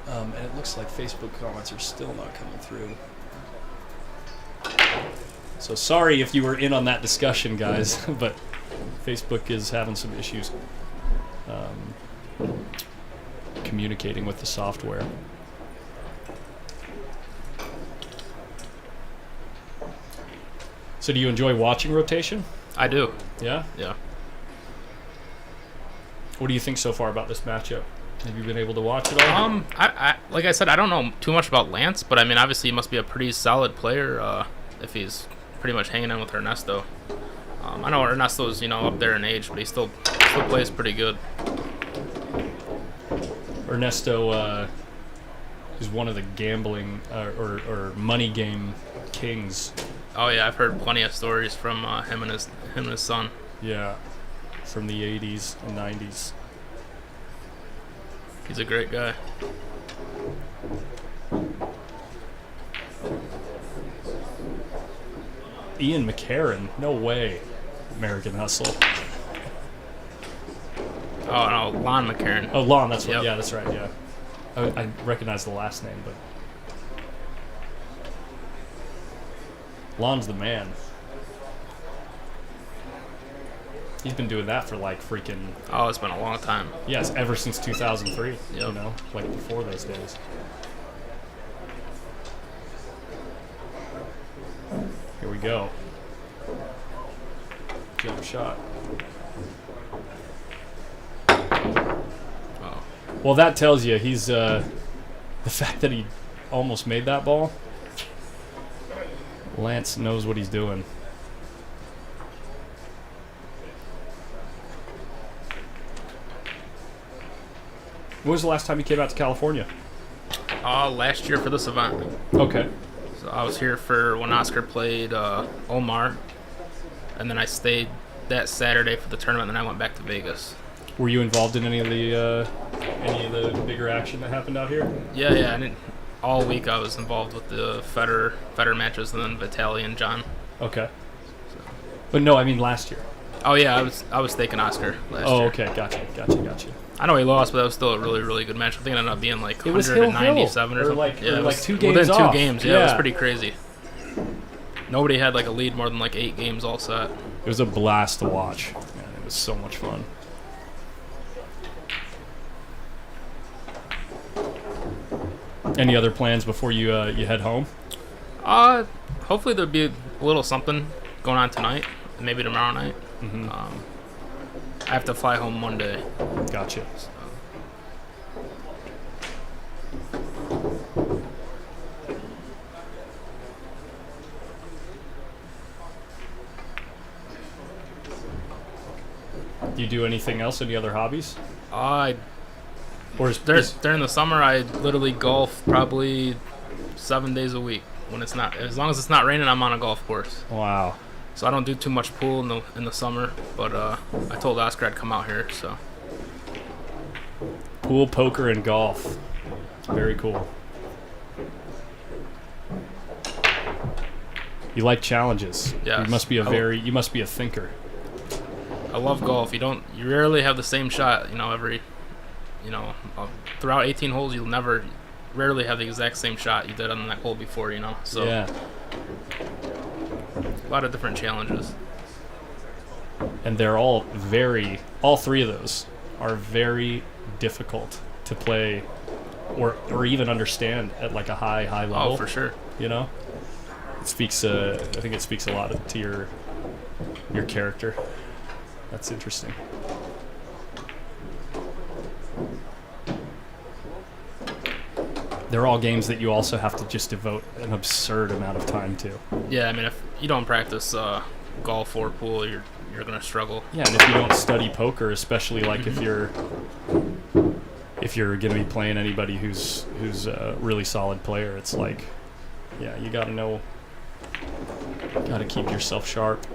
and it looks like Facebook comments are still not coming through. So sorry if you were in on that discussion, guys, but Facebook is having some issues communicating with the software. So do you enjoy watching rotation? I do. Yeah? Yeah. What do you think so far about this matchup? Have you been able to watch it all? I like I said, I don't know too much about Lance, but I mean, obviously he must be a pretty solid player if he's pretty much hanging in with Ernesto. I know Ernesto's up there in age, but he still plays pretty good. Ernesto is one of the gambling or money game kings. Oh yeah, I've heard plenty of stories from him and his son. Yeah, from the 80s and 90s. He's a great guy. Ian McCarron, no way. American Hustle. Oh no, Lon McCarron. Oh, Lon, that's right. Yep. Yeah, that's right. Yeah, I recognize the last name, but Lon's the man. He's been doing that for like freaking. Oh, it's been a long time. Yes, ever since 2003. Yep. You know, like before those days. Here we go. Jump shot. Oh. Well, that tells you he's the fact that he almost made that ball. Lance knows what he's doing. When was the last time you came out to California? Last year for this event. Okay. So I was here for when Oscar played Omar, and then I stayed that Saturday for the tournament, and then I went back to Vegas. Were you involved in any of the bigger action that happened out here? Yeah, and all week I was involved with the Federer matches, and then Vitaly and John. Okay. But no, I mean last year. Oh yeah, I was staking Oscar last year. Oh, okay, gotcha. I know he lost, but that was still a really, really good match. I think it ended up being like It was 197 or something. like, yeah, or it like was 2 games within off. 2 games. Yeah, it was pretty crazy. Nobody had like a lead more than like 8 games all set. It was a blast to watch. Man, it was so much fun. Any other plans before you head home? Hopefully there'll be a little something going on tonight, and maybe tomorrow night. Mm-hmm. I have to fly home Monday. Gotcha. So. Do you do anything else? Any other hobbies? During the summer, I literally golf probably 7 days a week. When it's not, as long as it's not raining, I'm on a golf course. Wow. So I don't do too much pool in the summer, but I told Oscar I'd come out here. So pool, poker, and golf. Very cool. You like challenges. Yes. You must be a thinker. I love golf. You rarely have the same shot. Throughout 18 holes, you'll rarely have the exact same shot you did on that hole before. So yeah. A lot of different challenges. And they're all 3 of those are very difficult to play or even understand at like a high level. Oh, for sure. It speaks I think it speaks a lot to your character. That's interesting. They're all games that you also have to just devote an absurd amount of time to. Yeah, I mean, if you don't practice golf or pool, you're gonna struggle. Yeah, and if you don't study poker, especially like if you're gonna be playing anybody who's a really solid player, it's like, yeah, you gotta keep yourself sharp.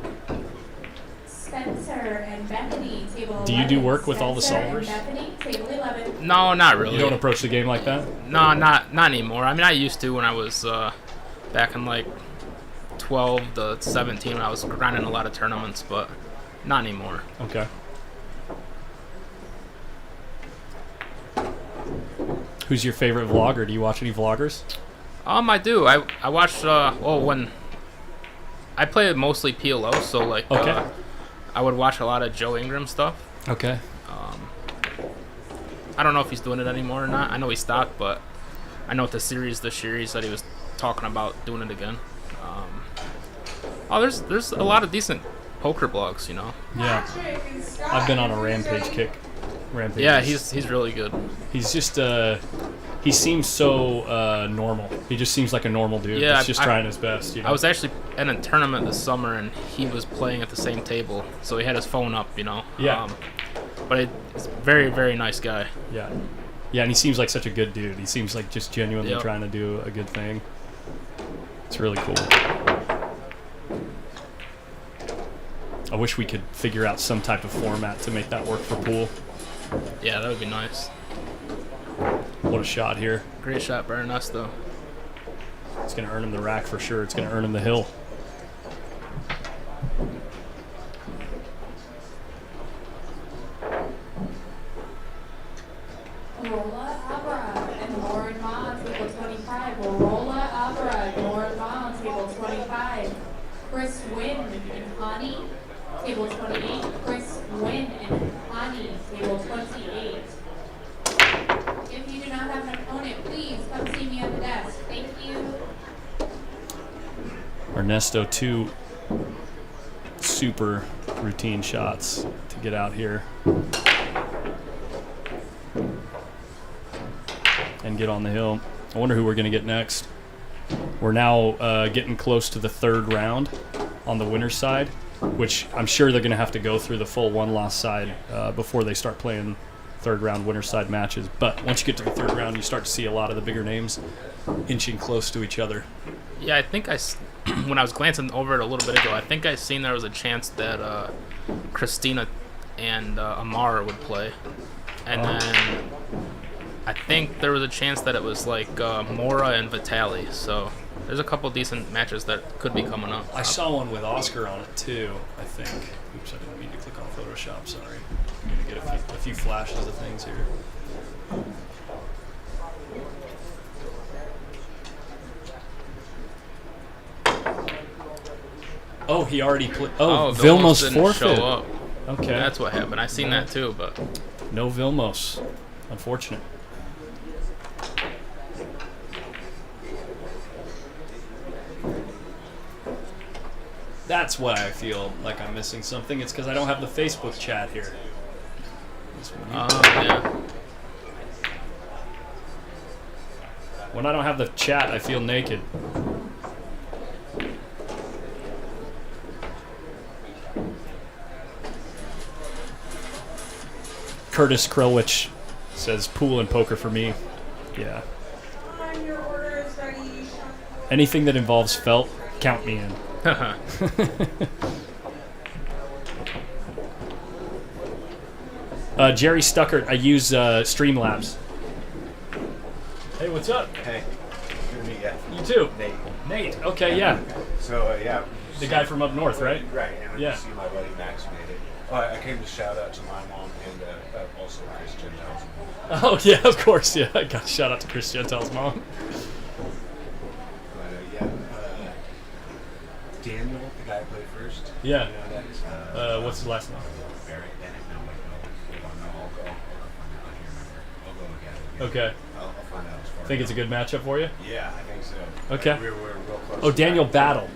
Spencer and Bethany, table 11. Do you do work with all the Spencer solvers? and Bethany, table 11. No, not really. You don't approach the game like that? No, not anymore. I mean, I used to when I was back in like 12 to 17 when I was grinding a lot of tournaments, but not anymore. Okay. Who's your favorite vlogger? Do you watch any vloggers? I do. I watched when I play mostly PLO, so like okay. I would watch a lot of Joe Ingram stuff. Okay. I don't know if he's doing it anymore or not. I know he stopped, but I know with the series that he was talking about doing it again. There's a lot of decent poker blogs, Yeah. I've been on a rampage kick Rampage. Yeah, he's really good. He's just he seems so normal. He just seems like a normal dude. Yeah, that's just trying his best. You know? I was actually in a tournament this summer, and he was playing at the same table, so he had his phone up, you know. Yeah. But he's a very, very nice guy. Yeah. Yeah, and he seems like such a good dude. He seems like just genuinely Yep. trying to do a good thing. It's really cool. I wish we could figure out some type of format to make that work for pool. Yeah, that would be nice. What a shot here. Great shot by Ernesto. It's going to earn him the rack for sure. It's going to earn him the hill. Rolla Abra and Lauren Ma, table 25. Rolla Abra, Lauren Ma, table 25. Chris Wynn and Honey, table 28. Chris Wynn and Honey, table 28. If you do not have an opponent, please come see me at the desk. Thank you. Ernesto, 2 super routine shots to get out here and get on the hill. I wonder who we're going to get next. We're now getting close to the 3rd round on the winner's side, which I'm sure they're going to have to go through the full one-loss side before they start playing 3rd round winner's side matches. But once you get to the 3rd round, you start to see a lot of the bigger names inching close to each other. Yeah, I think when I was glancing over it a little bit ago, I think I seen there was a chance that Christina and Amar would play. And then I think there was a chance that it was like Mora and Vitali. So there's a couple decent matches that could be coming up. I saw one with Oscar on it too, I think. Oops, I didn't mean to click on Photoshop, sorry. I'm going to get a few flashes of things here. Oh, he already played. Oh, Vilmos didn't forfeit. show up. Okay. That's what happened. I seen that too, but no Vilmos. Unfortunate. That's why I feel like I'm missing something. It's because I don't have the Facebook chat here. yeah. When I don't have the chat, I feel naked. Curtis Krelwich says pool and poker for me. Yeah. Your order is ready. Anything that involves felt, count me in. Jerry Stuckert, I use Streamlabs. Hey, what's up? Hey, good to meet you. You too. Nate. Nate, okay, yeah. So, yeah. The guy from up north, right? Right, and Yeah. I see my buddy Max made it. Oh, I came to shout out to my mom and also Chris Gentile's mom. Oh, yeah, of course, yeah. I got a shout out to Chris Gentile's mom. But, Daniel, the guy I played first. Yeah. You know that? What's his last name? Barry Bennett. No, I'll go. I'll go again. Okay. I'll find out as far Think as it's a good matchup for you? Yeah, I think so. Okay. We're real close. Oh, Daniel Battle.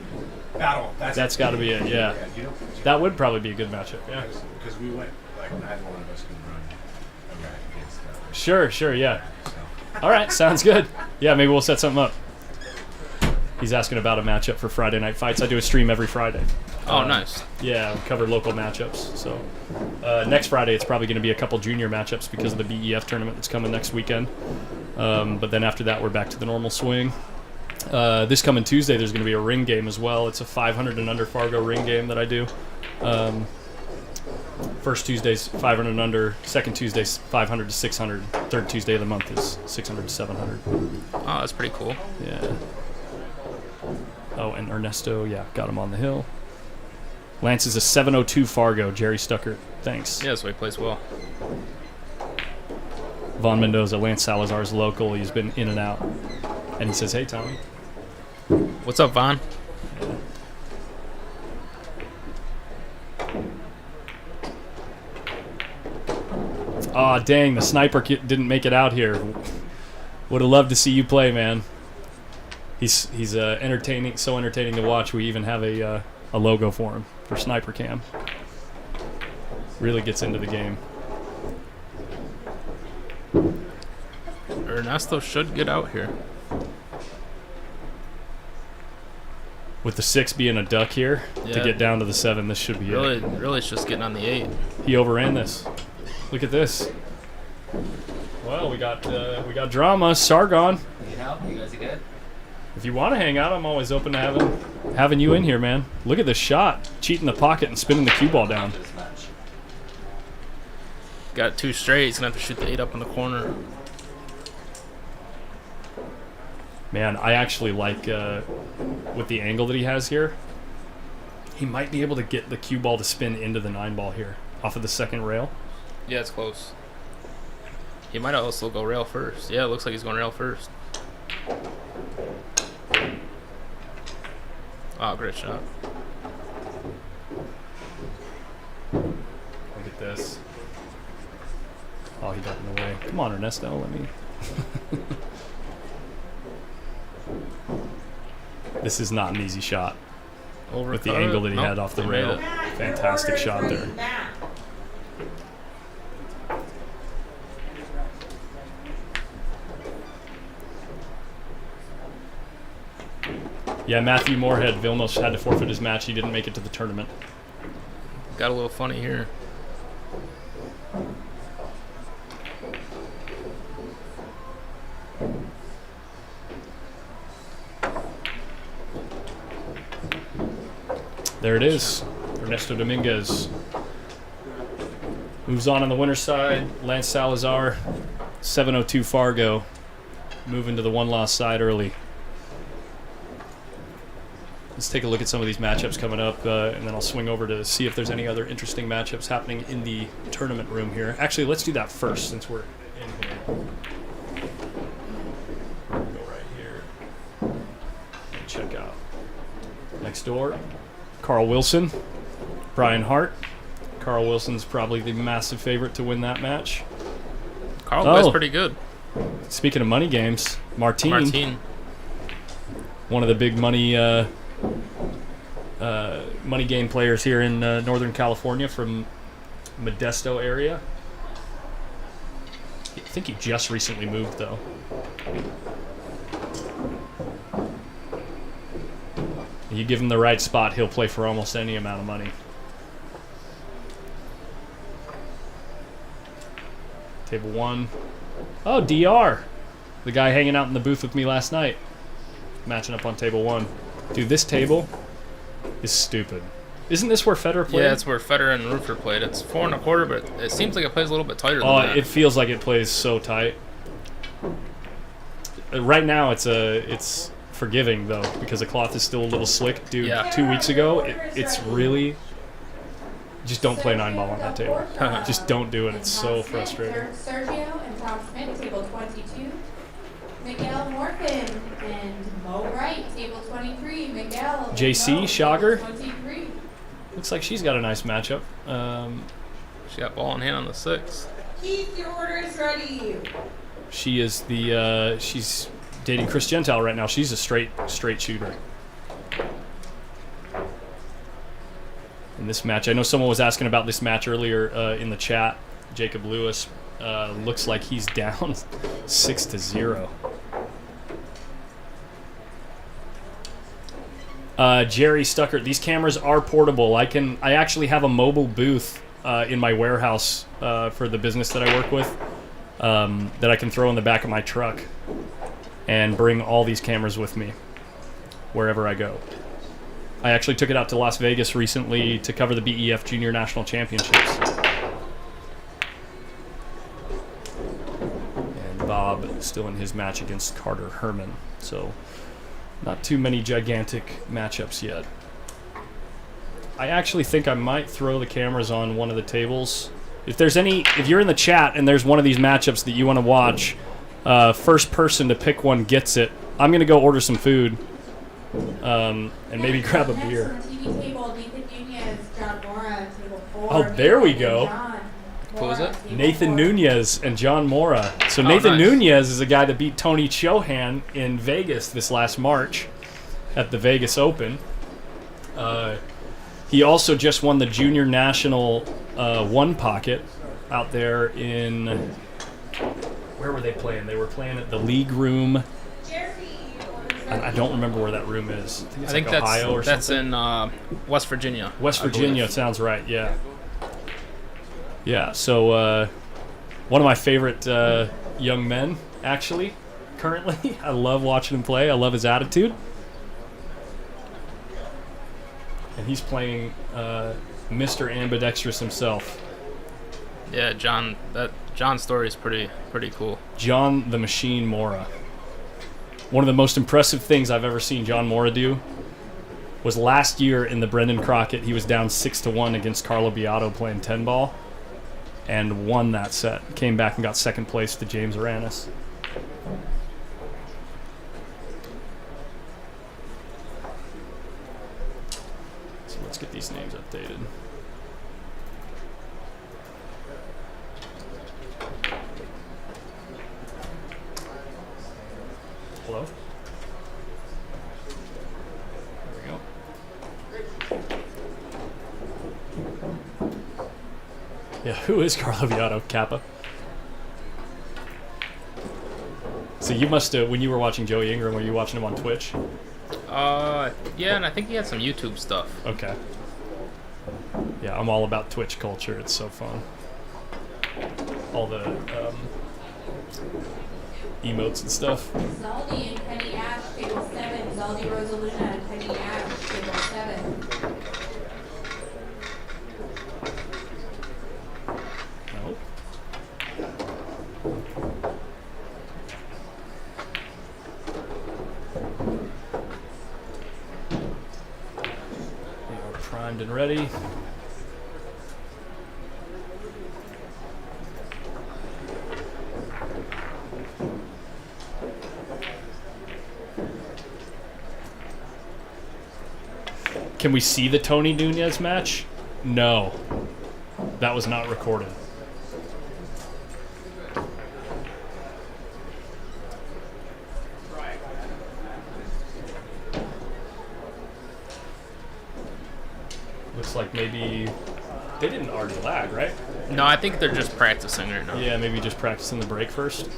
Battle. That's got to be it, yeah. You know, That would probably be a good matchup, yeah. Because we went, like, neither one of us can run a rack against Sure, yeah. All right, sounds good. Yeah, maybe we'll set something up. He's asking about a matchup for Friday Night Fights. I do a stream every Friday. Oh, nice. Yeah, we cover local matchups. So next Friday, it's probably going to be a couple junior matchups because of the BEF tournament that's coming next weekend. But then after that, we're back to the normal swing. This coming Tuesday, there's going to be a ring game as well. It's a 500 and under Fargo ring game that I do. First Tuesday's 500 and under. Second Tuesday's 500 to 600. Third Tuesday of the month is 600 to 700. Oh, that's pretty cool. Yeah. Oh, and Ernesto, yeah, got him on the hill. Lance is a 702 Fargo. Jerry Stuckert, thanks. Yeah, so he plays well. Vaughn Mendoza, Lance Salazar's local. He's been in and out. And he says, hey, Tommy. What's up, Vaughn? Aw, dang, the sniper didn't make it out here. Would have loved to see you play, man. He's entertaining, so entertaining to watch. We even have a logo for him for Sniper Cam. Really gets into the game. Ernesto should get out here. With the 6 being a duck here to Yeah. get down to the 7, this should be it. Really, it's just getting on the 8. He overran this. Look at this. Well, we got drama. Sargon. Need help? You guys good? If you want to hang out, I'm always open to having you in here, man. Look at this shot. Cheating the pocket and spinning the cue ball down. Got 2 straight. He's going to have to shoot the 8 up in the corner. Man, I actually like, with the angle that he has here, he might be able to get the cue ball to spin into the 9 ball here off of the second rail. Yeah, it's close. He might also go rail first. Yeah, it looks like he's going rail first. Wow, great shot. Look at this. Oh, he got in the way. Come on, Ernesto, let me... This is not an easy shot. With the angle that he had off the rail. Fantastic shot there. Yeah, Matthew Moorhead, Vilmos had to forfeit his match. He didn't make it to the tournament. Got a little funny here. There it is. Ernesto Dominguez moves on the winner's side. Lance Salazar, 702 Fargo, moving to the 1-loss side early. Let's take a look at some of these matchups coming up, and then I'll swing over to see if there's any other interesting matchups happening in the tournament room here. Actually, let's do that first since we're in here. Go right here and check out. Next door, Carl Wilson, Brian Hart. Carl Wilson's probably the massive favorite to win that match. Carl plays pretty good. Speaking of money games, Martin. One of the big money money game players here in Northern California from Modesto area. I think he just recently moved though. You give him the right spot, he'll play for almost any amount of money. Table 1. Oh, DR. The guy hanging out in the booth with me last night. Matching up on table 1. Dude, this table is stupid. Isn't this where Federer played? Yeah, it's where Federer and Rupert played. It's 4 1/4, but it seems like it plays a little bit tighter than that. It feels like it plays so tight. Right now, it's forgiving though because the cloth is still a little slick. Dude, 2 weeks ago, it's really just don't play 9-ball on that table. Just don't do it. It's so frustrating. Sergio and Tom Smith, table 22. Miguel Morphin and Mo Wright, table 23. Miguel. JC Schauger. 23. Looks like she's got a nice matchup. She got ball in hand on the 6. Keith, your order is ready. She is the she's dating Chris Gentile right now. She's a straight shooter. In this match, I know someone was asking about this match earlier in the chat. Jacob Lewis looks like he's down 6-0. Jerry Stuckert, these cameras are portable. I actually have a mobile booth in my warehouse for the business that I work with that I can throw in the back of my truck and bring all these cameras with me wherever I go. I actually took it out to Las Vegas recently to cover the BEF Junior National Championships. And Bob still in his match against Carter Herman. So not too many gigantic matchups yet. I actually think I might throw the cameras on one of the tables. If you're in the chat and there's one of these matchups that you want to watch, first person to pick one gets it. I'm going to go order some food. And maybe grab a beer. Oh, there we go. Who was it? Nathan Nunez and John Mora. So Nathan Nunez is a guy that beat Tony Chohan in Vegas this last March at the Vegas Open. He also just won the Junior National one pocket out there in where were they playing? They were playing at the league room. I don't remember where that room is. I think it's like Ohio or that's something. in West Virginia. West Virginia sounds right. Yeah. Yeah. So one of my favorite young men, actually, currently. I love watching him play. I love his attitude. And he's playing Mr. Ambidextrous himself. Yeah, John. That John's story is pretty cool. John the Machine Mora. One of the most impressive things I've ever seen John Mora do was last year in the Brendan Crockett. He was down 6-1 against Carlo Beato playing 10 ball and won that set. Came back and got second place to James Aranis. So let's get these names updated. Hello? There we go. Yeah, who is Carlo Beato, Kappa? So you must have, when you were watching Joey Ingram, were you watching him on Twitch? Yeah, and I think he had some YouTube stuff. Okay. Yeah, I'm all about Twitch culture. It's so fun. All the emotes and stuff. Zaldi and Penny Ash, table 7. Zaldi Rosaluna and Penny Ash, table 7. No. We are primed and ready. Can we see the Tony Nunez match? No. That was not recorded. Looks like maybe they didn't already lag, right? No, I think they're just practicing right now. Yeah, maybe just practicing the break first.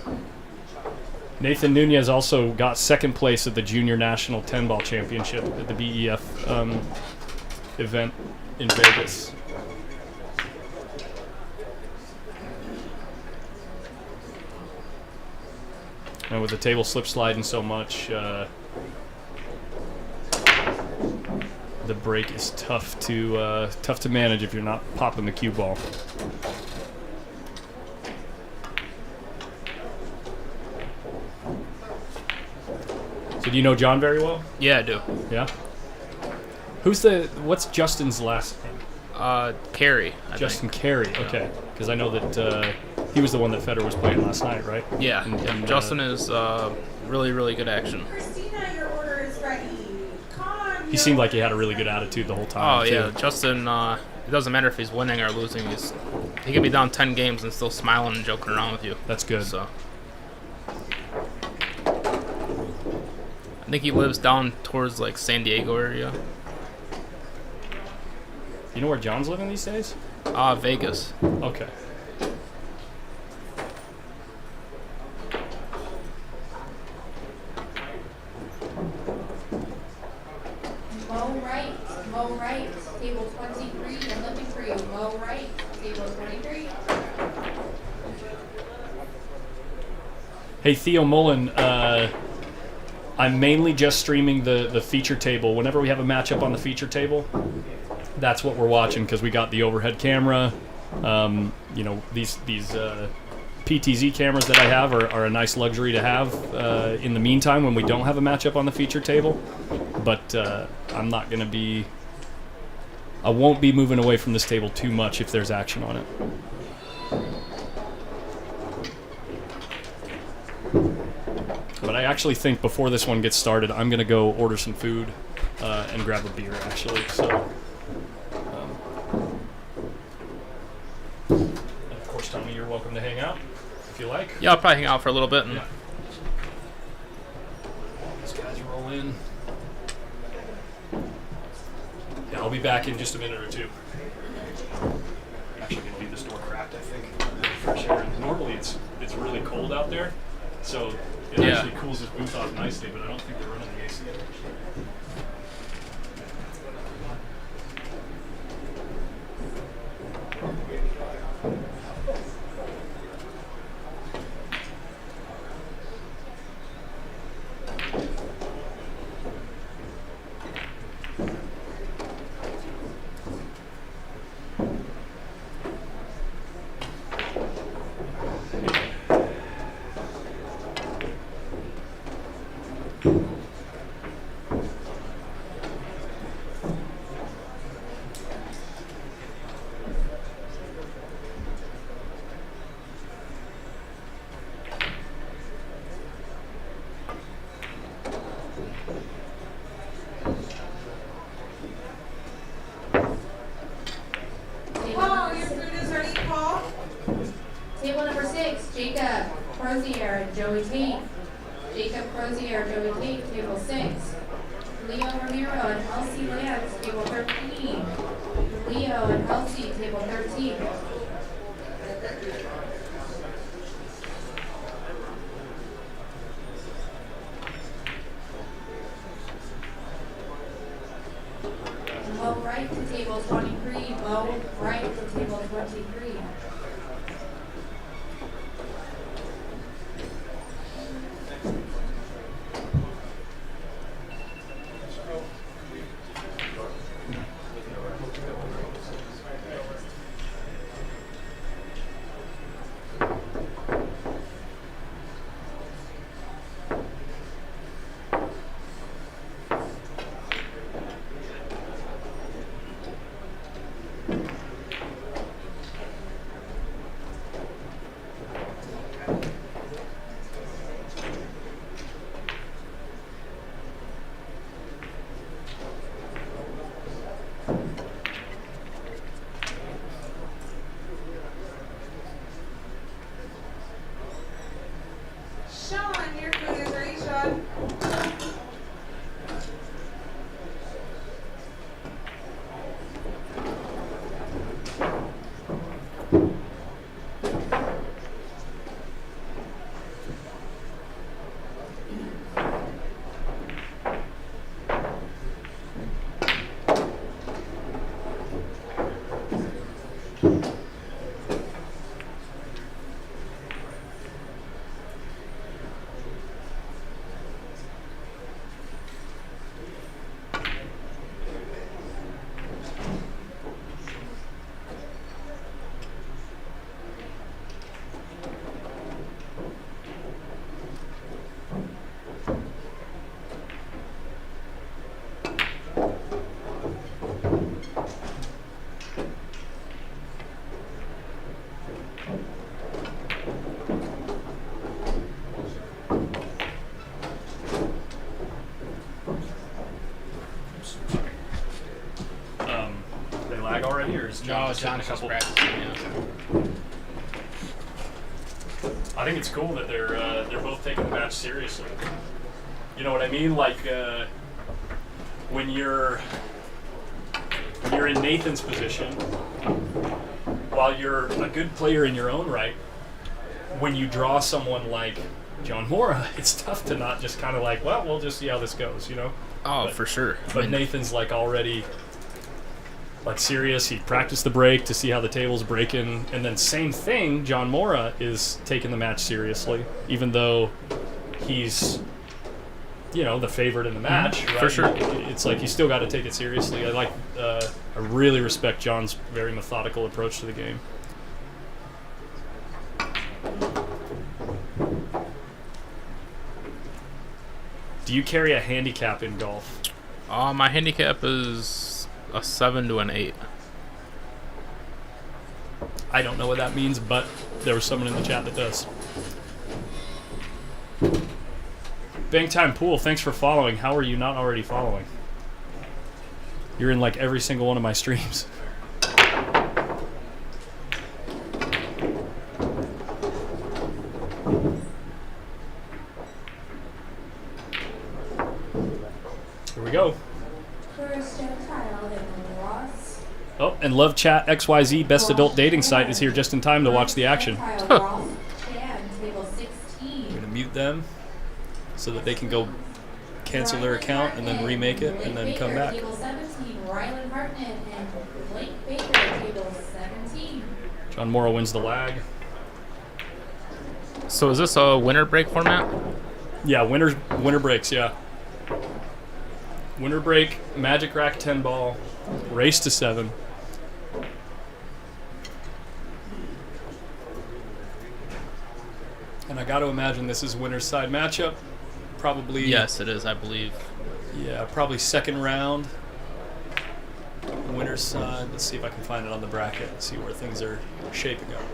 Nathan Nunez also got second place at the Junior National 10-Ball Championship at the BEF event in Vegas. And with the table slip sliding so much, the break is tough to manage if you're not popping the cue ball. So do you know John very well? Yeah, I do. Yeah? What's Justin's last name? Carey, Justin Carey, okay. Because I know that he was the one that Federer was playing last night, right? Yeah, and Justin is really, really good action. Christina, your order is ready. He seemed like he had a really good attitude the whole time. Oh, yeah, Justin, it doesn't matter if he's winning or losing. He can be down 10 games and still smiling and joking around with you. That's good. So I think he lives down towards like San Diego area. You know where John's living these days? Vegas. Okay. Mo Wright, table 23. I'm looking for you. Mo Wright, table 23. Hey, Theo Mullen, I'm mainly just streaming the feature table. Whenever we have a matchup on the feature table, that's what we're watching because we got the overhead camera. You know, these PTZ cameras that I have are a nice luxury to have in the meantime when we don't have a matchup on the feature table. But I'm not going to be... I won't be moving away from this table too much if there's action on it. But I actually think before this one gets started, I'm going to go order some food and grab a beer, actually. So, and of course, Tommy, you're welcome to hang out if you like. Yeah, I'll probably hang out for a little bit. And yeah. These guys roll in. Yeah, I'll be back in just a minute or two. actually going to leave this door cracked, I think. Fresh air. Normally it's really cold out there, so it actually cools this booth off nicely, but I don't think they're running the AC. Paul, your food is ready, Paul. Table number 6, Jacob Crozier and Joey Tate. Jacob Crozier, Joey Tate, table 6. Leo Ramiro and Elsie Lance, table 13. Leo and Elsie, table 13. Mo right to table 23. Mo right to table 23. Sean, your food is ready, Sean. They lag already, or is John just hitting a couple? I think it's cool that they're both taking the match seriously. You know what I mean? Like when you're in Nathan's position, while you're a good player in your own right, when you draw someone like John Mora, it's tough to not just kind of like, well, we'll just see how this goes, you know? Oh, for sure. But Nathan's like already like serious. He practiced the break to see how the table's breaking, and then same thing, John Mora is taking the match seriously, even though he's, you know, the favorite in the match. Right? For sure. It's like you still got to take it seriously. I really respect John's very methodical approach to the game. Do you carry a handicap in golf? My handicap is a 7 to an 8. I don't know what that means, but there was someone in the chat that does. Bank Time Pool, thanks for following. How are you not already following? You're in like every single one of my streams. Here we go. First Gentile and Ross Oh, and Love Chat XYZ, best adult dating site, is here just in time to watch the action. I'm going to mute them so that they can go cancel their account and then remake it and then come back. John Morrow wins the lag. So is this a winner break format? Yeah, winner breaks, yeah. Winner break, Magic Rack 10 ball, race to 7. And I got to imagine this is winner's side matchup. Probably. Yes, it is, I believe. Yeah, probably second round. Winner's side. Let's see if I can find it on the bracket and see where things are shaping up.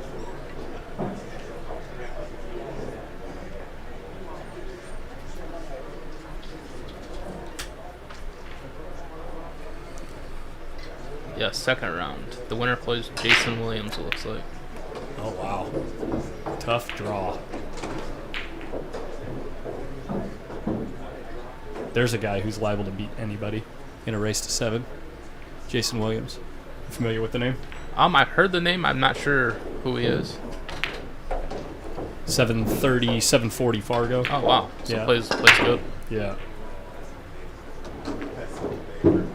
Yeah, second round. The winner plays Jason Williams, it looks like. Oh, wow. Tough draw. There's a guy who's liable to beat anybody in a race to 7. Jason Williams. You familiar with the name? I've heard the name. I'm not sure who he is. 730, 740 Fargo. Oh, wow. So yeah. plays good. Yeah.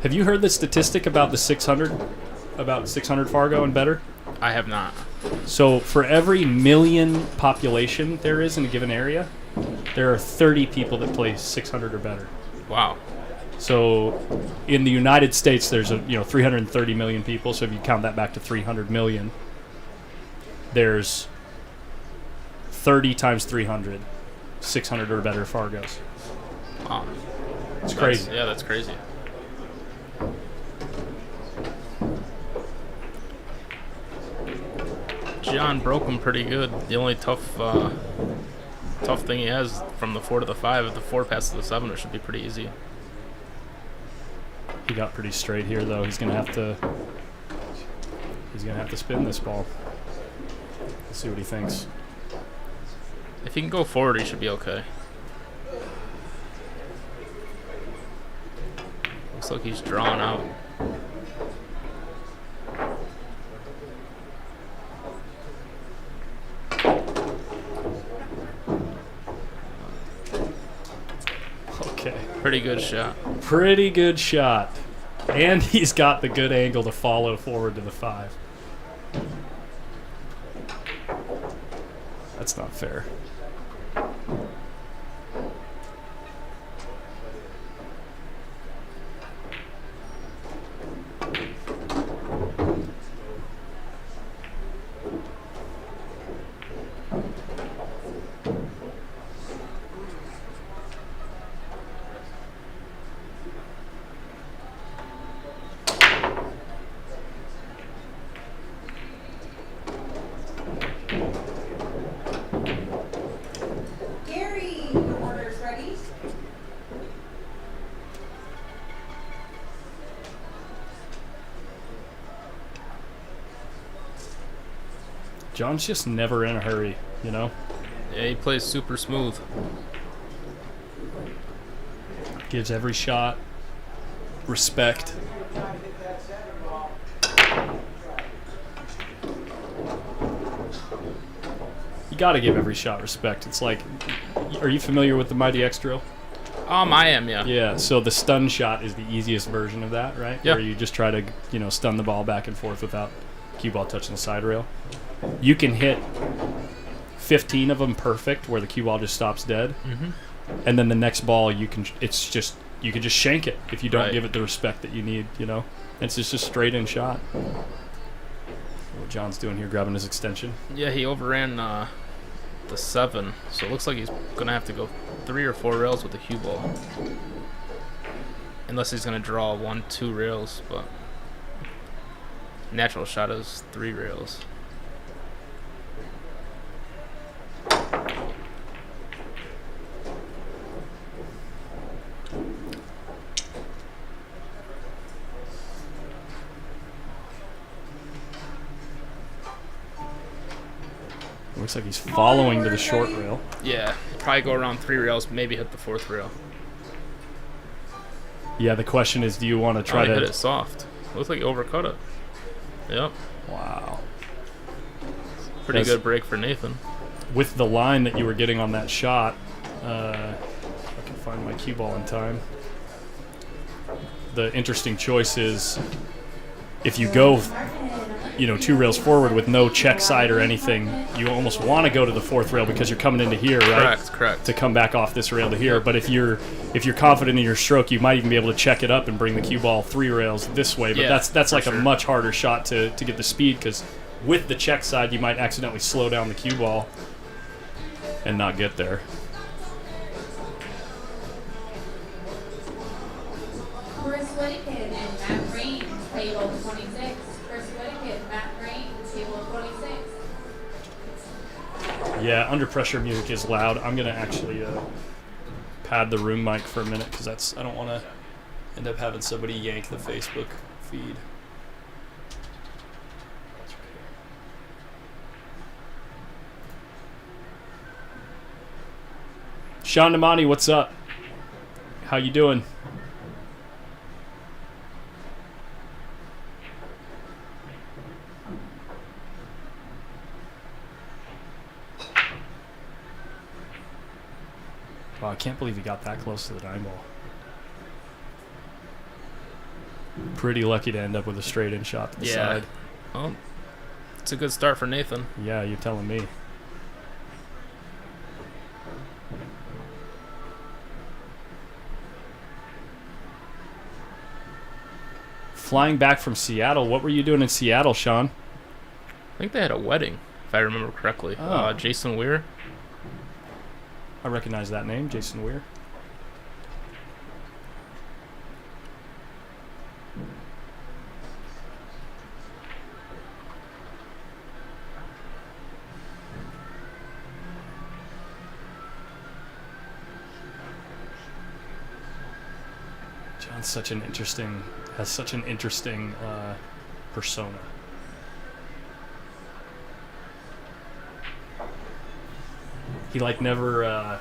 Have you heard the statistic about the 600? About 600 Fargo and better? I have not. So for every million population there is in a given area, there are 30 people that play 600 or better. Wow. So in the United States, there's 330 million people. So if you count that back to 300 million, there's 30 times 300, 600 or better Fargos. Wow. It's crazy. Yeah, that's crazy. John broke him pretty good. The only tough thing he has from the 4 to the 5, if the 4 passes the 7, it should be pretty easy. He got pretty straight here, though. He's gonna have to spin this ball. Let's see what he thinks. If he can go forward, he should be okay. Looks like he's drawn out. Okay. Pretty good shot. Pretty good shot. And he's got the good angle to follow forward to the 5. That's not fair. Gary, your order's ready. John's just never in a hurry, you know? Yeah, he plays super smooth. Gives every shot respect. You gotta give every shot respect. It's like, are you familiar with the Mighty X drill? I am, yeah. Yeah, so the stun shot is the easiest version of that, right? Yeah. Where you just try to, stun the ball back and forth without cue ball touching the side rail. You can hit 15 of them perfect where the cue ball just stops dead. Mhm. And then the next ball you can just shank it if you don't Right. give it the respect that you need, It's just a straight in shot. What John's doing here, grabbing his extension. Yeah, he overran the 7, so it looks like he's gonna have to go 3 or 4 rails with the cue ball, unless he's gonna draw 1, 2 rails. But natural shot is 3 rails. Looks like he's following to the short rail. Yeah, probably go around 3 rails, maybe hit the 4th rail. Yeah, the question is, do you want to try He to hit it soft. Looks like he overcut it. Yep. Wow. Pretty That's- good break for Nathan. With the line that you were getting on that shot, if I can find my cue ball in time. The interesting choice is if you go, 2 rails forward with no check side or anything, you almost want to go to the 4th rail because you're coming into here, right? Correct. To come back off this rail to here. But if you're confident in your stroke, you might even be able to check it up and bring the cue ball 3 rails this way. But Yeah, that's like for a sure. much harder shot to get the speed, because with the check side, you might accidentally slow down the cue ball and not get there. Chris Whittakin and Matt Rain, table 26. Chris Whittakin, Matt Rain, table 26. Yeah, under pressure music is loud. I'm gonna actually pad the room mic for a minute because I don't want to end up having somebody yank the Facebook feed. Sean Namani, what's up? How you doing? Wow, I can't believe he got that close to the 9-ball. Pretty lucky to end up with a straight-in shot to the side. Well, it's a good start for Nathan. Yeah, you're telling me. Flying back from Seattle. What were you doing in Seattle, Sean? I think they had a wedding, if I remember correctly. Oh. Jason Weir. I recognize that name, Jason Weir. John's has such an interesting persona. He never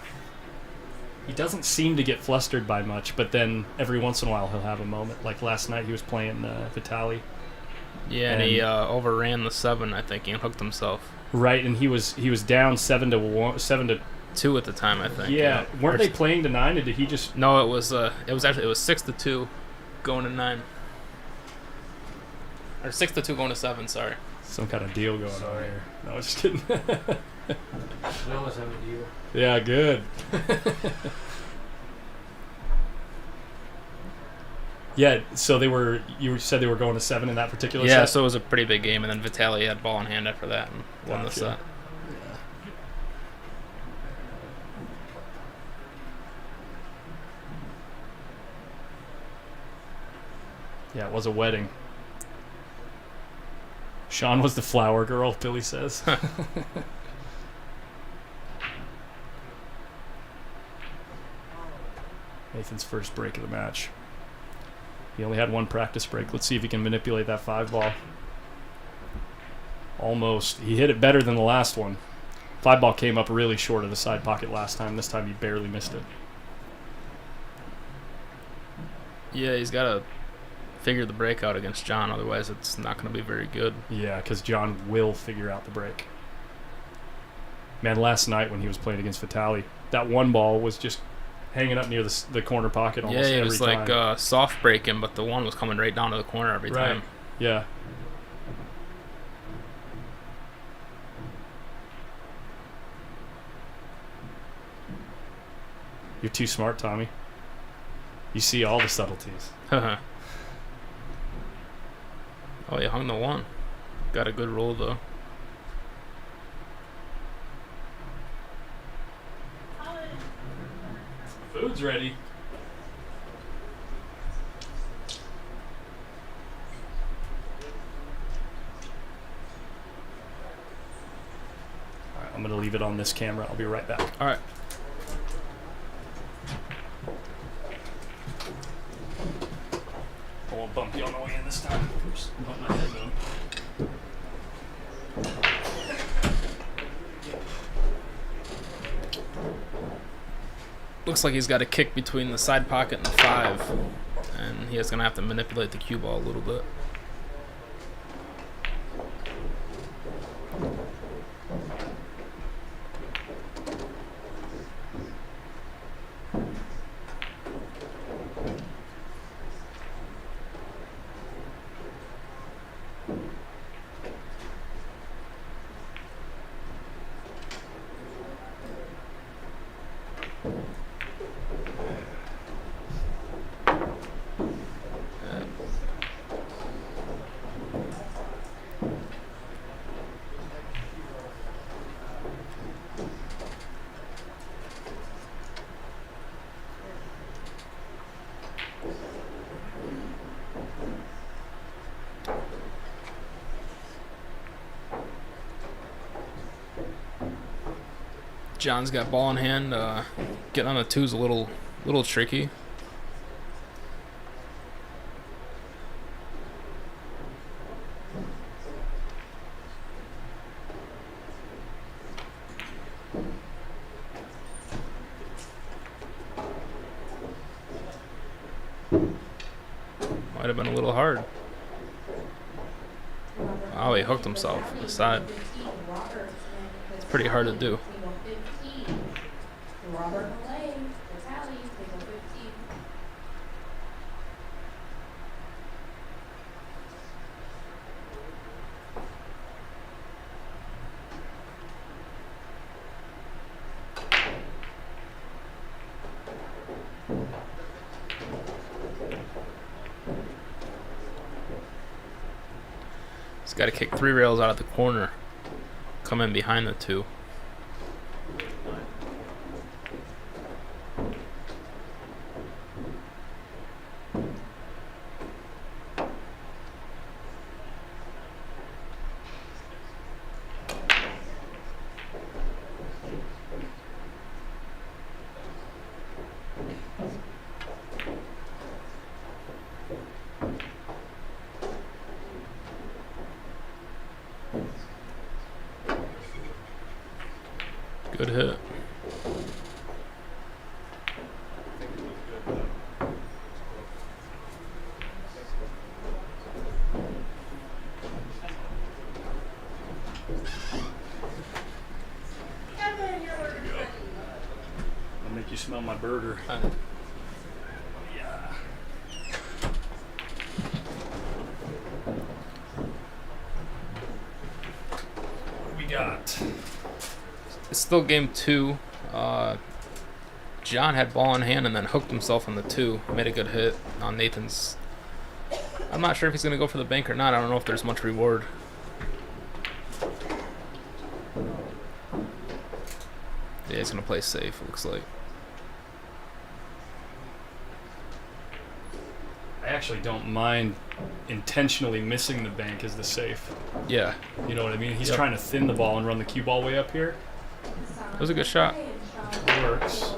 he doesn't seem to get flustered by much, but then every once in a while he'll have a moment. Like last night he was playing Vitali. Yeah, and he overran the 7, I think, and hooked himself. Right, and he was down 7-2 at the time, I think. Yeah, weren't they playing to 9, or did he just? No, it was 6-2, going to 9, or 6-2 going to 7. Sorry. Some kind of deal going on here. No, I was just kidding. We always have a deal. Yeah, good. Yeah, so you said they were going to 7 in that particular set? Yeah, so it was a pretty big game, and then Vitali had ball in hand after that and won the set. Yeah, it was a wedding. Sean was the flower girl, Billy says. Nathan's first break of the match. He only had one practice break. Let's see if he can manipulate that 5-ball. Almost. He hit it better than the last one. 5-ball came up really short of the side pocket last time. This time he barely missed it. Yeah, he's got to figure the break out against John, otherwise it's not going to be very good. Yeah, because John will figure out the break. Man, last night when he was playing against Vitali, that 1 ball was just hanging up near the corner pocket almost every time. Yeah, it was like soft breaking, but the 1 was coming right down to the corner every time. Yeah. You're too smart, Tommy. You see all the subtleties. Oh, you hung the 1. Got a good roll, though. Food's ready. All right, I'm going to leave it on this camera. I'll be right back. All right. I won't bump you on the way in this time. Oops, bump my head in. Looks like he's got a kick between the side pocket and the 5, and he is going to have to manipulate the cue ball a little bit. John's got ball in hand. Getting on the 2 is a little tricky. Might have been a little hard. Oh, he hooked himself on the side. It's pretty hard to do. Robert Malay, the tally, table 15. He's got to kick 3 rails out of the corner. Come in behind the 2. Good hit. I'll make you smell my burger. Yeah. What we got? It's still game 2. John had ball in hand and then hooked himself on the 2. Made a good hit on Nathan's. I'm not sure if he's going to go for the bank or not. I don't know if there's much reward. Yeah, he's going to play safe, it looks like. I actually don't mind intentionally missing the bank as the safe. Yeah. You know what I mean? He's Yep. trying to thin the ball and run the cue ball way up here. That was a good shot. Works.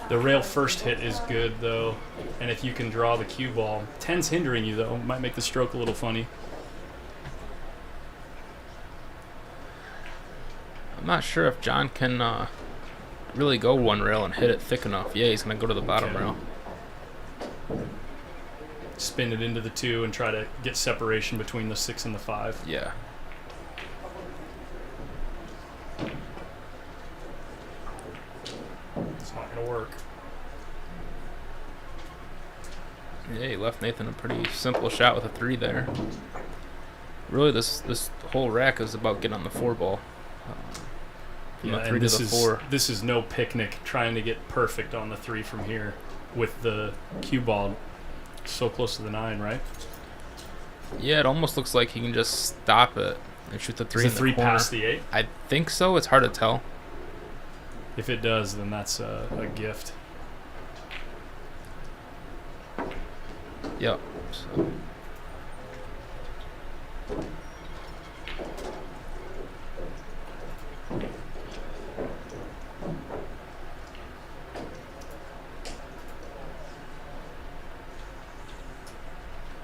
The rail first hit is good, though. And if you can draw the cue ball. 10's hindering you, though. Might make the stroke a little funny. I'm not sure if John can really go 1 rail and hit it thick enough. Yeah, he's going to go to the bottom rail. Spin it into the 2 and try to get separation between the 6 and the 5. Yeah. It's not going to work. Yeah, he left Nathan a pretty simple shot with a 3 there. Really, this whole rack is about getting on the 4 ball. From Yeah, the 3 and to the 4. This is no picnic trying to get perfect on the 3 from here with the cue ball so close to the 9, right? Yeah, it almost looks like he can just stop it and shoot the 3 Is in the 3 corner. past the 8? I think so. It's hard to tell. If it does, then that's a gift. Yep. So.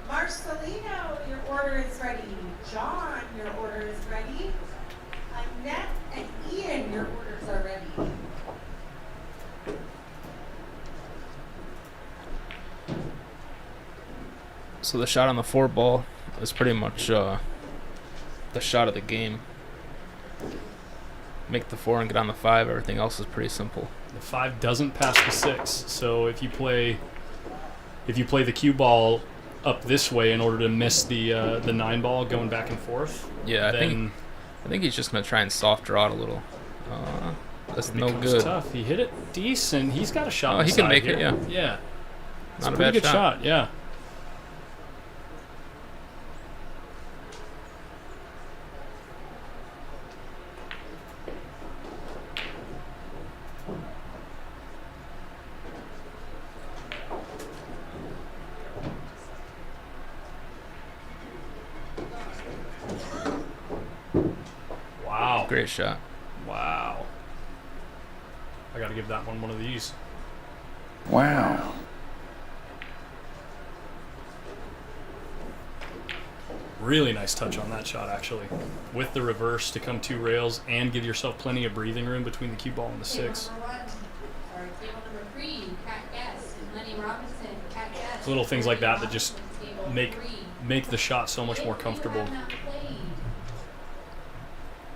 Marcelino, your order is ready. John, your order is ready. Annette and Ian, your orders are ready. So the shot on the 4 ball is pretty much the shot of the game. Make the 4 and get on the 5. Everything else is pretty simple. The 5 doesn't pass the 6, so if you play the cue ball up this way in order to miss the 9 ball going back and forth, Yeah, I then think he's just gonna try and soft draw it a little. That's it no becomes good. tough. He hit it decent. He's got a shot. Oh, on he the can side make it, here. yeah. Yeah. It's Not a a pretty bad good shot. Yeah. Wow. Great shot. Wow. to give that one of these. Wow. Really nice touch on that shot, actually. With the reverse to come 2 rails and give yourself plenty of breathing room between the cue ball and the 6. Table number 3, Cat Guest, Lenny Robinson, Cat Guest. Little things like that that just make the shot so much more comfortable.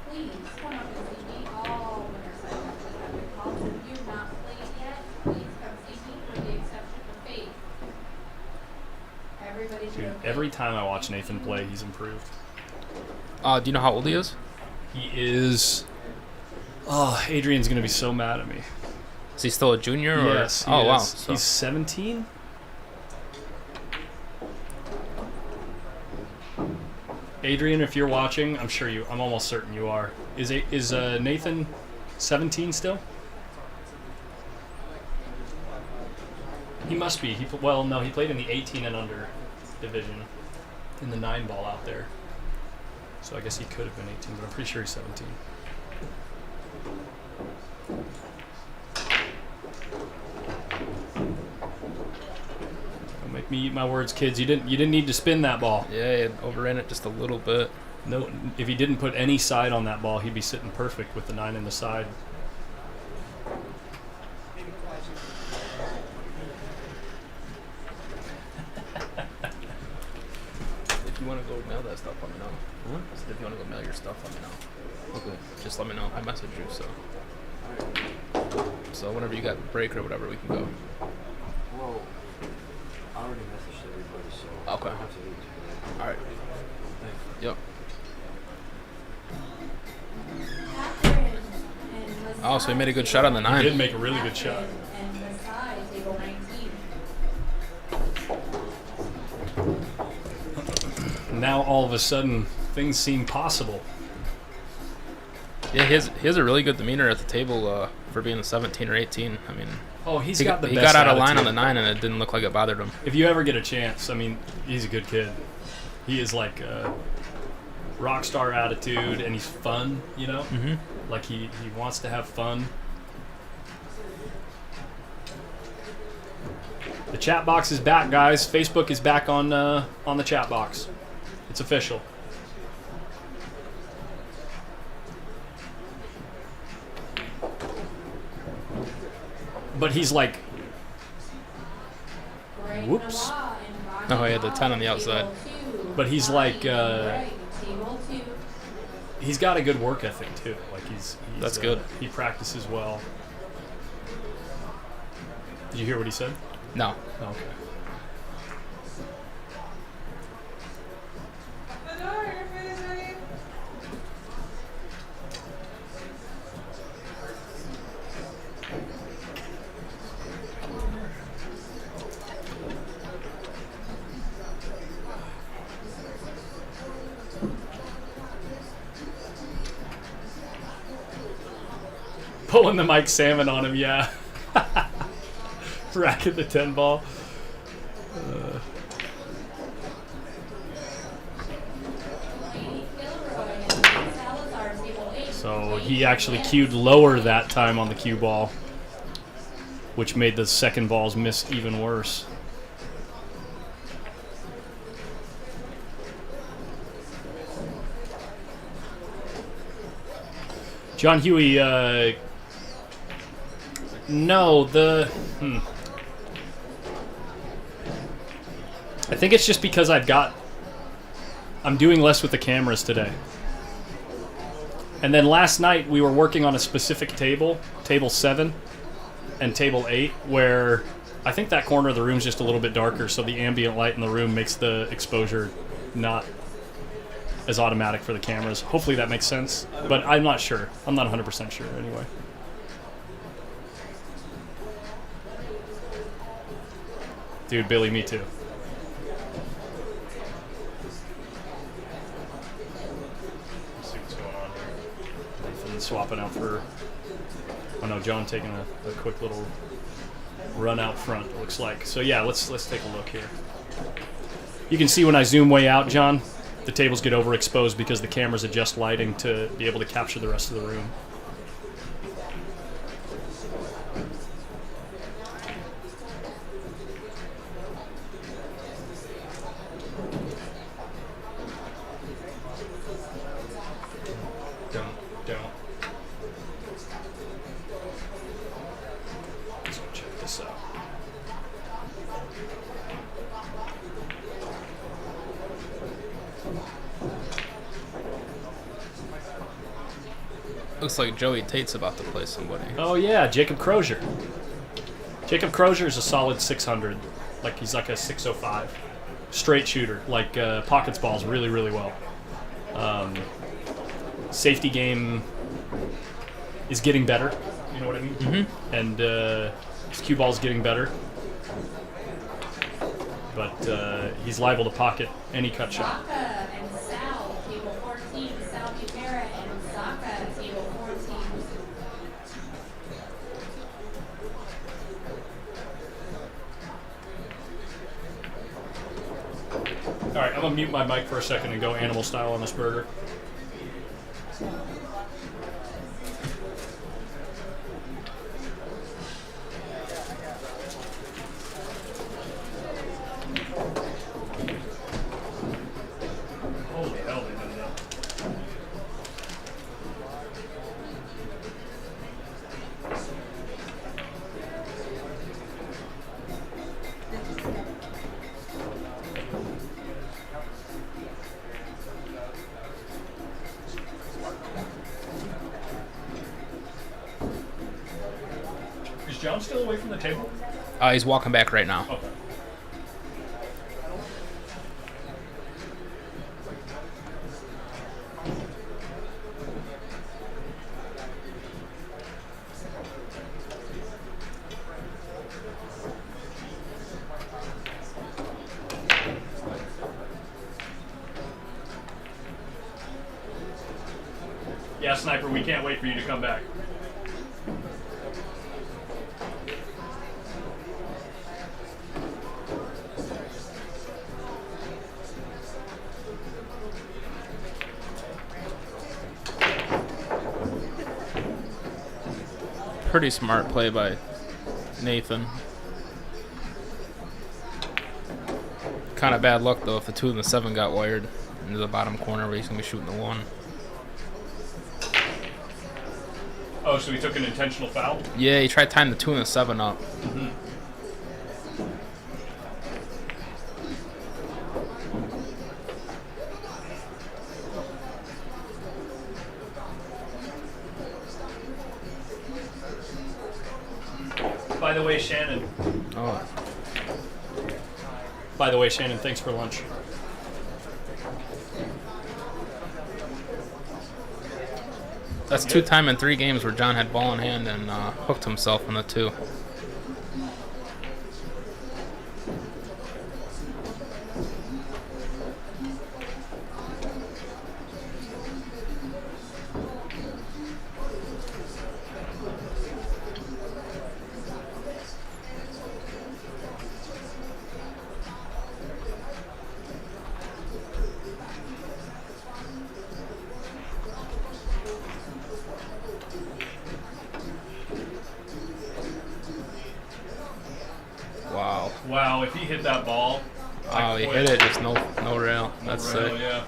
Please come up and see me. All winners sign up for the calls. If you've not played yet, please come see me for the exception of Faith. Everybody should Dude, have every time I watch Nathan play, he's improved. Do you know how old he is? He is... Oh, Adrian's going to be so mad at me. Is he still a junior? Or? Yes, he oh, is. wow. So. He's 17? Adrian, if you're watching, I'm almost certain you are. Is Nathan 17 still? He must be. Well, no, he played in the 18 and under division in the 9 ball out there. So I guess he could have been 18, but I'm pretty sure he's 17. Don't make me eat my words, kids. You didn't need to spin that ball. Yeah, he overran it just a little bit. No, if he didn't put any side on that ball, he'd be sitting perfect with the 9 in the side. If you want to go mail that stuff, let me know. Huh? I said if you want to go mail your stuff, let me know. Okay. Just let me know. I messaged you, so. So whenever you got a break or whatever, we can go. Well, I already messaged everybody, so Okay. I don't have to leave. All right. Yep. Oh, so he made a good shot on the 9. He did make a really good shot. And the side, table 19. Now all of a sudden, things seem possible. Yeah, he has a really good demeanor at the table for being a 17 or 18. I mean, Oh, he got got out of line attitude. on the 9, and it didn't look like it bothered him. If you ever get a chance, I mean, he's a good kid. He is like a rock star attitude, and he's fun, you know? Mhm. Like he wants to have fun. The chat box is back, guys. Facebook is back on the chat box. It's official. But he's like, whoops. Oh, he had the 10 on the outside. But he's like, he's got a good work ethic too. Like he's That's good. He practices well. Did you hear what he said? No. Oh, okay. Pulling the Mike Salmon on him, yeah. Racking the 10 ball. So he actually cued lower that time on the cue ball, which made the second balls miss even worse. John Huey, no, I think it's just because I'm doing less with the cameras today. And then last night we were working on a specific table, table 7 and table 8, where I think that corner of the room's just a little bit darker, so the ambient light in the room makes the exposure not as automatic for the cameras. Hopefully that makes sense, but I'm not sure. I'm not 100% sure anyway. Dude, Billy, me too. Let's see what's going on here. Nathan swapping out for... Oh no, John taking a quick little run out front, it looks like. So yeah, let's take a look here. You can see when I zoom way out, John, the tables get overexposed because the cameras adjust lighting to be able to capture the rest of the room. Looks like Joey Tate's about to play somebody. Oh yeah, Jacob Crozier. Jacob Crozier is a solid 600. Like he's like a 605. Straight shooter. Like pockets balls really, really well. Safety game is getting better. You know what I mean? Mm-hmm. And his cue ball is getting better. But he's liable to pocket any cut shot. Saka and Sal, table 14. Sal Butera and Saka, table 14. All right, I'm gonna mute my mic for a second and go animal style on this burger. Holy hell, they did that. Is John still away from the table? He's walking back right now. Okay. Yeah, Sniper, we can't wait for you to come back. Pretty smart play by Nathan. Kind of bad luck though if the 2 and the 7 got wired into the bottom corner where he's gonna be shooting the 1. Oh, so he took an intentional foul? Yeah, he tried tying the 2 and the 7 up. Mm-hmm. By the way, Shannon. Oh. By the way, Shannon, thanks for lunch. That's 2 time in 3 games where John had ball in hand and hooked himself on the 2. Wow. Wow, if he hit that ball. Oh, he hit it, just no rail. That's sick. Yeah.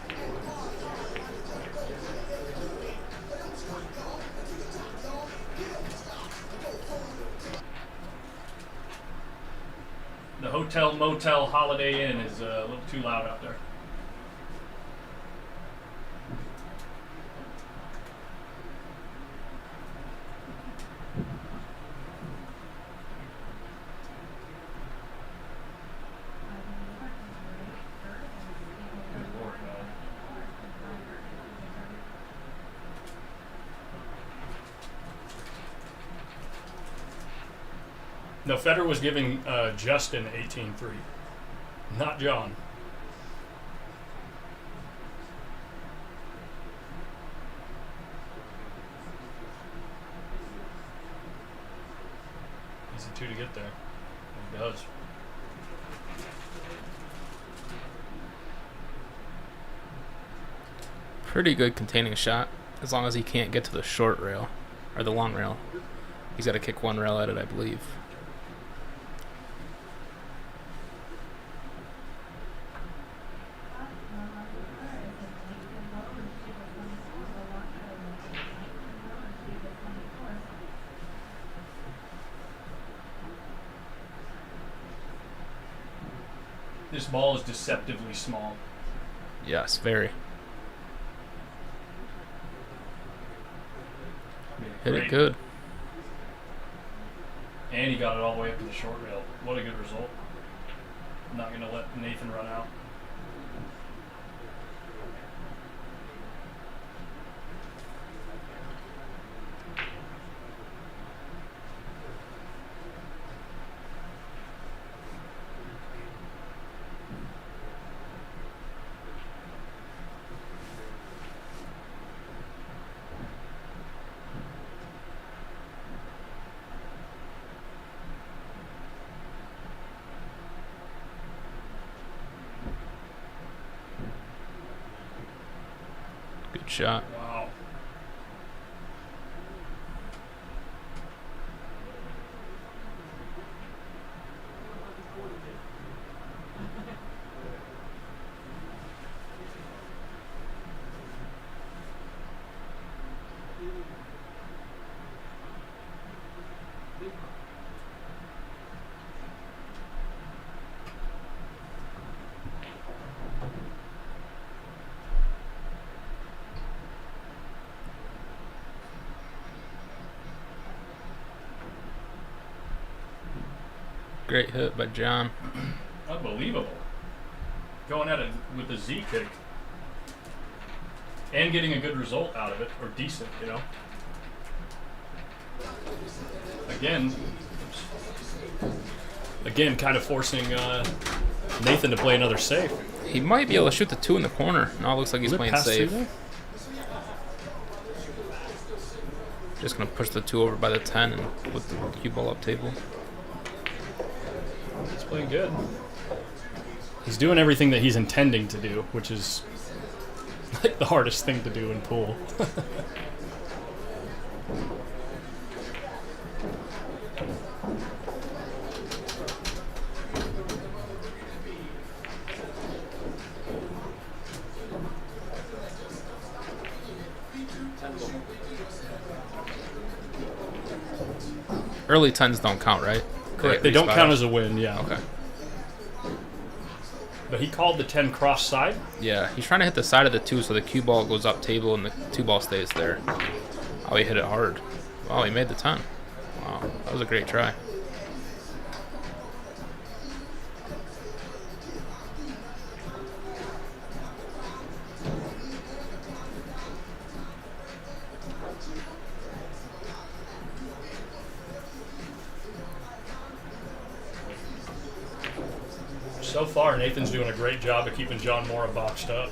The Hotel Motel Holiday Inn is a little too loud out there. No, Federer was giving Justin 18-3, not John. Easy 2 to get there. He does. Pretty good containing shot, as long as he can't get to the short rail, or the long rail. He's got to kick 1 rail at it, I believe. This ball is deceptively small. Yes, very. Hit Great. it good. And he got it all the way up to the short rail. What a good result. Not going to let Nathan run out. Good shot. Wow. Great hit by John. Unbelievable. Going at it with a Z kick. And getting a good result out of it, or decent, you know. Again, kind of forcing Nathan to play another safe. He might be able to shoot the 2 in the corner. Now it looks like he's playing safe. Just going to push the 2 over by the 10 and put the cue ball up table. He's playing good. He's doing everything that he's intending to do, which is like the hardest thing to do in pool. Early 10s don't count, right? Correct. They don't count as a win, yeah. Okay. But he called the 10 cross side? Yeah, he's trying to hit the side of the 2 so the cue ball goes up table and the 2 ball stays there. Oh, he hit it hard. Wow, he made the 10. Wow, that was a great try. So far, Nathan's doing a great job of keeping John Mora boxed up.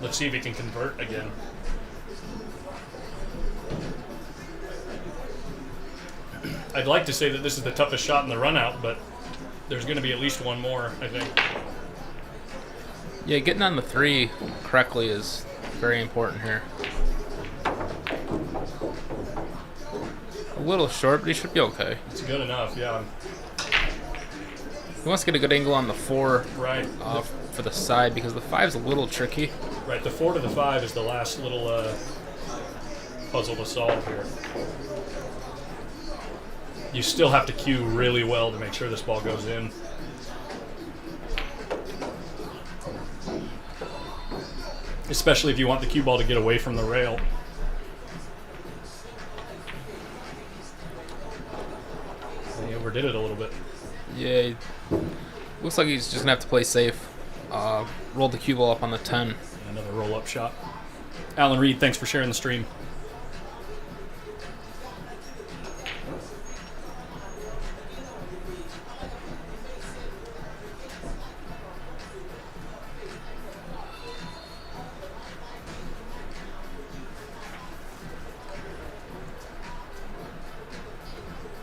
Let's see if he can convert again. I'd like to say that this is the toughest shot in the run-out, but there's going to be at least one more, I think. Yeah, getting on the 3 correctly is very important here. A little short, but he should be okay. It's good enough, yeah. He wants to get a good angle on the 4 right. For the side because the 5's a little tricky. Right, the 4 to the 5 is the last little puzzle to solve here. You still have to cue really well to make sure this ball goes in. Especially if you want the cue ball to get away from the rail. He overdid it a little bit. Yeah, looks like he's just going to have to play safe. Roll the cue ball up on the 10. Another roll-up shot. Alan Reed, thanks for sharing the stream.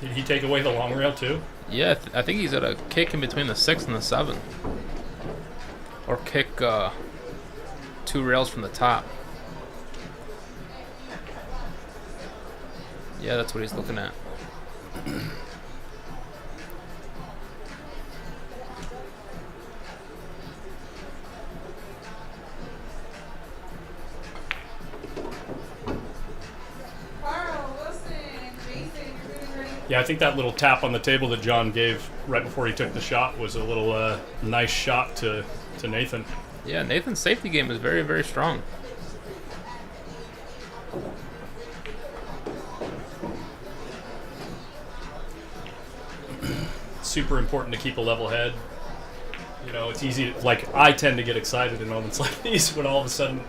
Did he take away the long rail too? Yeah, I think he's at a kick in between the 6 and the 7. Or kick 2 rails from the top. Yeah, that's what he's looking at. Yeah, I think that little tap on the table that John gave right before he took the shot was a little nice shot to Nathan. Yeah, Nathan's safety game is very, very strong. Super important to keep a level head. You know, it's easy. Like, I tend to get excited in moments like these when all of a sudden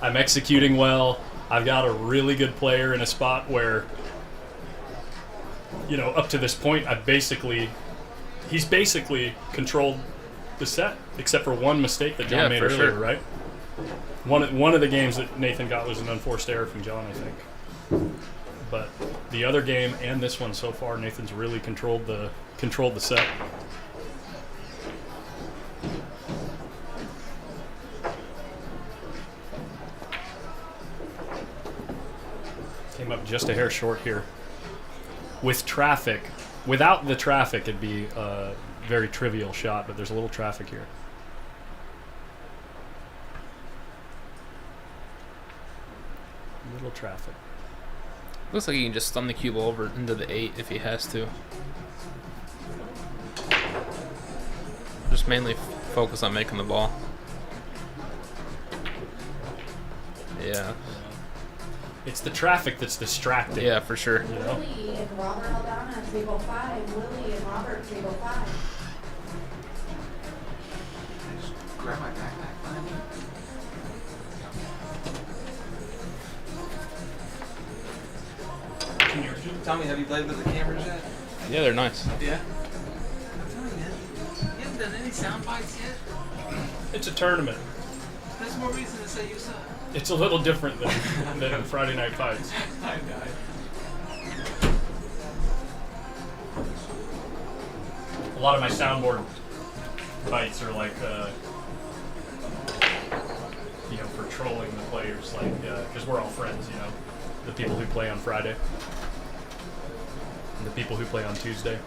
I'm executing well. I've got a really good player in a spot where, you know, up to this point, he's basically controlled the set, except for one mistake that John made earlier, right? One of the games that Nathan got was an unforced error from John, I think. But the other game and this one so far, Nathan's really controlled the set. Came up just a hair short here. With traffic, without the traffic, it'd be a very trivial shot, but there's a little traffic here. Little traffic. Looks like he can just stun the cue ball over into the 8 if he has to. Just mainly focus on making the ball. Yeah. It's the traffic that's distracting. Yeah, for sure. You know? Lily and Robert Aldana, table 5. Lily and Robert, table 5. Grab my backpack, buddy. Tommy, have you played with the cameras yet? Yeah, they're nice. Yeah. I'm telling you, you haven't done any sound bites yet? It's a tournament. That's more reason to say you suck. It's a little different than Friday Night Fights. I know. A lot of my soundboard bites are like, you know, for trolling the players, like, because we're all friends, you know, the people who play on Friday and the people who play on Tuesday.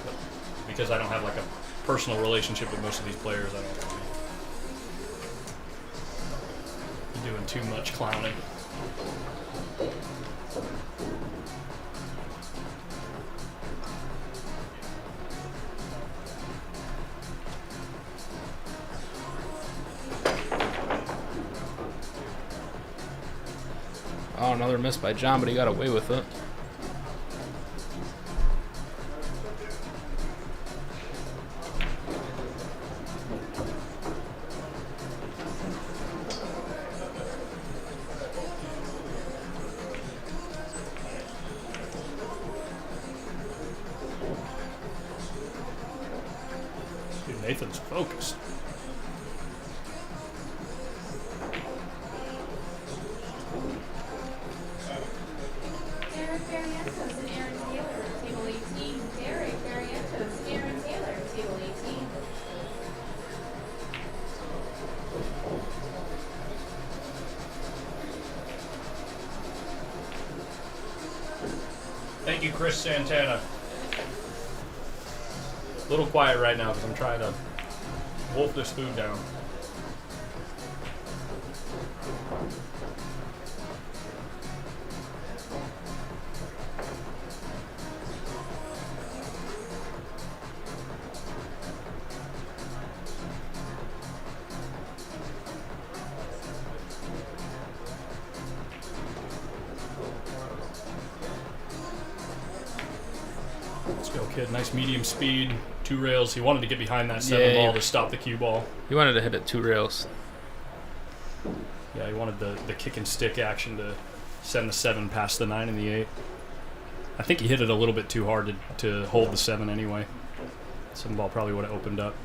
But because I don't have like a personal relationship with most of these players, I don't want to be doing too much clowning. Oh, another miss by John, but he got away with it. Dude, Nathan's focused. Derek Barrientos and Aaron Taylor, table 18. Derek Barrientos, Aaron Taylor, table 18. Thank you, Chris Santana. A little quiet right now because I'm trying to wolf this food down. Let's go, kid. Nice medium speed, 2 rails. He wanted to get behind that 7 ball to stop the cue ball. He wanted to hit it 2 rails. Yeah, he wanted the kick and stick action to send the 7 past the 9 and the 8. I think he hit it a little bit too hard to hold the 7 anyway. 7 ball probably would have opened up.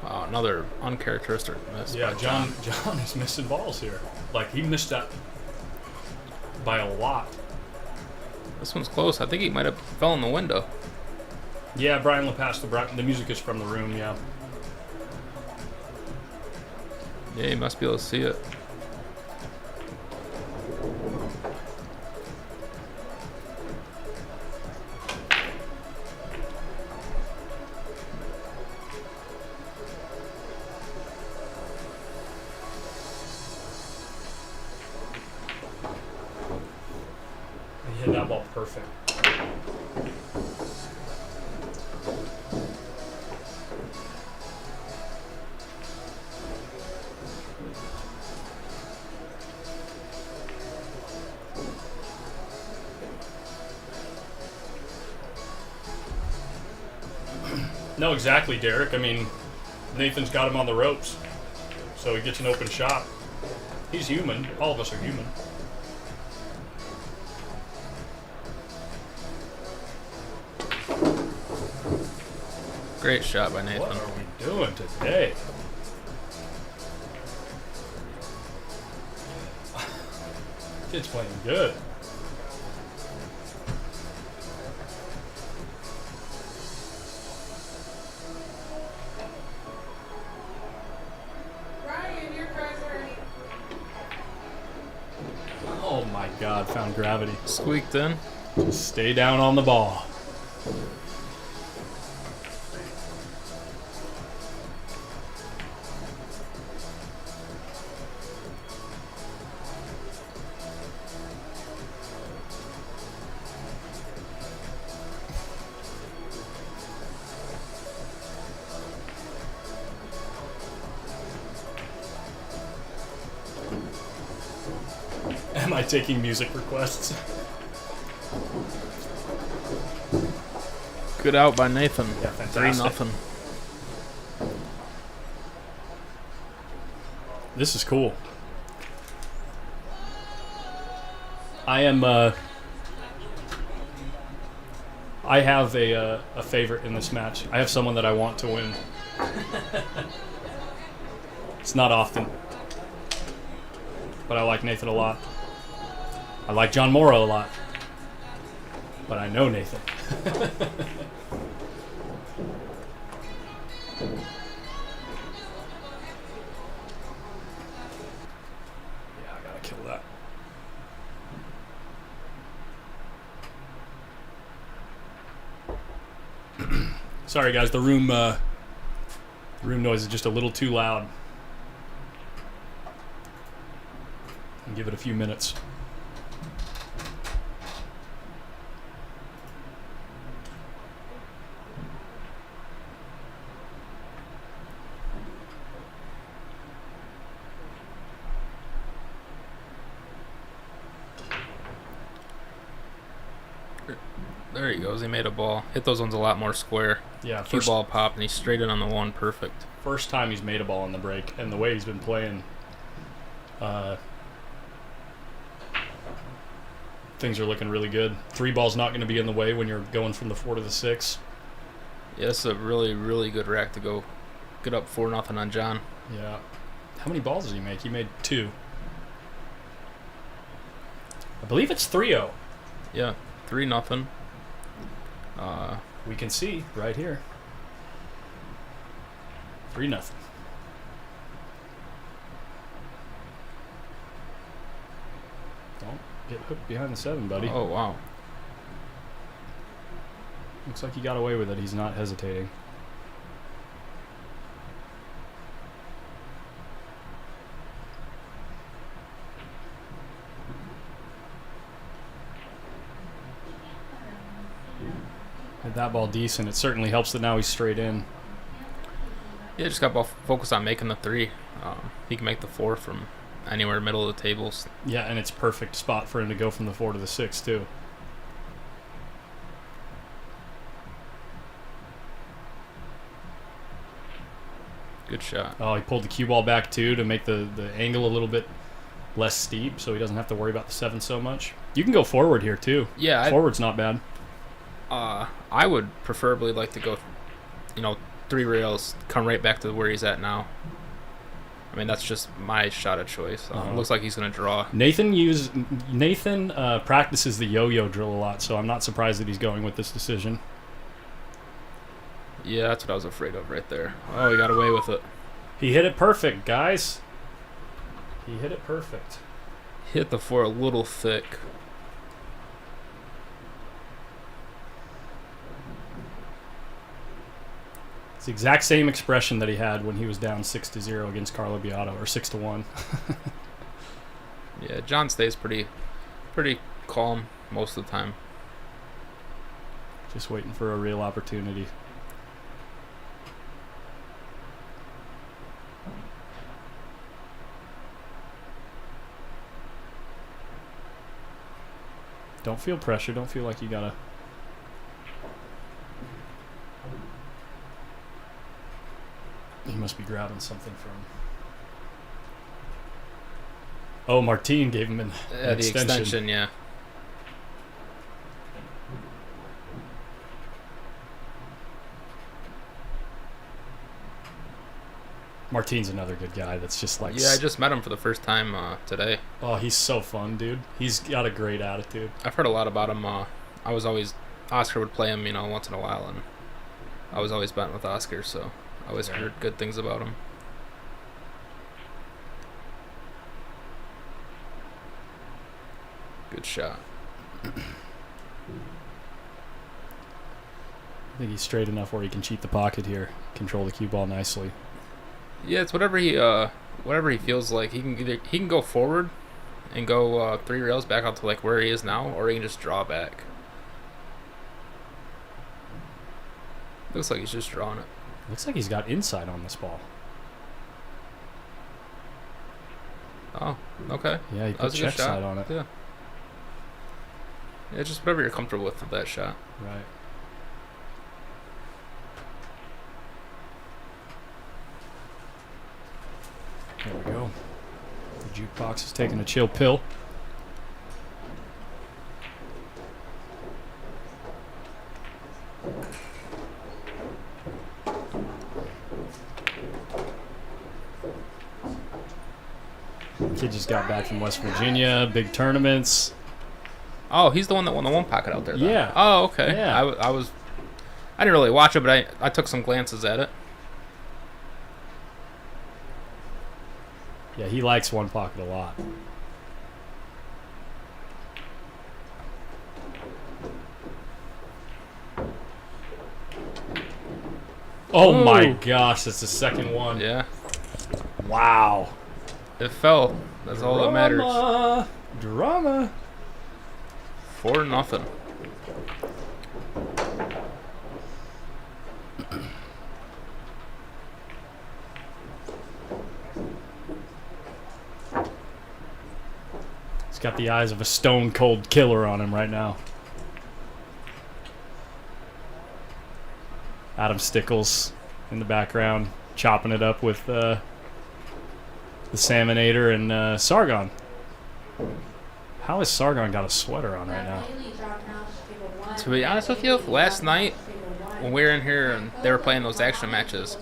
Wow, another uncharacteristic miss. Yeah, by John is missing balls here. Like, he missed that by a lot. This one's close. I think he might have fell in the window. Yeah, Brian LePass, the music is from the room, yeah. Yeah, you must be able to see it. He hit that ball perfect. No, exactly, Derek. I mean, Nathan's got him on the ropes, so he gets an open shot. He's human. All of us are human. Great shot by Nathan. What are we doing today? Kid's playing good. Ryan, your cards are ready. Oh my God, found gravity. Squeaked in. Just stay down on the ball. Am I taking music requests? Good out by Nathan. Yeah, fantastic. 3-0. This is cool. I am. I have a favorite in this match. I have someone that I want to win. It's not often, but I like Nathan a lot. I like John Morrow a lot, but I know Nathan. Yeah, I gotta kill that. Sorry guys, the room noise is just a little too loud. I'll give it a few minutes. There he goes. He made a ball. Hit those ones a lot more square. Yeah, Cue ball pop, and he's straight in on the one. Perfect. First time he's made a ball in the break, and the way he's been playing, things are looking really good. 3 ball's not going to be in the way when you're going from the 4 to the 6. Yeah, it's a really, really good rack to go get up 4-0 on John. Yeah. How many balls did he make? He made 2. I believe it's 3-0. Yeah, 3-0. We can see right here. 3-0. Don't get hooked behind the 7, buddy. Oh, wow. Looks like he got away with it. He's not hesitating. Hit that ball decent. It certainly helps that now he's straight in. Yeah, just got focused on making the 3. He can make the 4 from anywhere middle of the tables. Yeah, and it's perfect spot for him to go from the 4 to the 6 too. Good shot. Oh, he pulled the cue ball back too to make the angle a little bit less steep, so he doesn't have to worry about the 7 so much. You can go forward here too. Yeah, forward's not bad. I would preferably like to go, 3 rails, come right back to where he's at now. I mean, that's just my shot of choice. Looks like he's going to draw. Nathan practices the yo-yo drill a lot, so I'm not surprised that he's going with this decision. Yeah, that's what I was afraid of right there. Oh, he got away with it. He hit it perfect, guys. He hit it perfect. Hit the 4 a little thick. It's the exact same expression that he had when he was down 6-0 against Carlo Beato, or 6-1. Yeah, John stays pretty calm most of the time. Just waiting for a real opportunity. Don't feel pressure. Don't feel like you gotta. He must be grabbing something from. Oh, Martine gave him an The extension, yeah. Martine's another good guy that's just like... Yeah, I just met him for the first time today. Oh, he's so fun, dude. He's got a great attitude. I've heard a lot about him. I was always... Oscar would play him, once in a while, and I was always betting with Oscar, so I always heard good things about him. Good shot. I think he's straight enough where he can cheat the pocket here. Control the cue ball nicely. Yeah, it's whatever he feels like. He can go forward and go 3 rails back out to like where he is now, or he can just draw back. Looks like he's just drawing it. Looks like he's got inside on this ball. Oh, okay. Yeah, he That put was a good check shot. side on it. Yeah. Yeah, just whatever you're comfortable with that shot. Right. There we go. The jukebox is taking a chill pill. Kid just got back from West Virginia, big tournaments. Oh, he's the one that won the 1 pocket out there, then. Yeah. Oh, okay. Yeah. I didn't really watch it, but I took some glances at it. Yeah, he likes 1 pocket a lot. Oh my gosh, that's the second one. Yeah. Wow. It fell. That's all that matters. Drama. 4-0. He's got the eyes of a stone cold killer on him right now. Adam Stickles in the background, chopping it up with the Salmonator and Sargon. How has Sargon got a sweater on right now? To be honest with you, last night when we were in here and they were playing those action matches,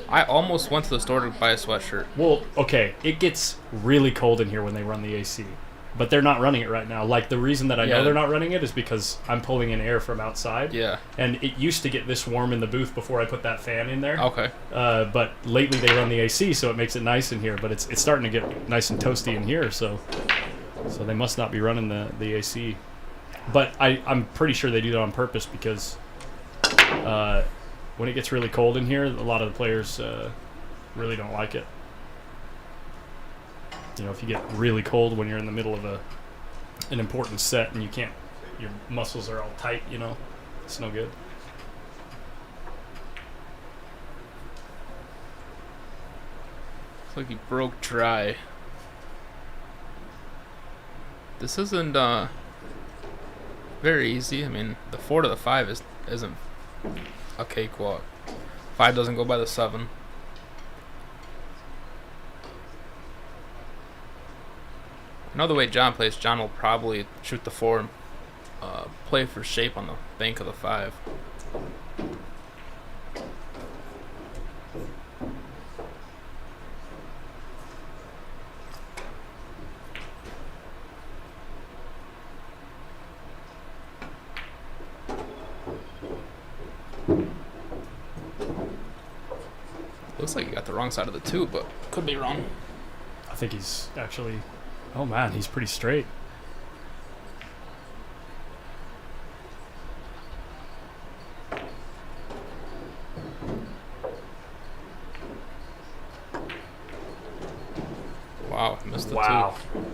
I almost went to the store to buy a sweatshirt. Well, okay, it gets really cold in here when they run the AC, but they're not running it right now. Like, the reason that I know they're not running it is because I'm pulling in air from outside. Yeah. And it used to get this warm in the booth before I put that fan in there. Okay. But lately they run the AC, so it makes it nice in here. But it's starting to get nice and toasty in here, so they must not be running the AC. But I'm pretty sure they do that on purpose because when it gets really cold in here, a lot of the players really don't like it. You know, if you get really cold when you're in the middle of an important set and you can't, your muscles are all tight, you know, it's no good. Looks like he broke dry. This isn't very easy. I mean, the 4 to the 5 isn't a cakewalk. 5 doesn't go by the 7. I know the way John plays, John will probably shoot the 4 and play for shape on the bank of the 5. Looks like you got the wrong side of the 2, but could be wrong. think he's actually... Oh, man, he's pretty straight. Wow, missed the Wow. two.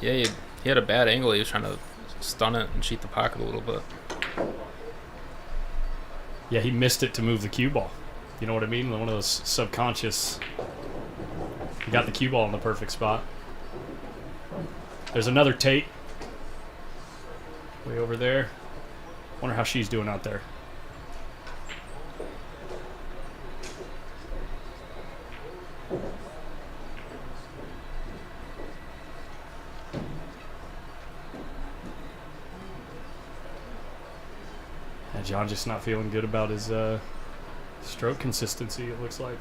Yeah, he had a bad angle. He was trying to stun it and cheat the pocket a little bit. Yeah, he missed it to move the cue ball. You know what I mean? One of those subconscious... He got the cue ball in the perfect spot. There's another Tate. Way over there. Wonder how she's doing out there. John just not feeling good about his stroke consistency, it looks like.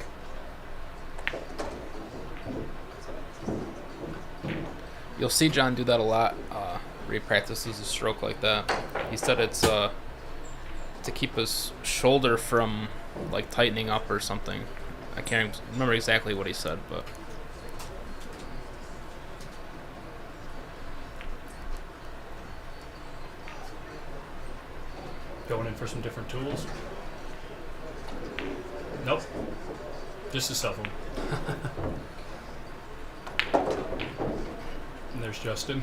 You'll see John do that a lot. Where he practices a stroke like that. He said it's to keep his shoulder from like tightening up or something. I can't remember exactly what he said, but Going in for some different tools. Nope. Just a stuff them. And there's Justin.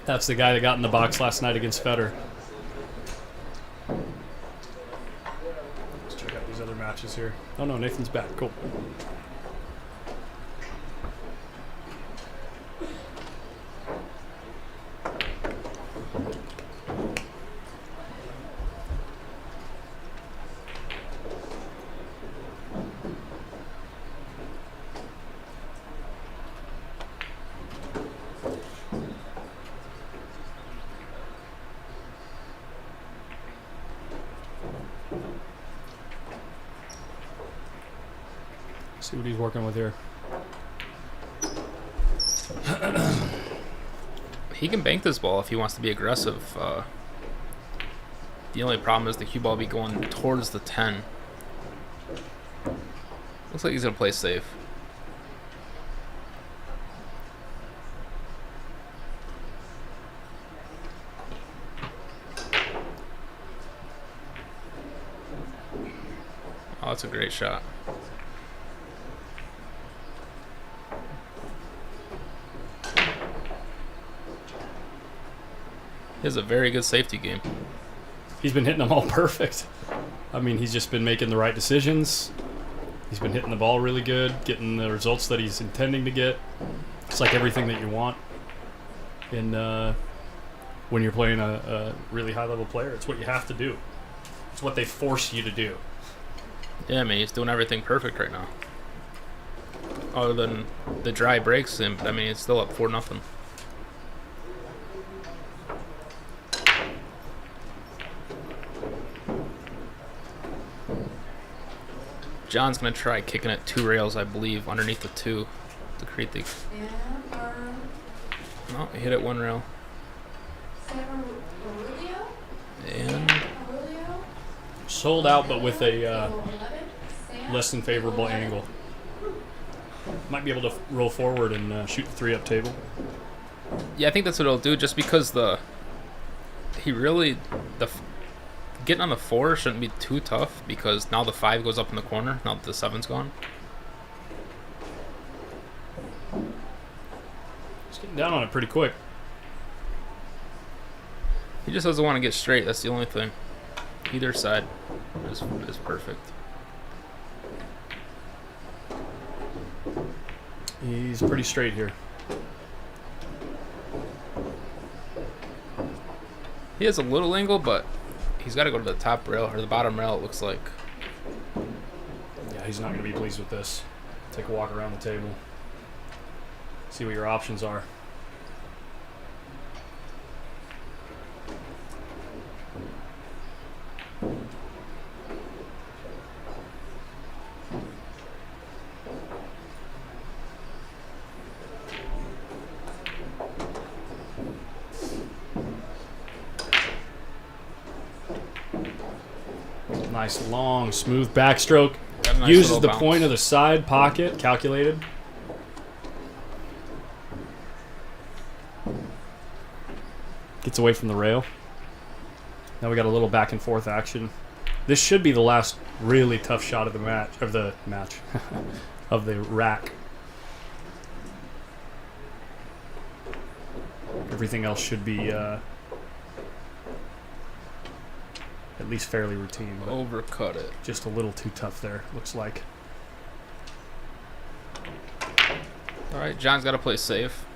That's the guy that got in the box last night against Federer. Let's check out these other matches here. Oh no, Nathan's back. Cool. See what he's working with here. he can bank this ball if he wants to be aggressive. The only problem is the cue ball will be going towards the 10. Looks like he's going to play safe. Oh, that's a great shot. He has a very good safety game. He's been hitting them all perfect. I mean, he's just been making the right decisions. He's been hitting the ball really good, getting the results that he's intending to get. It's like everything that you want in when you're playing a really high-level player. It's what you have to do. It's what they force you to do. Yeah, I mean, he's doing everything perfect right now. Other than the dry breaks, and I mean, it's still up 4-0. John's going to try kicking it 2 rails, I believe, underneath the 2 to create the... No, he hit it 1 rail. And... Sold out, but with a less than favorable angle. Might be able to roll forward and shoot the 3-up table. Yeah, I think that's what it'll do, just because getting on the 4 shouldn't be too tough, because now the 5 goes up in the corner, now that the 7's gone. He's getting down on it pretty quick. He just doesn't want to get straight, that's the only thing. Either side is perfect. He's pretty straight here. He has a little angle, but he's got to go to the top rail, or the bottom rail, it looks like. Yeah, he's not going to be pleased with this. Take a walk around the table. See what your options are. Nice long, smooth backstroke. Got a nice Uses little the bounce. point of the side pocket, calculated. Gets away from the rail. Now we got a little back and forth action. This should be the last really tough shot of the match, of the rack. Everything else should be at least fairly routine. But Overcut it. just a little too tough there, looks like. All right, John's got to play safe.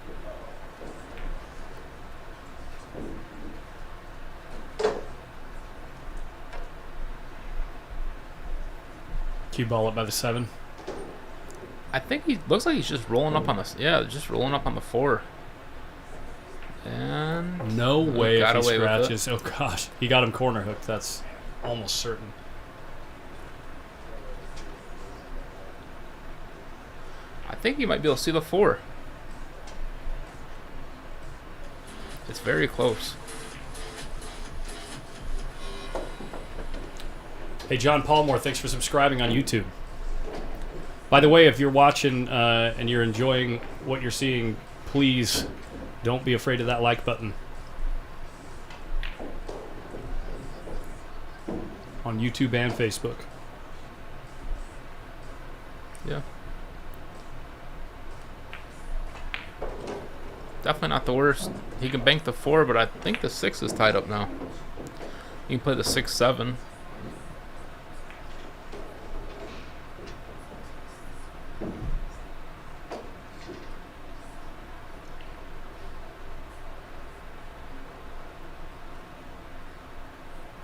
Cue ball up by the 7. I think he looks like he's just rolling up on the just rolling up on the 4. And No way got if he away with it. scratches. Oh gosh, he got him corner hooked. That's almost certain. I think he might be able to see the 4. It's very close. Hey, John Palmore, thanks for subscribing on YouTube. By the way, if you're watching and you're enjoying what you're seeing, please don't be afraid of that like button. On YouTube and Facebook. Yeah. Definitely not the worst. He can bank the 4, but I think the 6 is tied up now. You can play the 6-7.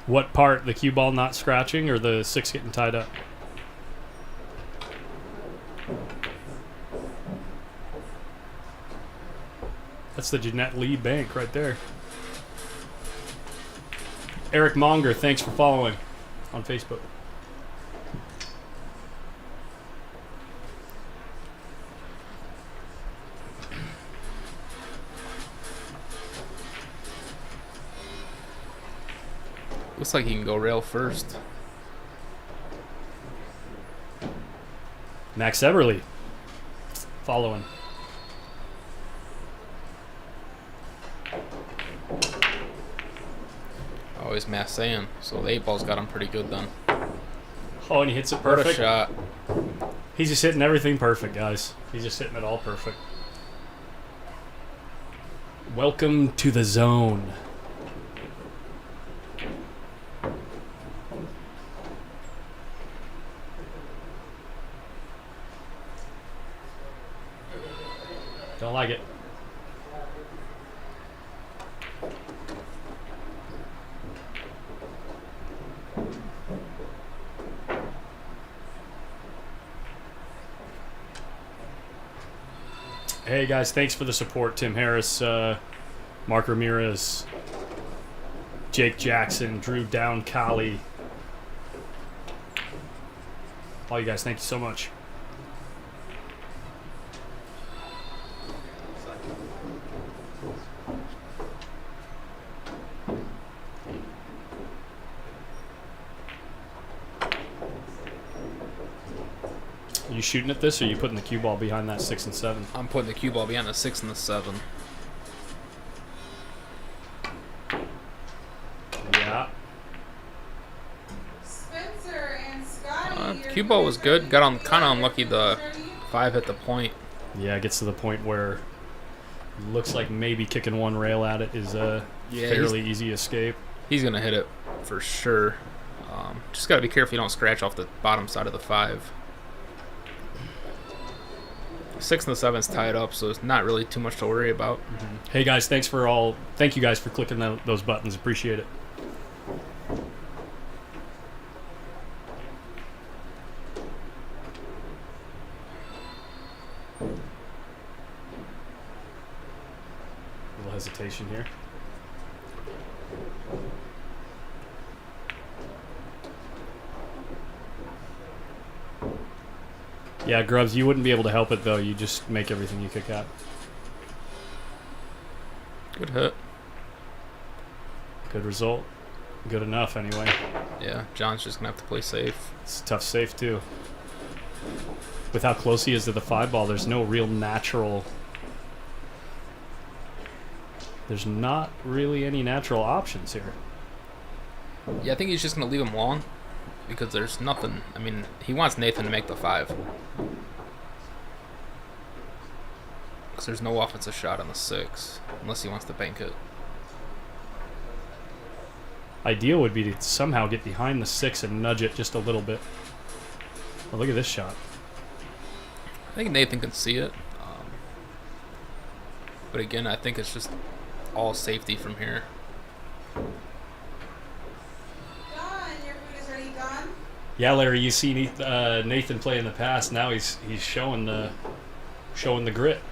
What part? The cue ball not scratching or the 6 getting tied up? That's the Jeanette Lee bank right there. Eric Monger, thanks for following on Facebook. Looks like he can go rail first. Max Eberly following. Always Mass Sand. So the 8-ball's got him pretty good then. Oh, and he hits it What perfect. a shot. He's just hitting everything perfect, guys. He's just hitting it all perfect. Welcome to the zone. Don't like it. Hey guys, thanks for the support. Tim Harris, Mark Ramirez, Jake Jackson, Drew Downcalli. All you guys, thank you so much. You shooting at this, or are you putting the cue ball behind that 6 and 7? I'm putting the cue ball behind the 6 and the 7. Yeah. Spencer and Scotty. Cue ball was good. Got on kind of unlucky. The 5 hit the point. Yeah, it gets to the point where looks like maybe kicking one rail at it is a fairly easy escape. He's gonna hit it for sure. Just gotta be careful you don't scratch off the bottom side of the 5. 6 and the 7's tied up, so it's not really too much to worry about. Hey guys, thank you guys for clicking those buttons. Appreciate it. A little hesitation here. Yeah, Grubbs, you wouldn't be able to help it though. You just make everything you kick out. Good hit. Good result. Good enough, anyway. Yeah, John's just gonna have to play safe. It's a tough safe too. With how close he is to the 5 ball, there's no real natural. There's not really any natural options here. Yeah, I think he's just gonna leave him long because there's nothing. I mean, he wants Nathan to make the 5 because there's no offensive shot on the 6 unless he wants to bank it. Ideal would be to somehow get behind the 6 and nudge it just a little bit. Oh, look at this shot. I think Nathan can see it. But again, I think it's just all safety from here. John, your food is ready, John. Yeah, Larry, you see Nathan play in the past. Now he's showing the grit.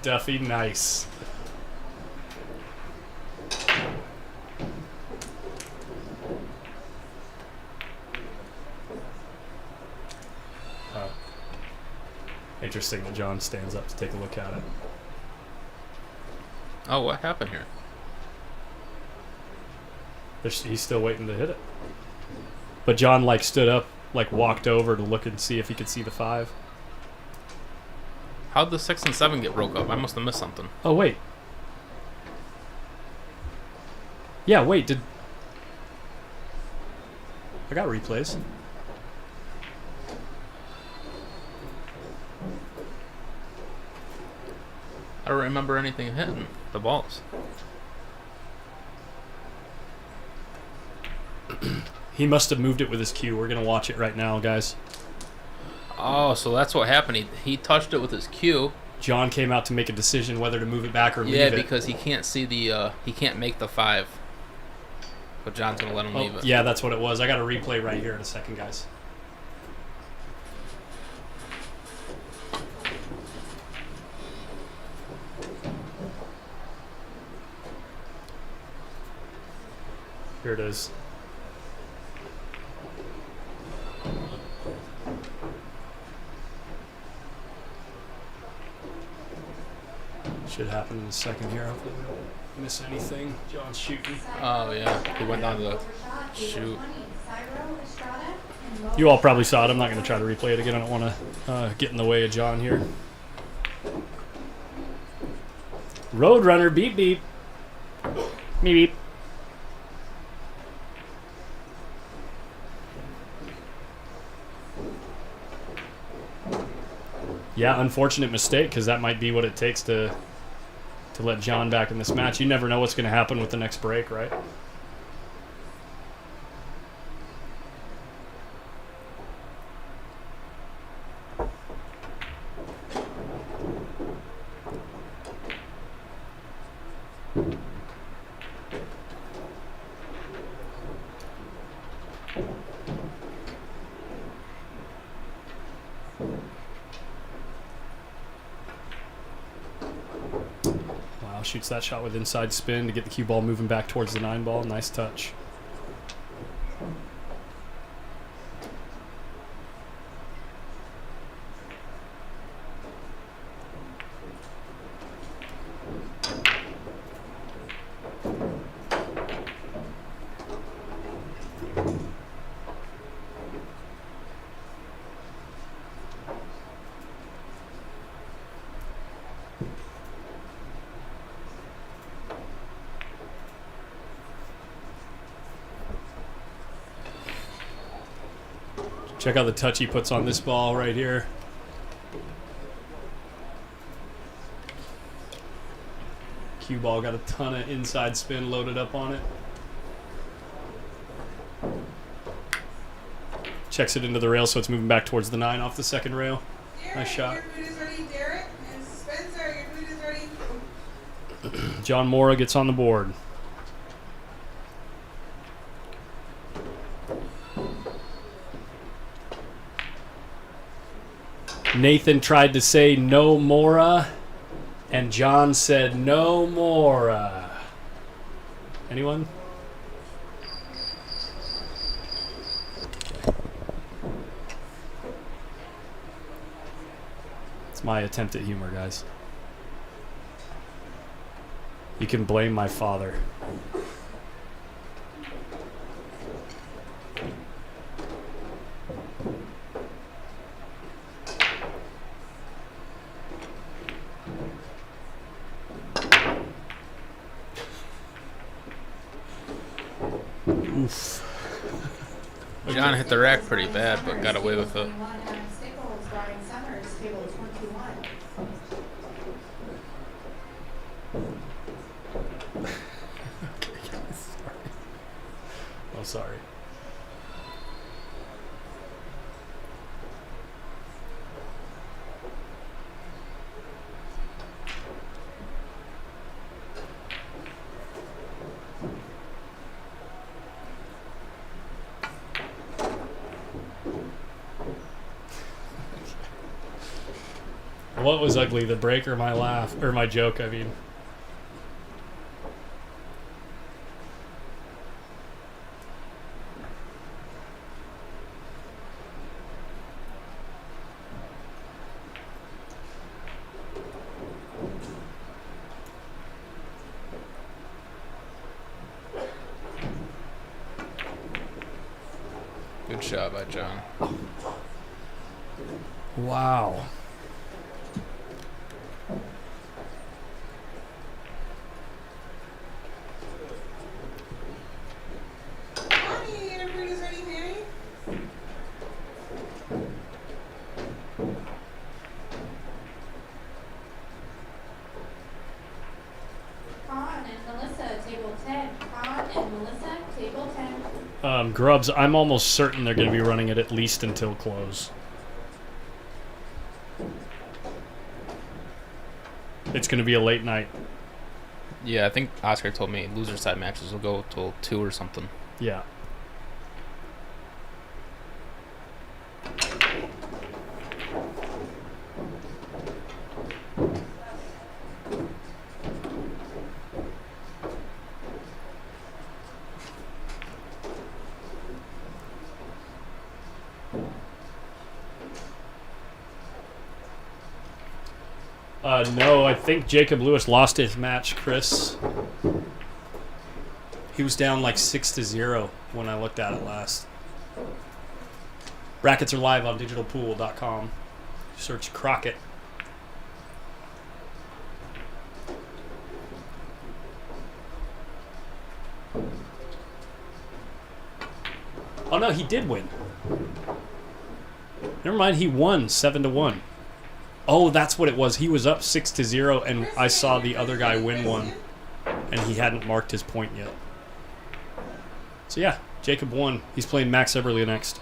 Duffy, nice. Interesting that John stands up to take a look at it. Oh, what happened here? He's still waiting to hit it. But John stood up, walked over to look and see if he could see the 5. How'd the 6 and 7 get broke up? I must have missed something. Oh, wait. Yeah, wait, I got replays. I don't remember anything hitting the balls. He must have moved it with his cue. We're going to watch it right now, guys. Oh, so that's what happened. He touched it with his cue. John came out to make a decision whether to move it back or leave it. Yeah, because he can't see he can't make the 5. But John's going to let him leave it. Yeah, that's what it was. I got a replay right here in a second, guys. Here it is. Should happen in a second here. Hopefully we don't miss anything. John's shooting. Oh, yeah. He went down to the shoot. You all probably saw it. I'm not going to try to replay it again. I don't want to get in the way of John here. Roadrunner, beep, beep. Beep, beep. Yeah, unfortunate mistake, because that might be what it takes to let John back in this match. You never know what's going to happen with the next break, right? Shoots that shot with inside spin to get the cue ball moving back towards the 9 ball. Nice touch. Check out the touch he puts on this ball right here. Cue ball got a ton of inside spin loaded up on it. Checks it into the rail so it's moving back towards the 9 off the second rail. Nice shot. Your food is ready, Derek. And Spencer, your food is ready. John Mora gets on the board. Nathan tried to say no Mora, and John said no Mora. Anyone? my attempt at humor, guys. You can blame my father. Oof. John hit the rack pretty bad, but got away with it. Oh, sorry. What was ugly, the break or my laugh? Or my joke, I mean. Good shot by John. Wow. Hey, everybody's ready, Mary? Con and Melissa, table 10. Con and Melissa, table 10. Grubs, I'm almost certain they're going to be running it at least until close. It's going to be a late night. Yeah, I think Oscar told me loser side matches will go till 2 or something. Yeah. No, I think Jacob Lewis lost his match, Chris. He was down like 6-0 when I looked at it last. Brackets are live on digitalpool.com. Search Crockett. Oh no, he did win. Never mind, he won 7-1. Oh, that's what it was. He was up 6-0, and I saw the other guy win one, and he hadn't marked his point yet. So yeah, Jacob won. He's playing Max Eberle next.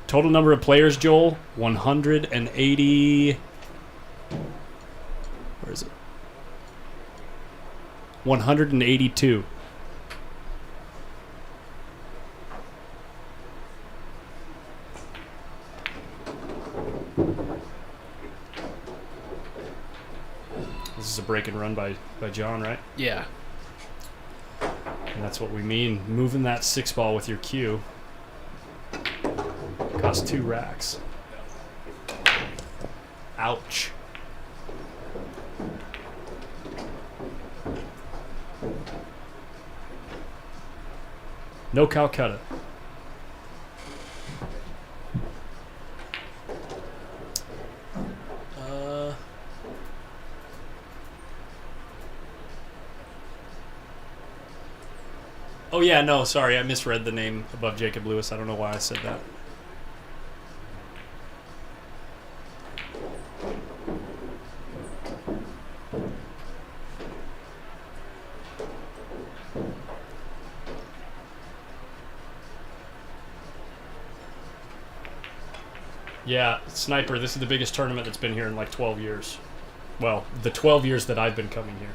Total number of players, Joel, 180. Where is it? 182. This is a break and run by John, right? Yeah. And that's what we mean. Moving that 6-ball with your cue costs 2 racks. Ouch. No Calcutta. Oh yeah, no, sorry, I misread the name above Jacob Lewis. I don't know why I said that. Yeah, Sniper, this is the biggest tournament that's been here in like 12 years. Well, the 12 years that I've been coming here.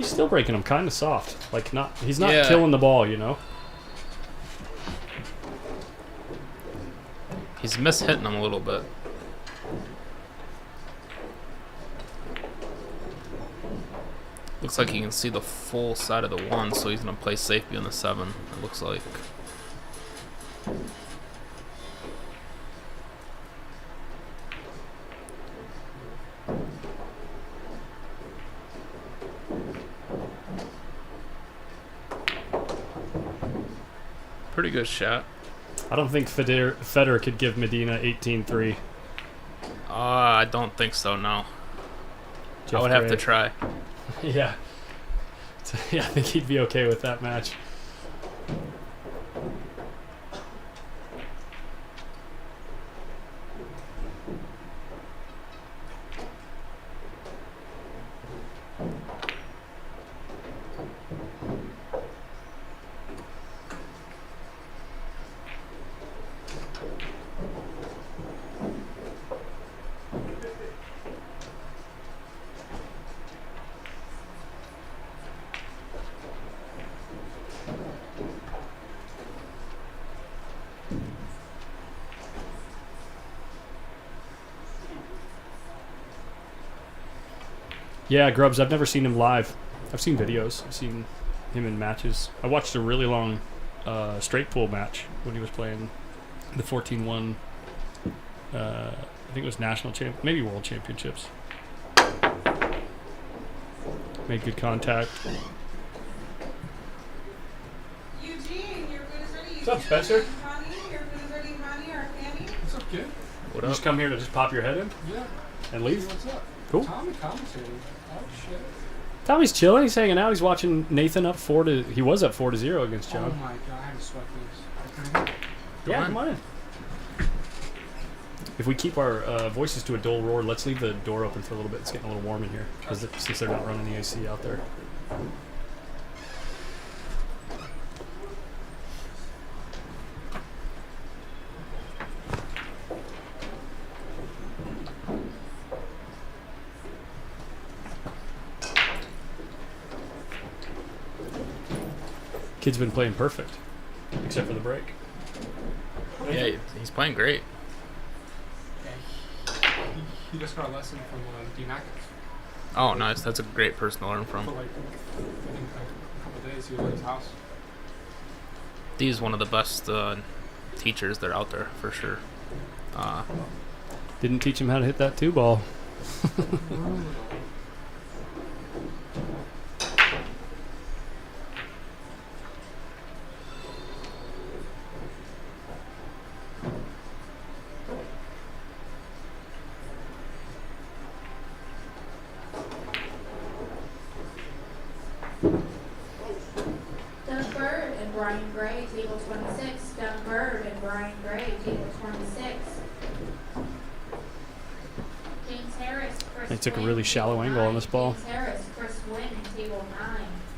He's still breaking them kind of soft. Like he's not Yeah. killing the ball, you know. He's mishitting them a little bit. Looks like he can see the full side of the 1, so he's gonna play safety on the 7. It looks like. Pretty good shot. I don't think Federer could give Medina 18-3. I don't think so, no. Jeff I would have to Gray. try. Yeah. Yeah, I think he'd be okay with that match. Yeah, Grubbs, I've never seen him live. I've seen videos. I've seen him in matches. I watched a really long straight pool match when he was playing the 14-1, I think it was national maybe world championships. Made good contact. Eugene, your food is ready. What's up, Spencer? Honey, your food is ready, honey, or Fanny. What's up, kid? What up? Just come here to just pop your head in? Yeah. And leave? What's up? Cool. Tommy commentating. Oh, shit. Tommy's chilling. He's hanging out. He's watching Nathan up 4-0. He was up 4-0 against John. Oh, my God. I had to sweat this. Yeah, come on in. If we keep our voices to a dull roar, let's leave the door open for a little bit. It's getting a little warm in here since they're not running the AC out there. Kid's been playing perfect, except for the break. Yeah, he's playing great. He just got a lesson from Dean Atkins. Oh, nice. That's a great person to learn from. For like, I think a couple of days he was at his house. Dee's one of the best teachers that are out there, for sure. Didn't teach him how to hit that 2-ball. Doug Bird and Brian Gray, table 26. Doug Bird and Brian Gray, table 26. James Harris, Chris They took a Wynn, really shallow table angle on 9. this ball. James Harris, Chris Wynn, table 9.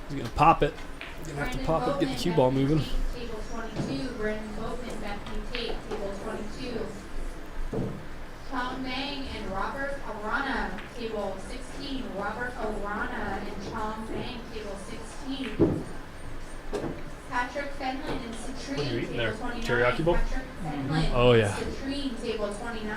He's going to pop it. He's going to have to pop it, get the cue ball moving. Table 22. Brandon Boatman, Bethany Tate, table 22. Chong Bang and Robert Arana, table 16. Robert Arana and Chong Bang, table 16. Patrick Fenlon and Citrine, What are you eating table there? 29. Teriyaki bowl? Patrick Fenlon Oh, yeah. and Citrine, table 29.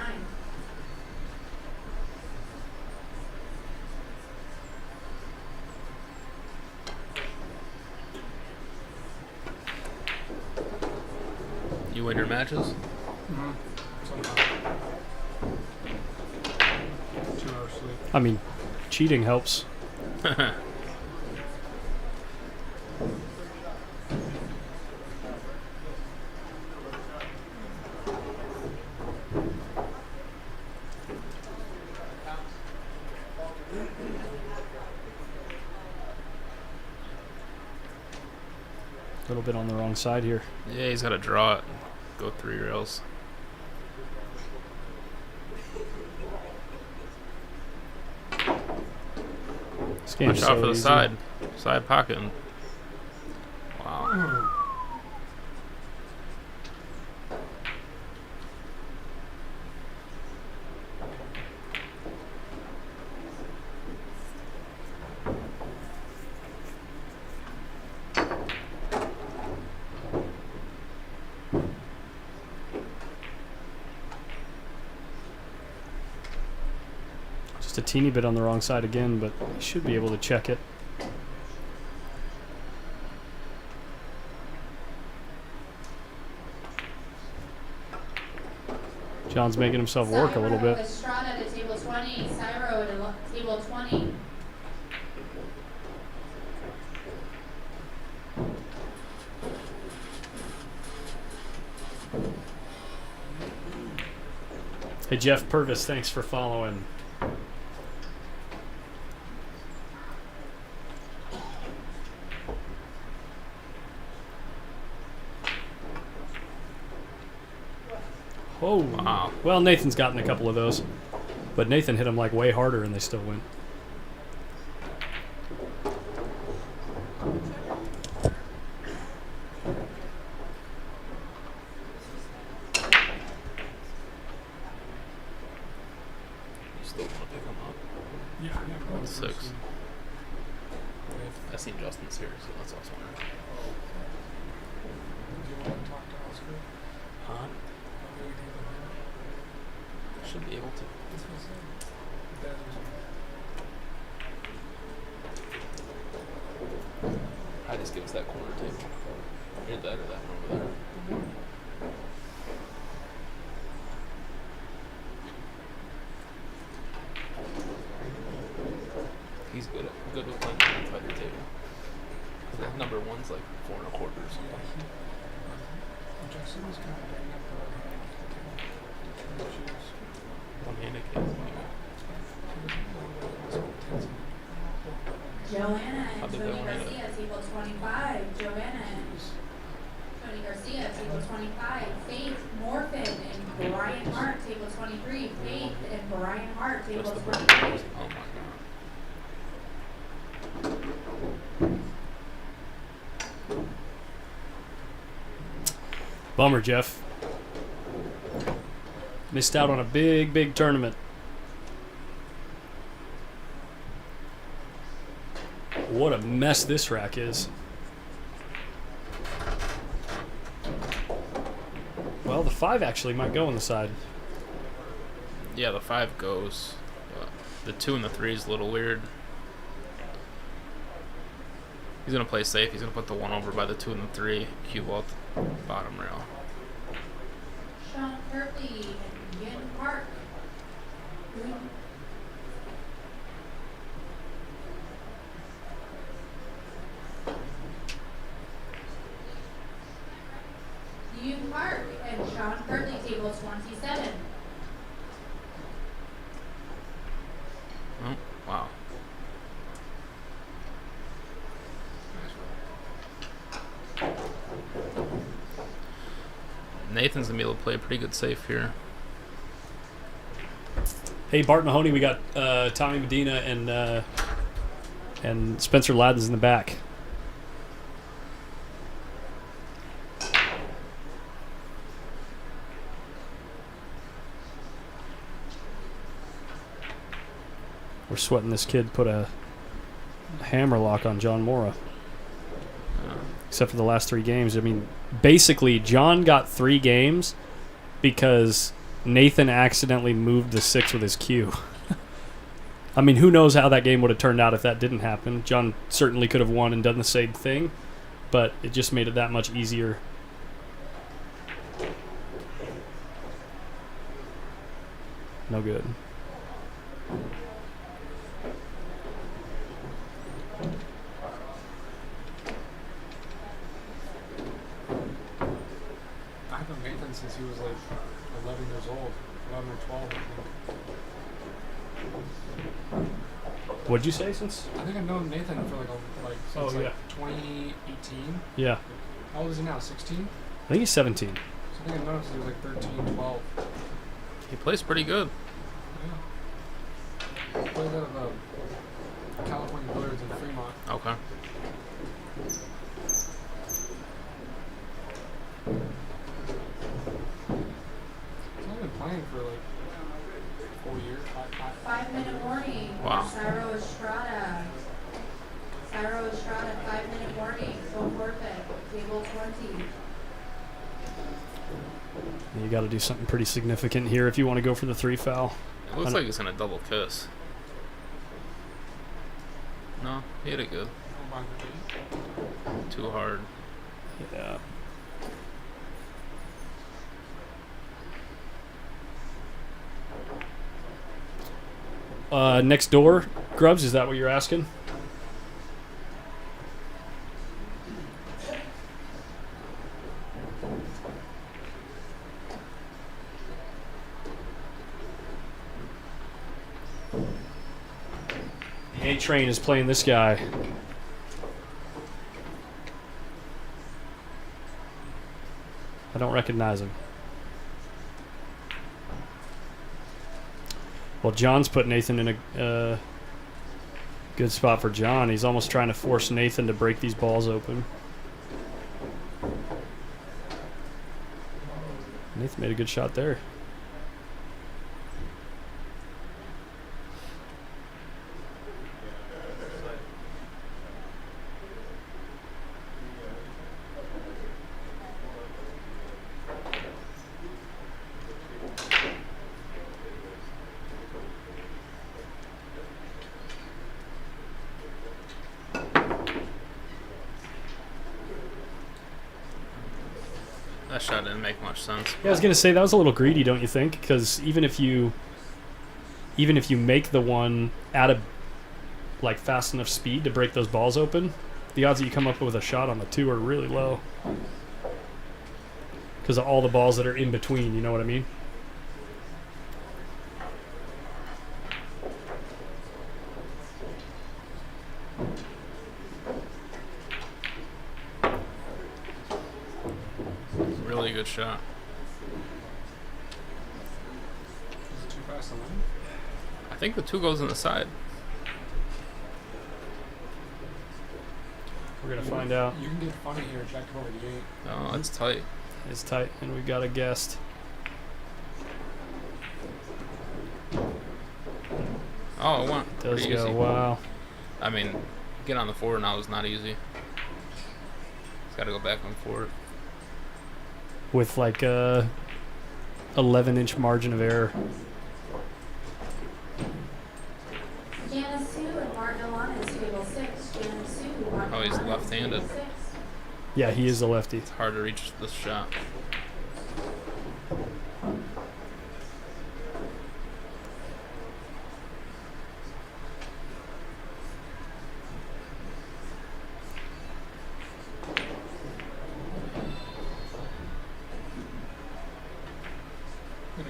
You win your matches? Somehow. 2 hours sleep. I mean, cheating helps. A little bit on the wrong side here. Yeah, he's got to draw it. Go 3 rails. This Watch game's out so for the easy. side pocket. Wow. Just a teeny bit on the wrong side again, but he should be able to check it. John's making himself work a little bit. Estrada to table 20. Cyro to table 20. Hey, Jeff Purvis, thanks for following. Oh, wow. Well, Nathan's gotten a couple of those, but Nathan hit him like way harder and they still win. Still want to pick him up. Yeah. 6. I seen Justin's here, so that's also one. Huh? Should be able to. I just give us that corner table. Either that or that one over there. He's good with playing inside the table. That number 1's like 4 1/4 or something. One-handed kids. Joanna and Tony Garcia, table 25. Joanna and Tony Garcia, table 25. Faith Morfin and Brian Hart, table 23. Faith and Brian Hart, table 23. Oh my god. Bummer, Jeff. Missed out on a big tournament. What a mess this rack is. Well, the 5 actually might go on the side. Yeah, the 5 goes. The 2 and the 3 is a little weird. He's gonna play safe. He's gonna put the 1 over by the 2 and the 3. Cue out the bottom rail. Sean Kirkley and Yin Park. Yin Park and Sean Kirkley, table 27. Oh, wow. Nathan's gonna be able to play a pretty good safe here. Hey, Bart Mahoney, we got Tommy Medina and Spencer Ladden's in the back. We're sweating this kid put a hammer lock on John Mora. Except for the last 3 games. I mean, basically, John got 3 games because Nathan accidentally moved the 6 with his cue. I mean, who knows how that game would have turned out if that didn't happen. John certainly could have won and done the same thing, but it just made it that much easier. No good. I've known Nathan since he was like 11 years old, 11 or 12, I think. What'd you say since? I think I've known Nathan for since 2018. Yeah. How old is he now? 16? I think he's 17. So I think I've known him since he was like 13, 12. He plays pretty good. Yeah. He plays out of California Billiards in Fremont. Okay. He's only been playing for like 4 years, 5-minute warning. Wow. Cyro Estrada. Cyro Estrada, 5-minute warning. So forfeit. Table 20. You got to do something pretty significant here if you want to go for the 3 foul. It looks like he's gonna double kiss. No, he hit it good. Too hard. Yeah. Next door, Grubbs, is that what you're asking? The A Train is playing this guy. I don't recognize him. Well, John's put Nathan in a good spot for John. He's almost trying to force Nathan to break these balls open. Nathan made a good shot there. That shot didn't make much sense. Yeah, I was gonna say that was a little greedy, don't you think? Because even if you make the one at a like fast enough speed to break those balls open, the odds that you come up with a shot on the 2 are really low. Because of all the balls that are in between, you know what I mean? Really good shot. Is it too fast to win? I think the 2 goes in the side. We're gonna find out. You can get funny here, jack over the 8. Oh, it's tight. It's tight, and we've got a guest. Oh, it went Does pretty go, easy. wow. I mean, get on the 4 now is not easy. It's got to go back on 4. With like a 11-inch margin of error. Janice Sue and Martin Alana is table 6. Janice Sue, Martin Oh, he's Alana is left-handed. table 6. Yeah, he is a lefty. It's hard to reach this shot.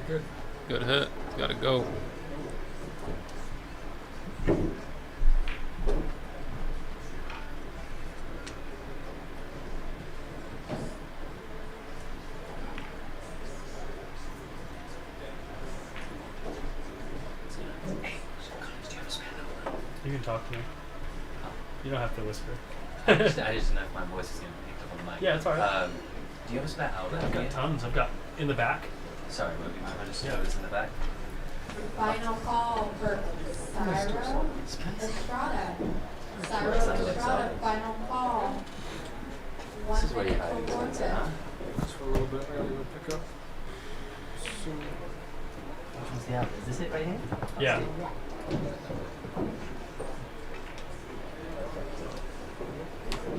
Good. Good hit. Got to go. You can talk to me. You don't have to whisper. I just didn't know if my voice is going to be picked up on the mic. Yeah, it's alright. Do you have a spare outlet? I've got tons. I've got in the back. Sorry, would you mind if I just throw this in the back? Final call for Cyro Estrada. Cyro Estrada, final call. This is 1 where you minute hide for your Forte. things, huh? Just for a little bit, I gotta go pick up. Soon. Which one's the outlet? Is this it right here? Yeah.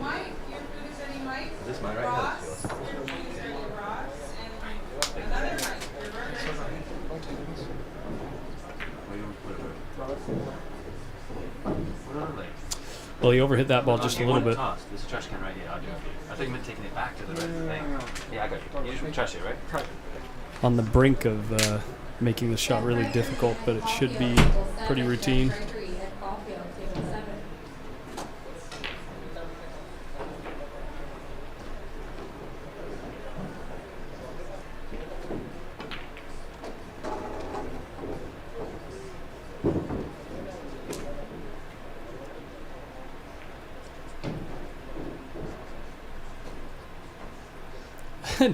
Mike, your food is ready, Mike. Is this mine right here? Ross, your food is ready, Ross. And another Mike, your burger is ready. Well, he overhit that ball just a little bit. There's a trash can right here. I'll do it for you. I think you meant taking it back to the thing. Yeah, I got you. You trash it, right? On the brink of making the shot really difficult, but it should be pretty routine. Gregory at Caulfield, table 7.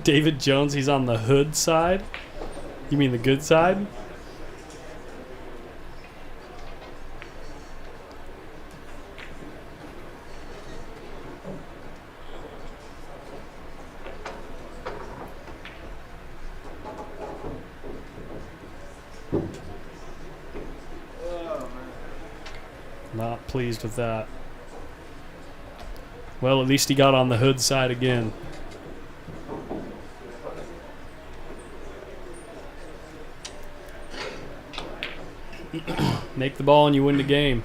David Jones, he's on the hood side. You mean the good side? Not pleased with that. Well, at least he got on the hood side again. Make the ball and you win the game.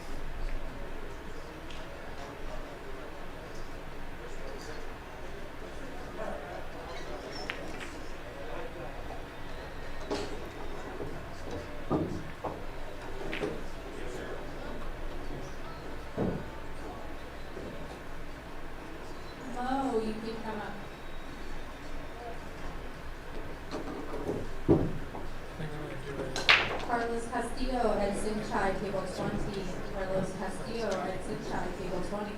Mo, you can come up. Carlos Castillo at Sinchai, table 20. Carlos Castillo at Sinchai, table 20.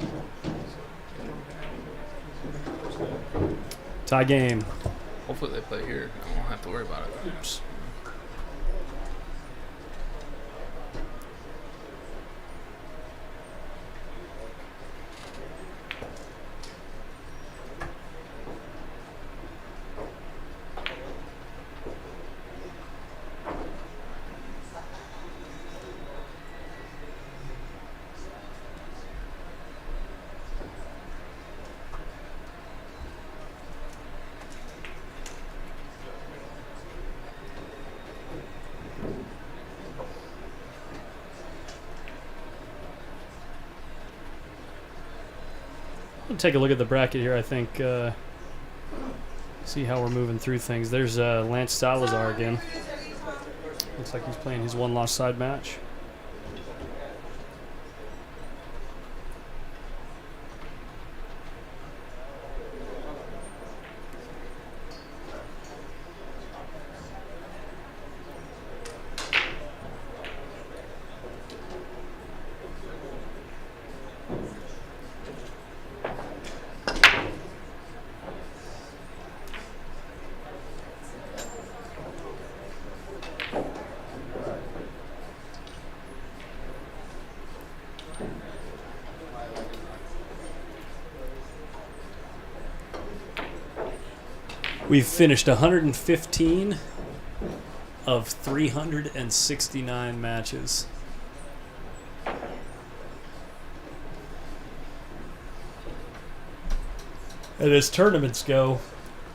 Tie game. Hopefully they play here. I won't have to worry about it. Oops. Take a look at the bracket here, I think. See how we're moving through things. There's Lance Salazar again. Looks like he's playing his one-loss side match. We've finished 115 of 369 matches. And as tournaments go,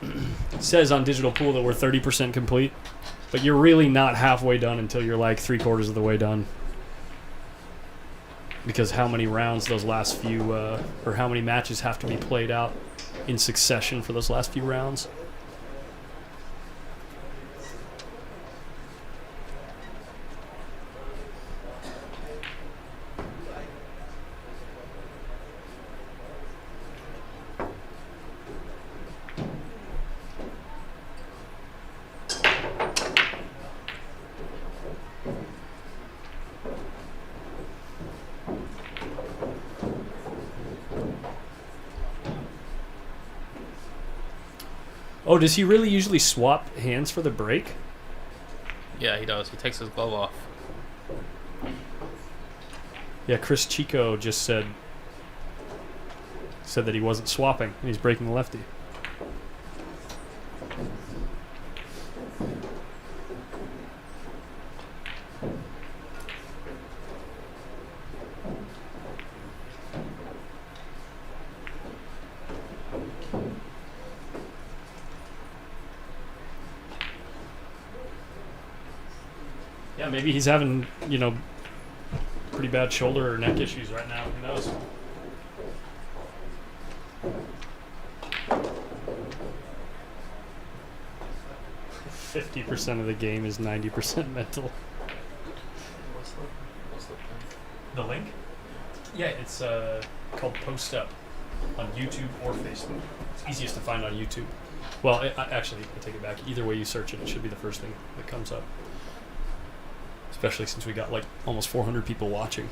it says on Digital Pool that we're 30% complete, but you're really not halfway done until you're like 3/4 of the way done. Because how many rounds those last few, or how many matches have to be played out in succession for those last few rounds. Oh, does he really usually swap hands for the break? Yeah, he does. He takes his glove off. Yeah, Chris Chico just said that he wasn't swapping and he's breaking the lefty. Yeah, maybe he's having, pretty bad shoulder or neck issues right now. Who knows? %50 of the game is 90% mental. What's the thing? The link? Yeah, it's called PostUp on YouTube or Facebook. It's easiest to find on YouTube. Well, actually, I take it back. Either way you search it, it should be the first thing that comes up. Especially since we got like almost 400 people watching.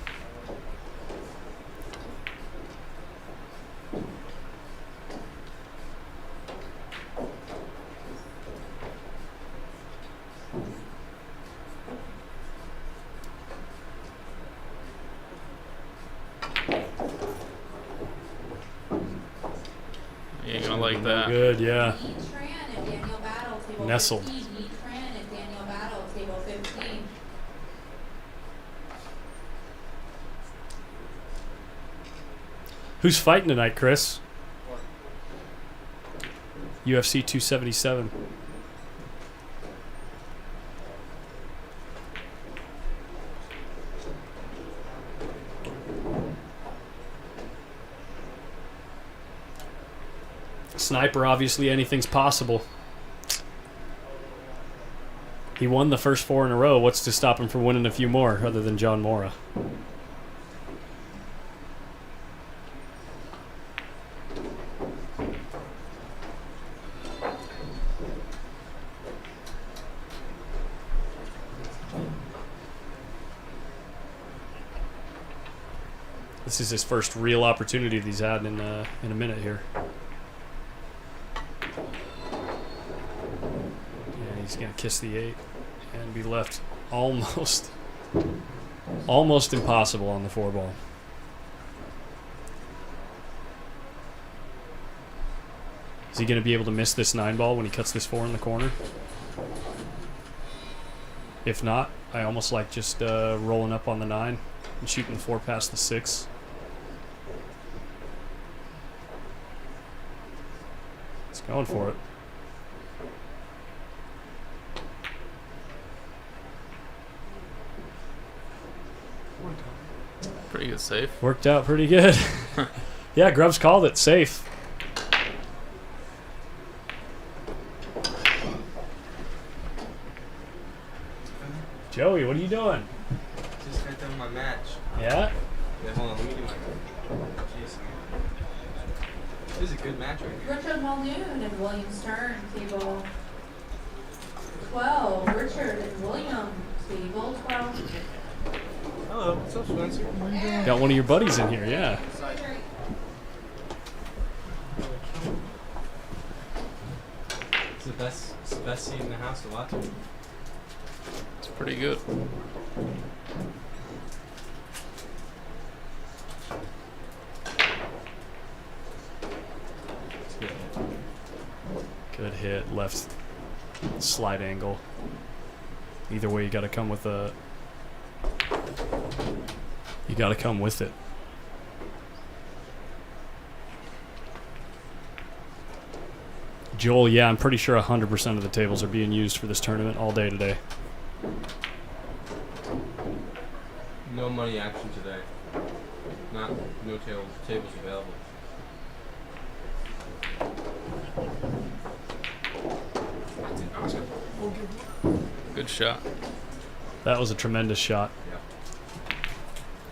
You ain't gonna like that. Good, yeah. Tran and Daniel Battle, table Nestled. 15. Tran and Daniel Battle, table 15. Who's fighting tonight, Chris? UFC 277. Sniper, obviously anything's possible. He won the first 4 in a row. What's to stop him from winning a few more other than John Mora? This is his first real opportunity that he's had in a minute here. And he's gonna kiss the 8 and be left almost impossible on the 4 ball. Is he gonna be able to miss this 9 ball when he cuts this 4 in the corner? If not, I almost like just rolling up on the 9 and shooting the 4 past the 6. He's going for it. Pretty good save. Worked out pretty good. Yeah, Grubbs called it safe. Joey, what are you doing? Just got done my match. Yeah? Yeah, hold on, let me do my. Jeez. This is a good match right here. Richard Muldoon and William Stern, table 12. Richard and William, table 12. Hello, what's up, Spencer? Got one of your buddies in here, yeah. It's the best seat in the house to watch it. It's pretty good. Good hit, left slide angle. Either way, you got to come with a. You got to come with it. Joel, yeah, I'm pretty sure 100% of the tables are being used for this tournament all day today. No money action today. No tables available. Good shot. That was a tremendous shot. Yeah.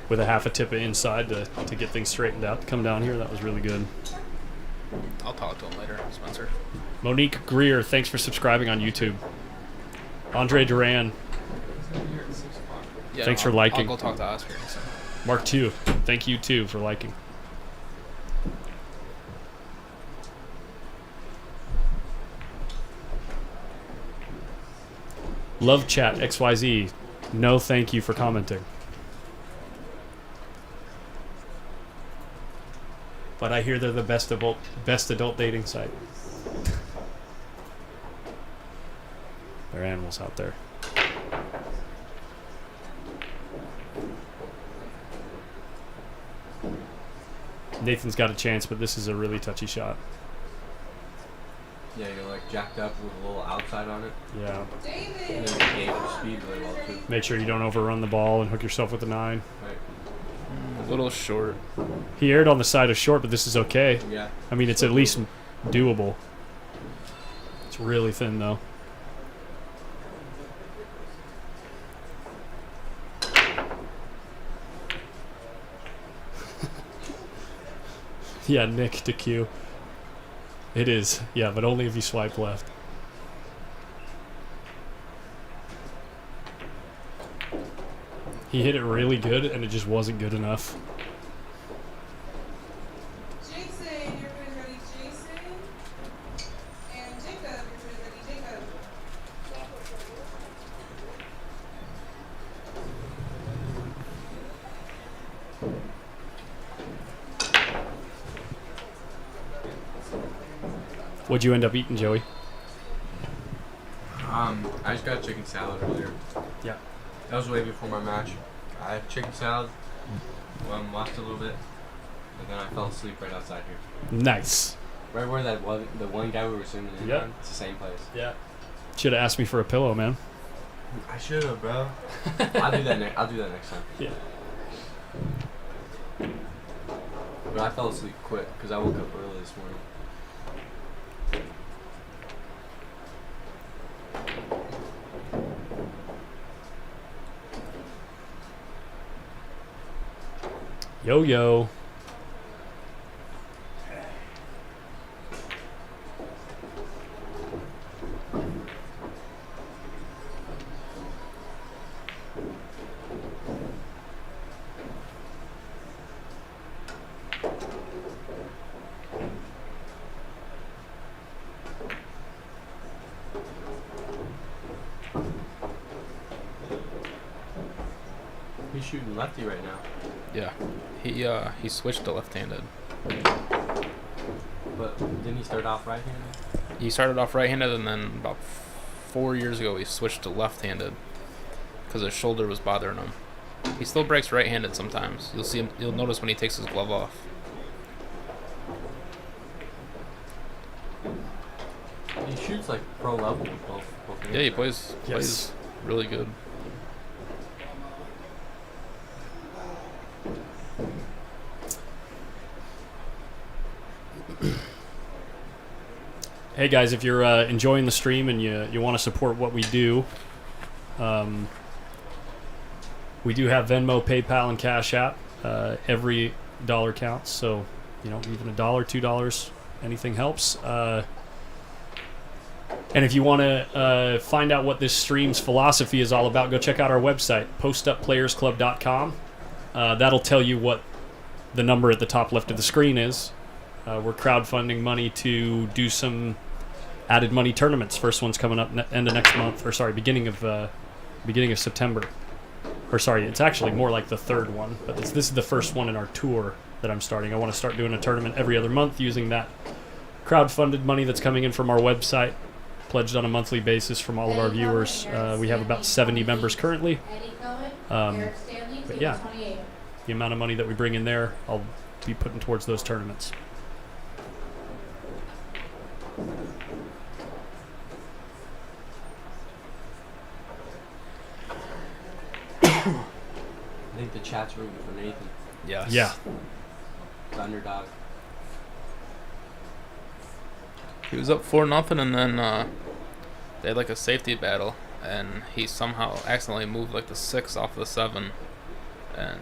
With a half a tip inside to get things straightened out. To come down here, that was really good. I'll talk to him later, Spencer. Monique Greer, thanks for subscribing on YouTube. Andre Duran, Yeah, thanks no, for liking. I'll go talk to Oscar. So. Mark 2, thank you too for liking. Love chat XYZ, no thank you for commenting. But I hear they're the best adult dating site. There are animals out there. Nathan's got a chance, but this is a really touchy shot. Yeah, you're like jacked up with a little outside on it. Yeah. And then you gauge the speed really well too. Make sure you don't overrun the ball and hook yourself with a 9. Right. A little short. He aired on the side of short, but this is okay. Yeah. I mean, it's at least doable. It's really thin, though. Yeah, Nick to Q. It is. Yeah, but only if you swipe left. He hit it really good, and it just wasn't good enough. Jason, your food is ready, Jason. And Jacob, your food is ready, Jacob. What'd you end up eating, Joey? I just got chicken salad earlier. Yeah. That was way before my match. I had chicken salad. Watched a little bit. And then I fell asleep right outside here. Nice. Right where the one guy we were swimming in Yep. on, it's the same place. Yeah. Should have asked me for a pillow, man. I should have, bro. I'll do that next time. Yeah. But I fell asleep quick because I woke up early this morning. Yo yo. He's shooting lefty right now. Yeah, he switched to left-handed. But didn't he start off right-handed? He started off right-handed, and then about 4 years ago he switched to left-handed because his shoulder was bothering him. He still breaks right-handed sometimes. You'll see him. You'll notice when he takes his glove off. He shoots like pro level with both hands. Yeah, he plays really good. Hey guys, if you're enjoying the stream and you want to support what we do, we do have Venmo, PayPal, and Cash App. Every dollar counts, so even $1, $2, anything helps. And if you want to find out what this stream's philosophy is all about, go check out our website, PostUpPlayersClub.com. That'll tell you what the number at the top left of the screen is. We're crowdfunding money to do some added money tournaments. First one's coming up end of next month, or sorry, beginning of September. Or sorry, it's actually more like the third one, but this is the first one in our tour that I'm starting. I want to start doing a tournament every other month using that crowdfunded money that's coming in from our website, pledged on a monthly basis from all of our viewers. We have about 70 members currently. But yeah, the amount of money that we bring in there, I'll be putting towards those tournaments. I think the chat's rooting for Nathan. Yes. Yeah. The underdog. He was up 4-0, and then they had like a safety battle, and he somehow accidentally moved like the 6 off the 7, and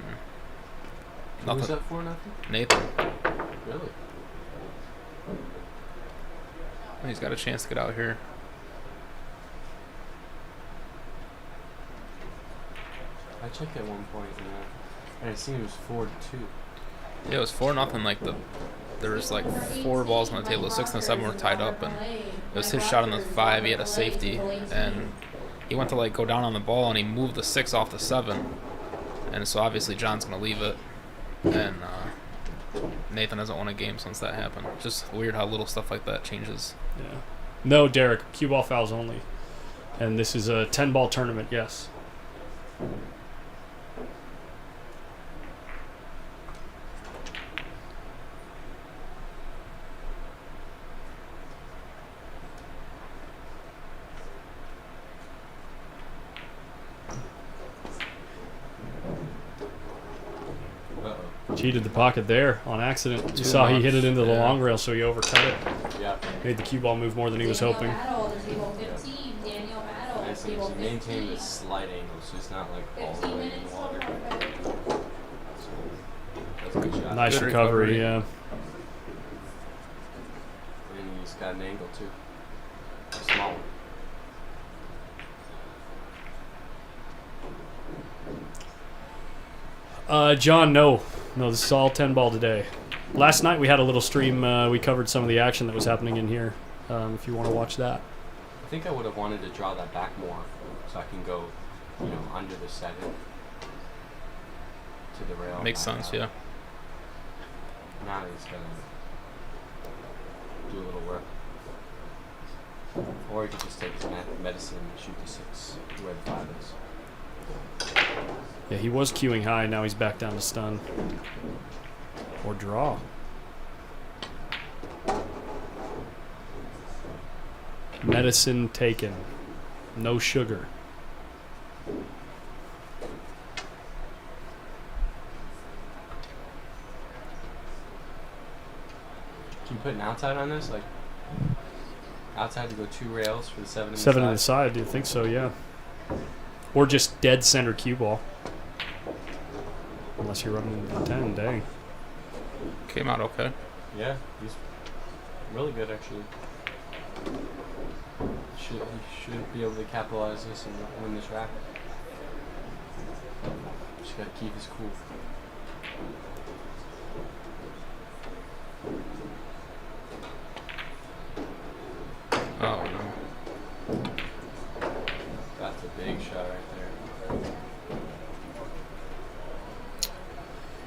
nothing. Who's up 4-0? Nathan. Really? He's got a chance to get out here. I checked at one point, and it seemed it was 4-2. Yeah, it was 4-0. Like there was like 4 balls on the table. The 6 and the 7 were tied up, and it was his shot on the 5. He had a safety, and he went to like go down on the ball, and he moved the 6 off the 7, and so obviously John's gonna leave it, and Nathan hasn't won a game since that happened. Just weird how little stuff like that changes. Yeah. No, Derek, cue ball fouls only, and this is a 10-ball tournament. Yes. Cheated the pocket there on accident. You saw he hit it into the long rail, so he overcut it. Yeah. Made the cue ball move more than he was hoping. He maintained a slight angle, so it's not like all the way in the water. So, that's a good shot. Nice recovery, yeah. And he's got an angle too. A small one. John, no, this is all 10-ball today. Last night we had a little stream. We covered some of the action that was happening in here. If you want to watch that. I think I would have wanted to draw that back more, so I can go, under the 7 to the rail. Makes sense, yeah. Now he's gonna do a little work, or he could just take his medicine and shoot the 6 where the 5 is. Yeah, he was queuing high. Now he's back down to stun. Or draw. Medicine taken. No sugar. Can you put an outside on this? Like, outside to go 2 rails for the 7 in the 7 side? in the side, do you think so? Yeah. Or just dead center cue ball. Unless you're running into the 10, dang. Came out okay. Yeah, he's really good actually. He should be able to capitalize this and win this rack. Just gotta keep his cool. Oh no. That's a big shot right there.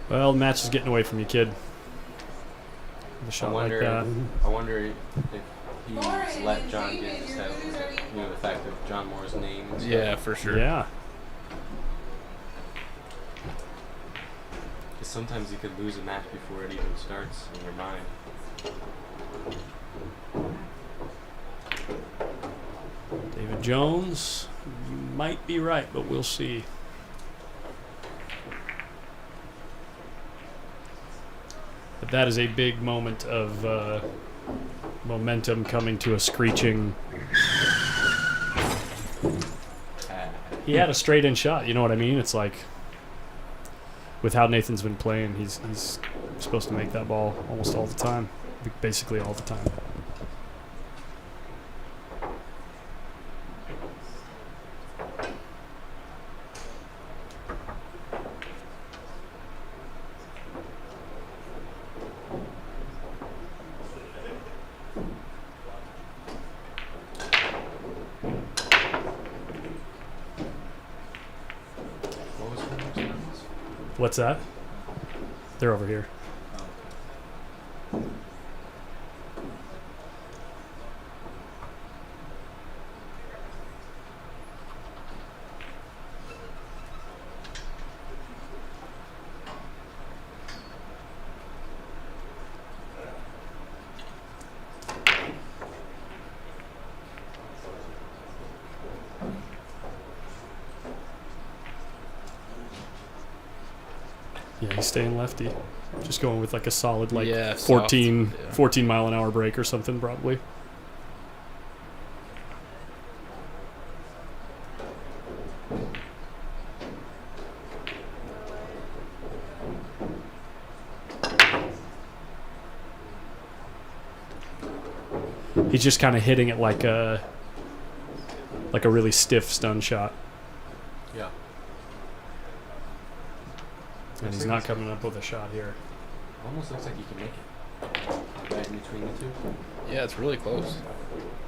Well, the match is getting away from you, kid. With a shot like that. I wonder if he's let John get his head over it. You know, the fact of John Moore's name and stuff. Yeah, for sure. Yeah. Because sometimes you could lose a match before it even starts in your mind. David Jones, you might be right, but we'll see. But that is a big moment of momentum coming to a screeching. He had a straight in shot, you know what I mean? It's like, with how Nathan's been playing, he's supposed to make that ball almost all the time, basically all the time. What's that? They're over here. Yeah, he's staying lefty. Just going with like a solid, like 14 mile an hour break or something, probably. He's just kind of hitting it like a really stiff stun shot. Yeah. And he's not coming up with a shot here. Almost looks like he can make it. Right in between the two. Yeah, it's really close.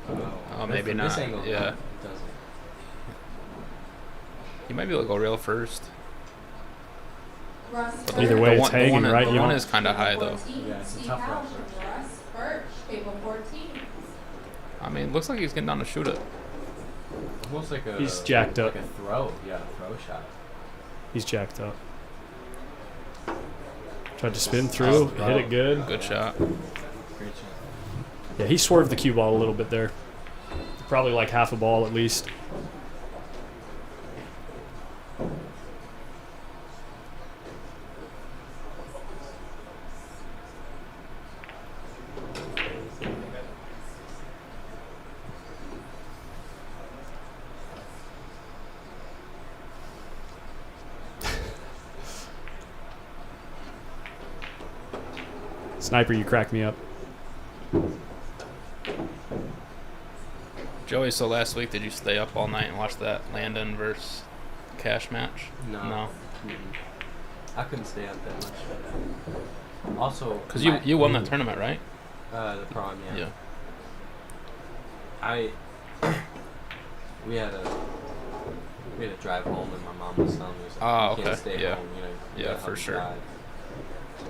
Oh, maybe from not. This angle, Yeah. it doesn't. You might be able to go rail first. Russ Either way, it's hanging, right? The You one don't- is kind of high, though. Yeah, it's a tough route first. Russ Birch, table 14. I mean, looks like he's getting down to shoot it. Almost like a... He's jacked up. Like a throw. Yeah, a throw shot. He's jacked up. Tried to spin through, hit it good. Good shot. Great shot. Yeah, he swerved the cue ball a little bit there. Probably like half a ball at least. Sniper, you crack me up. Joey, so last week, did you stay up all night and watch that Landon versus Cash match? No. Mm-mm. I couldn't stay up that much. Also, because you won that tournament, right? The prom, yeah. Yeah. We had a drive home, and my mom was telling me, like, oh, you okay. can't stay Yeah. home, you know, you Yeah, gotta for help sure. drive. So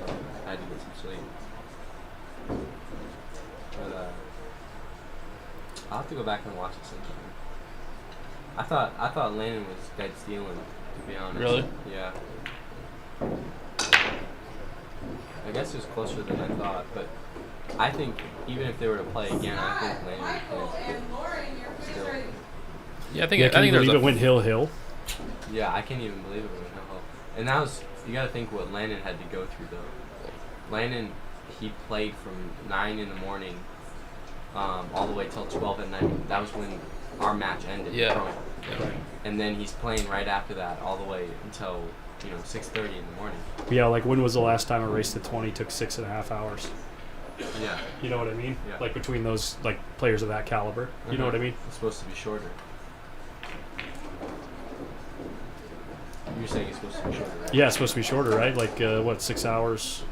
I had to get some sleep. But I'll have to go back and watch it sometime. I thought Landon was dead stealing, to be honest. Really? Yeah. I guess guess it was closer than I thought, but I think even if they were to play again, I think Landon would still. Yeah, I think. Yeah, I can think you there's believe a it went hill. Yeah, I can't even believe it went hill. And that was, you got to think what Landon had to go through though. Landon, he played from 9 in the morning, all the way till 12 at night. That was when our match ended. Yeah. Yeah. And then he's playing right after that, all the way until 6:30 in the morning. Yeah, like when was the last time a race to 20 took 6.5 hours? Yeah. You know what I mean? Yeah. Like between those like players of that caliber. You know what I mean? It's supposed to be shorter. You're saying it's supposed to be shorter, right? Yeah, it's supposed to be shorter, right? Like what, 6 hours?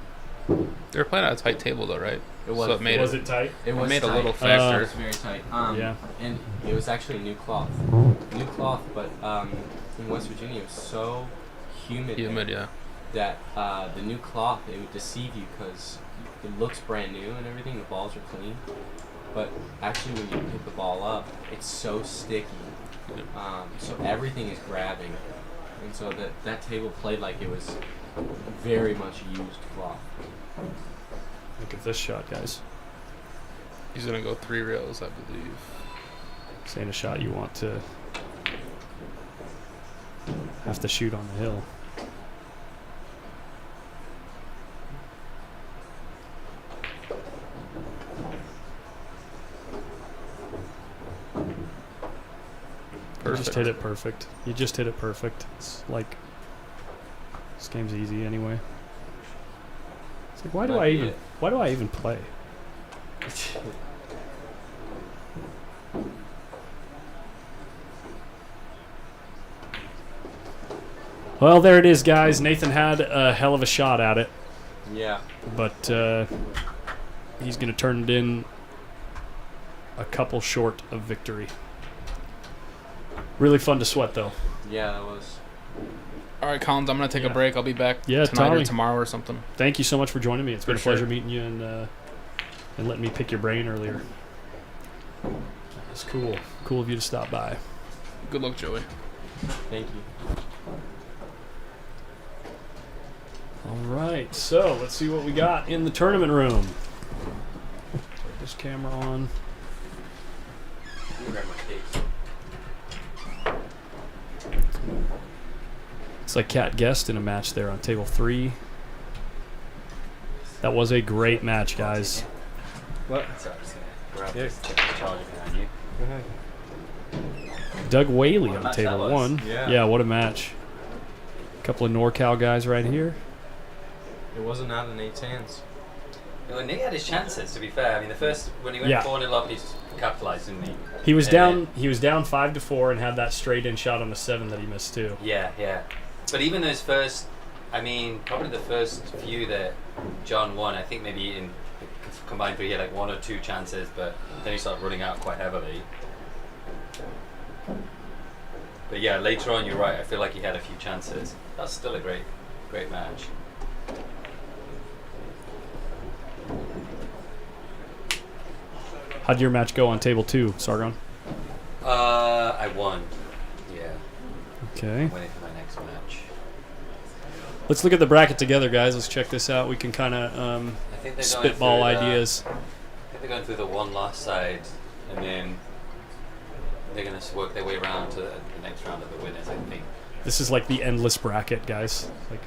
They were playing on a tight table though, right? It was. So it made was it tight? It was made tight. a little factor. It was very tight. Yeah. And it was actually new cloth. New cloth, but in West Virginia it was so humid. Humid, there yeah. That the new cloth, it would deceive you because it looks brand new and everything. The balls are clean, but actually when you pick the ball up, it's so sticky. So everything is grabbing, and so that table played like it was very much used cloth. Look at this shot, guys. He's gonna go 3 rails, I believe. This ain't a shot you want to have to shoot on the hill. You just hit it perfect. You just hit it perfect. It's like this game's easy anyway. It's like why do I even play? Well, there it is, guys. Nathan had a hell of a shot at it. Yeah. But he's going to turn it in a couple short of victory. Really fun to sweat, though. Yeah, that was. All right, Collins, I'm gonna take a break. I'll be back tonight Tommy, or tomorrow or something. Thank you so much for joining me. It's been a Appreciate pleasure it. meeting you and letting me pick your brain earlier. It's cool. Cool of you to stop by. Good luck, Joey. Thank you. All right, so let's see what we got in the tournament room. Put this camera on. Grab my case. It's like Cat guessed in a match there on table 3. That was a great match, guys. What? Sorry, grab this charger behind you. Go ahead. Doug Whaley What a on match table that was. 1. Yeah. What a match. A couple of NorCal guys right here. It wasn't out of Nate's hands. Well, Nate had his chances, to be fair. I mean, the first, when he went 4-0 up, he's capitalized, didn't he? He was down 5-4 and had that straight in shot on the 7 that he missed too. Yeah. But even those first, I mean, probably the first few that John won, I think maybe in combined for he had like 1 or 2 chances, but then he started running out quite heavily. But yeah, later on, you're right. I feel like he had a few chances. That's still a great match. How'd your match go on table 2, Sargon? I won. Yeah. Okay. I'm waiting for my next match. Let's look at the bracket together, guys. Let's check this out. We can kind of I think they're spitball going through ideas. I think they're going through the one last side, and then they're going to work their way around to the next round of the winners, I think. This is like the endless bracket, guys. Like,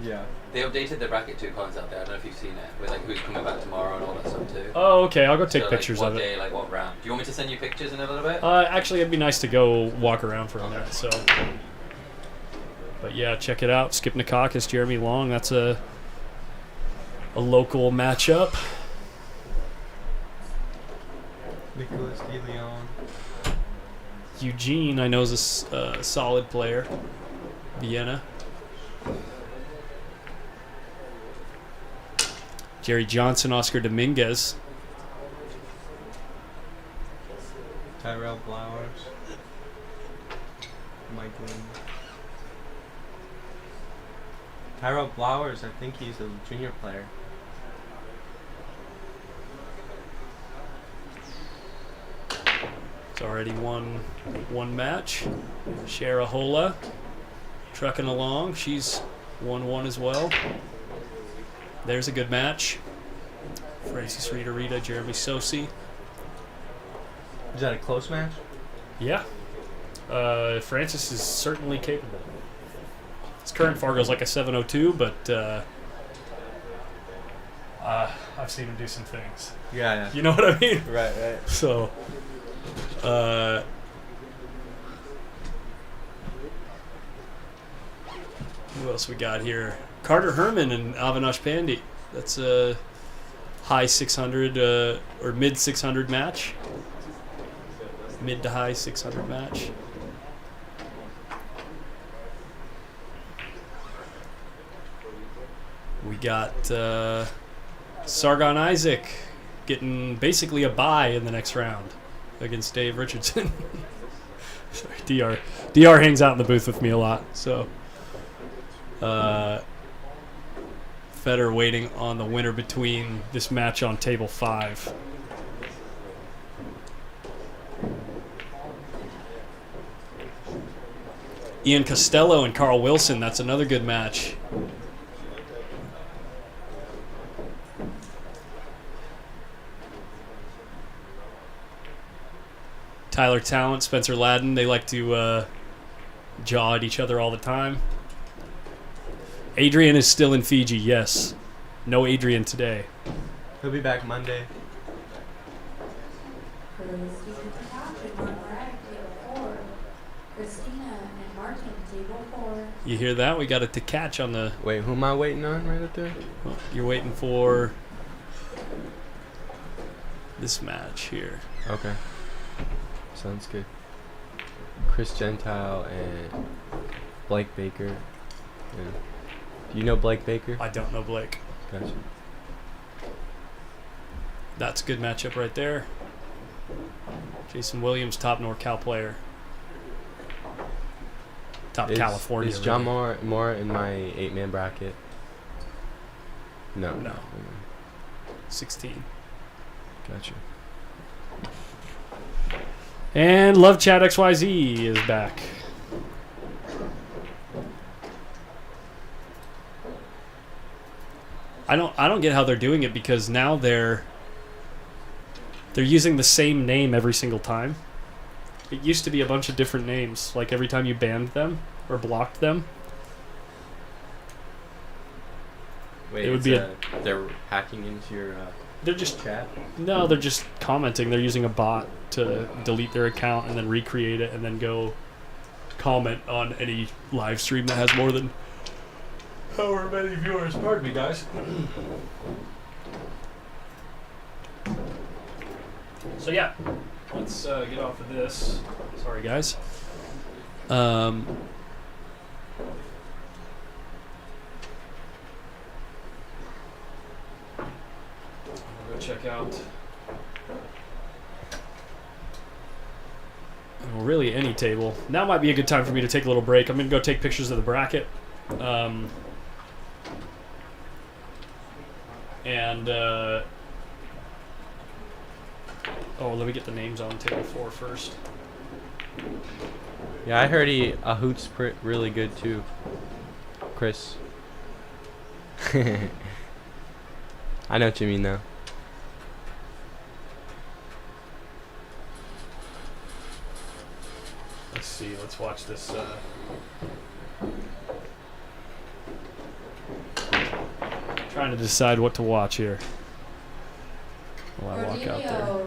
yeah. They updated the bracket too, Collins, out there. I don't know if you've seen it, with like who's coming back tomorrow and all that stuff too. oh, okay. I'll go take So, pictures like, of what it. day, like what round? Do you want me to send you pictures in a little bit? Actually, it'd be nice to go walk around for a minute. So, but yeah, check it out. Skip Nikakis, Jeremy Long. That's a local matchup. Nicholas DeLeon. Eugene, I know, is a solid player. Vienna. Jerry Johnson, Oscar Dominguez. Tyrell Flowers. Mike Lynn. Tyrell Flowers, I think he's a junior player. It's already won one match. Sharahola trucking along. She's won one as well. There's a good match. Francis Rita, Jeremy Sosi. Is that a close match? Yeah. Francis is certainly capable. His current Fargo's like a 702, but I've seen him do some things. Yeah. You know what I mean? Right. So, who else we got here? Carter Herman and Avinash Pandey. That's a high 600 or mid 600 match. Mid to high 600 match. We got Sargon Isaac getting basically a bye in the next round against Dave Richardson. Sorry, DR hangs out in the booth with me a lot, so Federer waiting on the winner between this match on table 5. Ian Costello and Carl Wilson, that's another good match. Tyler Talent, Spencer Ladden, they like to jaw at each other all the time. Adrian is still in Fiji, yes. No Adrian today. He'll be back Monday. You hear that? We got a to catch on the... Wait, who am I waiting on right up there? Well, you're waiting for this match here. Okay. Sounds good. Chris Gentile and Blake Baker. Yeah. Do you know Blake Baker? I don't know Blake. Gotcha. That's a good matchup right there. Jason Williams, top NorCal player. Top California. Is John Moore in my 8-man bracket? No. 16. Gotcha. And Love Chat XYZ is back. I don't get how they're doing it, because now they're using the same name every single time. It used to be a bunch of different names, like every time you banned them or blocked them. Wait, it would they're hacking into your they're just chat? No, they're just commenting. They're using a bot to delete their account and then recreate it and then go comment on any live stream that has more than however many viewers. Pardon me, guys. So yeah, let's get off of this. Sorry, guys. I'll go check out. Well, really any table. Now might be a good time for me to take a little break. I'm going to go take pictures of the bracket. Let me get the names on table 4 first. Yeah, I heard a hoot's really good too. Chris. I know what you mean though. Let's see. Let's watch this. Trying to decide what to watch here while I walk out there.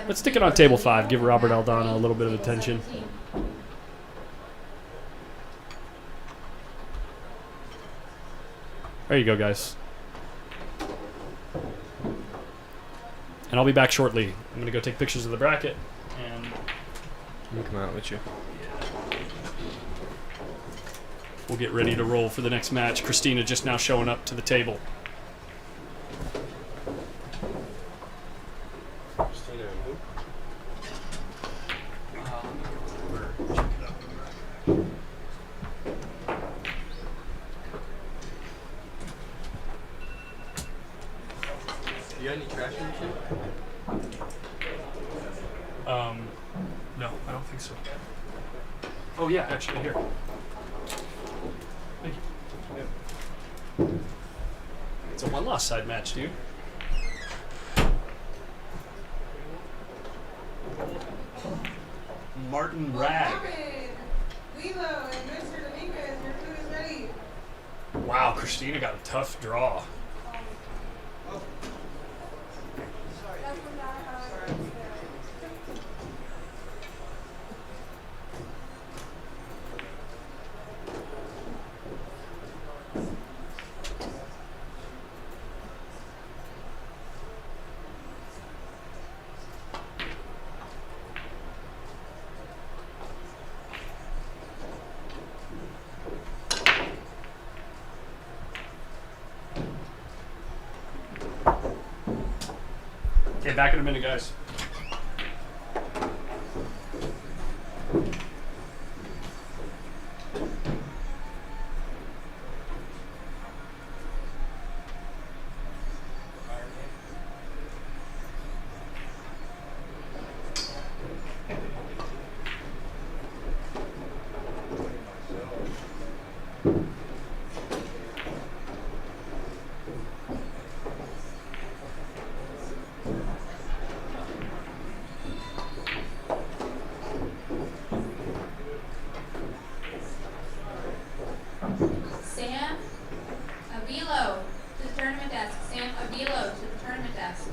Let's stick it on table 5. Give Robert Aldana a little bit of attention. There you go, guys. And I'll be back shortly. I'm going to go take pictures of the bracket. And I'll come out with you. We'll get ready to roll for the next match. Christina just now showing up to the table. Christina and who? You got any trash in your shit? No, I don't think so. Oh yeah, actually here. Thank you. It's a 1-loss side match, dude. Martin Rag. Lilo and Mr. Dominguez, your food is ready. Wow, Christina got a tough draw. Okay, back in a minute, guys. Sam Avilo to the tournament desk. Sam Avilo to the tournament desk.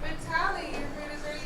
Vitaly, your food is ready.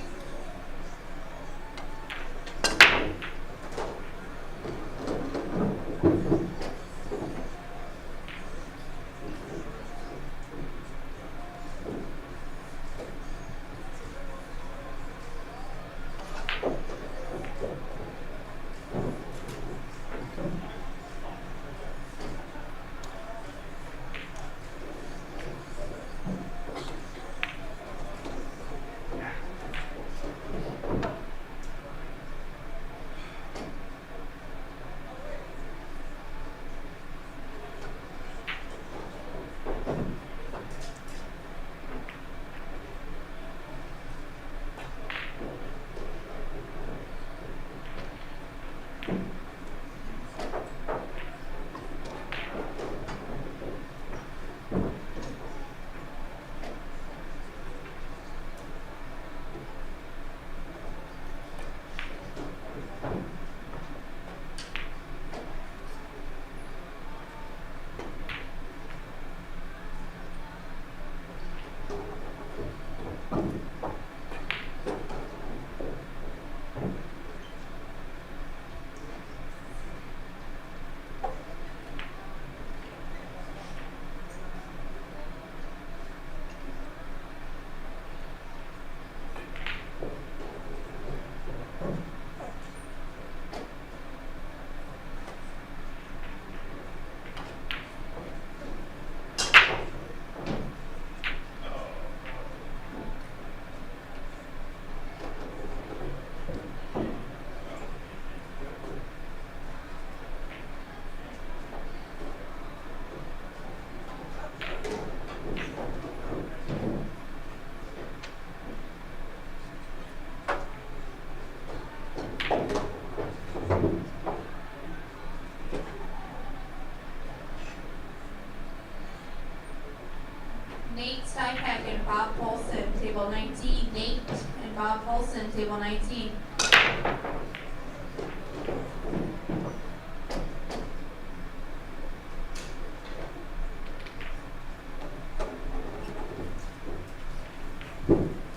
Nate Steinbeck and Bob Polson, table 19. Nate and Bob Polson, table 19.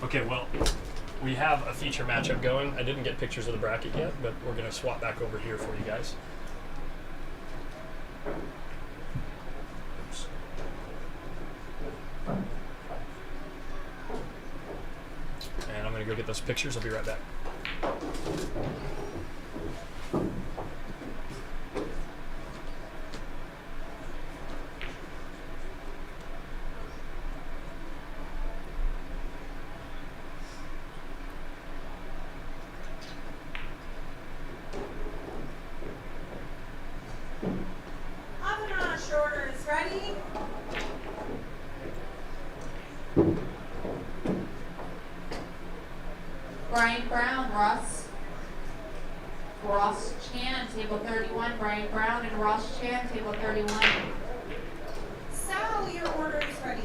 Okay, well, we have a feature matchup going. I didn't get pictures of the bracket yet, but we're going to swap back over here for you guys. Oops. And I'm going to go get those pictures. I'll be right back. Avanash orders ready. Brian Brown, Ross Chan, table 31. Brian Brown and Ross Chan, table 31. Sal, your order is ready.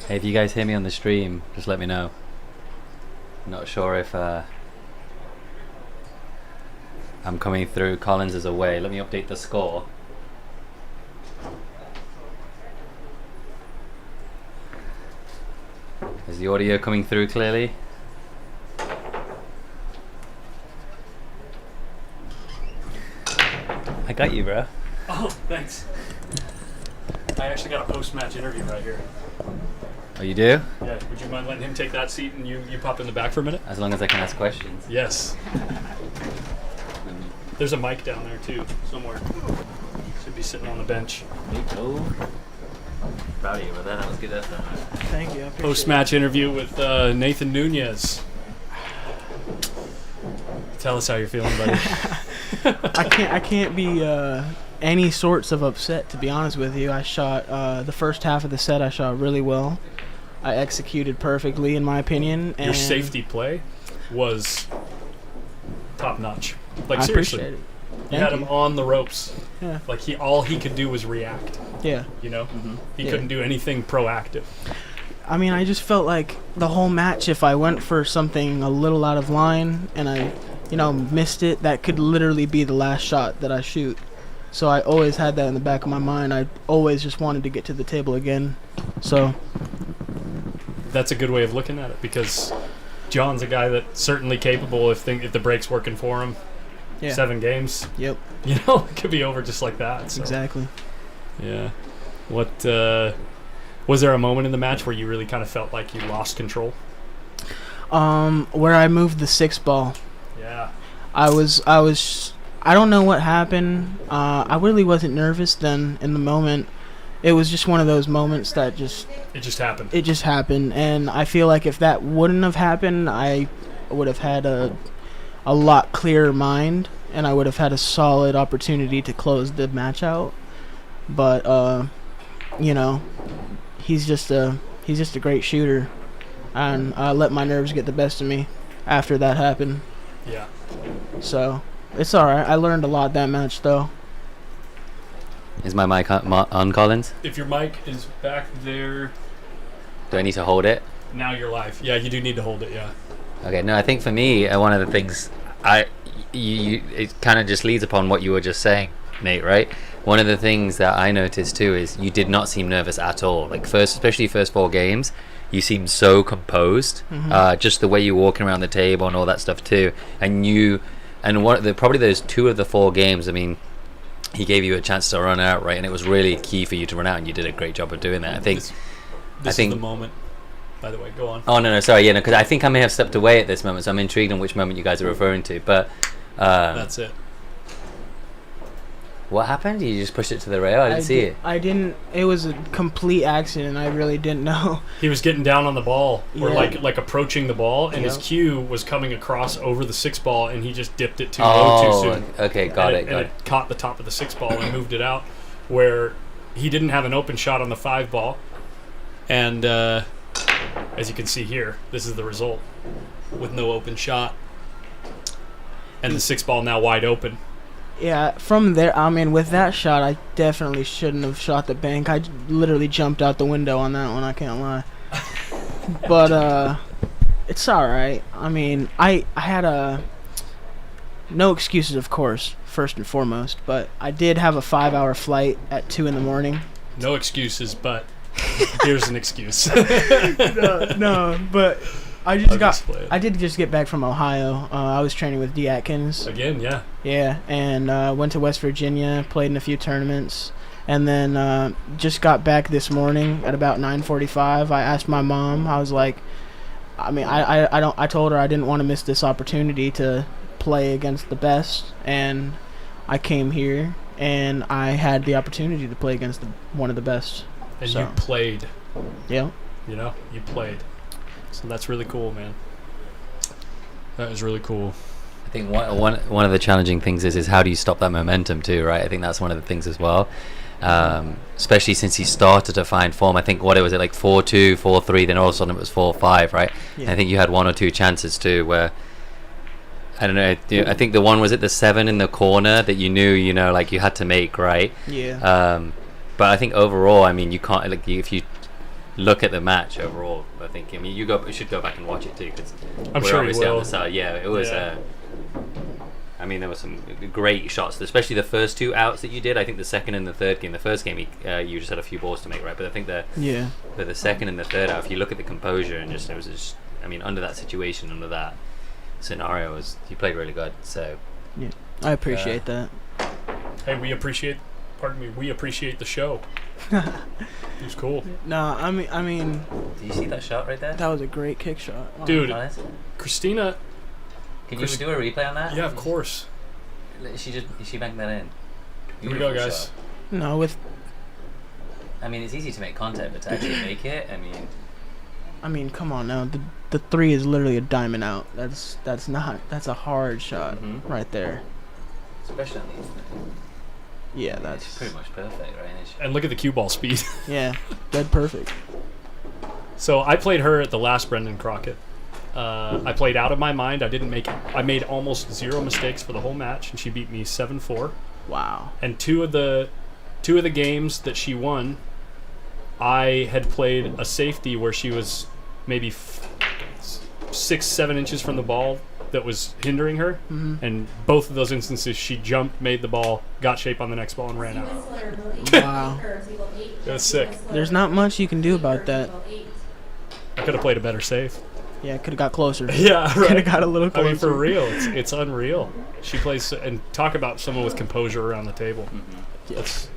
Hey, if you guys hear me on the stream, just let me know. Not sure if I'm coming through. Collins is away. Let me update the score. Is the audio coming through clearly? I got you, bro. Oh, thanks. I actually got a post-match interview right here. Oh, you do? Yeah, would you mind letting him take that seat and you pop in the back for a minute? As long as I can ask questions. Yes. There's a mic down there too, somewhere. Should be sitting on the bench. There you go. Proud of you with that. That was good effort. Thank you. Post-match interview with Nathan Nunez. Tell us how you're feeling, buddy. I can't be any sorts of upset, to be honest with you. I shot the first half of the set. I shot really well. I executed perfectly, in my opinion. And your safety play was top notch. Like, I seriously, appreciate it. You had him on the ropes. Yeah. Like all he could do was react. Yeah. You know, he Yeah. couldn't do anything proactive. I mean, I just felt like the whole match, if I went for something a little out of line and I, missed it, that could literally be the last shot that I shoot. So I always had that in the back of my mind. I always just wanted to get to the table again. So That's a good way of looking at it, because John's a guy that's certainly capable if the break's working for him. Yeah. 7 games. Yep. It could be over just like that. So. Exactly. Yeah. What was there a moment in the match where you really kind of felt like you lost control? Where I moved the 6 ball. Yeah. I don't know what happened. I really wasn't nervous then in the moment. It was just one of those moments that It just happened. It just happened, and I feel like if that wouldn't have happened, I would have had a lot clearer mind, and I would have had a solid opportunity to close the match out. But he's just a great shooter, and I let my nerves get the best of me after that happened. Yeah. So it's all right. I learned a lot that match, though. Is my mic on, Collins? If your mic is back there, Do I need to hold it? now you're live. Yeah, you do need to hold it. Yeah. Okay, no, I think for me, one of the things it kind of just leads upon what you were just saying, Nate, right? One of the things that I noticed too is you did not seem nervous at all. Like especially first 4 games, you seem so composed. Just the way you're walking around the table and all that stuff too. And probably those 2 of the 4 games, I mean, he gave you a chance to run out, right? And it was really key for you to run out, and you did a great job of doing that. I think This is the moment. By the way, go on. Oh no, sorry, yeah, no, because I think I may have stepped away at this moment, so I'm intrigued on which moment you guys are referring to. But that's it. What happened? You just pushed it to the rail? I didn't see it. I didn't. It was a complete accident. I really didn't know. He was getting down on the ball, or Yeah. like approaching the ball, and his Yep. cue was coming across over the 6 ball, and he just dipped it too low too soon. Okay, got it. And it caught the top of the 6 ball and moved it out, where he didn't have an open shot on the 5 ball. And as you can see here, this is the result with no open shot, and the 6 ball now wide open. Yeah, from there, I mean, with that shot, I definitely shouldn't have shot the bank. I literally jumped out the window on that one, I can't lie. But, it's alright. I mean, I had no excuses, of course, first and foremost, but I did have a 5-hour flight at 2 in the morning. No excuses, but here's an excuse. no, but I did just get back from Ohio. I was training with D. Atkins. Again, yeah. Yeah, and went to West Virginia, played in a few tournaments, and then just got back this morning at about 9:45. I asked my mom. I was like, I told her I didn't want to miss this opportunity to play against the best, and I came here and I had the opportunity to play against one of the best. And so. you played. Yeah. You know, you played. So that's really cool, man. That is really cool. I think one of the challenging things is how do you stop that momentum too, right? I think that's one of the things as well. Especially since he started to find form. I think what it was, like 4-2, 4-3, then all of a sudden it was 4-5, right? Yeah. I think you had 1 or 2 chances too where, I don't know, I think the one was at the 7 in the corner that you knew, like you had to make, right? Yeah. But I think overall, I mean, you can't, like, if you look at the match overall, I think, you should go back and watch it too, because I'm sure you will. On the side. Yeah, it was. Yeah. I mean, there were some great shots, especially the first 2 outs that you did. I think the second and the third game. The first game, you just had a few balls to make, right? But I think for the second and the third out, if you look at the composure and it was just, I mean, under that situation, under that scenario, you played really good. So yeah, I appreciate that. Hey, we appreciate the show. It was cool. No, I mean. Do you see that shot right there? That was a great kick shot. Wow. Dude, Christina. Can you do a replay on that? Yeah, of course. She banked that in. Here we go, guys. Shot. No, I mean, it's easy to make contact, but to actually make it, I mean, come on now. The 3 is literally a diamond out. That's a hard shot right there. Especially on these. Yeah, that's pretty much perfect, right? And look at the cue ball speed. Yeah, dead perfect. So I played her at the last Brendan Crockett. I played out of my mind. I made almost 0 mistakes for the whole match, and she beat me 7-4. Wow. And two of the games that she won, I had played a safety where she was maybe 6-7 inches from the ball that was hindering her, and both of those instances she jumped, made the ball, got shape on the next ball, and ran out. Wow. It was sick. There's not much you can do about that. I could have played a better save. Yeah, could have got closer. Yeah, right. Could have got a little closer. I mean, for real, it's unreal. She plays, and talk about someone with composure around the table. Let's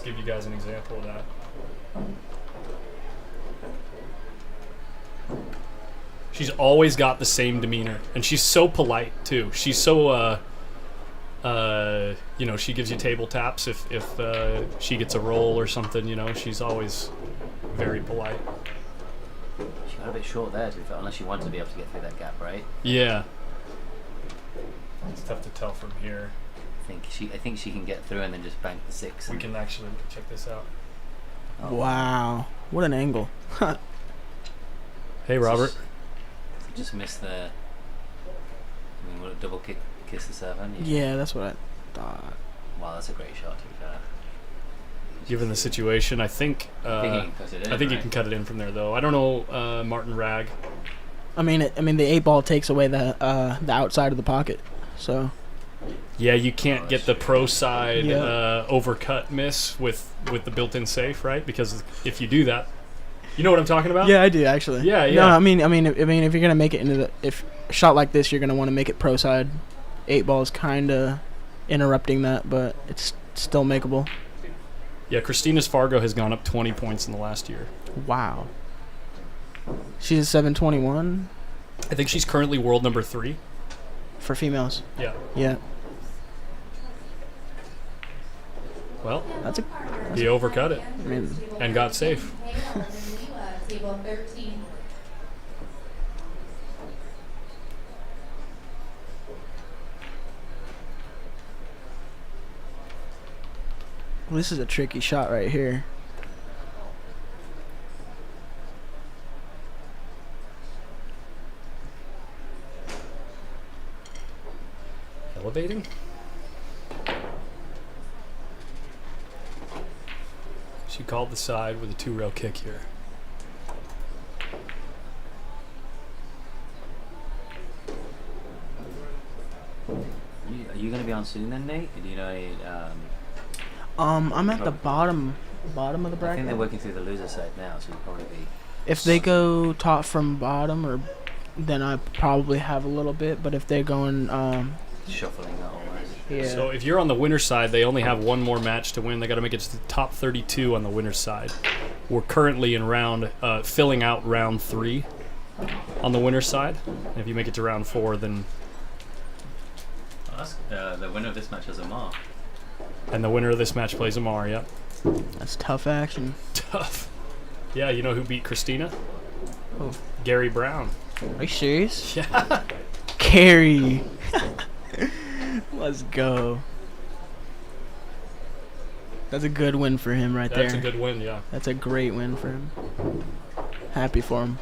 give you guys an example of that. She's always got the same demeanor, and she's so polite too. She's so she gives you table taps if she gets a roll or something. She's always very polite. She got a bit short there, to be fair, unless she wanted to be able to get through that gap, right? Yeah. It's tough to tell from here. I think she can get through and then just bank the 6. We can actually check this out. Oh. Wow, what an angle! Hey, Robert. Just missed the. Would a double kiss the 7? Yeah, that's what I thought. Wow, that's a great shot, to be fair. Given the situation, I think you can cut it in from there, though. I don't know, Martin Ragg. I mean, the 8 ball takes away the outside of the pocket, so. Yeah, you can't get the pro side overcut miss with the built-in safe, right? Because if you do that, You know what I'm talking about? Yeah, I do actually. Yeah, yeah. No, I mean, if you're gonna make it into if a shot like this, you're gonna want to make it pro side. 8 ball is kind of interrupting that, but it's still makeable. Yeah, Christina's Fargo has gone up 20 points in the last year. Wow. She's a 721. I think she's currently world number 3 for females. Yeah. Yeah. Well, that's he overcut it mean, and got safe. Table 13. Well, this is a tricky shot right here. Elevating? She called the side with a 2-rail kick here. Are you going to be on soon then, Nate? Do you know? I'm at the bottom of the bracket. I think they're working through the loser side now, so you'll probably be. If they go top from bottom, or then I probably have a little bit. But if they're going, shuffling that almost. Yeah. So if you're on the winner's side, they only have one more match to win. They got to make it to the top 32 on the winner's side. We're currently in filling out round 3 on the winner's side. And if you make it to round 4, then. The winner of this match is Amar. And the winner of this match plays Amar, yep. That's tough action. Tough. Yeah, you know who beat Christina? Who? Gary Brown. Are you serious? Yeah. Gary. Let's go. That's a good win for him right there. That's a good win, yeah. That's a great win for him. Happy for him.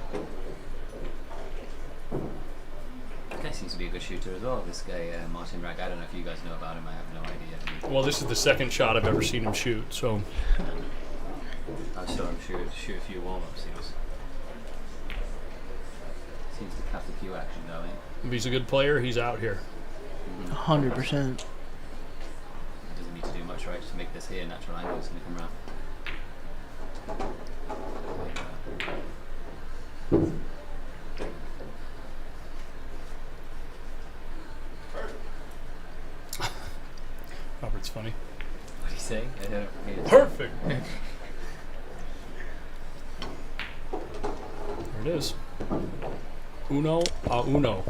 This guy seems to be a good shooter as well. This guy, Martin Rack. I don't know if you guys know about him. I have no idea. Well, this is the second shot I've ever seen him shoot, so. I saw him shoot a few warm-ups. Seems to have a few action going. If he's a good player, he's out here. 100%. Doesn't need to do much, right? Just make this here natural angle. It's going to come around. Robert's funny. What do you say? Perfect. There it is. Uno a uno.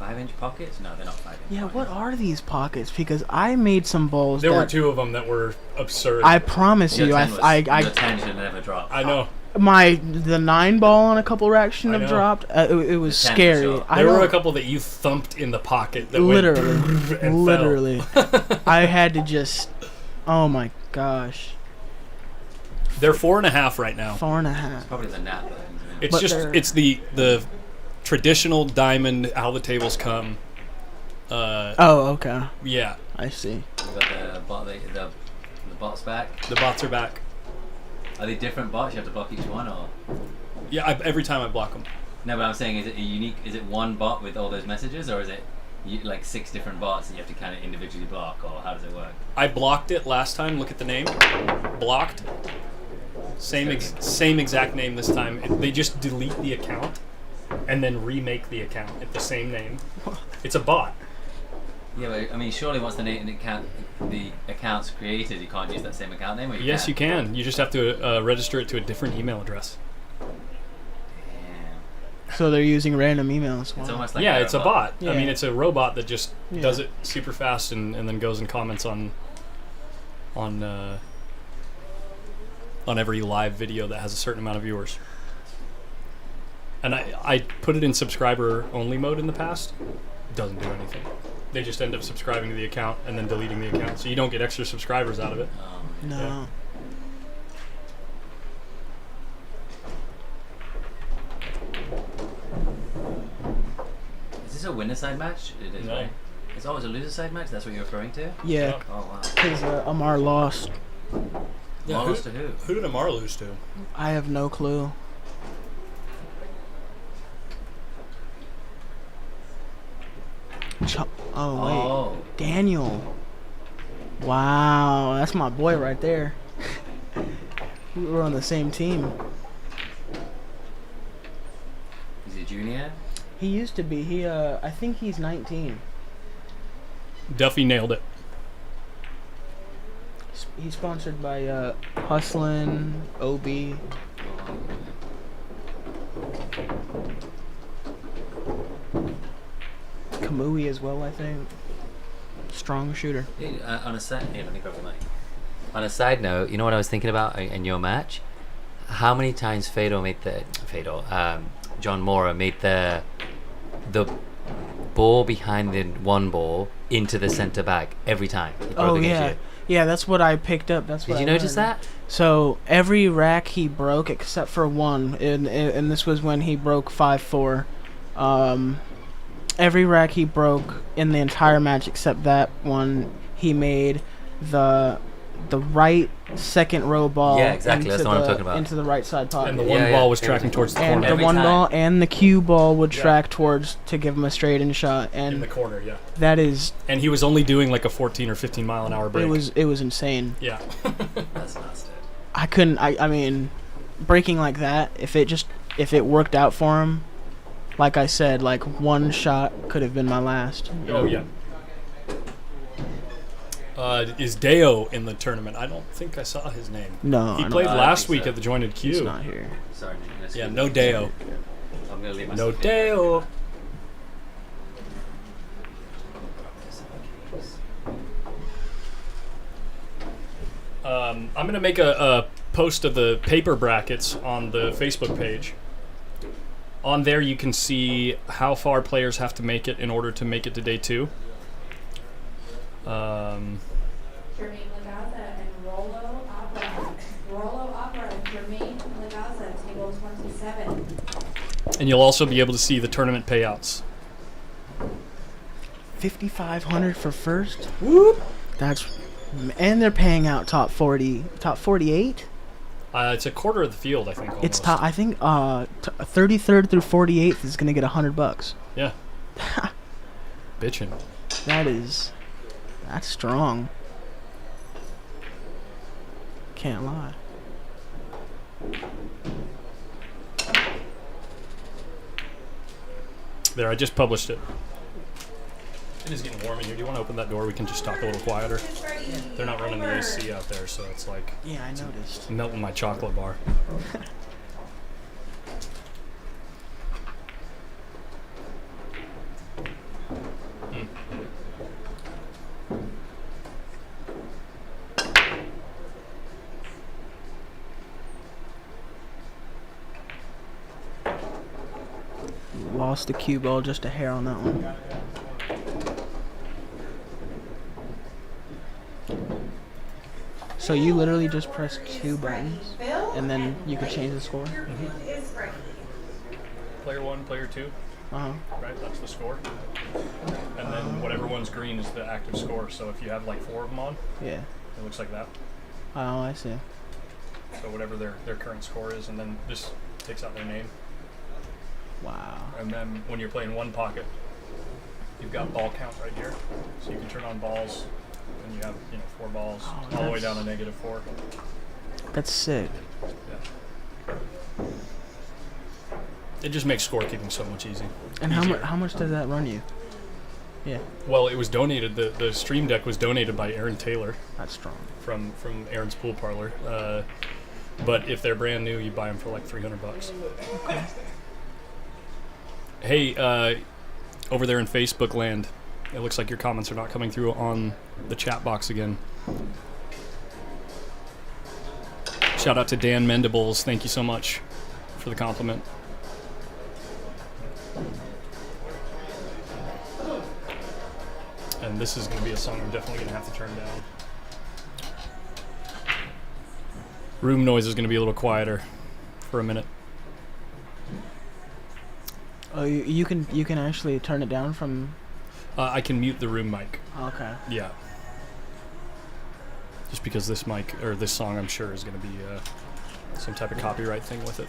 5-inch pockets? No, they're not 5-inch. Yeah, what are these pockets? Because I made some balls. There were 2 of them that were absurd. I promise you, your 10 should never drop. I know. The 9 ball on a couple racks shouldn't have dropped. It was scary. Sure. There were a couple that you thumped in the pocket that literally, went and literally. fell. I had to just. Oh my gosh. They're 4.5 right now. 4.5. It's probably the nap. It's it's the traditional diamond how the tables come. Oh, okay. Yeah. I see. You got the bots back. The bots are back. Are they different bots? You have to block each one, or? Yeah, every time I block them. No, but I'm saying, is it a unique? Is it one bot with all those messages, or is it like 6 different bots that you have to kind of individually block, or how does it work? I blocked it last time. Look at the name. Blocked. Same exact name this time. They just delete the account and then remake the account at the same name. It's a bot. Yeah, but I mean, surely once the account's created, you can't use that same account name. Or Yes, you can. You just have to register it to a different email address. So they're using random emails. Wow. It's almost like yeah, it's a bot. Yeah. I mean, it's a robot that just does it super fast and then goes and comments on every live video that has a certain amount of viewers. And I put it in subscriber only mode in the past. It doesn't do anything. They just end up subscribing to the account and then deleting the account, so you don't get extra subscribers out of it. No. Yeah. Is this a winner side match? It is, No. right? It's always a loser side match. That's what you're referring to? Yeah. Oh wow. Because Amar lost. Yeah, Amar lost to who? Who did Amar lose to? I have no clue. Oh wait, Oh. Daniel. Wow, that's my boy right there. We were on the same team. Is he junior? He used to be. He I think he's 19. Duffy nailed it. He's sponsored by Hustlin', OB. Kamui as well, I think. Strong shooter. Hey, on a side, let me grab the mic. On a side note, you know what I was thinking about in your match? How many times John Mora made the ball behind the one ball into the center back every time. Oh yeah, yeah. That's what I picked up. That's what. Did you notice that? So every rack he broke except for one, and this was when he broke 5-4. Every rack he broke in the entire match except that one, he made the right second row ball. Yeah, exactly. That's the one I'm talking about. Into the right side pocket. And the one ball was tracking towards the corner. And the one ball and the cue ball would track towards to give him a straight in shot. And in the corner, yeah. That is. And he was only doing like a 14 or 15 mile an hour break. It was insane. Yeah. That's nasty. I couldn't. I mean, breaking like that. If it worked out for him, like I said, like one shot could have been my last. Oh yeah. Is Deo in the tournament? I don't think I saw his name. No, he played last week at the Jointed Q. He's not here. Sorry, yeah, no Deo. I'm gonna leave no Deo. I'm gonna make a post of the paper brackets on the Facebook page. On there, you can see how far players have to make it in order to make it to day 2. Jermaine Lagaza and Rollo Opera and Jermaine Lagaza, table 27. And you'll also be able to see the tournament payouts. 5,500 for first. Whoop! And they're paying out top 40, top 48. It's a quarter of the field, I think. Almost. It's top. I think 33rd through 48th is gonna get $100. Yeah. Bitchin'. That's strong. Can't lie. There, I just published it. It is getting warm in here. Do you want to open that door? We can just talk a little quieter. They're not running the AC out there, so it's like... Yeah, I noticed. Melting my chocolate bar. Lost the cue ball, just a hair on that one. So you literally just press 2 buttons, and then you can change the score? Mm-hmm. Player 1, player 2. Uh-huh. Right, that's the score. And then whatever one's green is the active score. So if you have like 4 of them on, yeah, it looks like that. Oh, I see. So whatever their current score is, and then this takes out their name. Wow. And then when you're playing one pocket, you've got ball count right here. So you can turn on balls, and you have 4 balls all the way down to -4. That's sick. Yeah. It just makes scorekeeping so much easier. And how much does that run you? Yeah. Well, it was donated. The stream deck was donated by Aaron Taylor. That's strong. From Aaron's pool parlor. But if they're brand new, you buy them for like $300. Okay. Hey, over there in Facebook land, it looks like your comments are not coming through on the chat box again. Shout out to Dan Mendibles. Thank you so much for the compliment. And this is going to be a song I'm definitely going to have to turn down. Room noise is going to be a little quieter for a minute. Oh, you can actually turn it down from... I can mute the room mic. Okay. Yeah. Just because this mic, or this song, I'm sure is going to be some type of copyright thing with it.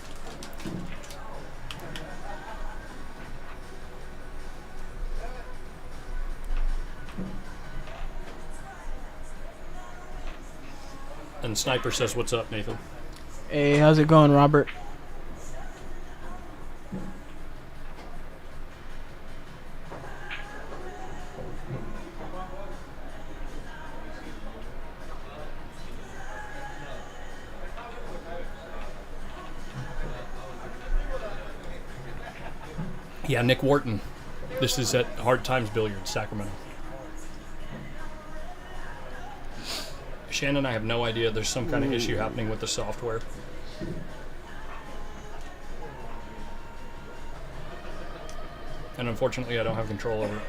And Sniper says, "What's up, Nathan?" Hey, how's it going, Robert? Yeah, Nick Wharton. This is at Hard Times Billiards, Sacramento. Shannon, I have no idea. There's some kind of issue happening with the software. And unfortunately, I don't have control over it.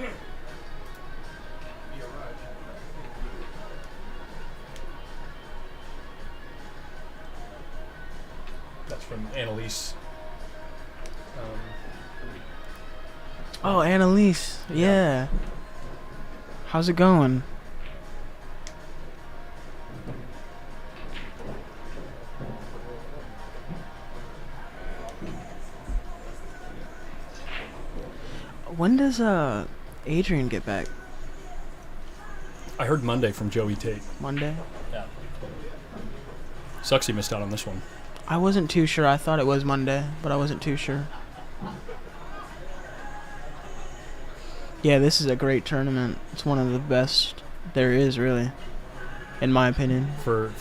That's from Annalise. Oh, Annalise. Yeah. How's it going? When does Adrian get back? I heard Monday from Joey Tate. Monday? Yeah. Sucks he missed out on this one. I wasn't too sure. I thought it was Monday, but I wasn't too sure. Yeah, this is a great tournament. It's one of the best there is, really, in my opinion. For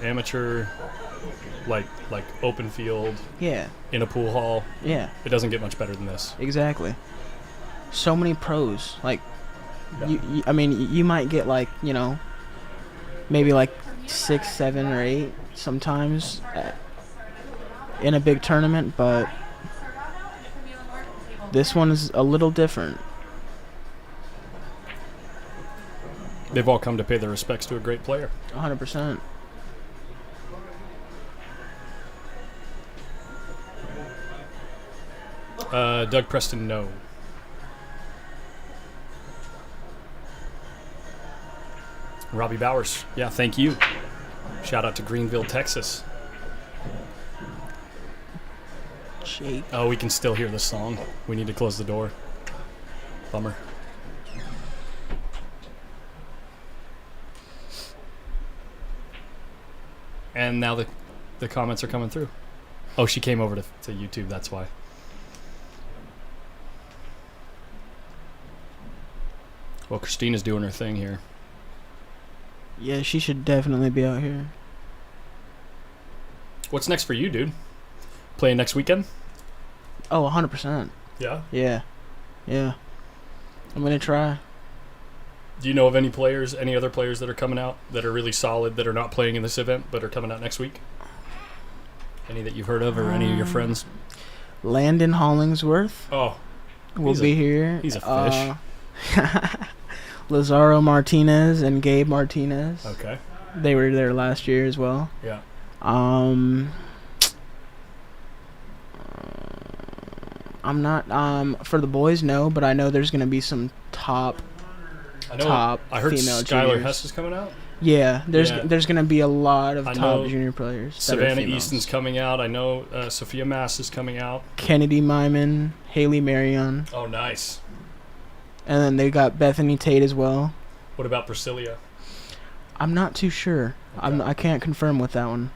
amateur, like open field. Yeah. In a pool hall. Yeah. It doesn't get much better than this. Exactly. So many pros. Like, I mean, you might get like, you know, maybe like 6, 7, or 8 sometimes in a big tournament, but this one is a little different. They've all come to pay their respects to a great player. 100%. Doug Preston, no. Robbie Bowers, yeah, thank you. Shout out to Greenville, Texas. Jake. Oh, we can still hear the song. We need to close the door. Bummer. And now the comments are coming through. Oh, she came over to YouTube, that's why. Well, Christina's doing her thing here. Yeah, she should definitely be out here. What's next for you, dude? Playing next weekend? Oh, 100%. Yeah? Yeah. Yeah. I'm going to try. Do you know of any other players that are coming out that are really solid that are not playing in this event but are coming out next week? Any that you've heard of or any of your friends? Landon Hollingsworth. Oh. Will be here. He's a fish. Lazaro Martinez and Gabe Martinez. Okay. They were there last year as well. Yeah. I'm not for the boys, no, but I know there's gonna be some top I heard female Skylar juniors. Hess is coming out. Yeah, there's gonna be a lot of top junior players. Savannah Easton's coming out. I know Sophia Mass is coming out. Kennedy Myman, Haley Marion. Oh, nice. And then they got Bethany Tate as well. What about Priscilla? I'm not too sure. Okay. I can't confirm with that one.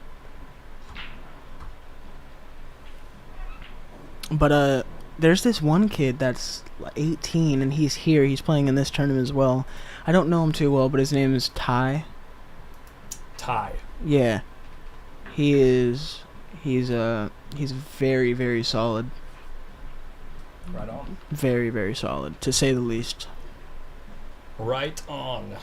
But there's this one kid that's 18 and he's here. He's playing in this tournament as well. I don't know him too well, but his name is Ty. Ty. Yeah. He's very, very solid. Right on. Very, very solid, to say the least. Right on.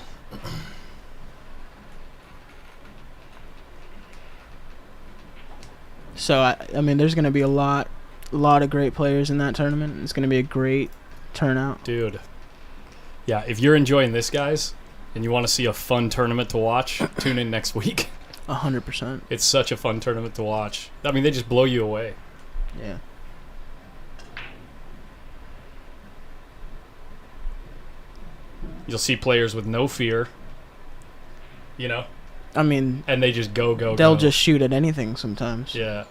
So I mean, there's gonna be a lot of great players in that tournament. It's gonna be a great turnout. Dude. Yeah, if you're enjoying this, guys, and you want to see a fun tournament to watch, tune in next week. 100%. It's such a fun tournament to watch. I mean, they just blow you away. Yeah. You'll see players with no fear, you know? I mean... And they just go. They'll just shoot at anything sometimes. Yeah.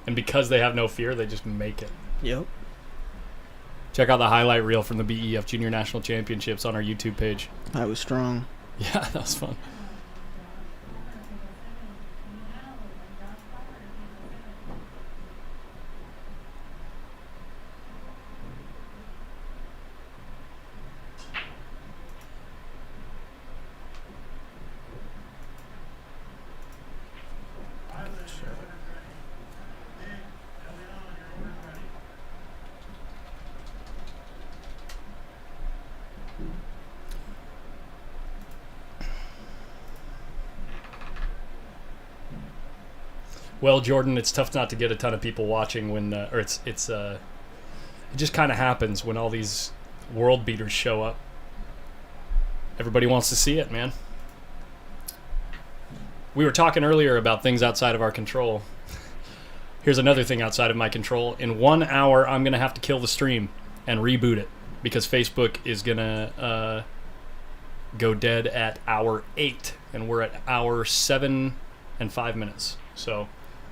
And because they have no fear, they just make it. Yep. Check out the highlight reel from the BEF Junior National Championships on our YouTube page. That was strong. Yeah, that was fun. Well, Jordan, it's tough not to get a ton of people watching when, or it just kind of happens when all these world beaters show up. Everybody wants to see it, man. We were talking earlier about things outside of our control. Here's another thing outside of my control. In 1 hour, I'm going to have to kill the stream and reboot it because Facebook is going to go dead at hour 8, and we're at hour 7 and 5 minutes. So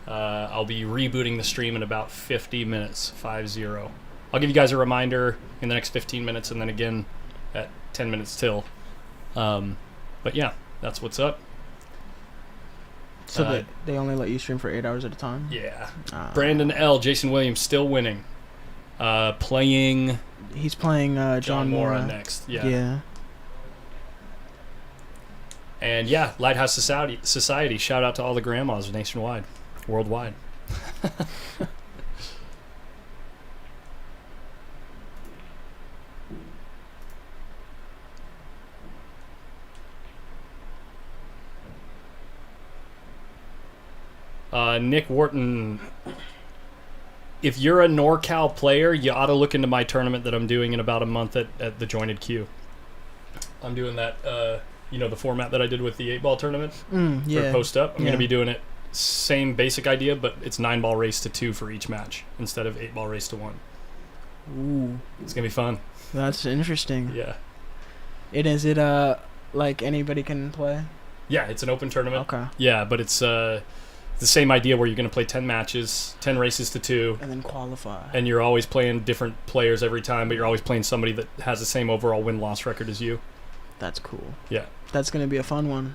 I'll be rebooting the stream in about 50 minutes, 50. I'll give you guys a reminder in the next 15 minutes and then again at 10 minutes till. But yeah, that's what's up. So they only let you stream for 8 hours at a time? Yeah. Brandon L. Jason Williams still winning. Playing... He's playing John Mora next. Yeah. And yeah, Lighthouse Society. Shout out to all the grandmas nationwide, worldwide. Nick Wharton, if you're a NorCal player, you ought to look into my tournament that I'm doing in about a month at the Jointed Queue. I'm doing that, the format that I did with the 8-ball tournament for Post Up. I'm going to be doing it, same basic idea, but it's 9-ball race to 2 for each match instead of 8-ball race to 1. Ooh. It's going to be fun. That's interesting. Yeah. Is it like anybody can play? Yeah, it's an open tournament. Okay. Yeah, but it's the same idea where you're going to play 10 matches, 10 races to 2. And then qualify. And you're always playing different players every time, but you're always playing somebody that has the same overall win-loss record as you. That's cool. Yeah. That's going to be a fun one.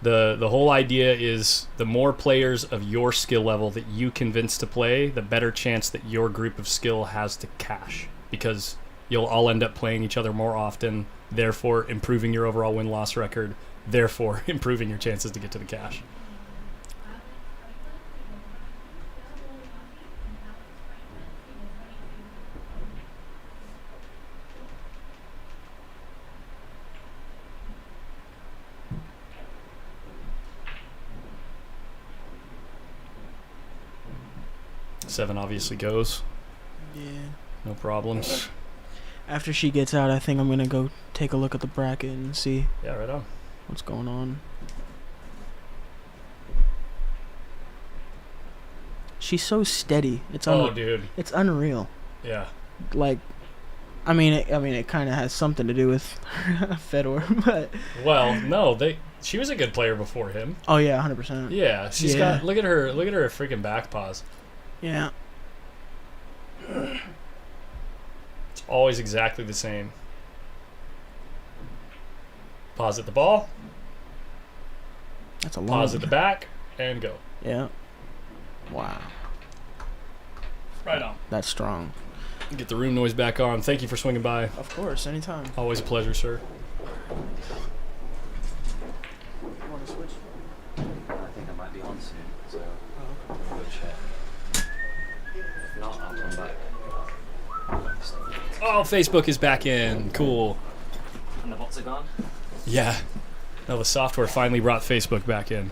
The whole idea is the more players of your skill level that you convince to play, the better chance that your group of skill has to cash. Because you'll all end up playing each other more often, therefore improving your overall win-loss record, therefore improving your chances to get to the cash. Seven obviously goes. Yeah. No problems. After she gets out, I think I'm going to go take a look at the bracket and see. Yeah, right on. What's going on. She's so steady. It's dude. It's unreal. Yeah. Like, I mean, it kind of has something to do with Fedor, but. Well, no, she was a good player before him. Oh yeah, 100%. Yeah, she's got. Look at her freaking back paws. Yeah. It's always exactly the same. Pause at the ball. That's a long. Pause at the back and go. Yeah. Wow. Right on. That's strong. Get the room noise back on. Thank you for swinging by. Of course, anytime. Always a pleasure, sir. Want to switch? I think I might be on soon, so I'll go check. If not, I'll come back. Oh, Facebook is back in. Cool. And the bots are gone? Yeah. No, the software finally brought Facebook back in.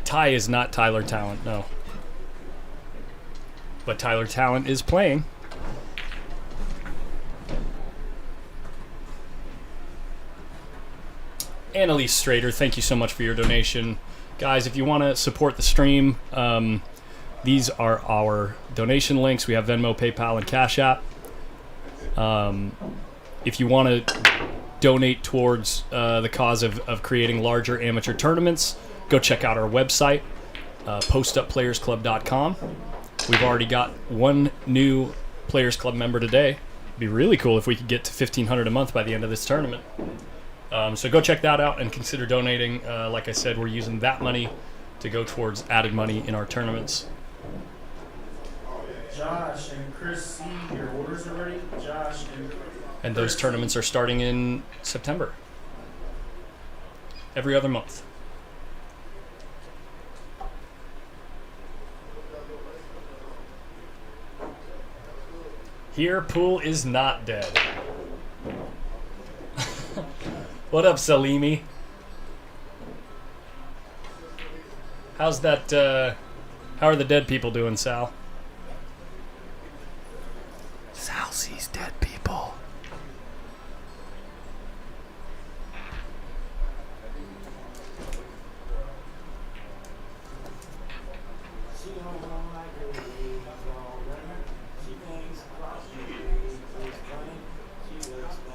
Ty is not Tyler Talent, no. But Tyler Talent is playing. Annalise Strader, thank you so much for your donation. Guys, if you want to support the stream, these are our donation links. We have Venmo, PayPal, and Cash App. If you want to donate towards the cause of creating larger amateur tournaments, go check out our website, PostUpPlayersClub.com. We've already got one new Players Club member today. It'd be really cool if we could get to $1,500 a month by the end of this tournament. So go check that out and consider donating. Like I said, we're using that money to go towards added money in our tournaments. Josh and Chris, see your orders are ready. Josh And those tournaments are starting in September. Every other month. Here, Pool is not dead. What up, Salimi? How's that? How are the dead people doing, Sal? Sal sees dead people.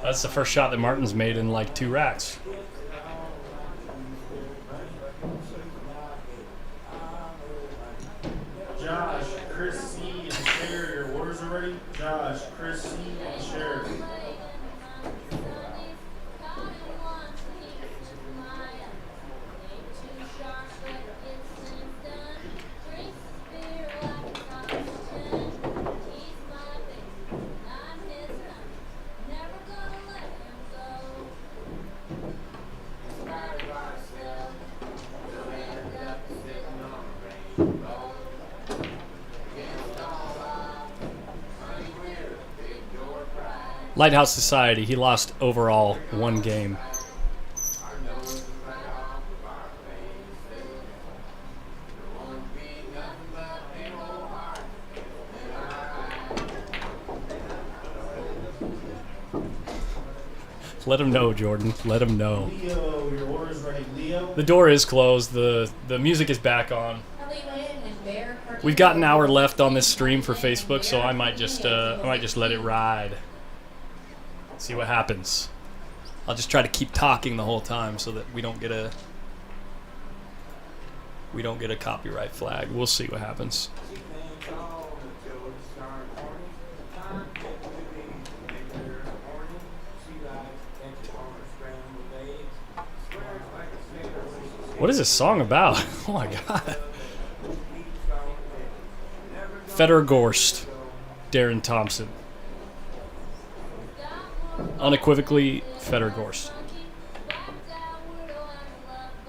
That's the first shot that Martin's made in like 2 racks. Josh, Chris C, and Cher, your orders are ready? Josh, Chris C, and Cher. Lighthouse Society, he lost overall 1 game. Let him know, Jordan. Let him know. Leo, your order's ready. Leo? The door is closed. The music is back on. We've got an hour left on this stream for Facebook, so I might just let it ride. See what happens. I'll just try to keep talking the whole time so that we don't get a copyright flag. We'll see what happens. What is this song about? Oh my god. Fettergorst, Darren Thompson. Unequivocally, Fettergorst.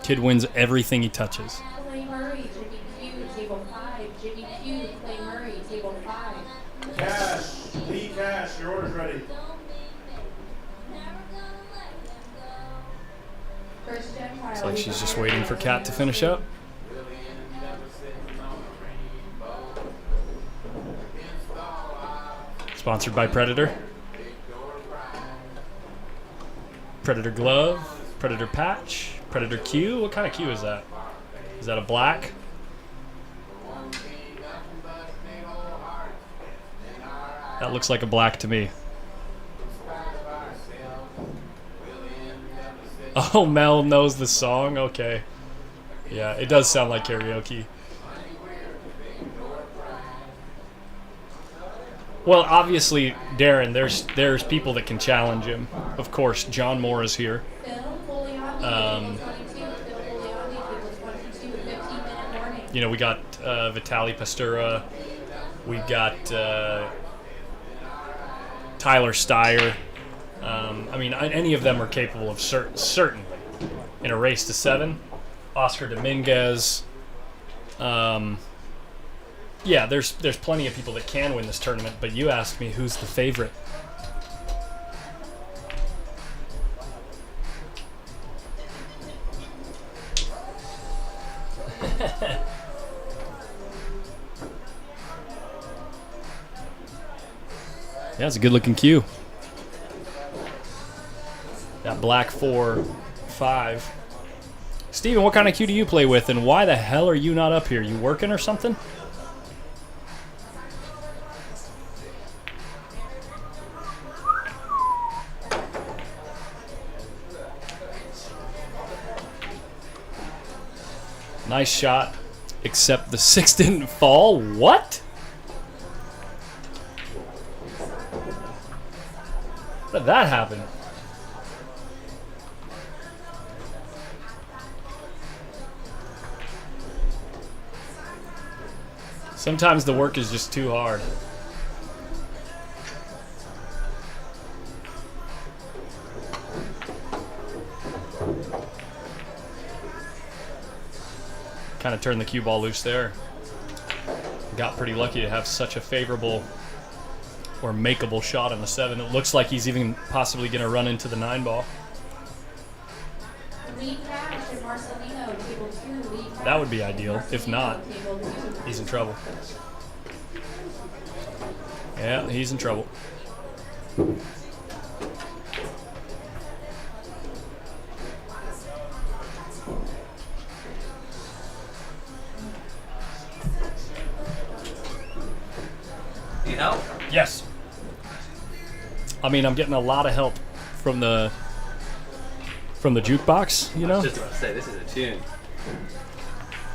Kid wins everything he touches. Clay Murray, Jimmy Q, table 5. Jimmy Q, Clay Murray, table 5. Cash, Lee Cash, your order's ready. It's like she's just waiting for Kat to finish up. Sponsored by Predator. Predator glove, Predator patch, Predator Q. What kind of Q is that? Is that a black? That looks like a black to me. Oh, Mel knows the song? Okay. Yeah, it does sound like karaoke. Well, obviously, Darren, there's people that can challenge him. Of course, John Moore is here. You know, we got Vitaly Pastura. We got Tyler Steyer. I mean, any of them are capable of certainly in a race to 7. Oscar Dominguez. Yeah, there's plenty of people that can win this tournament, but you asked me who's the favorite. Yeah, it's a good-looking cue. That black 4-5. Steven, what kind of cue do you play with, and why the hell are you not up here? You working or something? Nice shot, except the 6 didn't fall. What? How did that happen? Sometimes the work is just too hard. Kind of turned the cue ball loose there. Got pretty lucky to have such a favorable or makeable shot on the 7. It looks like he's even possibly going to run into the 9 ball. Lee Cash and Marcelino, table 2. That would be ideal. If not, he's in trouble. Yeah, he's in trouble. Need help? Yes. I mean, I'm getting a lot of help from the jukebox, you I know? was just about to say, this is a tune.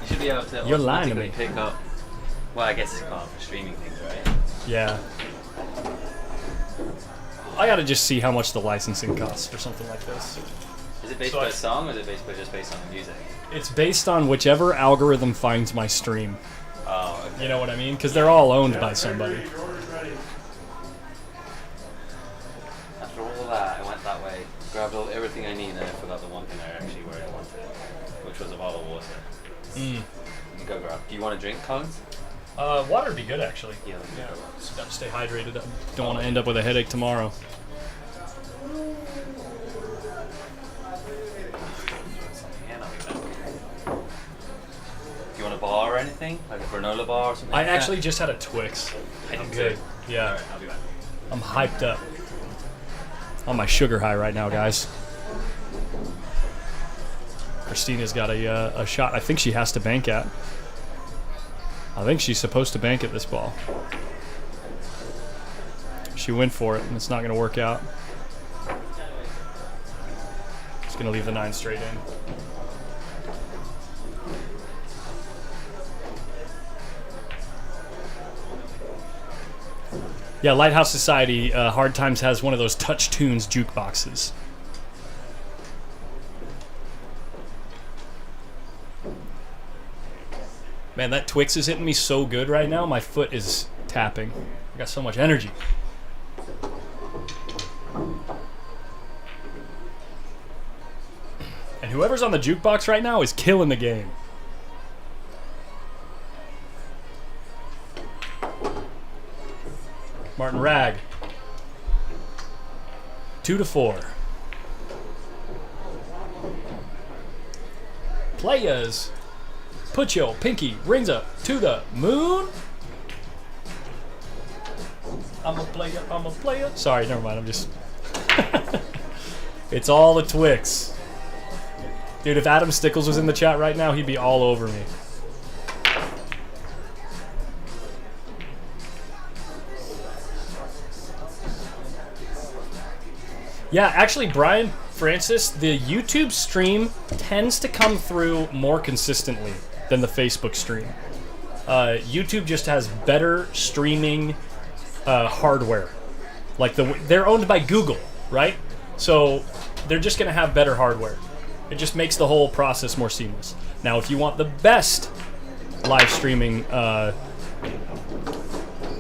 You should be able to You're lying to automatically me. pick up. Well, I guess it's called for streaming things, right? Yeah. I gotta just see how much the licensing costs for something like this. Is it based So per I- song, or is it just based on the music? It's based on whichever algorithm finds my stream. Oh, okay. You know what I mean? Because they're all owned by somebody. After all that, I went that way, grabbed everything I need, and I forgot the one thing I actually where I wanted, which was a bottle of water. Mm. You go grab. Do you want a drink, Collins? Water would be good, actually. Yeah. Just gotta stay hydrated. Don't want to end up with a headache tomorrow. Yeah, I'll be back. Do you want a bar or anything? Like a granola bar or something? I like that? actually just had a Twix. I I'm did good. too. Yeah. Alright, I'll be back. I'm hyped up. On my sugar high right now, guys. Christina's got a shot. I think she has to bank at. I think she's supposed to bank at this ball. She went for it, and it's not going to work out. It's going to leave the 9 straight in. Yeah, Lighthouse Society, Hard Times has one of those Touch Tunes jukeboxes. Man, that Twix is hitting me so good right now. My foot is tapping. I got so much energy. And whoever's on the jukebox right now is killing the game. Martin Ragg. 2-4. Players, put your pinky rings up to the moon. I'm a player. Sorry, never mind. I'm just. It's all the Twix. Dude, if Adam Stickles was in the chat right now, he'd be all over me. Yeah, actually, Brian Francis, the YouTube stream tends to come through more consistently than the Facebook stream. YouTube just has better streaming hardware. Like they're owned by Google, right? So they're just going to have better hardware. It just makes the whole process more seamless. Now, if you want the best live streaming, what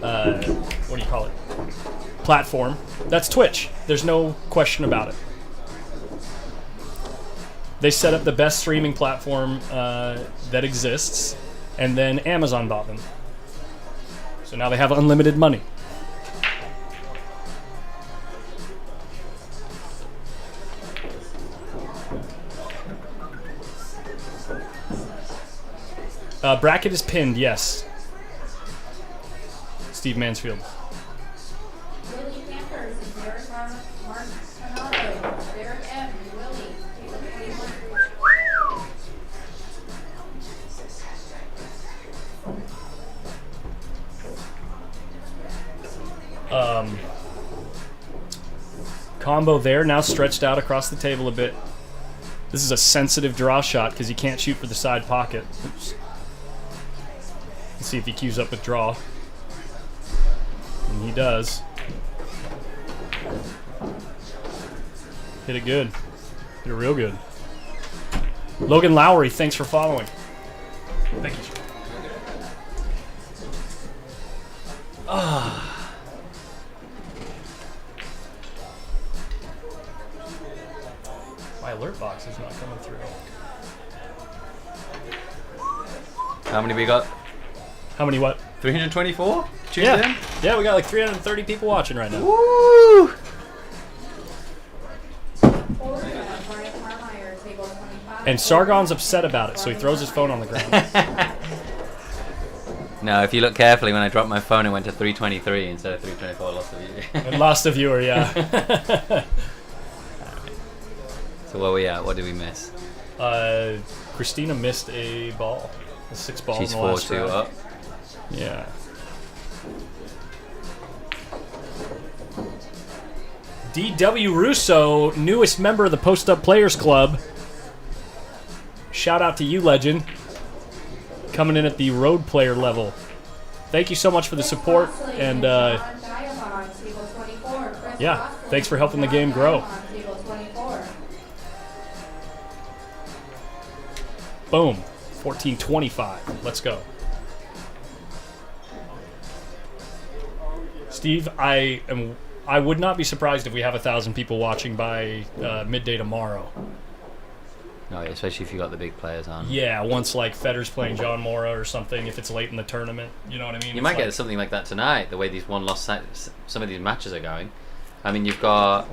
do you call it? Platform, that's Twitch. There's no question about it. They set up the best streaming platform that exists, and then Amazon bought them. So now they have unlimited money. Bracket is pinned, yes. Steve Mansfield. Willie Pampers and Derek Martinado. Derek M. Willie. Combo there, now stretched out across the table a bit. This is a sensitive draw shot because he can't shoot for the side pocket. Oops. Let's see if he queues up with draw. And he does. Hit it good. Hit it real good. Logan Lowry, thanks for following. Thank you. Ah. My alert box is not coming through. How many we got? How many what? 324? Yeah. Yeah, we got like 330 people watching right now. Woo! Brian Carmeyer, table 25. And Sargon's upset about it, so he throws his phone on the ground. No, if you look carefully, when I dropped my phone, it went to 323 instead of 324. Lost a view. And lost a viewer, yeah. So where we at? What did we miss? Christina missed a ball. A 6 ball She's in the last 4-2 round. up. Yeah. DW Russo, newest member of the Post Up Players Club. Shout out to you, legend. Coming in at the road player level. Thank you so much for the support, and yeah, thanks for helping the game grow. Boom, 1425. Let's go. Steve, I would not be surprised if we have 1,000 people watching by midday tomorrow. No, especially if you got the big players on. Yeah, once like Federer's playing John Mora or something, if it's late in the tournament, you know what I mean? You might get something like that tonight, the way these one-loss some of these matches are going. I mean, you've got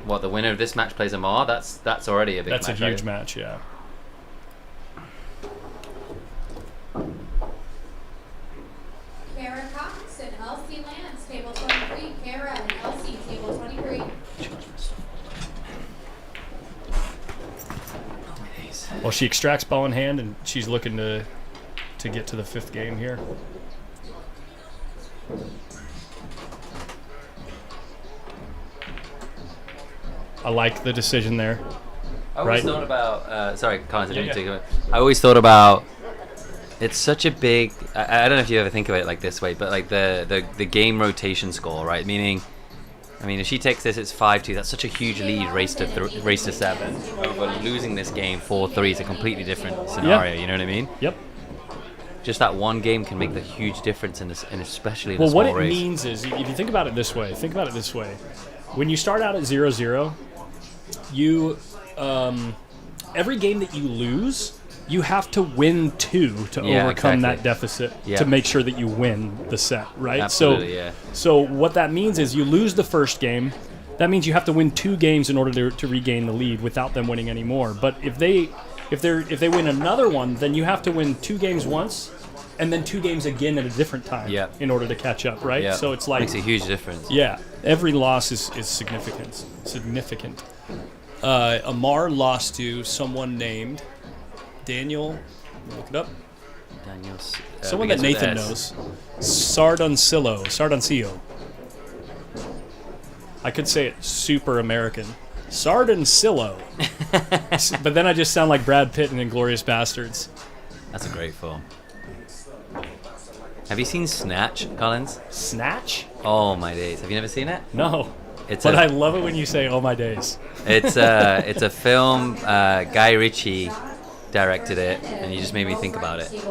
the winner of this match plays Amar. That's already a big match. That's a huge match, yeah. Kara Cox and Elsie Lance, table 23. Kara and Elsie, table 23. Well, she extracts ball in hand, and she's looking to get to the 5th game here. I like the decision there. I always right? thought about. Sorry, Collins, I didn't Yeah, take it. I always thought about. It's such a big. I don't know if you ever think of it like this way, but like the game rotation score, right? Meaning, I mean, if she takes this, it's 5-2. That's such a huge lead, race to 7. Over losing this game 4-3 is a completely different scenario. Yeah. You know what I mean? Yep. Just that one game can make the huge difference in this, and especially in Well, a small what it race. means is, if you think about it this way, when you start out at 0-0, you every game that you lose, you have to win 2 to overcome that deficit to make sure that you win the set, right? Absolutely, So what that means is you lose the first game. That means you have to win 2 games in order to regain the lead without them winning any more. But if they win another one, then you have to win 2 games once, and then 2 games again at a different time in order to catch up, right? Yeah. So it's like Makes a huge difference. Yeah, every loss is significant. Amar lost to someone named Daniel. Look it up. Daniel's Someone that Nathan knows. Sardoncillo. I could say it super American. Sardoncillo. But then I just sound like Brad Pitt in Inglourious Bastards. That's a great film. Have you seen Snatch, Collins? Snatch? Oh my days! Have you never seen it? No. But I love it when you say "Oh my days." It's a film. Guy Ritchie directed it, and you just made me think about it.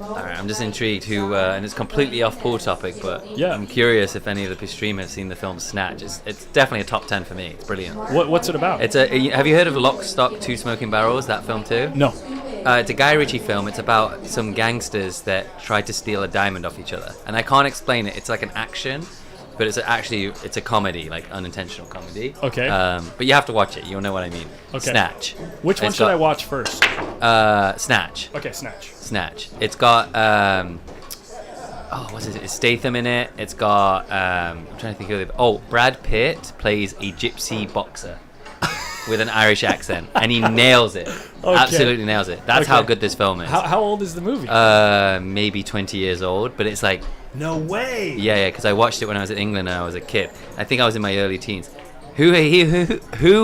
All right, I'm just intrigued who, and it's completely off pool topic, but yeah. I'm curious if any of the streamers have seen the film Snatch. It's definitely a top 10 for me. It's brilliant. What's it about? Have you heard of Lock, Stock, Two Smoking Barrels? That film too? No. It's a Guy Ritchie film. It's about some gangsters that try to steal a diamond off each other, and I can't explain it. It's like an action, but it's a comedy, like unintentional comedy. Okay. But you have to watch it. You'll know what I mean. Okay. Snatch. Which one should I watch first? Snatch. Okay, Snatch. Snatch. It's got what's it? It's Statham in it. It's got I'm trying to think of it. Oh, Brad Pitt plays a gypsy boxer with an Irish accent, and he nails it. Okay. Absolutely nails it. That's how good this film is. How old is the movie? Maybe 20 years old, but it's like no way. Yeah, because I watched it when I was in England and I was a kid. I think I was in my early teens. Who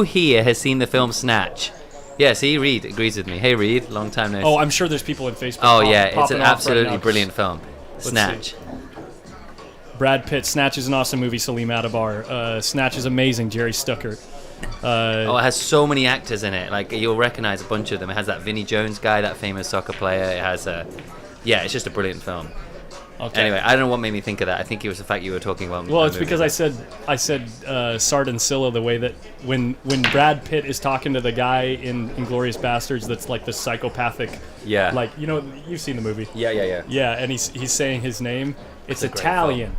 here has seen the film Snatch? Yeah, see, Reed agrees with me. Hey, Reed, long time no see. Oh, I'm sure there's people in Facebook. Oh, yeah, it's an popping off absolutely right now. brilliant film. Let's Snatch. see. Brad Pitt. Snatch is an awesome movie. Salim Adabar. Snatch is amazing. Jerry Stuckert. It has so many actors in it. Like, you'll recognize a bunch of them. It has that Vinnie Jones guy, that famous soccer player. It has it's just a brilliant film. Okay. Anyway, I don't know what made me think of that. I think it was the fact you were talking about. Well, it's because I said Sardoncillo the way that when Brad Pitt is talking to the guy in Inglourious Bastards that's like the psychopathic. Yeah. Like, you've seen the movie. Yeah. Yeah, and he's saying his name. It's a great Italian.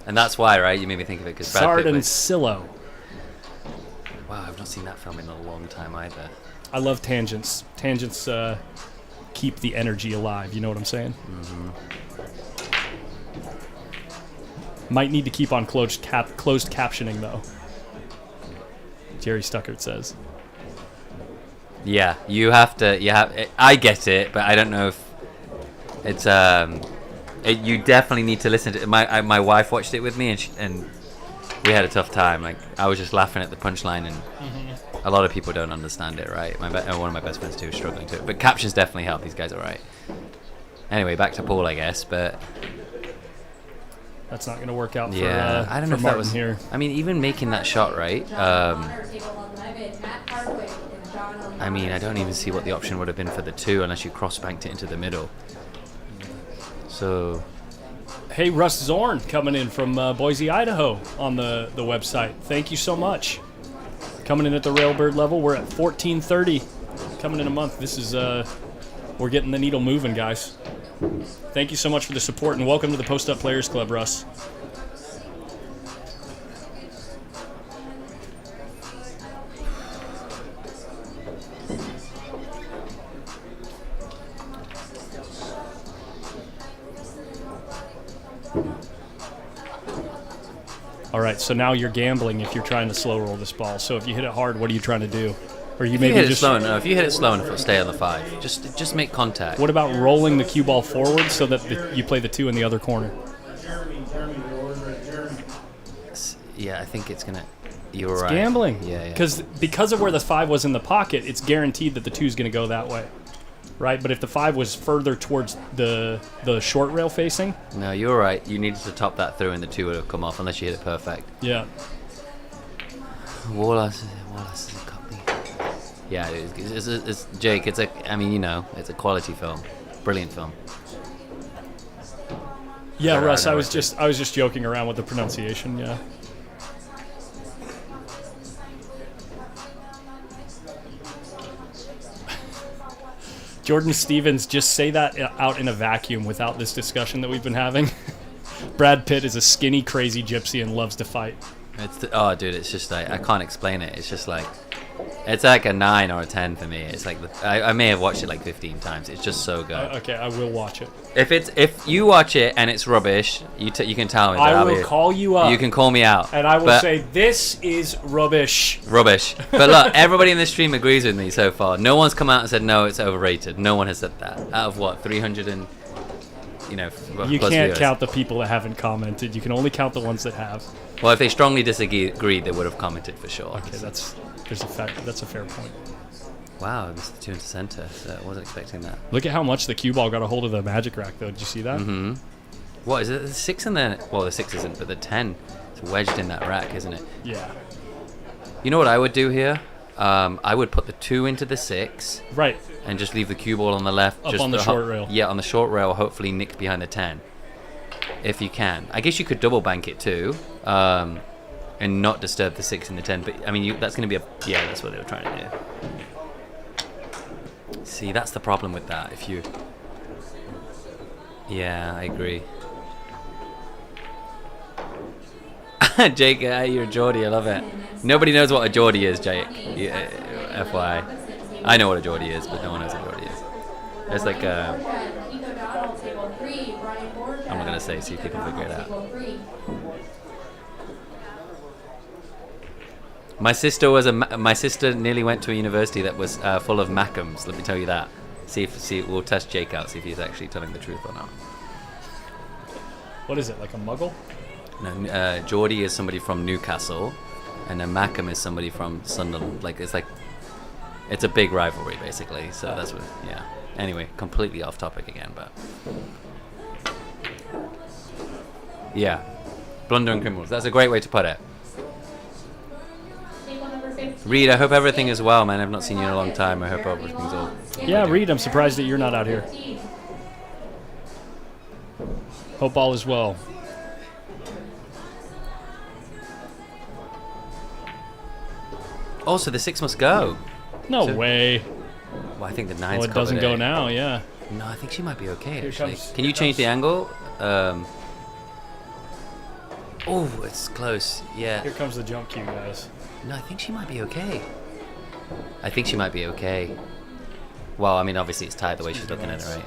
And that's why, right? You made me think of it because Brad Pitt was... Sardoncillo. Wow, I've not seen that film in a long time either. I love tangents. Tangents keep the energy alive. You know what I'm saying? Mm-hmm. Might need to keep on closed captioning though. Jerry Stuckert says. Yeah, you have to. I get it, but I don't know if it's. You definitely need to listen to it. My wife watched it with me, and we had a tough time. Like I was just laughing at the punchline, and a lot of people don't understand it, right? One of my best friends too is struggling to it, but captions definitely help. These guys are right. Anyway, back to Paul, I guess, but that's not going to work out. Yeah, I don't know if that was here. I mean, even making that shot, right? I mean, I don't even see what the option would have been for the 2 unless you cross-banked it into the middle. So, hey, Russ Zorn coming in from Boise, Idaho on the website. Thank you so much. Coming in at the Railbird level, we're at 1430. Coming in a month. This is we're getting the needle moving, guys. Thank you so much for the support and welcome to the Post Up Players Club, Russ. All right, so now you're gambling if you're trying to slow roll this ball. So if you hit it hard, what are you trying to do? Or you maybe hit just it slow enough. If you hit it slow enough, it'll stay on the 5. Just make contact. What about rolling the cue ball forward so that you play the 2 in the other corner? Yeah, I think it's gonna. You're It's right. gambling. Yeah. Because of where the 5 was in the pocket, it's guaranteed that the 2 is going to go that way, right? But if the 5 was further towards the short rail facing, No, you're right. You needed to top that through, and the 2 would have come off unless you hit it perfect. yeah. Wallace is a copy. Yeah, it's Jake. It's a quality film, brilliant film. Yeah, Right, Russ, I I know was it just joking around with the pronunciation. Yeah. Jordan Stevens, just say that out in a vacuum without this discussion that we've been having. Brad Pitt is a skinny, crazy gypsy and loves to fight. Dude, it's just like I can't explain it. It's just like it's like a 9 or a 10 for me. It's like I may have watched it like 15 times. It's just so good. Okay, I will watch it. If you watch it and it's rubbish, you can tell me. I will call you up. You can call me out, and I will say this is rubbish. Rubbish. But look, everybody in the stream agrees with me so far. No one's come out and said no, it's overrated. No one has said that. Out of what 300 and You plus can't viewers. count the people that haven't commented. You can only count the ones that have. Well, if they strongly disagreed, they would have commented for sure. Okay, that's a fair point. Wow, Mr. 2 into center. So I wasn't expecting that. Look at how much the cue ball got a hold of the magic rack, though. Did you see that? Mm-hmm. What is it? The 6 in there? Well, the 6 isn't, but the 10. It's wedged in that rack, isn't it? Yeah. You know what I would do here? I would put the 2 into the 6. Right. And just leave the cue ball on the left. Up just on the short rail. Yeah, on the short rail, hopefully nicked behind the 10. If you can. I guess you could double bank it too. And not disturb the 6 and the 10. But, I mean, that's going to be yeah, that's what they were trying to do. See, that's the problem with that. If you... Yeah, I agree. Jake, you're a Geordie. I love it. Nobody knows what a Geordie is, Jake. Yeah, FYI. I know what a Geordie is, but no one knows what a Geordie is. It's like I'm not gonna say. See if people figure it out. My sister nearly went to a university that was full of Mackhams. Let me tell you that. We'll test Jake out. See if he's actually telling the truth or not. What is it? Like a Muggle? No, Geordie is somebody from Newcastle, and then Mackham is somebody from Sunderland. It's a big rivalry, basically. So that's what. Yeah. Anyway, completely off topic again, but yeah, blundering criminals. That's a great way to put it. Reed, I hope everything is well, man. I've not seen you in a long time. I hope everything's all. Yeah, Reed, I'm surprised that you're not out here. Hope all is well. Oh, so the 6 must go. No way. Well, I think the 9's Well, it doesn't go now, yeah. No, I think she might be okay, Here actually. comes- Can you change the angle? Oh, it's close. Yeah. Here comes the jump cue, guys. No, I think she might be okay. I think she might be okay. Well, I mean, obviously it's tight the way she's looking at it, right?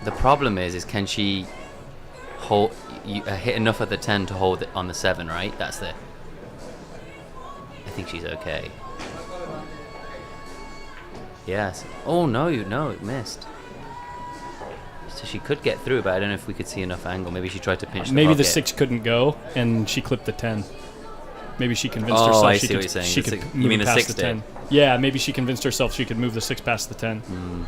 The problem is can she hold hit enough of the 10 to hold it on the 7, right? That's the. I think she's okay. Yes. Oh no, it missed. So she could get through, but I don't know if we could see enough angle. Maybe she tried to pinch. Maybe the the 6 couldn't go, and she clipped the 10. Maybe she convinced herself I she see could. What you're saying. She The could six, move you mean the past 6 the did? 10. Yeah, maybe she convinced herself she could move the 6 past the 10.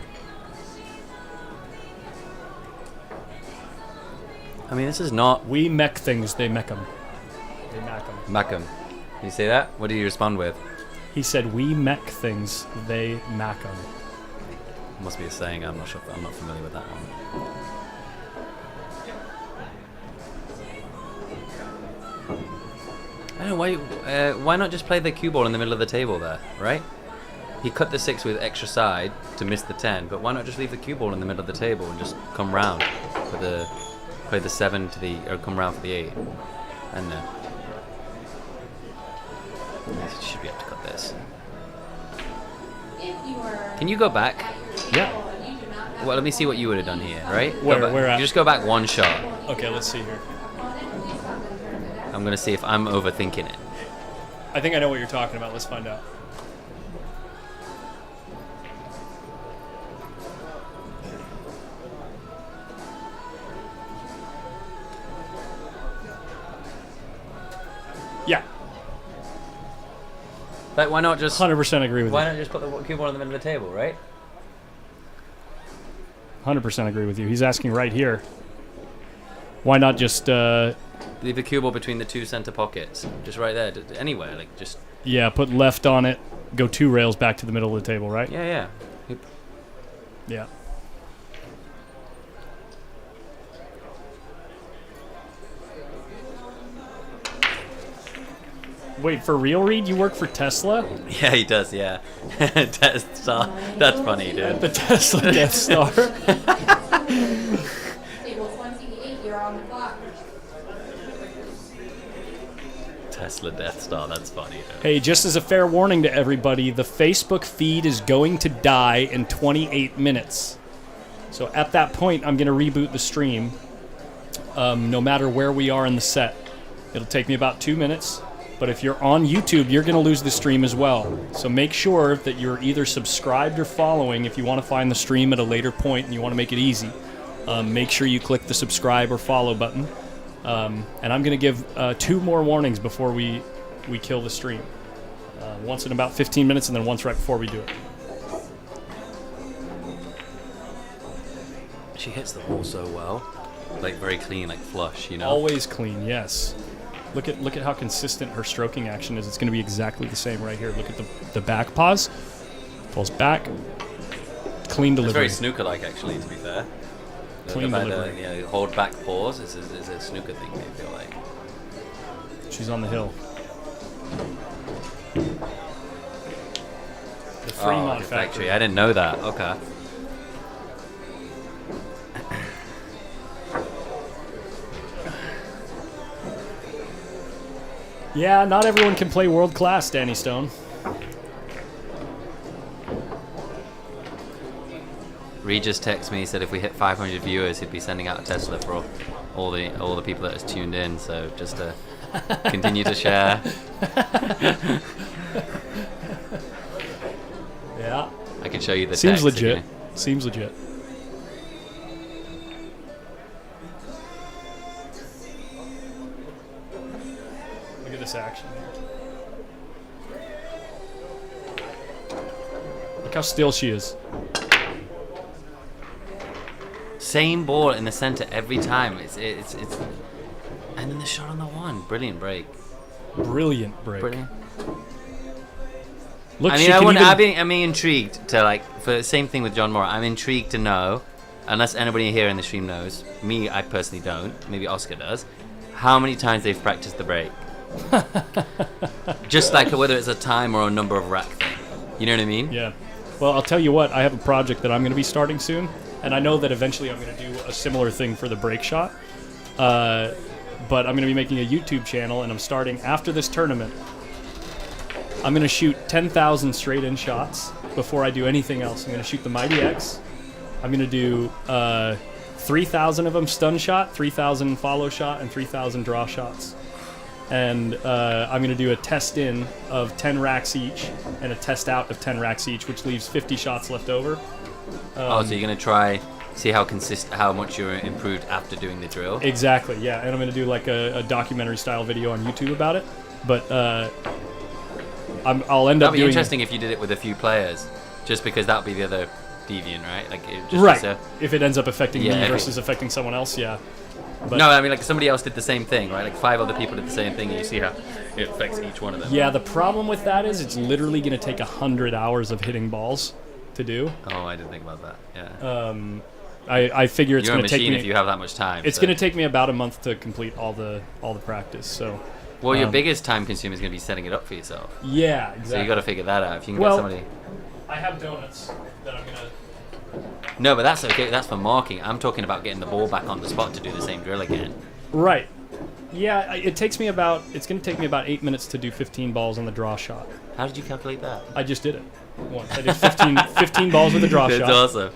I mean, this is not. We mech things, they mech them. They mac them. Mac 'em. Can you say that? What did you respond with? He said, "We mech things, they mac them." Must be a saying. I'm not sure. I'm not familiar with that one. I don't know why not just play the cue ball in the middle of the table there, right? He cut the 6 with extra side to miss the 10, but why not just leave the cue ball in the middle of the table and just come round for the play the 7 to the or come round for the 8? And should be able to cut this. Can you go back? Yeah. Well, let me see what you would have done here, right? Where at? You just go back one shot. Okay, let's see here. I'm gonna see if I'm overthinking it. I think I know what you're talking about. Let's find out. Yeah. But why not just 100% agree with you. Why not just put the cue ball in the middle of the table, right? 100% agree with you. He's asking right here. Why not just leave the cue ball between the 2 center pockets, just right there, anywhere, like just. Yeah, put left on it. Go 2 rails back to the middle of the table, right? Yeah. Yeah. Wait, for real, Reed? You work for Tesla? Yeah, he does. Yeah, Death Star. That's funny, dude. The Tesla Death Star. Table 28, you're on the clock. Tesla Death Star. That's funny, dude. Hey, just as a fair warning to everybody, the Facebook feed is going to die in 28 minutes. So at that point, I'm going to reboot the stream. No matter where we are in the set, it'll take me about 2 minutes. But if you're on YouTube, you're going to lose the stream as well. So make sure that you're either subscribed or following if you want to find the stream at a later point and you want to make it easy. Make sure you click the subscribe or follow button. And I'm going to give 2 more warnings before we kill the stream. Once in about 15 minutes and then once right before we do it. She hits the ball so well. Like very clean, like flush, you know? Always clean, yes. Look at how consistent her stroking action is. It's going to be exactly the same right here. Look at the back pause. Pulls back. Clean delivery. It's very snooker-like, actually, to be fair. Clean delivery. Hold back pause is a snooker thing, I feel like. She's on the hill. The Fremont factory. I didn't know that. Okay. Yeah, not everyone can play world class, Danny Stone. Regis texted me, he said if we hit 500 viewers, he'd be sending out a Tesla for all the people that has tuned in. So just to continue to share. Yeah. I can show you the Seems text legit. Seems legit. Look at this action. Look how still she is. Same ball in the center every time. It's and then the shot on the 1. Brilliant break. Brilliant break. Brilliant. Look, I mean, I'm intrigued to for the same thing with John Moore. I'm intrigued to know, unless anybody here in the stream knows. Me, I personally don't. Maybe Oscar does. How many times they've practiced the break? Just like whether it's a time or a number of rack thing. You know what I mean? Yeah. Well, I'll tell you what. I have a project that I'm going to be starting soon, and I know that eventually I'm going to do a similar thing for the break shot. But I'm going to be making a YouTube channel, and I'm starting after this tournament. I'm going to shoot 10,000 straight-in shots before I do anything else. I'm going to shoot the Mighty X. I'm going to do 3,000 of them stun shot, 3,000 follow shot, and 3,000 draw shots. And I'm going to do a test in of 10 racks each and a test out of 10 racks each, which leaves 50 shots left over. So you're going to try see how much you're improved after doing the drill? Exactly, yeah. And I'm going to do like a documentary style video on YouTube about it. But I'll end up That'd be doing interesting if you did it with a few players, just because that would be the other deviant, right? Like if it ends up affecting me versus affecting someone else, yeah. But no, I mean like somebody else did the same thing, right? Like 5 other people did the same thing, and you see how it affects each one of them. Yeah, the problem with that is it's literally going to take 100 hours of hitting balls to do. Oh, I didn't think about that. Yeah. I figure it's going to take me. If you have that much time, it's going to take me about a month to complete all the practice. So. Well, your biggest time consumer is going to be setting it up for yourself. Yeah, exactly. So you got to figure that out. If you can get somebody. I have donuts that I'm gonna. No, but that's okay. That's for marking. I'm talking about getting the ball back on the spot to do the same drill again. Right. Yeah, it's going to take me about 8 minutes to do 15 balls on the draw shot. How did you calculate that? I just did it once. I did 15 balls with a draw shot. That's awesome.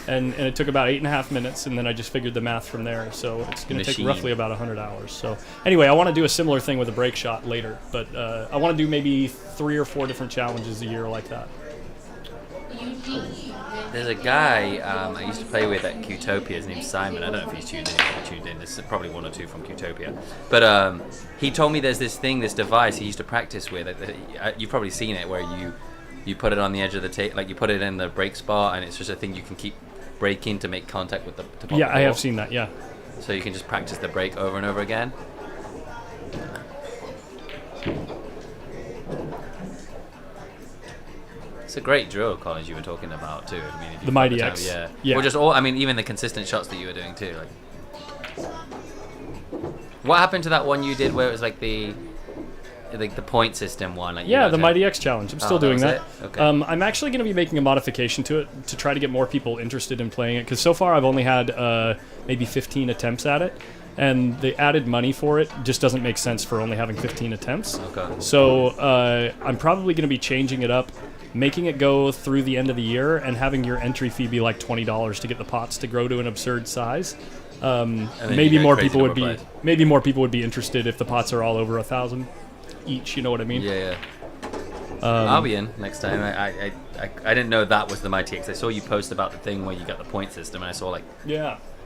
And it took about 8.5 minutes, and then I just figured the math from there. So it's going to take roughly about 100 hours. So anyway, I want to do a similar thing with a break shot later, but I want to do maybe 3 or 4 different challenges a year like that. There's a guy I used to play with at Qtopia. His name's Simon. I don't know if he's tuned in. There's probably 1 or 2 from Qtopia. But he told me there's this device he used to practice with. You've probably seen it, where you put it on the edge of the tape, like you put it in the break spot, and it's just a thing you can keep breaking to make contact with the ball. Yeah, I have seen that, yeah. So you can just practice the break over and over again. It's a great drill, Colin, you were talking about too. I mean, if the Mighty X. Yeah. Or just even the consistent shots that you were doing too. Like, what happened to that one you did where it was like the point system one? Like the Mighty X challenge. I'm still doing that. Okay. I'm actually going to be making a modification to it to try to get more people interested in playing it, because so far I've only had maybe 15 attempts at it. And the added money for it just doesn't make sense for only having 15 attempts. Okay. So I'm probably going to be changing it up, making it go through the end of the year, and having your entry fee be like $20 to get the pots to grow to an absurd size. Maybe more people would be interested if the pots are all over 1,000 each. You know what I mean? Yeah. I'll be in next time. I didn't know that was the Mighty X. I saw you post about the thing where you got the point system, and I saw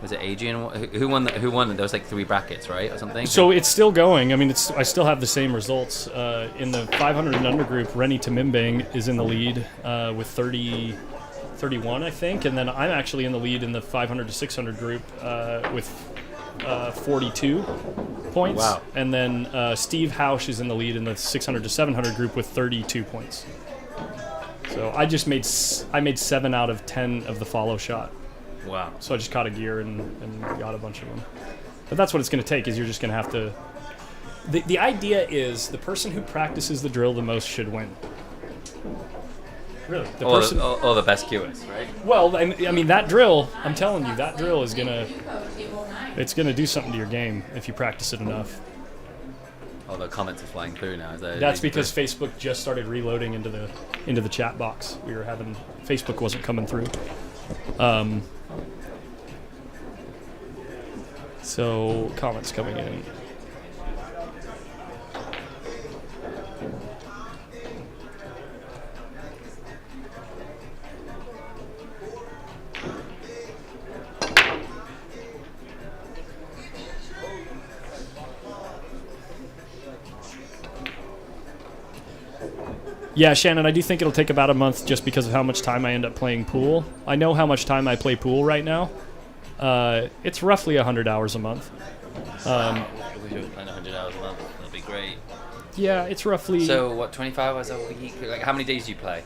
was it Adrian? Who won? Who won? There was like 3 brackets, right, or something. So it's still going. I mean, I still have the same results in the 500 and under group. Rennie Tamimbang is in the lead with 31, I think, and then I'm actually in the lead in the 500 to 600 group with 42 points. Wow. And then Steve Hausch is in the lead in the 600 to 700 group with 32 points. So I made 7 out of 10 of the follow shot. Wow. So I just caught a gear and got a bunch of them. But that's what it's going to take, is you're just going to have to... The idea is the person who practices the drill the most should win. Really? Or the best cuers, right? Well, I mean, that drill, I'm telling you, that drill is going to... It's going to do something to your game if you practice it enough. Oh, the comments are flying through now. That's because Facebook just started reloading into the chat box. Facebook wasn't coming through. So comments coming in. Yeah, Shannon, I do think it'll take about a month just because of how much time I end up playing pool. I know how much time I play pool right now. It's roughly 100 hours a month. I wish I was playing 100 hours a month. That'd be great. Yeah, it's roughly... So, what, 25 hours a week? Like, how many days do you play?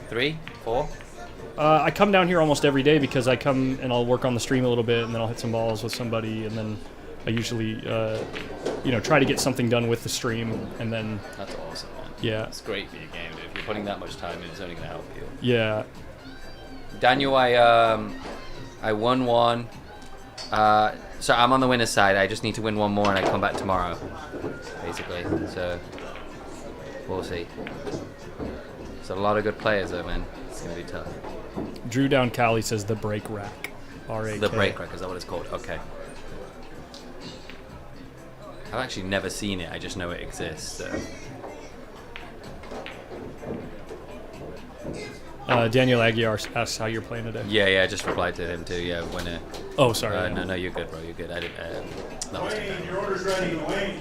3? 4? I come down here almost every day because I come and I'll work on the stream a little bit, and then I'll hit some balls with somebody, and then I usually, try to get something done with the stream, and then... That's awesome, man. Yeah. It's great for your game, dude. If you're putting that much time in, it's only going to help you. Yeah. Daniel, I won one. So I'm on the winner's side. I just need to win one more, and I come back tomorrow, basically. So We'll see. There's a lot of good players though, man. It's gonna be tough. Drew Down Cali says the break rack. R-A-K. The break rack, is that what it's called? Okay. I've actually never seen it. I just know it exists. So. Daniel Aguiar asks how you're playing today. Yeah, I just replied to him too. Yeah, when. Oh, sorry. No, you're good, bro. You're good. I didn't. That was Wayne, your order's ready, Wayne.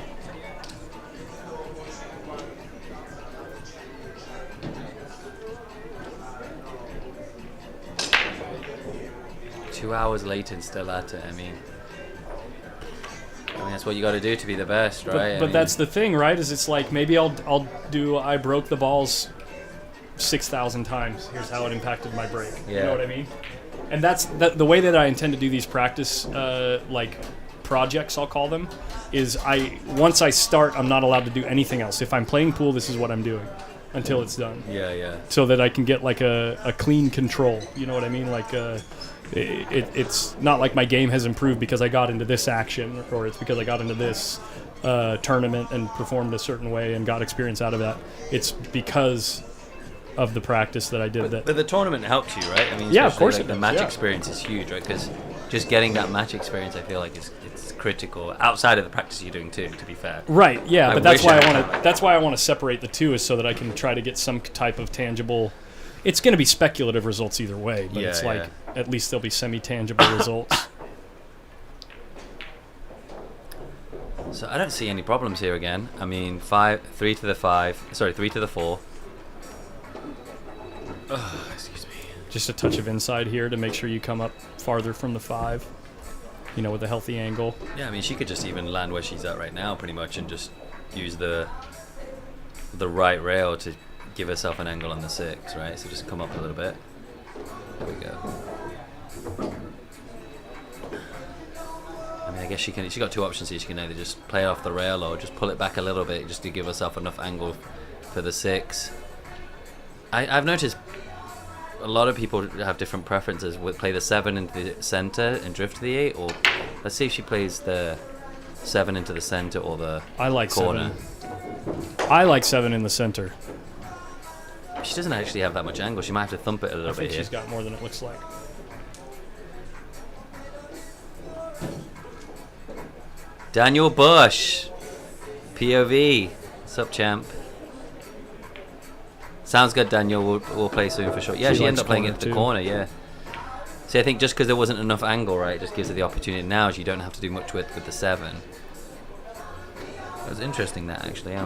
Two hours later and still at it. I mean, that's what you got to do to be the best, right? But that's the thing, right? Is it's like maybe I'll do I broke the balls 6,000 times. Here's how it impacted my break. Yeah. You know what I mean? And that's the way that I intend to do these practice like projects, I'll call them, is once I start, I'm not allowed to do anything else. If I'm playing pool, this is what I'm doing until it's done. Yeah. So that I can get like a clean control. You know what I mean? Like it's not like my game has improved because I got into this action, or it's because I got into this tournament and performed a certain way and got experience out of that. It's because of the practice that I did. But the tournament helps you, right? I mean, yeah, of course like it the does, match yeah. experience is huge, right? Because just getting that match experience, I feel like it's critical outside of the practice you're doing too. To be fair, right? Yeah, but that's wish why I I had want to. That's why I want to separate the two, is so that I can try to get some type of tangible. It's going to be speculative results either way, but it's like at least there'll be semi-tangible results. So I don't see any problems here again. I mean, 3 to the 4. Excuse me. Just a touch of inside here to make sure you come up farther from the 5. You know, with a healthy angle. Yeah, I mean, she could just even land where she's at right now, pretty much, and just use the right rail to give herself an angle on the 6, right? So just come up a little bit. There we go. I mean, I guess she got two options here. She can either just play off the rail or just pull it back a little bit just to give herself enough angle for the 6. I've noticed a lot of people have different preferences. Would play the 7 into the center and drift to the 8, or let's see if she plays the 7 into the center or the corner. 7. I like 7 in the center. She doesn't actually have that much angle. She might have to thump it a little I think bit here. she's got more than it looks like. Daniel Bush, POV. What's up, champ? Sounds good, Daniel. We'll play soon for sure. Yeah, she ended up playing it at the corner, yeah. See, I think just because there wasn't enough angle, right, it just gives her the opportunity. Now you don't have to do much with the 7. It was interesting, that, actually. I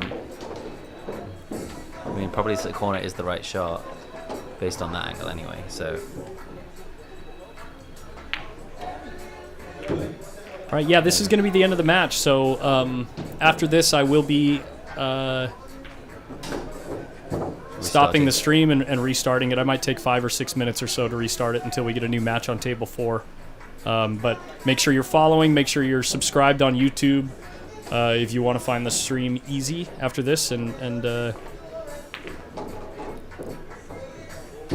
mean, probably the corner is the right shot based on that angle anyway, so. All right, yeah, this is going to be the end of the match. So after this, I will be stopping the stream and restarting it. I might take 5 or 6 minutes or so to restart it until we get a new match on table 4. But make sure you're following. Make sure you're subscribed on YouTube if you want to find the stream easy after this. And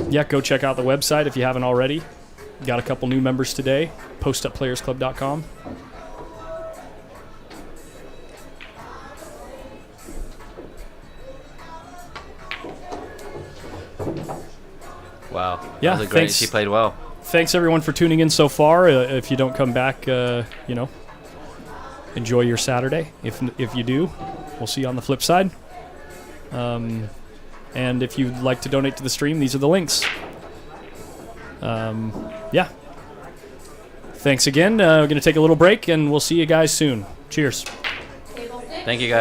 yeah, go check out the website if you haven't already. Got a couple new members today. PostUpPlayersClub.com. Wow. Yeah, that was great. thanks. She played well. Thanks everyone for tuning in so far. If you don't come back, you know, enjoy your Saturday. If you do, we'll see you on the flip side. And if you'd like to donate to the stream, these are the links. Yeah. Thanks again. We're going to take a little break, and we'll see you guys soon. Cheers. Thank you, guys.